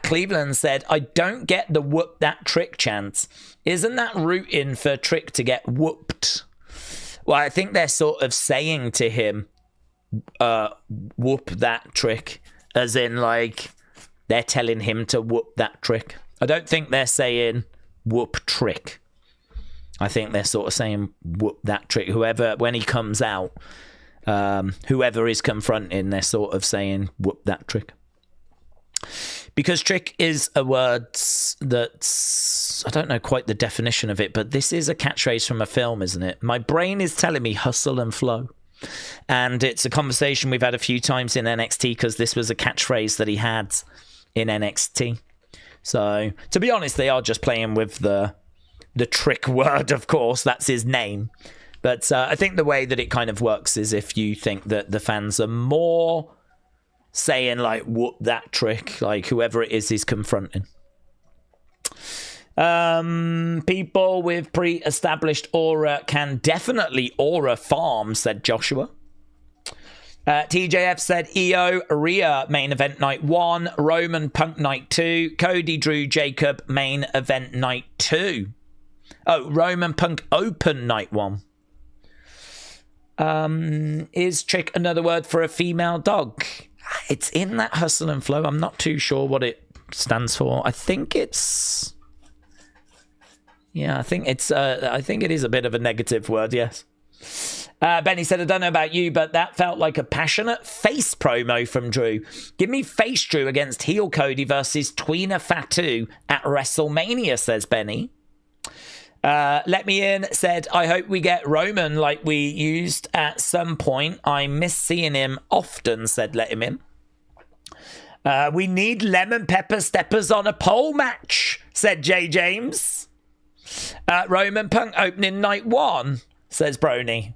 Cleveland said, I don't get the whoop that Trick chant. Isn't that rooting for Trick to get whooped? Well, I think they're sort of saying to him, whoop that Trick, as in like... They're telling him to whoop that Trick. I don't think they're saying whoop Trick. I think they're sort of saying whoop that Trick. Whoever, when he comes out, whoever is confronting, they're sort of saying whoop that Trick. Because Trick is a word that's, I don't know quite the definition of it, but this is a catchphrase from a film, isn't it? My brain is telling me hustle and flow. And it's a conversation we've had a few times in NXT because this was a catchphrase that he had in NXT. So, to be honest, they are just playing with the Trick word, of course. That's his name. But I think the way that it kind of works is if you think that the fans are more saying, like, whoop that Trick, like whoever it is he's confronting. People with pre-established aura can definitely aura farm, said Joshua. TJF said EO, Rhea, main event night 1, Roman Punk night 2, Cody Drew Jacob, main event night 2. Oh, Roman Punk open night 1. Is Trick another word for a female dog? It's in that hustle and flow. I'm not too sure what it stands for. I think it's... Yeah, I think it's. I think it is a bit of a negative word, yes. Benny said, I don't know about you, but that felt like a passionate face promo from Drew. Give me face Drew against heel Cody versus Tweener Fatu at WrestleMania, says Benny. Let Me In said, I hope we get Roman like we used at some point. I miss seeing him often, said Let Him In. We need lemon pepper steppers on a pole match, said Jay James. Roman Punk opening night 1, says Brony.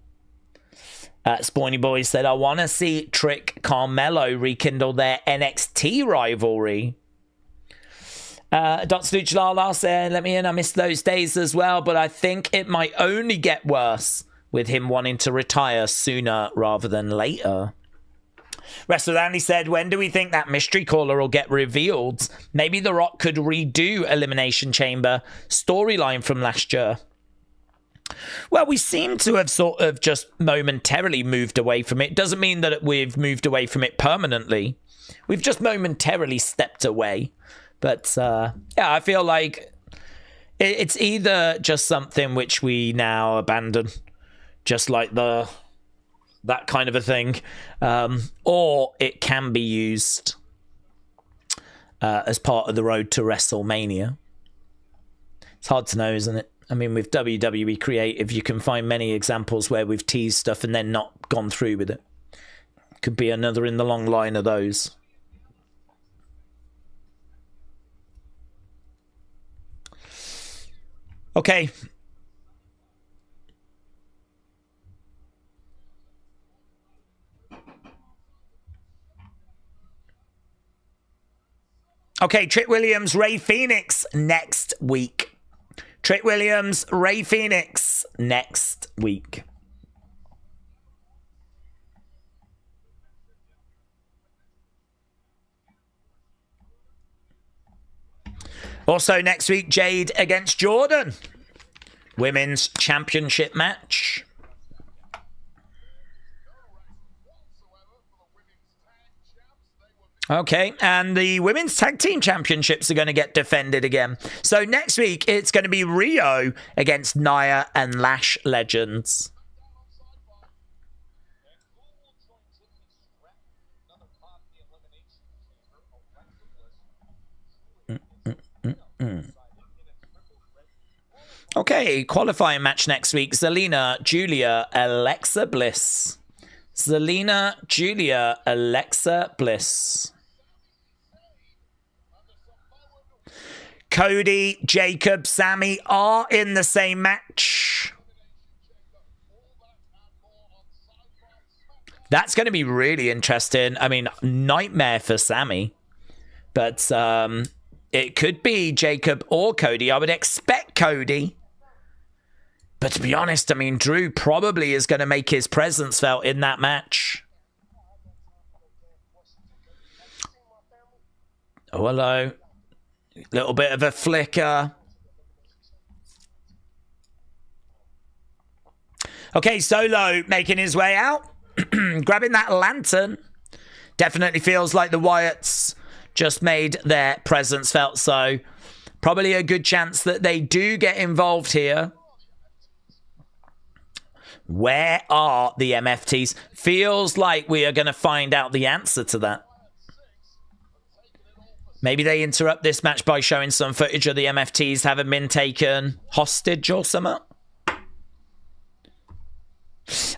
Spawny Boy said, I want to see Trick Carmelo rekindle their NXT rivalry. Dr. Luchalala said, Let Me In, I miss those days as well, but I think it might only get worse with him wanting to retire sooner rather than later. Wrestler Andy said, when do we think that mystery caller will get revealed? Maybe The Rock could redo Elimination Chamber storyline from last year. Well, we seem to have sort of just momentarily moved away from it. Doesn't mean that we've moved away from it permanently. We've just momentarily stepped away. But, yeah, I feel like it's either just something which we now abandon, just like that kind of a thing, or it can be used as part of the road to WrestleMania. It's hard to know, isn't it? I mean, with WWE Creative, you can find many examples where we've teased stuff and then not gone through with it. Could be another in the long line of those. Okay. Okay, Trick Williams, Ray Phoenix next week. Trick Williams, Ray Phoenix next week. Also next week, Jade against Jordan. Women's Championship match. Okay, and the Women's Tag Team Championships are going to get defended again. So next week, it's going to be Rio against Nia and Lash Legends. Okay, qualifying match next week. Zelina, Julia, Alexa Bliss. Zelina, Julia, Alexa Bliss. Cody, Jacob, Sammy are in the same match. That's going to be really interesting. I mean, nightmare for Sammy. But it could be Jacob or Cody. I would expect Cody. But to be honest, I mean, Drew probably is going to make his presence felt in that match. Oh, hello. Little bit of a flicker. Okay, Solo making his way out. Grabbing that lantern. Definitely feels like the Wyatts just made their presence felt. So probably a good chance that they do get involved here. Where are the MFTs? Feels like we are going to find out the answer to that. Maybe they interrupt this match by showing some footage of the MFTs having been taken hostage or something.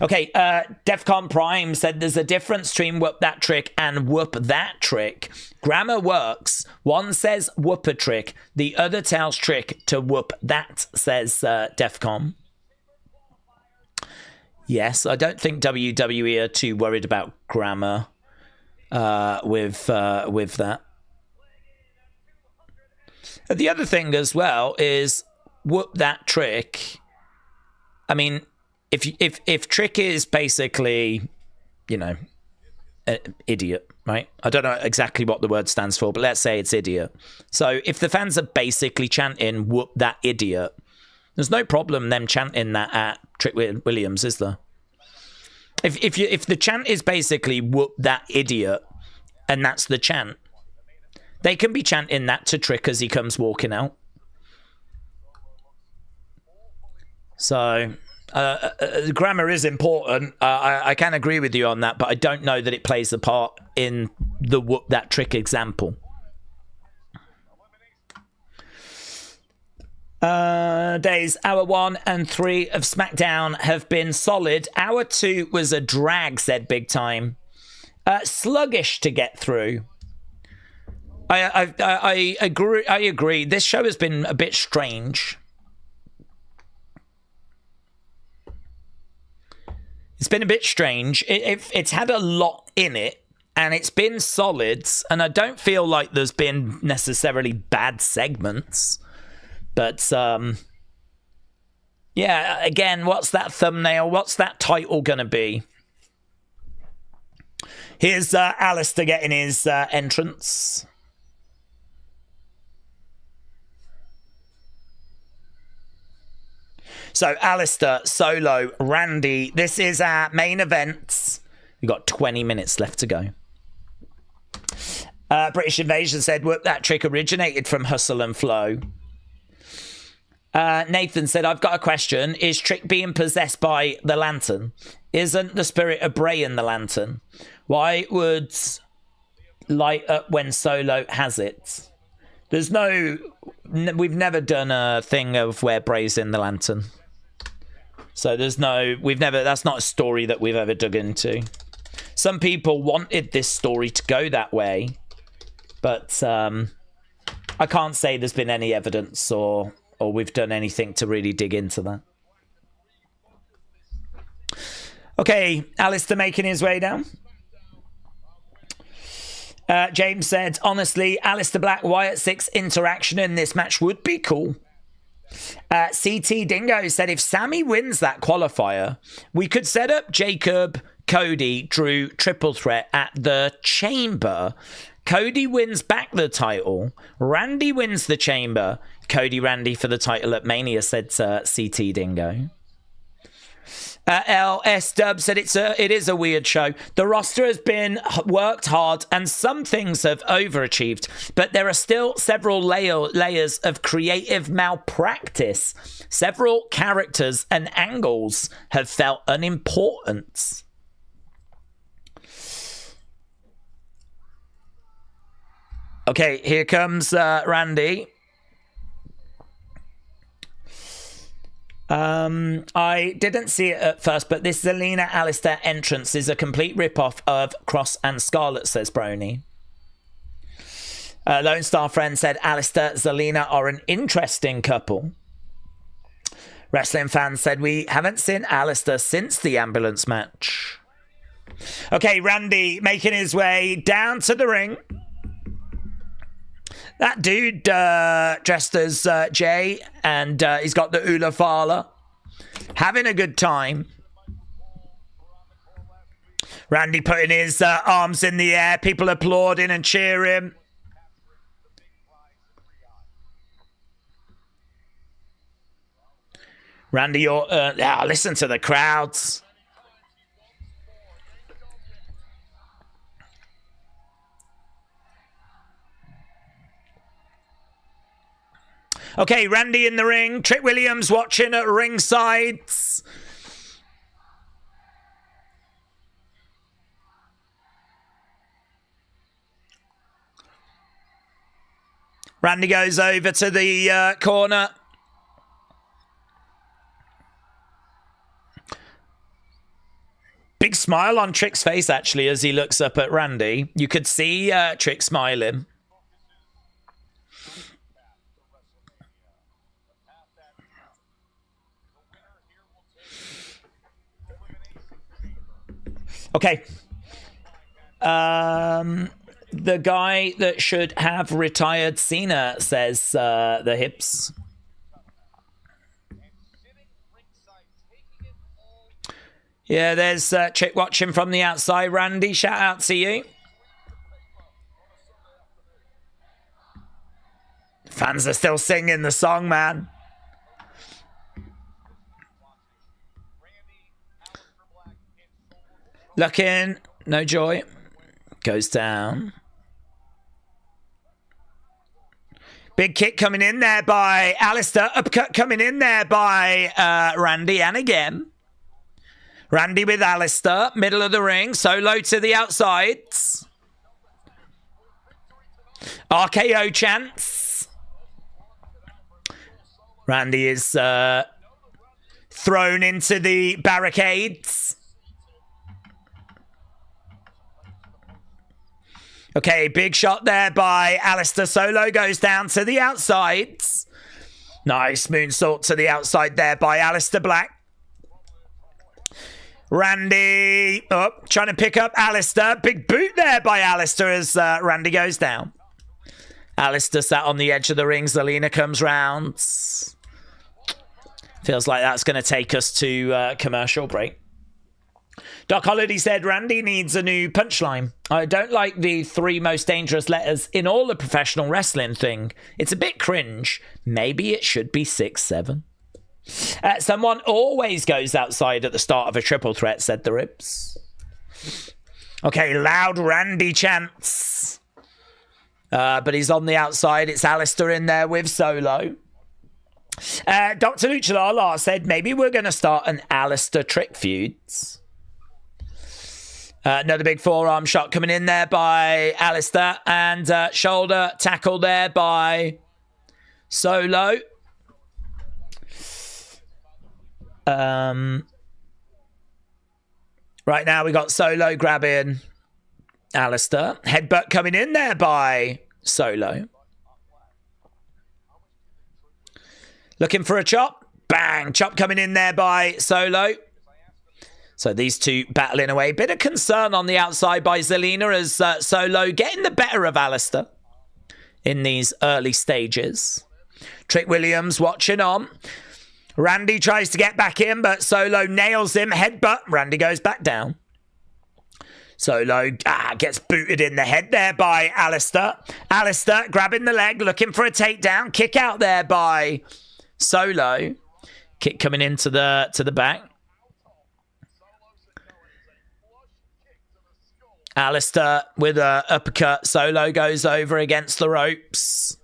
Okay, Defcon Prime said there's a difference between whoop that trick and whoop that trick. Grammar works. One says whoop a trick. The other tells trick to whoop that, says Defcon. Yes, I don't think WWE are too worried about grammar with that. The other thing as well is whoop that trick. I mean, if trick is basically, you know, idiot, right? I don't know exactly what the word stands for, but let's say it's idiot. So if the fans are basically chanting whoop that idiot, there's no problem them chanting that at Trick Williams, is there? If the chant is basically whoop that idiot, and that's the chant, they can be chanting that to Trick as he comes walking out. So grammar is important. I can agree with you on that, but I don't know that it plays a part in the whoop that Trick example. Days, hour 1 and 3 of SmackDown have been solid. Hour 2 was a drag, said Big Time. Sluggish to get through. I agree. This show has been a bit strange. It's been a bit strange. It's had a lot in it, and it's been solids, and I don't feel like there's been necessarily bad segments. But, yeah, again, what's that thumbnail? What's that title going to be? Here's Alistair getting his entrance. So, Alistair, Solo, Randy. This is our main event. We've got 20 minutes left to go. British Invasion said, whoop, that Trick originated from Hustle and Flow. Nathan said, I've got a question. Is Trick being possessed by the lantern? Isn't the spirit of Bray in the lantern? Why would light up when Solo has it? There's no... We've never done a thing of where Bray's in the lantern. So there's no... That's not a story that we've ever dug into. Some people wanted this story to go that way. But I can't say there's been any evidence or we've done anything to really dig into that. Okay, Alistair making his way down. James said, honestly, Alistair Black, Wyatt 6 interaction in this match would be cool. CT Dingo said, if Sammy wins that qualifier, we could set up Jacob, Cody, Drew, triple threat at the Chamber. Cody wins back the title. Randy wins the Chamber. Cody, Randy for the title at Mania, said CT Dingo. LS Dub said it is a weird show. The roster has been worked hard and some things have overachieved, but there are still several layers of creative malpractice. Several characters and angles have felt unimportant. Okay, here comes Randy. I didn't see it at first, but this Zelina Alistair entrance is a complete rip-off of Cross and Scarlett, says Brony. Lone Star Friend said Alistair, Zelina are an interesting couple. Wrestling fans said we haven't seen Alistair since the ambulance match. Okay, Randy making his way down to the ring. That dude dressed as Jay, and he's got the Ula Fala. Having a good time. Randy putting his arms in the air. People applauding and cheering. Randy, listen to the crowds. Okay, Randy in the ring. Trick Williams watching at ringside. Randy goes over to the corner. Big smile on Trick's face, actually, as he looks up at Randy. You could see Trick smiling. Okay. The guy that should have retired Cena, says the hips. Yeah, there's Chick watching from the outside. Randy, shout out to you. Fans are still singing the song, man. Looking, no joy. Goes down. Big kick coming in there by Alistair. Uppercut coming in there by Randy. And again. Randy with Alistair. Middle of the ring. Solo to the outsides. RKO chance. Randy is thrown into the barricades. Okay, big shot there by Alistair. Solo goes down to the outsides. Nice moonsault to the outside there by Alistair Black. Randy trying to pick up Alistair. Big boot there by Alistair as Randy goes down. Alistair sat on the edge of the ring. Zelina comes round. Feels like that's going to take us to commercial break. Doc Holiday said Randy needs a new punchline. I don't like the 3 most dangerous letters in all the professional wrestling thing. It's a bit cringe. Maybe it should be 6, 7. Someone always goes outside at the start of a triple threat, said the Ribs. Okay, loud Randy chants. But he's on the outside. It's Alistair in there with Solo. Dr. Lucha said maybe we're going to start an Alistair trick feuds. Another big forearm shot coming in there by Alistair. And shoulder tackle there by Solo. Right now we got Solo grabbing Alistair. Headbutt coming in there by Solo. Looking for a chop. Bang. Chop coming in there by Solo. So these two battling away. Bit of concern on the outside by Zelina as Solo getting the better of Alistair in these early stages. Trick Williams watching on. Randy tries to get back in, but Solo nails him. Headbutt. Randy goes back down. Solo gets booted in the head there by Alistair. Alistair grabbing the leg, looking for a takedown. Kick out there by Solo. Kick coming into the back. Alistair with a uppercut. Solo goes over against the ropes.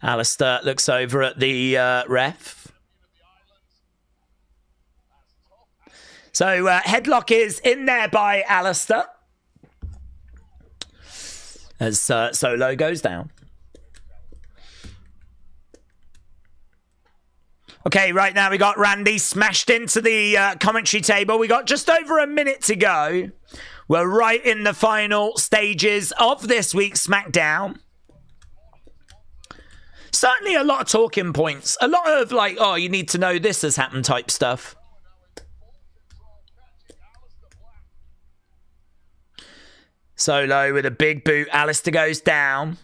Alistair looks over at the ref. So headlock is in there by Alistair as Solo goes down. Okay, right now we got Randy smashed into the commentary table. We got just over a minute to go. We're right in the final stages of this week's SmackDown. Certainly a lot of talking points. A lot of like, oh, you need to know this has happened type stuff. Solo with a big boot. Alistair goes down.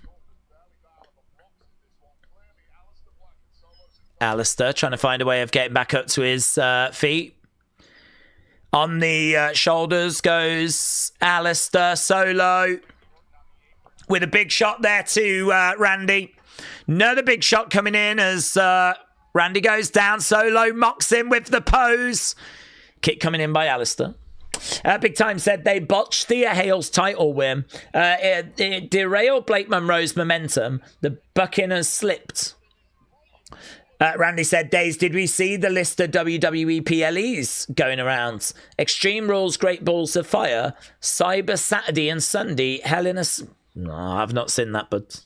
Alistair trying to find a way of getting back up to his feet. On the shoulders goes Alistair. Solo with a big shot there to Randy. Another big shot coming in as Randy goes down. Solo mocks him with the pose. Kick coming in by Alistair. Big Time said they botched Thea Hale's title win. It derailed Blake Monroe's momentum. The bucking has slipped. Randy said, Daze, did we see the list of WWE PLEs going around? Extreme Rules, Great Balls of Fire, Cyber Saturday and Sunday, Hell in a... No, I've not seen that, but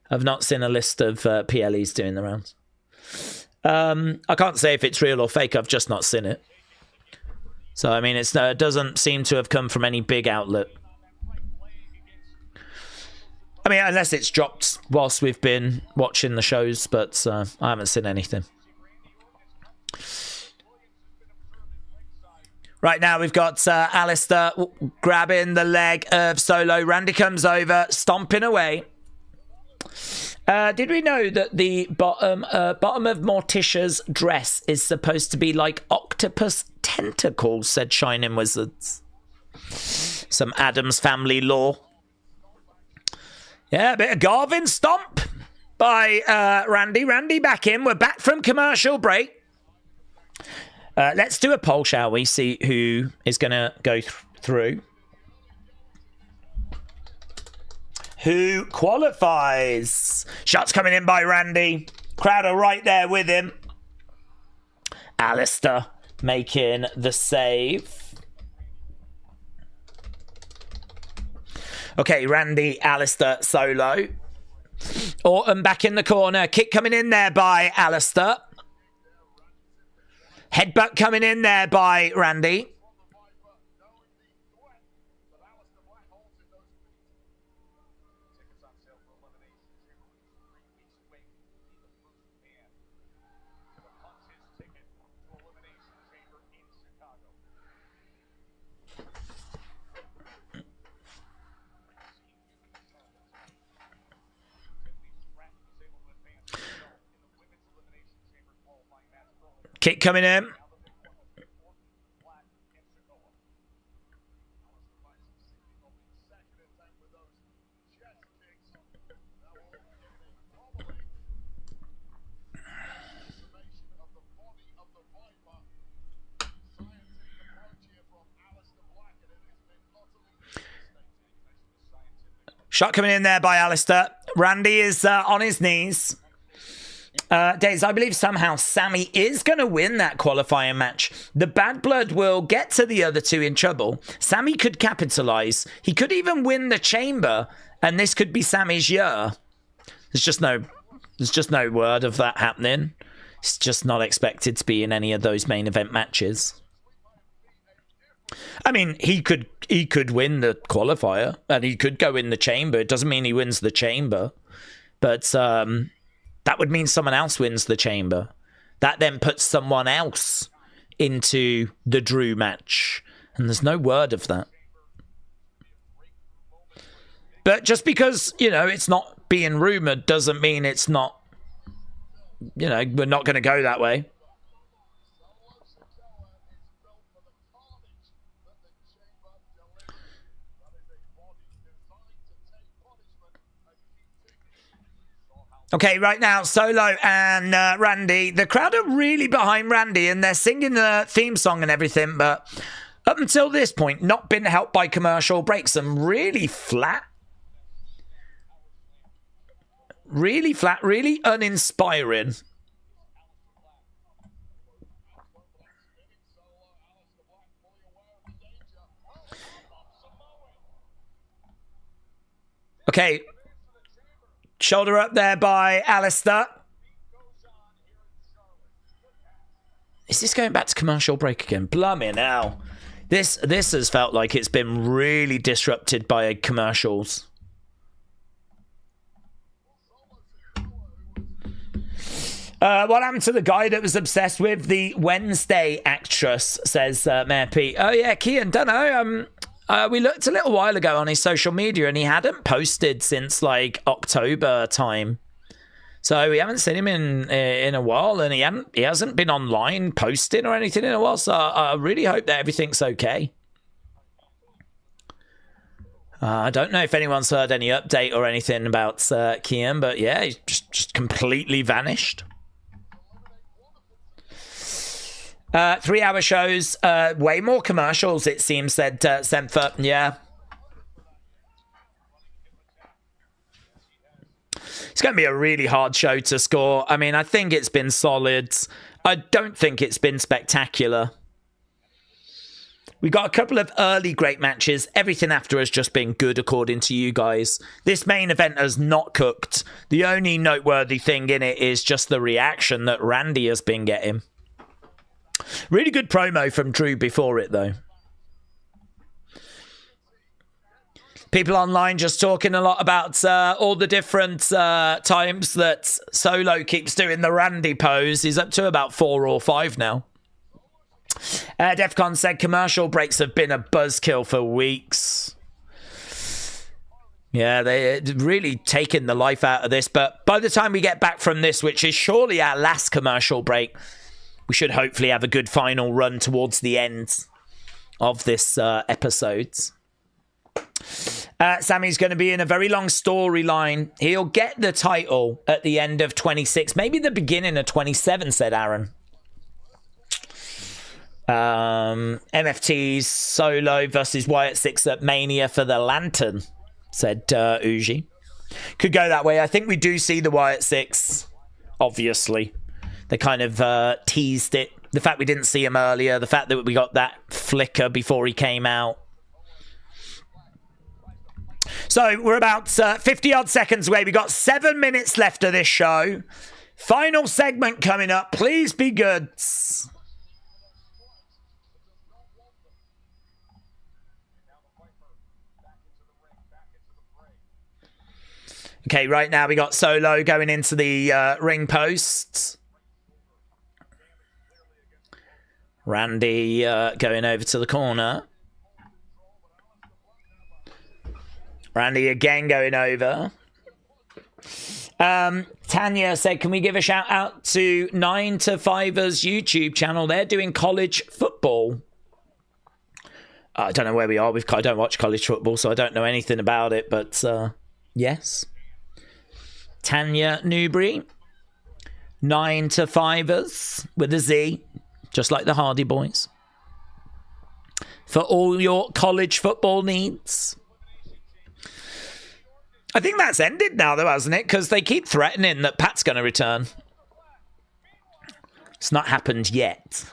I've not seen a list of PLEs doing the rounds. I can't say if it's real or fake. I've just not seen it. So, I mean, it doesn't seem to have come from any big outlet. I mean, unless it's dropped whilst we've been watching the shows, but I haven't seen anything. Right now, we've got Alistair grabbing the leg of Solo. Randy comes over, stomping away. Did we know that the bottom of Morticia's dress is supposed to be like octopus tentacles, said Shining Wizards. Some Addams Family lore. Yeah, a bit of Garvin stomp by Randy. Randy back in. We're back from commercial break. Let's do a poll, shall we? See who is going to go through. Who qualifies? Shots coming in by Randy. Crowd are right there with him. Alistair making the save. Okay, Randy, Alistair, Solo. Orton back in the corner. Kick coming in there by Alistair. Headbutt coming in there by Randy. Kick coming in. Shot coming in there by Alistair. Randy is on his knees. Daze, I believe somehow Sammy is going to win that qualifying match. The Bad Blood will get to the other two in trouble. Sammy could capitalize. He could even win the chamber, and this could be Sammy's year. There's just no word of that happening. It's just not expected to be in any of those main event matches. I mean, he could win the qualifier, and he could go in the chamber. It doesn't mean he wins the chamber, but that would mean someone else wins the chamber. That then puts someone else into the Drew match. And there's no word of that. But just because, it's not being rumoured doesn't mean it's not, we're not going to go that way. Okay, right now, Solo and Randy. The crowd are really behind Randy, and they're singing the theme song and everything, but up until this point, not been helped by commercial breaks. Some really flat. Really flat, really uninspiring. Okay. Shoulder up there by Alistair. Is this going back to commercial break again? Blimey now. This has felt like it's been really disrupted by commercials. What happened to the guy that was obsessed with the Wednesday actress, says Mayor Pete. Oh yeah, Kian, don't know. We looked a little while ago on his social media and he hadn't posted since like October time. So we haven't seen him in a while, and he hasn't been online posting or anything in a while. So I really hope that everything's okay. I don't know if anyone's heard any update or anything about Kian, but yeah, he's just completely vanished. 3-hour shows, way more commercials, it seems, said Sempher. Yeah. It's going to be a really hard show to score. I mean, I think it's been solid. I don't think it's been spectacular. We got a couple of early great matches. Everything after has just been good, according to you guys. This main event has not cooked. The only noteworthy thing in it is just the reaction that Randy has been getting. Really good promo from Drew before it, though. People online just talking a lot about all the different times that Solo keeps doing the Randy pose. He's up to about 4 or 5 now. Defcon said commercial breaks have been a buzzkill for weeks. Yeah, they're really taking the life out of this. But by the time we get back from this, which is surely our last commercial break, we should hopefully have a good final run towards the end of this episode. Sammy's going to be in a very long storyline. He'll get the title at the end of 26, maybe the beginning of 27, said Aaron. MFT's Solo versus Wyatt 6 at Mania for the Lantern, said Uji. Could go that way. I think we do see the Wyatt 6, obviously. They kind of teased it. The fact we didn't see him earlier, the fact that we got that flicker before he came out. So we're about 50-odd seconds away. We've got 7 minutes left of this show. Final segment coming up. Please be good. Okay, right now we got Solo going into the ring posts. Randy going over to the corner. Randy again going over. Tanya said, can we give a shout out to 9 to 5's YouTube channel? They're doing college football. I don't know where we are. I don't watch college football, so I don't know anything about it. But yes. Tanya Newbury. 9 to 5's with a Z. Just like the Hardy Boys. For all your college football needs. I think that's ended now, though, hasn't it? Because they keep threatening that Pat's going to return. It's not happened yet.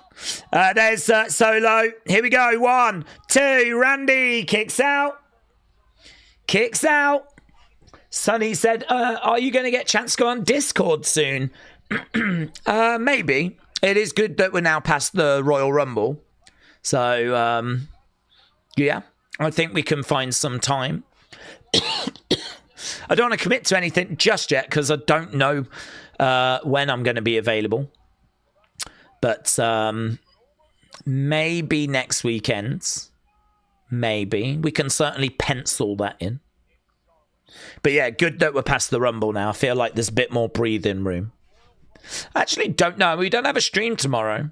There's Solo. Here we go. 1, 2. Randy kicks out. Kicks out. Sonny said, are you going to get a chance to go on Discord soon? Maybe. It is good that we're now past the Royal Rumble. So, yeah. I think we can find some time. I don't want to commit to anything just yet because I don't know when I'm going to be available. But maybe next weekend. Maybe. We can certainly pencil that in. But yeah, good that we're past the Rumble now. I feel like there's a bit more breathing room. I actually don't know. We don't have a stream tomorrow.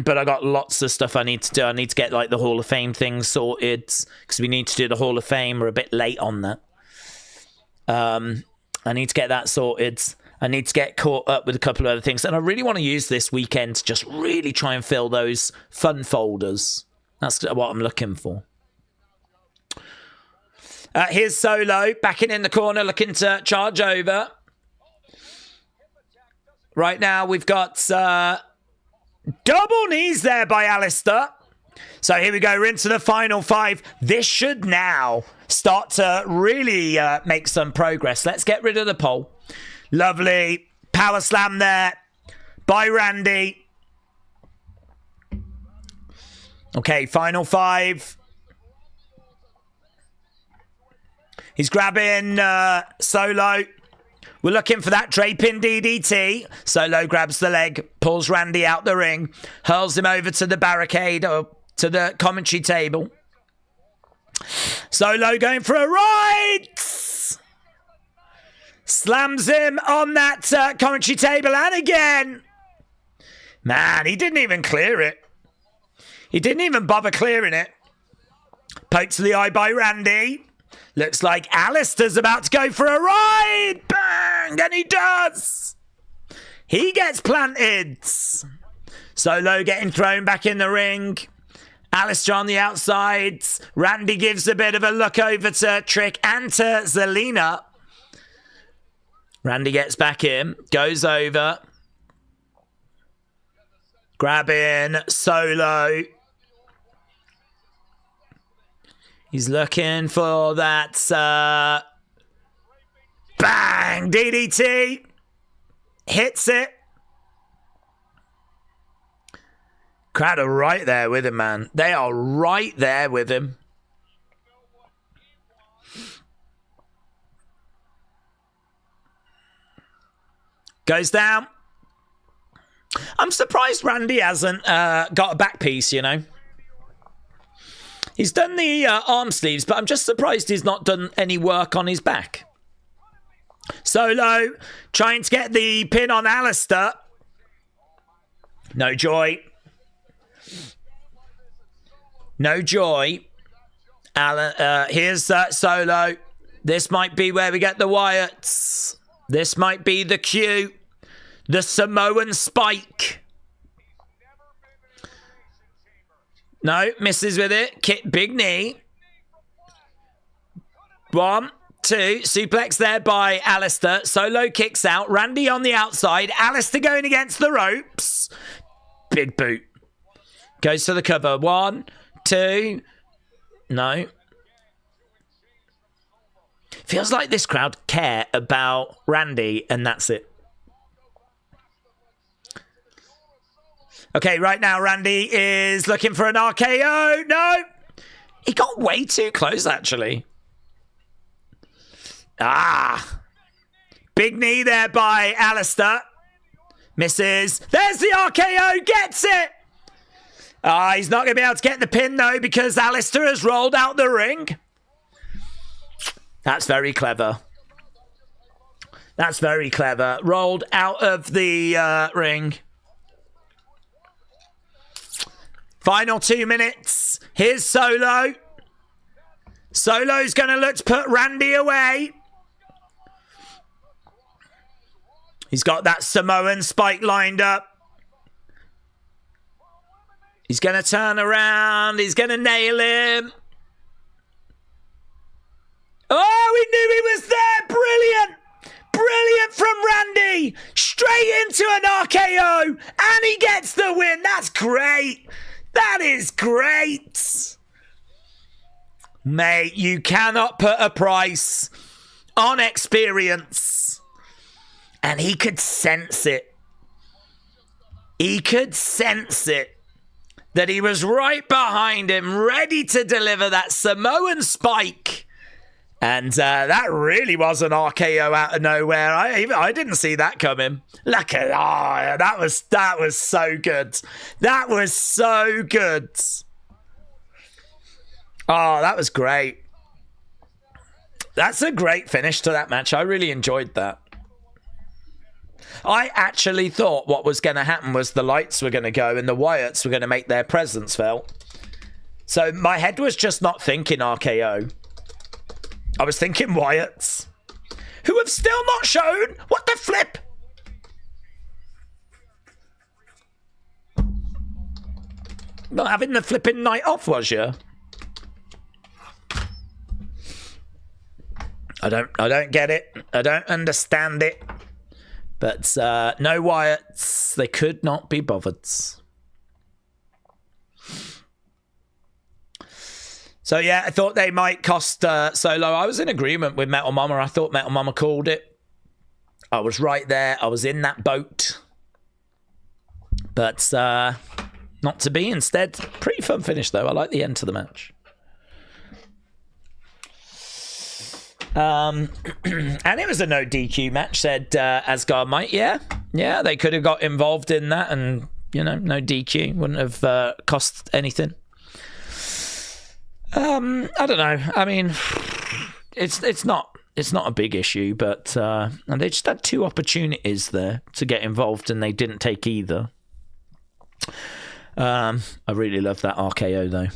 But I got lots of stuff I need to do. I need to get like the Hall of Fame thing sorted because we need to do the Hall of Fame. We're a bit late on that. I need to get that sorted. I need to get caught up with a couple of other things. And I really want to use this weekend to just really try and fill those fun folders. That's what I'm looking for. Here's Solo backing in the corner, looking to charge over. Right now we've got double knees there by Alistair. So here we go. We're into the final 5. This should now start to really make some progress. Let's get rid of the pole. Lovely. Power slam there by Randy. Okay, final 5. He's grabbing Solo. We're looking for that draping DDT. Solo grabs the leg, pulls Randy out the ring, hurls him over to the barricade or to the commentary table. Solo going for a right. Slams him on that commentary table and again. Man, he didn't even clear it. He didn't even bother clearing it. Poked to the eye by Randy. Looks like Alistair's about to go for a ride. Bang! And he does. He gets planted. Solo getting thrown back in the ring. Alistair on the outside. Randy gives a bit of a look over to Trick and to Zelina. Randy gets back in. Goes over. Grabbing Solo. He's looking for that bang DDT. Hits it. Crowd are right there with him, man. They are right there with him. Goes down. I'm surprised Randy hasn't got a back piece, you know. He's done the arm sleeves, but I'm just surprised he's not done any work on his back. Solo trying to get the pin on Alistair. No joy. No joy. Here's Solo. This might be where we get the Wyatts. This might be the cue. The Samoan spike. No, misses with it. Kick, big knee. 1, 2. Suplex there by Alistair. Solo kicks out. Randy on the outside. Alistair going against the ropes. Big boot. Goes to the cover. 1, 2. No. Feels like this crowd care about Randy, and that's it. Okay, right now Randy is looking for an RKO. No! He got way too close, actually. Big knee there by Alistair. Misses. There's the RKO. Gets it. He's not going to be able to get the pin, though, because Alistair has rolled out the ring. That's very clever. That's very clever. Rolled out of the ring. Final 2 minutes. Here's Solo. Solo's going to look to put Randy away. He's got that Samoan spike lined up. He's going to turn around. He's going to nail him. Oh, we knew he was there. Brilliant. Brilliant from Randy. Straight into an RKO. And he gets the win. That's great. That is great. Mate, you cannot put a price on experience. And he could sense it. He could sense it. That he was right behind him, ready to deliver that Samoan spike. And that really was an RKO out of nowhere. I didn't see that coming. Look at that was so good. That was so good. Oh, that was great. That's a great finish to that match. I really enjoyed that. I actually thought what was going to happen was the lights were going to go and the Wyatts were going to make their presence felt. So my head was just not thinking RKO. I was thinking Wyatts, who have still not shown. What the flip? Not having the flipping night off, was you? I don't get it. I don't understand it. But no Wyatts. They could not be bothered. So yeah, I thought they might cost Solo. I was in agreement with Metal Mama. I thought Metal Mama called it. I was right there. I was in that boat. But not to be instead. Pretty fun finish though. I like the end to the match. And it was a no DQ match, said Asgard Mike. Yeah, they could have got involved in that, and no DQ wouldn't have cost anything. I don't know. I mean, it's not a big issue, but and they just had 2 opportunities there to get involved, and they didn't take either. I really love that RKO though.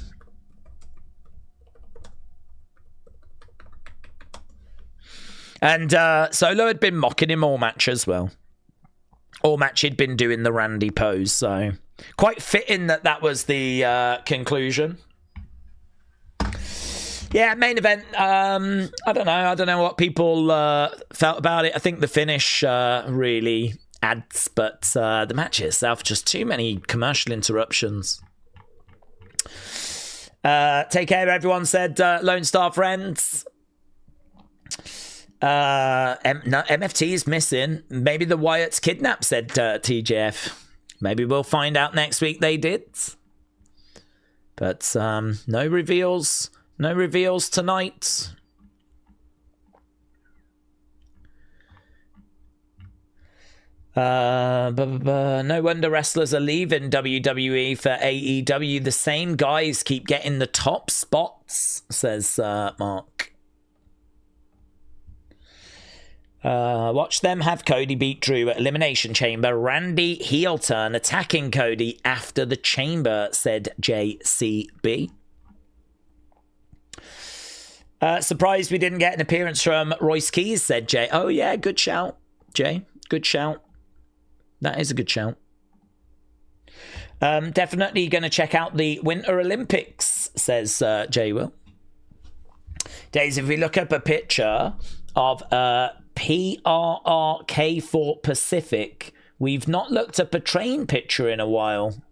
And Solo had been mocking him all match as well. All match he'd been doing the Randy pose, so quite fitting that was the conclusion. Yeah, main event. I don't know what people felt about it. I think the finish really adds, but the match itself, just too many commercial interruptions. Take care, everyone, said Lone Star Friends. MFT is missing. Maybe the Wyatts kidnapped, said TJF. Maybe we'll find out next week they did. But no reveals. No reveals tonight. No wonder wrestlers are leaving WWE for AEW. The same guys keep getting the top spots, says Mark. Watch them have Cody beat Drew at Elimination Chamber. Randy heel turn attacking Cody after the Chamber, said JCB. Surprised we didn't get an appearance from Royce Keys, said Jay. Oh yeah, good shout, Jay. Good shout. That is a good shout. Definitely going to check out the Winter Olympics, says Jay Will. Daze, if we look up a picture of PRRK for Pacific, we've not looked up a train picture in a while.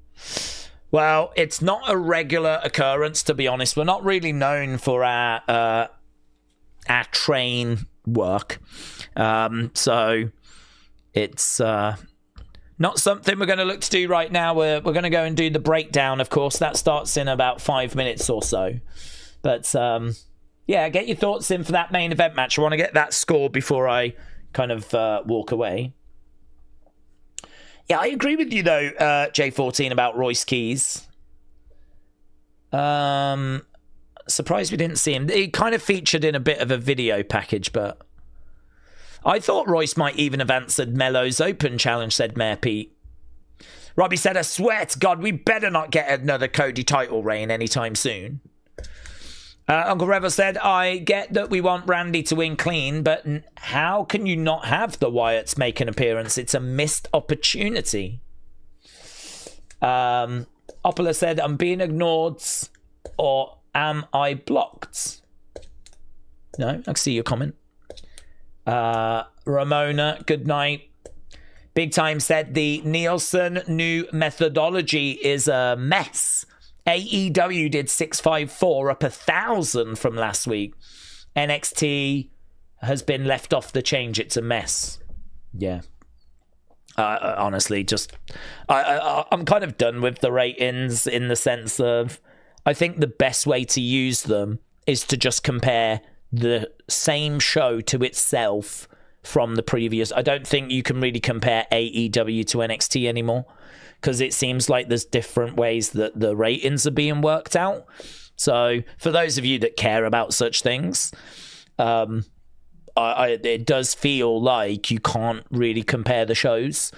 Well, it's not a regular occurrence, to be honest. We're not really known for our train work. So it's not something we're going to look to do right now. We're going to go and do the breakdown, of course. That starts in about 5 minutes or so. But yeah, get your thoughts in for that main event match. I want to get that score before I kind of walk away. Yeah, I agree with you, though, J14, about Royce Keys. Surprised we didn't see him. He kind of featured in a bit of a video package, but I thought Royce might even have answered Melo's Open challenge, said Mayor Pete. Robbie said, I swear to God, we better not get another Cody title reign anytime soon. Uncle Revel said, I get that we want Randy to win clean, but how can you not have the Wyatts make an appearance? It's a missed opportunity. Opala said, I'm being ignored, or am I blocked? No, I can see your comment. Ramona, good night. Big Time said, the Nielsen new methodology is a mess. AEW did 654, up 1,000 from last week. NXT has been left off the change. It's a mess. Yeah. Honestly, just I'm kind of done with the ratings in the sense of I think the best way to use them is to just compare the same show to itself from the previous. I don't think you can really compare AEW to NXT anymore, because it seems like there's different ways that the ratings are being worked out. So for those of you that care about such things, it does feel like you can't really compare the shows.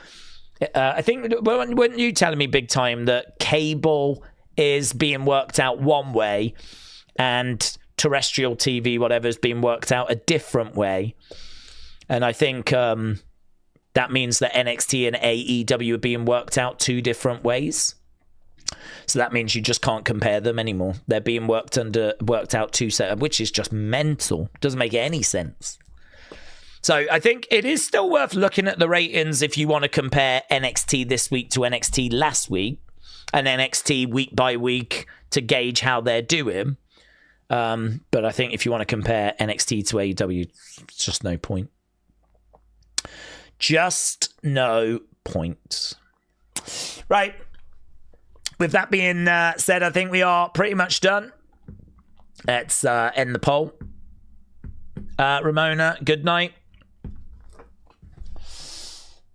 I think, weren't you telling me, Big Time, that cable is being worked out one way and terrestrial TV, whatever, is being worked out a different way? And I think that means that NXT and AEW are being worked out two different ways. So that means you just can't compare them anymore. They're being worked out two setup, which is just mental. Doesn't make any sense. So I think it is still worth looking at the ratings if you want to compare NXT this week to NXT last week and NXT week by week to gauge how they're doing. But I think if you want to compare NXT to AEW, it's just no point. Just no point. Right. With that being said, I think we are pretty much done. Let's end the poll. Ramona, good night.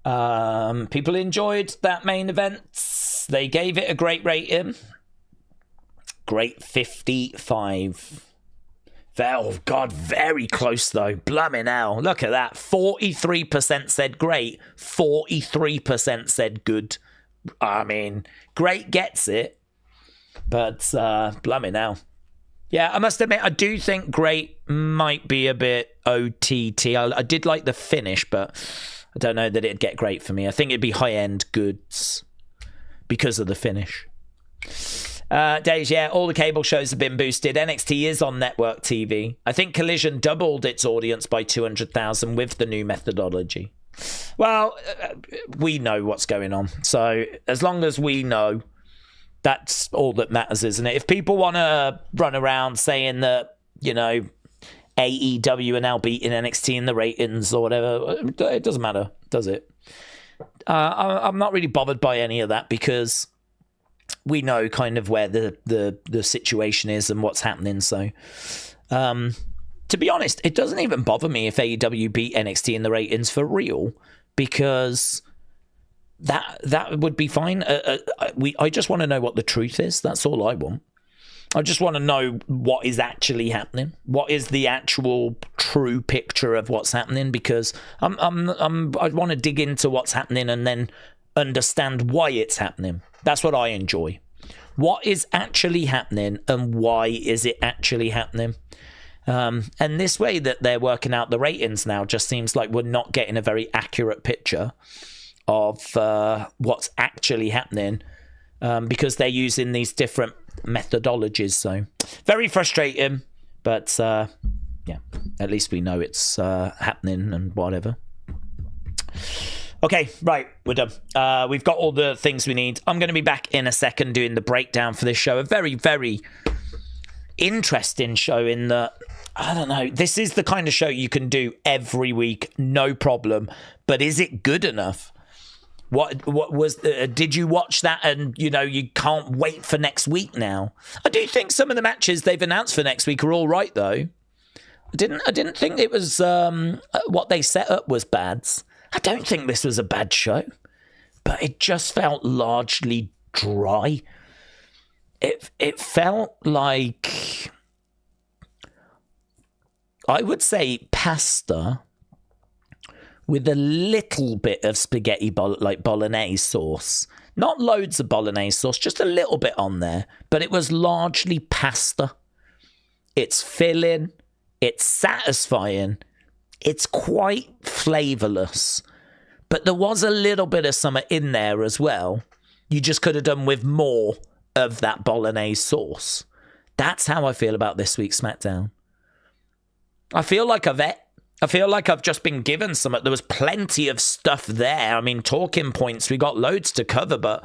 People enjoyed that main event. They gave it a great rating. Great 55. Oh, God, very close, though. Blimmin' hell. Look at that. 43% said great. 43% said good. I mean, great gets it. But, blimmin' hell. Yeah, I must admit, I do think great might be a bit OTT. I did like the finish, but I don't know that it'd get great for me. I think it'd be high-end goods because of the finish. Days, yeah, all the cable shows have been boosted. NXT is on network TV. I think Collision doubled its audience by 200,000 with the new methodology. Well, we know what's going on. So as long as we know, that's all that matters, isn't it? If people want to run around saying that, you know, AEW are now beating NXT in the ratings or whatever, it doesn't matter, does it? I'm not really bothered by any of that because we know kind of where the situation is and what's happening. So, to be honest, it doesn't even bother me if AEW beat NXT in the ratings for real, because that would be fine. I just want to know what the truth is. That's all I want. I just want to know what is actually happening. What is the actual true picture of what's happening? Because I want to dig into what's happening and then understand why it's happening. That's what I enjoy. What is actually happening and why is it actually happening? And this way that they're working out the ratings now just seems like we're not getting a very accurate picture of what's actually happening. because they're using these different methodologies. So very frustrating, but yeah, at least we know it's happening and whatever. Okay, right, we're done. We've got all the things we need. I'm going to be back in a second doing the breakdown for this show. A very, very interesting show in that, I don't know, this is the kind of show you can do every week, no problem. But is it good enough? What was did you watch that and you can't wait for next week now? I do think some of the matches they've announced for next week are all right though. I didn't think it was what they set up was bad. I don't think this was a bad show, but it just felt largely dry. It felt like, I would say, pasta with a little bit of spaghetti like bolognese sauce. Not loads of bolognese sauce, just a little bit on there. But it was largely pasta. It's filling. It's satisfying. It's quite flavourless. But there was a little bit of something in there as well. You just could have done with more of that bolognese sauce. That's how I feel about this week's SmackDown. I feel like I've just been given some. There was plenty of stuff there. I mean, talking points, we got loads to cover, but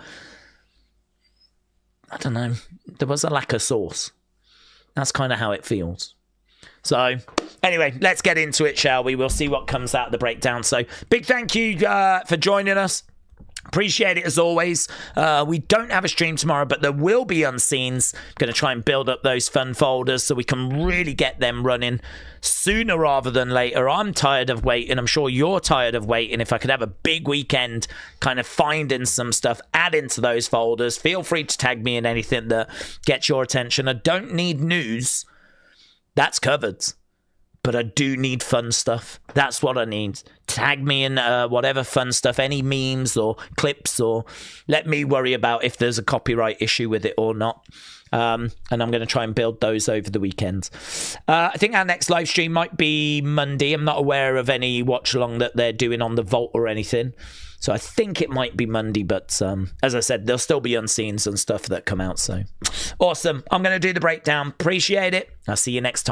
I don't know. There was a lack of sauce. That's kind of how it feels. So, anyway, let's get into it, shall we? We'll see what comes out of the breakdown. So, big thank you for joining us. Appreciate it as always. We don't have a stream tomorrow, but there will be Unseens. I'm going to try and build up those fun folders so we can really get them running sooner rather than later. I'm tired of waiting. I'm sure you're tired of waiting. If I could have a big weekend kind of finding some stuff, add into those folders. Feel free to tag me in anything that gets your attention. I don't need news. That's covered. But I do need fun stuff. That's what I need. Tag me in whatever fun stuff, any memes or clips, or let me worry about if there's a copyright issue with it or not. And I'm going to try and build those over the weekend. I think our next live stream might be Monday. I'm not aware of any watch along that they're doing on the Vault or anything. So I think it might be Monday, but as I said, there'll still be Unseens and stuff that come out. So awesome. I'm going to do the breakdown. Appreciate it. I'll see you next time.